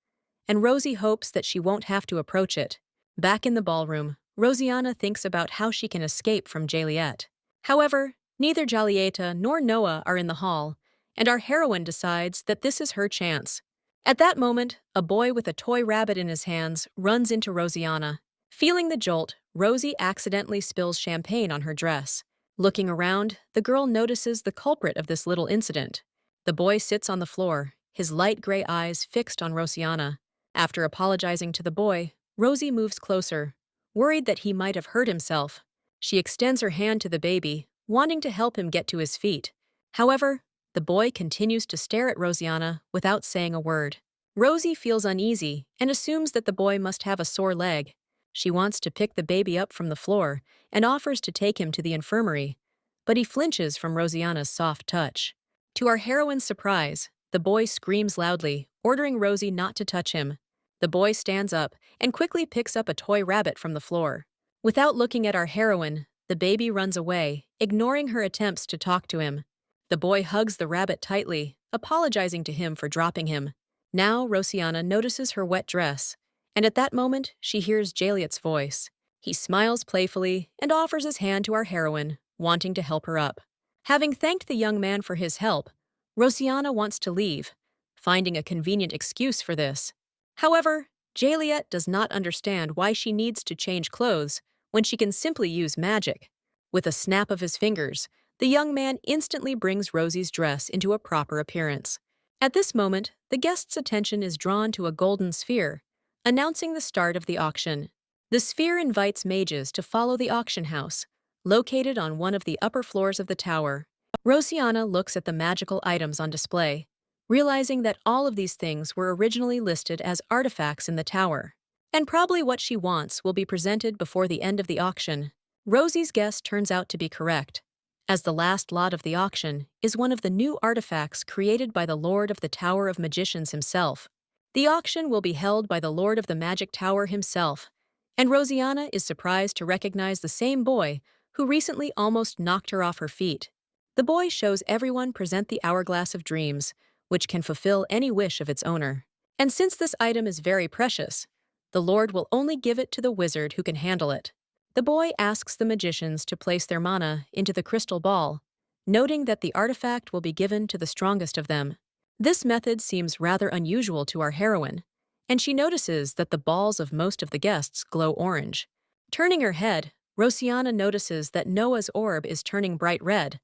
and Rosie hopes that she won't have to approach it. Back in the ballroom, Rosiana thinks about how she can escape from Jaliet. However, neither Jalieta nor Noah are in the hall, and our heroine decides that this is her chance. At that moment, a boy with a toy rabbit in his hands runs into Rosiana. Feeling the jolt, Rosie accidentally spills champagne on her dress. Looking around, the girl notices the culprit of this little incident. The boy sits on the floor, his light gray eyes fixed on Rosiana. After apologizing to the boy, Rosie moves closer, worried that he might have hurt himself. She extends her hand to the baby, wanting to help him get to his feet. However, the boy continues to stare at Rosiana without saying a word. Rosie feels uneasy and assumes that the boy must have a sore leg. She wants to pick the baby up from the floor and offers to take him to the infirmary, but he flinches from Rosiana's soft touch. To our heroine's surprise, the boy screams loudly, ordering Rosie not to touch him. The boy stands up and quickly picks up a toy rabbit from the floor. Without looking at our heroine, the baby runs away, ignoring her attempts to talk to him. The boy hugs the rabbit tightly, apologizing to him for dropping him. Now Rosiana notices her wet dress, and at that moment she hears Jaliet's voice. He smiles playfully and offers his hand to our heroine, wanting to help her up. Having thanked the young man for his help, Rosiana wants to leave, finding a convenient excuse for this. However, Jaliet does not understand why she needs to change clothes when she can simply use magic. With a snap of his fingers, the young man instantly brings Rosie's dress into a proper appearance. At this moment, the guest's attention is drawn to a golden sphere, announcing the start of the auction. The sphere invites mages to follow the auction house, located on one of the upper floors of the tower. Rosiana looks at the magical items on display, realizing that all of these things were originally listed as artifacts in the tower. And probably what she wants will be presented before the end of the auction. Rosie's guess turns out to be correct, as the last lot of the auction is one of the new artifacts created by the Lord of the Tower of Magicians himself. The auction will be held by the Lord of the Magic Tower himself, and Rosiana is surprised to recognize the same boy who recently almost knocked her off her feet. The boy shows everyone present the Hourglass of Dreams, which can fulfill any wish of its owner. And since this item is very precious, the Lord will only give it to the wizard who can handle it. The boy asks the magicians to place their mana into the crystal ball, noting that the artifact will be given to the strongest of them. This method seems rather unusual to our heroine, and she notices that the balls of most of the guests glow orange. Turning her head, Rosianna notices that Noah's orb is turning bright red,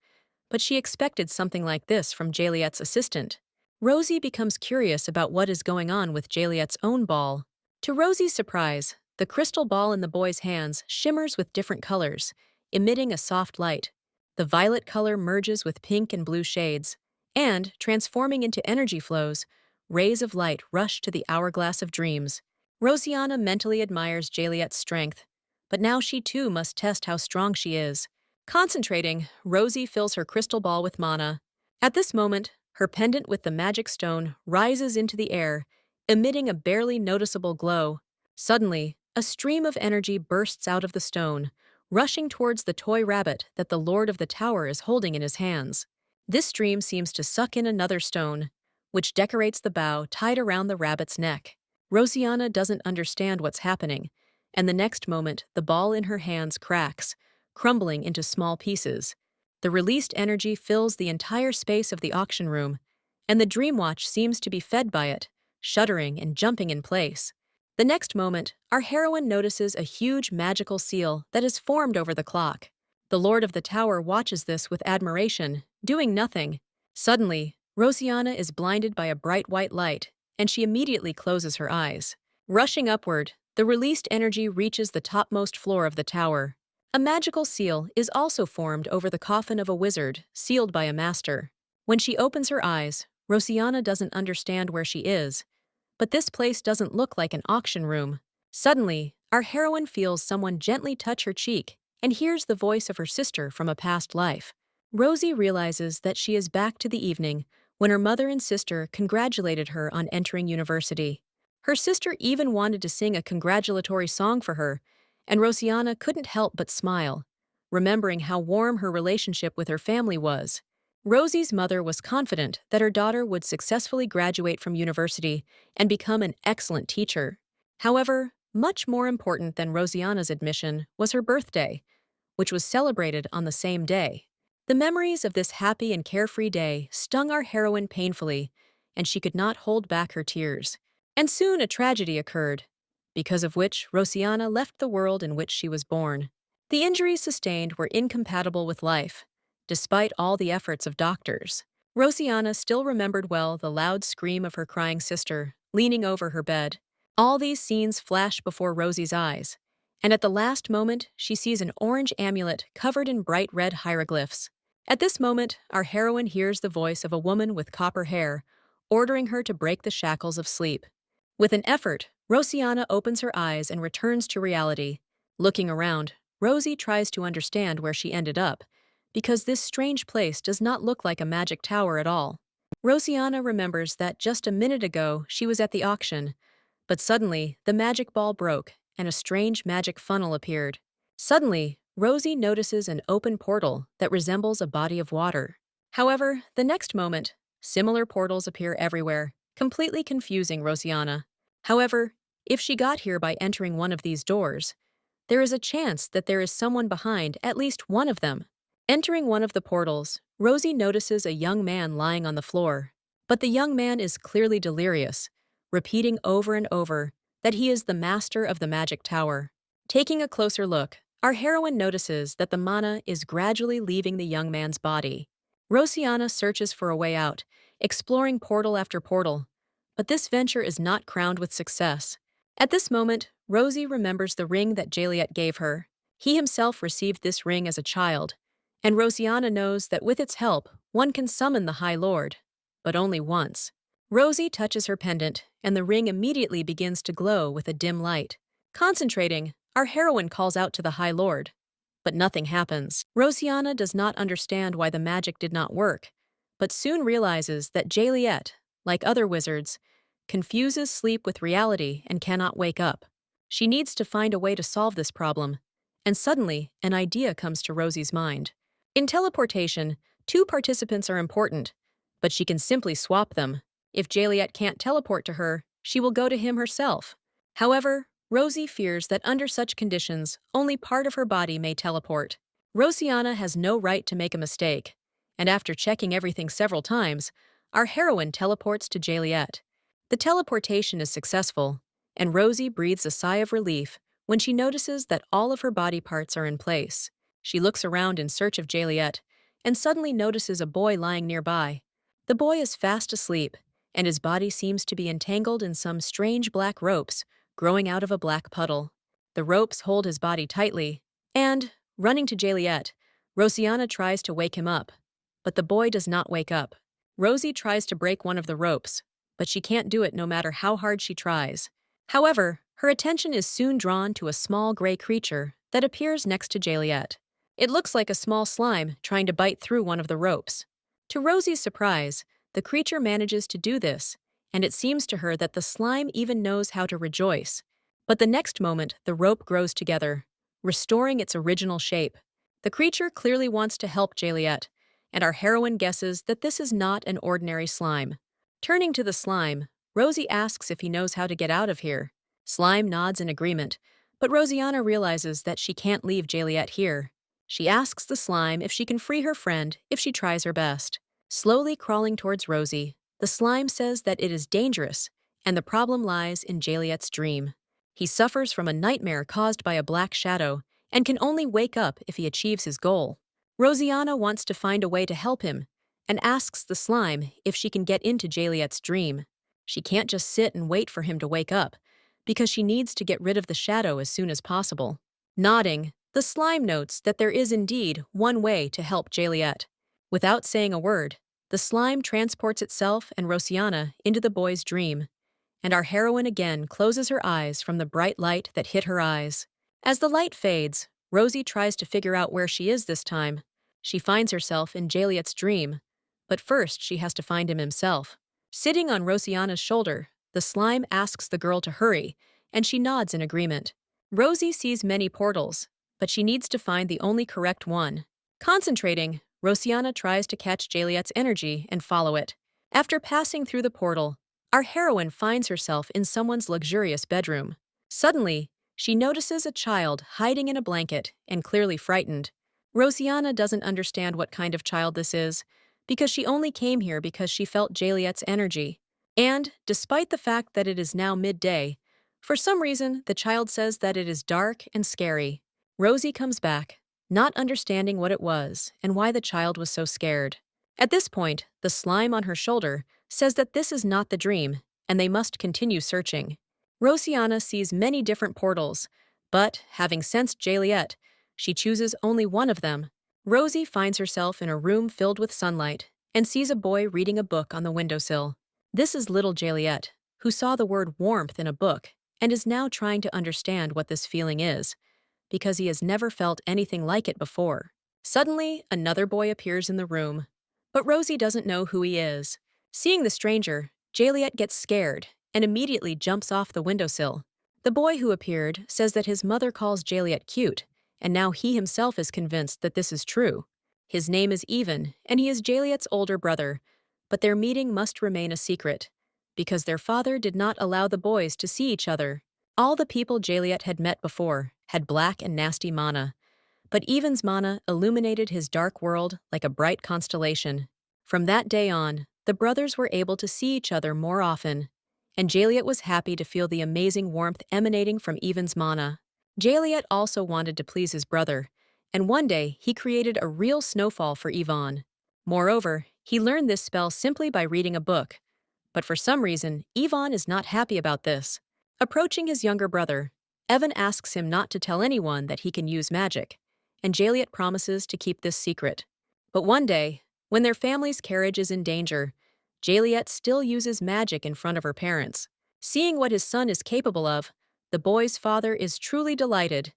but she expected something like this from Jaliet's assistant. Rosie becomes curious about what is going on with Jaliet's own ball. To Rosie's surprise, the crystal ball in the boy's hands shimmers with different colors, emitting a soft light. The violet color merges with pink and blue shades, and, transforming into energy flows, rays of light rush to the hourglass of dreams. Rosianna mentally admires Jaliet's strength, but now she too must test how strong she is. Concentrating, Rosie fills her crystal ball with mana. At this moment, her pendant with the magic stone rises into the air, emitting a barely noticeable glow. Suddenly, a stream of energy bursts out of the stone, rushing towards the toy rabbit that the Lord of the Tower is holding in his hands. This stream seems to suck in another stone, which decorates the bow tied around the rabbit's neck. Rosianna doesn't understand what's happening, and the next moment the ball in her hands cracks, crumbling into small pieces. The released energy fills the entire space of the auction room, and the Dreamwatch seems to be fed by it, shuddering and jumping in place. The next moment, our heroine notices a huge magical seal that is formed over the clock. The Lord of the Tower watches this with admiration, doing nothing. Suddenly, Rosianna is blinded by a bright white light, and she immediately closes her eyes. Rushing upward, the released energy reaches the topmost floor of the tower. A magical seal is also formed over the coffin of a wizard, sealed by a master. When she opens her eyes, Rosianna doesn't understand where she is, but this place doesn't look like an auction room. Suddenly, our heroine feels someone gently touch her cheek and hears the voice of her sister from a past life. Rosie realizes that she is back to the evening when her mother and sister congratulated her on entering university. Her sister even wanted to sing a congratulatory song for her, and Rosianna couldn't help but smile, remembering how warm her relationship with her family was. Rosie's mother was confident that her daughter would successfully graduate from university and become an excellent teacher. However, much more important than Rosianna's admission was her birthday, which was celebrated on the same day. The memories of this happy and carefree day stung our heroine painfully, and she could not hold back her tears. And soon a tragedy occurred, because of which Rosianna left the world in which she was born. The injuries sustained were incompatible with life, despite all the efforts of doctors. Rosianna still remembered well the loud scream of her crying sister, leaning over her bed. All these scenes flash before Rosie's eyes, and at the last moment she sees an orange amulet covered in bright red hieroglyphs. At this moment, our heroine hears the voice of a woman with copper hair, ordering her to break the shackles of sleep. With an effort, Rosianna opens her eyes and returns to reality. Looking around, Rosie tries to understand where she ended up, because this strange place does not look like a magic tower at all. Rosianna remembers that just a minute ago she was at the auction, but suddenly the magic ball broke and a strange magic funnel appeared. Suddenly, Rosie notices an open portal that resembles a body of water. However, the next moment, similar portals appear everywhere, completely confusing Rosianna. However, if she got here by entering one of these doors, there is a chance that there is someone behind at least one of them. Entering one of the portals, Rosie notices a young man lying on the floor. But the young man is clearly delirious, repeating over and over that he is the master of the magic tower. Taking a closer look, our heroine notices that the mana is gradually leaving the young man's body. Rosianna searches for a way out, exploring portal after portal, but this venture is not crowned with success. At this moment, Rosie remembers the ring that Jaliet gave her. He himself received this ring as a child, and Rosianna knows that with its help, one can summon the High Lord, but only once. Rosie touches her pendant, and the ring immediately begins to glow with a dim light. Concentrating, our heroine calls out to the High Lord, but nothing happens. Rosianna does not understand why the magic did not work, but soon realizes that Jaliet, like other wizards, confuses sleep with reality and cannot wake up. She needs to find a way to solve this problem, and suddenly, an idea comes to Rosie's mind. In teleportation, two participants are important, but she can simply swap them. If Jaliet can't teleport to her, she will go to him herself. However, Rosie fears that under such conditions, only part of her body may teleport. Rosianna has no right to make a mistake, and after checking everything several times, our heroine teleports to Jaliet. The teleportation is successful, and Rosie breathes a sigh of relief, when she notices that all of her body parts are in place. She looks around in search of Juliet and suddenly notices a boy lying nearby. The boy is fast asleep, and his body seems to be entangled in some strange black ropes growing out of a black puddle. The ropes hold his body tightly, and, running to Juliet, Rosianna tries to wake him up. But the boy does not wake up. Rosie tries to break one of the ropes, but she can't do it no matter how hard she tries. However, her attention is soon drawn to a small gray creature that appears next to Juliet. It looks like a small slime trying to bite through one of the ropes. To Rosie's surprise, the creature manages to do this, and it seems to her that the slime even knows how to rejoice. But the next moment, the rope grows together, restoring its original shape. The creature clearly wants to help Juliet, and our heroine guesses that this is not an ordinary slime. Turning to the slime, Rosie asks if he knows how to get out of here. Slime nods in agreement, but Rosianna realizes that she can't leave Juliet here. She asks the slime if she can free her friend if she tries her best. Slowly crawling towards Rosie, the slime says that it is dangerous, and the problem lies in Juliet's dream. He suffers from a nightmare caused by a black shadow and can only wake up if he achieves his goal. Rosianna wants to find a way to help him and asks the slime if she can get into Juliet's dream. She can't just sit and wait for him to wake up, because she needs to get rid of the shadow as soon as possible. Nodding, the slime notes that there is indeed one way to help Juliet. Without saying a word, the slime transports itself and Rosianna into the boy's dream, and our heroine again closes her eyes from the bright light that hit her eyes. As the light fades, Rosie tries to figure out where she is this time. She finds herself in Juliet's dream, but first she has to find him himself. Sitting on Rosianna's shoulder, the slime asks the girl to hurry, and she nods in agreement. Rosie sees many portals, but she needs to find the only correct one. Concentrating, Rosianna tries to catch Juliet's energy and follow it. After passing through the portal, our heroine finds herself in someone's luxurious bedroom. Suddenly, she notices a child hiding in a blanket and clearly frightened. Rosianna doesn't understand what kind of child this is, because she only came here because she felt Juliet's energy. And, despite the fact that it is now midday, for some reason the child says that it is dark and scary. Rosie comes back, not understanding what it was and why the child was so scared. At this point, the slime on her shoulder says that this is not the dream, and they must continue searching. Rosianna sees many different portals, but, having sensed Juliet, she chooses only one of them. Rosie finds herself in a room filled with sunlight and sees a boy reading a book on the windowsill. This is little Juliet, who saw the word warmth in a book and is now trying to understand what this feeling is, because he has never felt anything like it before. Suddenly, another boy appears in the room, but Rosie doesn't know who he is. Seeing the stranger, Juliet gets scared and immediately jumps off the windowsill. The boy who appeared says that his mother calls Juliet cute, and now he himself is convinced that this is true. His name is Ivan, and he is Juliet's older brother, but their meeting must remain a secret, because their father did not allow the boys to see each other. All the people Juliet had met before had black and nasty mana, but Ivan's mana illuminated his dark world like a bright constellation. From that day on, the brothers were able to see each other more often, and Juliet was happy to feel the amazing warmth emanating from Ivan's mana. Juliet also wanted to please his brother, and one day he created a real snowfall for Ivan. Moreover, he learned this spell simply by reading a book. But for some reason, Ivan is not happy about this. Approaching his younger brother, Evan asks him not to tell anyone that he can use magic, and Juliet promises to keep this secret. But one day, when their family's carriage is in danger, Juliet still uses magic in front of her parents. Seeing what his son is capable of, the boy's father is truly delighted.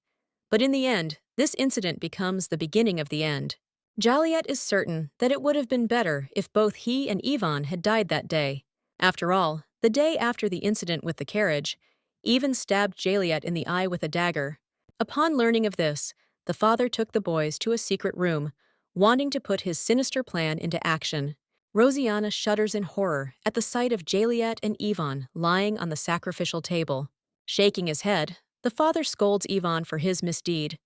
But in the end, this incident becomes the beginning of the end. Juliet is certain that it would have been better if both he and Ivan had died that day. After all, the day after the incident with the carriage, Ivan stabbed Juliet in the eye with a dagger. Upon learning of this, the father took the boys to a secret room, wanting to put his sinister plan into action. Rosianna shudders in horror at the sight of Juliet and Ivan lying on the sacrificial table. Shaking his head, the father scolds Ivan for his misdeed,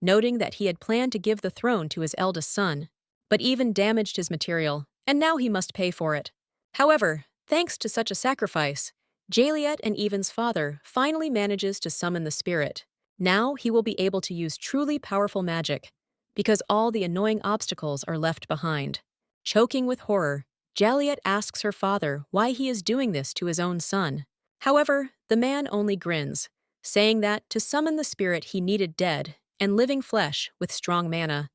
noting that he had planned to give the throne to his eldest son. But Ivan damaged his material, and now he must pay for it. However, thanks to such a sacrifice, Juliet and Ivan's father finally manages to summon the spirit. Now he will be able to use truly powerful magic, because all the annoying obstacles are left behind. Choking with horror, Jaliet asks her father why he is doing this to his own son. However, the man only grins, saying that to summon the spirit he needed dead and living flesh with strong mana,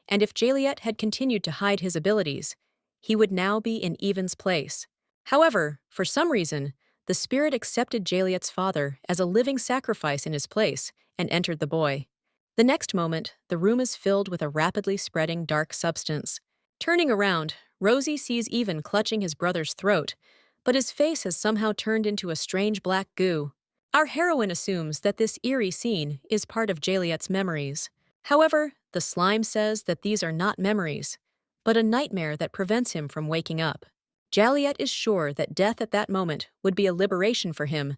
and if Jaliet had continued to hide his abilities, he would now be in Evan's place. However, for some reason, the spirit accepted Jaliet's father as a living sacrifice in his place and entered the boy. The next moment, the room is filled with a rapidly spreading dark substance. Turning around, Rosie sees Evan clutching his brother's throat, but his face has somehow turned into a strange black goo. Our heroine assumes that this eerie scene is part of Jaliet's memories. However, the slime says that these are not memories, but a nightmare that prevents him from waking up. Jaliet is sure that death at that moment would be a liberation for him,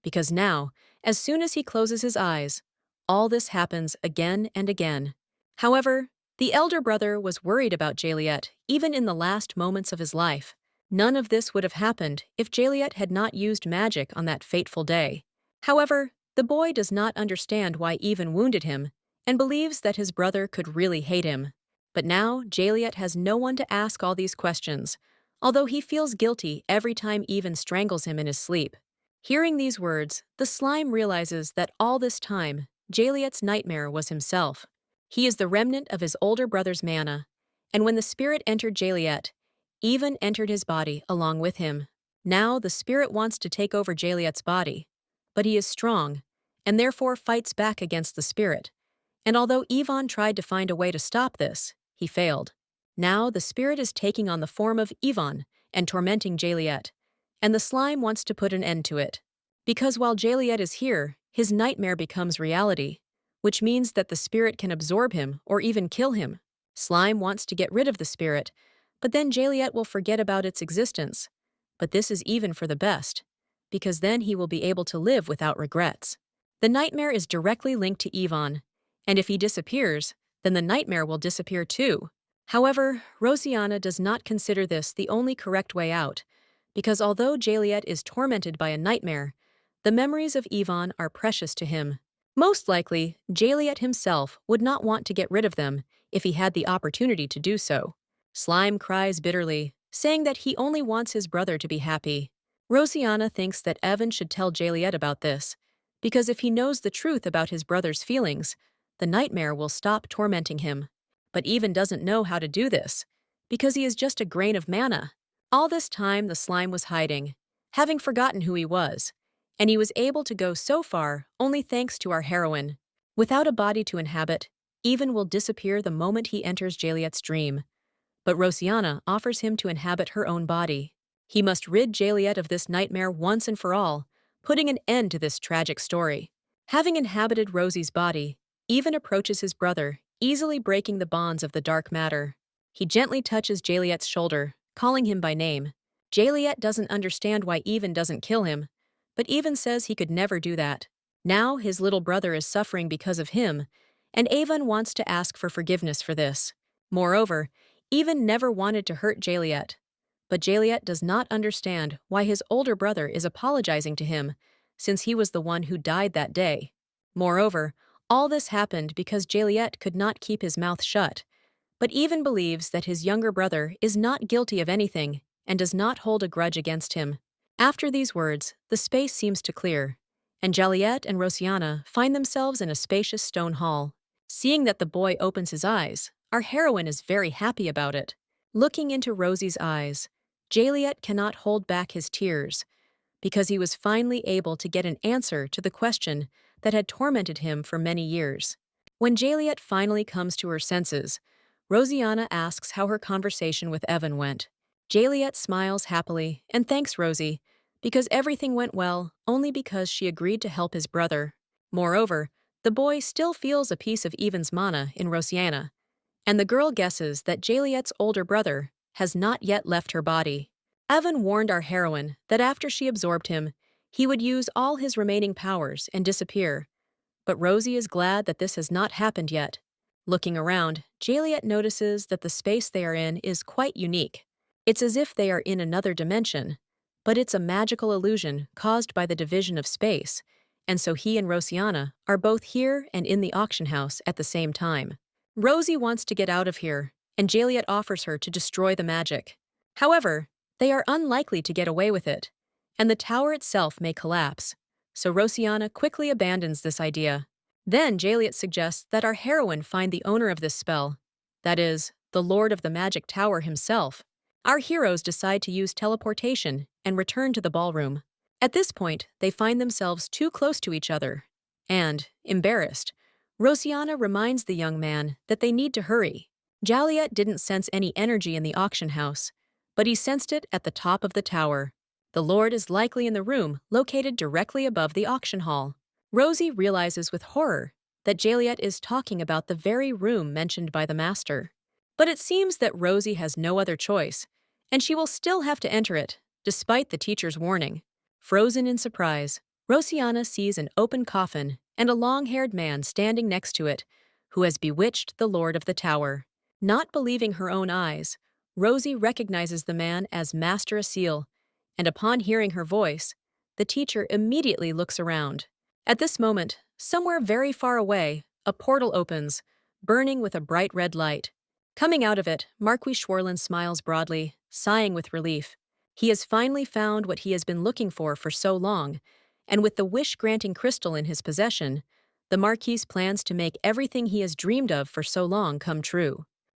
because now, as soon as he closes his eyes, all this happens again and again. However, the elder brother was worried about Jaliet even in the last moments of his life. None of this would have happened if Jaliet had not used magic on that fateful day. However, the boy does not understand why Evan wounded him and believes that his brother could really hate him. But now Jaliet has no one to ask all these questions, although he feels guilty every time Evan strangles him in his sleep. Hearing these words, the slime realizes that all this time, Jaliet's nightmare was himself. He is the remnant of his older brother's mana, and when the spirit entered Jaliet, Evan entered his body along with him. Now the spirit wants to take over Jaliet's body, but he is strong, and therefore fights back against the spirit. And although Ivan tried to find a way to stop this, he failed. Now the spirit is taking on the form of Ivan and tormenting Jaliet, and the slime wants to put an end to it. Because while Jaliet is here, his nightmare becomes reality, which means that the spirit can absorb him or even kill him. Slime wants to get rid of the spirit, but then Jaliet will forget about its existence. But this is even for the best, because then he will be able to live without regrets. The nightmare is directly linked to Ivan, and if he disappears, then the nightmare will disappear too. However, Rosianna does not consider this the only correct way out, because although Jaliet is tormented by a nightmare, the memories of Ivan are precious to him. Most likely, Jaliet himself would not want to get rid of them if he had the opportunity to do so. Slime cries bitterly, saying that he only wants his brother to be happy. Rosianna thinks that Evan should tell Jaliet about this, because if he knows the truth about his brother's feelings, the nightmare will stop tormenting him. But Evan doesn't know how to do this, because he is just a grain of mana. All this time the slime was hiding, having forgotten who he was, and he was able to go so far only thanks to our heroine. Without a body to inhabit, Evan will disappear the moment he enters Jaliet's dream. But Rosianna offers him to inhabit her own body. He must rid Jaliet of this nightmare once and for all, putting an end to this tragic story. Having inhabited Rosie's body, Evan approaches his brother, easily breaking the bonds of the dark matter. He gently touches Jaliet's shoulder, calling him by name. Jaliet doesn't understand why Evan doesn't kill him, but Evan says he could never do that. Now his little brother is suffering because of him, and Evan wants to ask for forgiveness for this. Moreover, Evan never wanted to hurt Jaliet, but Jaliet does not understand why his older brother is apologizing to him, since he was the one who died that day. Moreover, all this happened because Jaliet could not keep his mouth shut, but Evan believes that his younger brother is not guilty of anything and does not hold a grudge against him. After these words, the space seems to clear, and Jaliet and Rosianna find themselves in a spacious stone hall. Seeing that the boy opens his eyes, our heroine is very happy about it. Looking into Rosie's eyes, Jaliet cannot hold back his tears, because he was finally able to get an answer to the question that had tormented him for many years. When Jaliet finally comes to her senses, Rosianna asks how her conversation with Evan went. Jaliet smiles happily and thanks Rosie, because everything went well only because she agreed to help his brother. Moreover, the boy still feels a piece of Evan's mana in Rosianna, and the girl guesses that Jaliet's older brother has not yet left her body. Evan warned our heroine that after she absorbed him, he would use all his remaining powers and disappear, but Rosie is glad that this has not happened yet. Looking around, Jaliet notices that the space they are in is quite unique. It's as if they are in another dimension, but it's a magical illusion caused by the division of space, and so he and Rosianna are both here and in the auction house at the same time. Rosie wants to get out of here, and Jaliet offers her to destroy the magic. However, they are unlikely to get away with it, and the tower itself may collapse, so Rosianna quickly abandons this idea. Then Jaliet suggests that our heroine find the owner of this spell, that is, the Lord of the Magic Tower himself. Our heroes decide to use teleportation and return to the ballroom. At this point, they find themselves too close to each other, and, embarrassed, Rosianna reminds the young man that they need to hurry. Jaliet didn't sense any energy in the auction house, but he sensed it at the top of the tower. The Lord is likely in the room located directly above the auction hall. Rosie realizes with horror that Jaliet is talking about the very room mentioned by the master. But it seems that Rosie has no other choice, and she will still have to enter it, despite the teacher's warning. Frozen in surprise, Rosianna sees an open coffin and a long-haired man standing next to it, who has bewitched the Lord of the Tower. Not believing her own eyes, Rosie recognizes the man as Master Asil, and upon hearing her voice, the teacher immediately looks around. At this moment, somewhere very far away, a portal opens, burning with a bright red light. Coming out of it, Marquis Schwarlin smiles broadly, sighing with relief. He has finally found what he has been looking for so long, and with the wish-granting crystal in his possession, the Marquis plans to make everything he has dreamed of for so long come true.